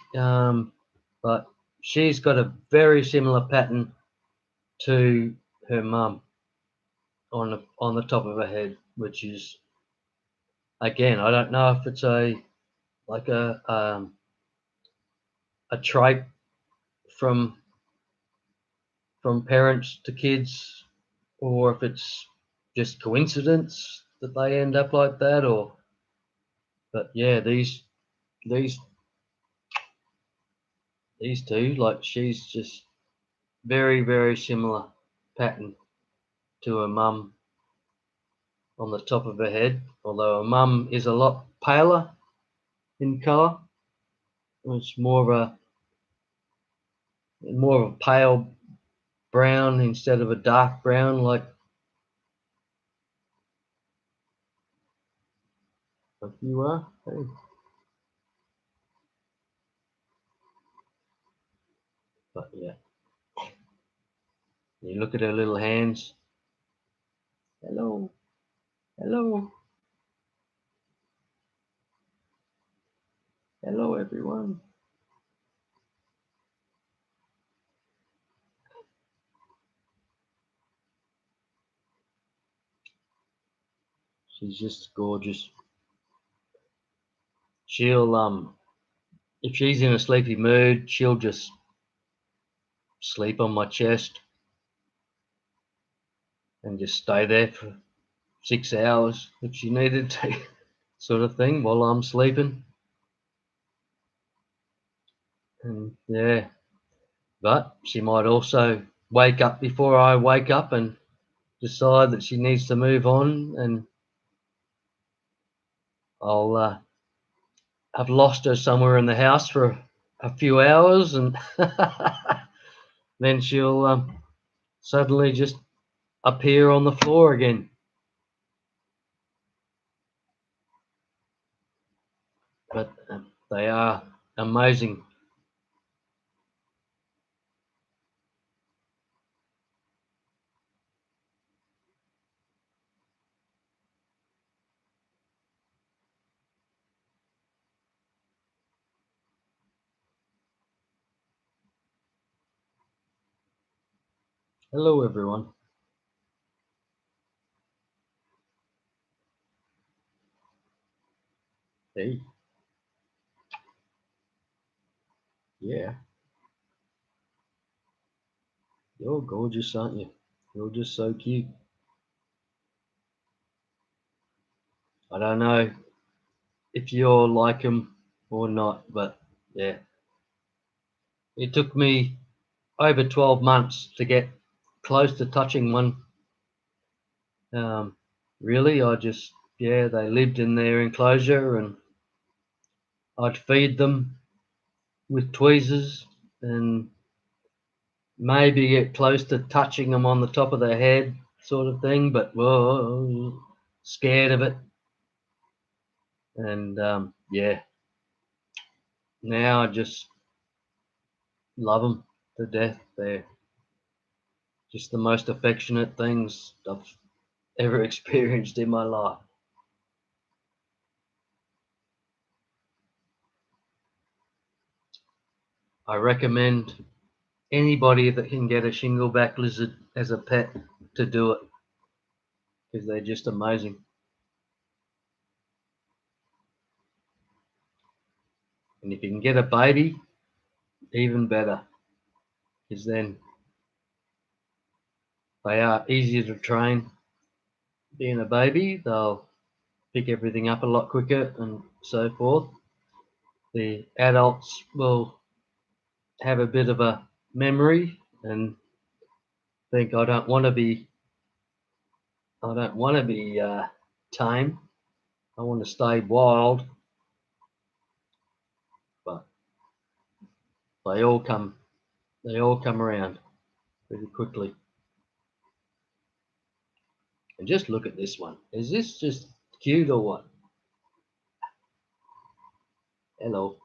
but she's got a very similar pattern to her mum on the top of her head, which is, again, I don't know if it's a trait from parents to kids, or if it's just coincidence that they end up like that, but yeah, these two, like, she's just very, very similar pattern to her mum on the top of her head, although her mum is a lot paler in colour. It's more of a pale brown instead of a dark brown like you are. Hey. But yeah, you look at her little hands. Hello, hello, hello, everyone. She's just gorgeous. She'll if she's in a sleepy mood, she'll just sleep on my chest and just stay there for 6 hours if she needed to, sort of thing, while I'm sleeping. And yeah, but she might also wake up before I wake up and decide that she needs to move on, and I'll have lost her somewhere in the house for a few hours, and then she'll suddenly just appear on the floor again. But they are amazing. Hello, everyone. Hey. Yeah. You're gorgeous, aren't you? You're just so cute. I don't know if you're like them or not, but yeah. It took me over 12 months to get close to touching one. Really, they lived in their enclosure and I'd feed them with tweezers and maybe get close to touching them on the top of their head, sort of thing, but whoa, scared of it. And yeah, now I just love them to death. They're just the most affectionate things I've ever experienced in my life. I recommend anybody that can get a shingleback lizard as a pet to do it because they're just amazing. And if you can get a baby, even better, because then they are easier to train. Being a baby, they'll pick everything up a lot quicker and so forth. The adults will have a bit of a memory and think I don't want to be tame. I want to stay wild, but they all come they all come around pretty quickly. And just look at this one. Is this just cute or what? Hello.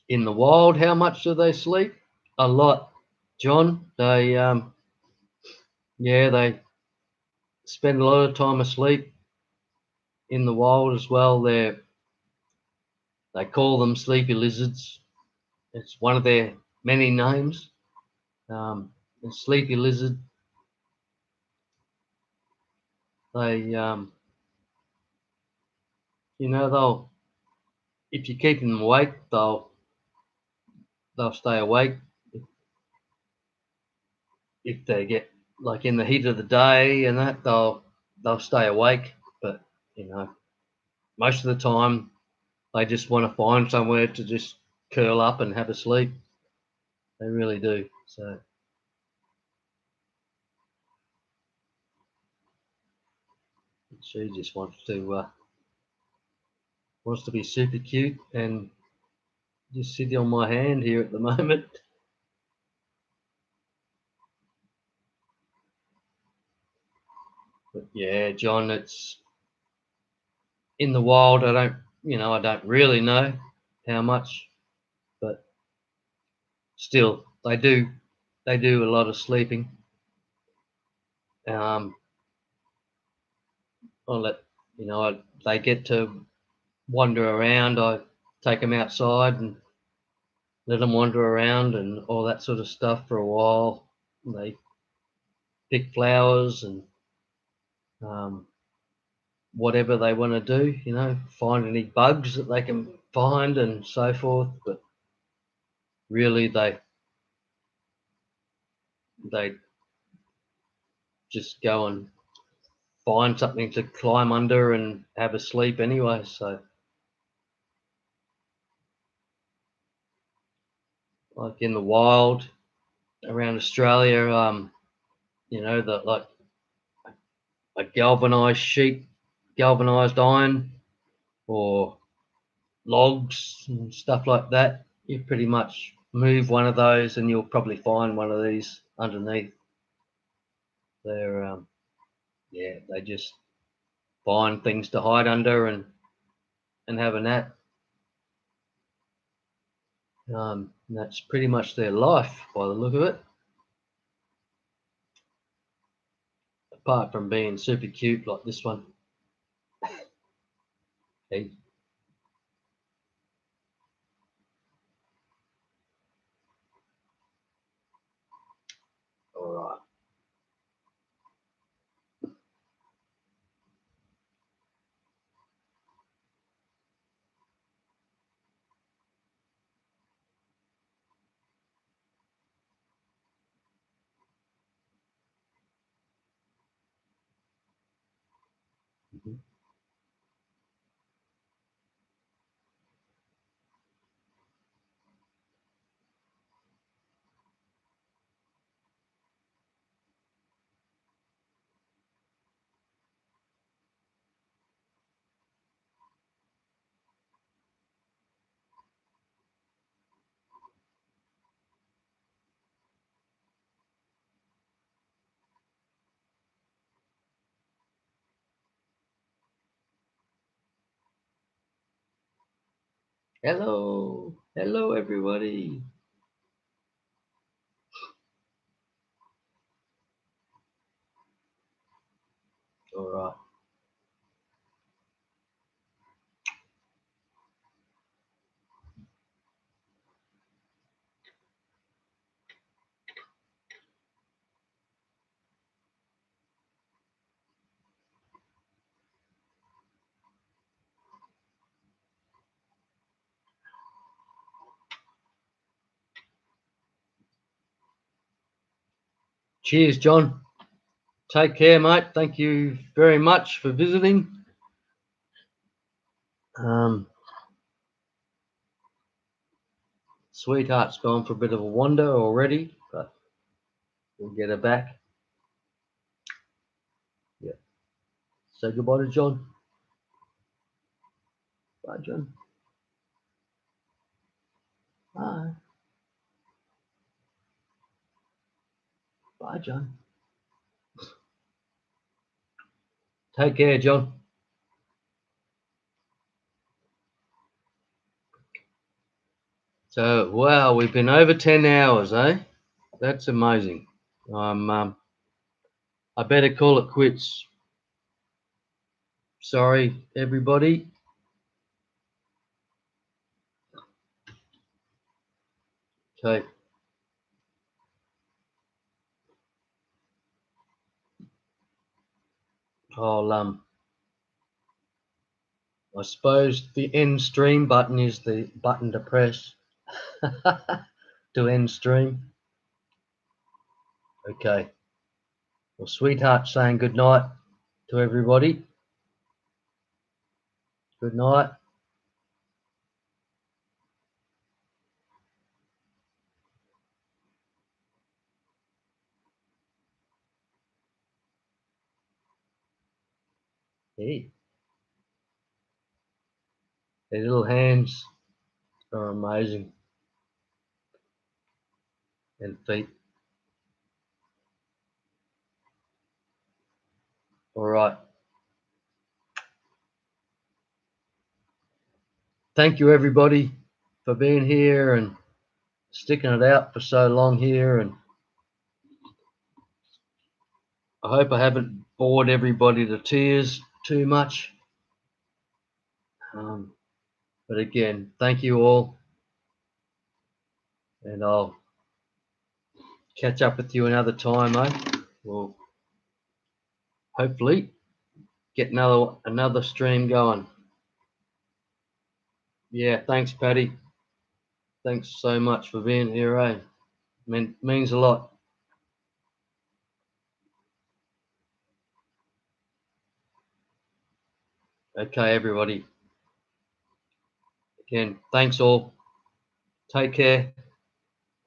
In the wild, how much do they sleep? A lot, John. They spend a lot of time asleep in the wild as well. They call them sleepy lizards. It's one of their many names. The sleepy lizard. They, they'll if you keep them awake, they'll stay awake. If they get like in the heat of the day and that, they'll stay awake. But you know, most of the time they just want to find somewhere to just curl up and have a sleep. They really do. So she just wants to be super cute and just sitting on my hand here at the moment. But yeah, John, it's in the wild. I don't really know how much, but still, they do a lot of sleeping. Um, I'll let they get to wander around. I take them outside and let them wander around and all that sort of stuff for a while. They pick flowers and um, whatever they want to do, find any bugs that they can find and so forth. But really, they just go and find something to climb under and have a sleep anyway. So, like in the wild around Australia, that like a galvanized sheet, galvanized iron, or logs and stuff like that. You pretty much move one of those, and you'll probably find one of these underneath. They're they just find things to hide under and have a nap. That's pretty much their life by the look of it. Apart from being super cute like this one. Hey, all right. Hello, hello everybody. All right. Cheers, John. Take care, mate. Thank you very much for visiting. Sweetheart's gone for a bit of a wander already, but we'll get her back. Yeah. Say goodbye to John. Bye, John. Bye. Bye, John. Take care, John. So, wow, we've been over 10 hours, eh? That's amazing. I better call it quits. Sorry, everybody. Okay. I'll I suppose the end stream button is the button to press to end stream. Okay. Well, sweetheart saying good night to everybody. Good night. Hey, their little hands are amazing, and feet. All right. Thank you, everybody, for being here and sticking it out for so long here. And I hope I haven't bored everybody to tears too much. But again, thank you all, and I'll catch up with you another time, mate. We'll hopefully get another stream going. Yeah, thanks, Patty. Thanks so much for being here, eh? Means a lot. Okay, everybody. Again, thanks all. Take care.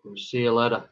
We'll see you later.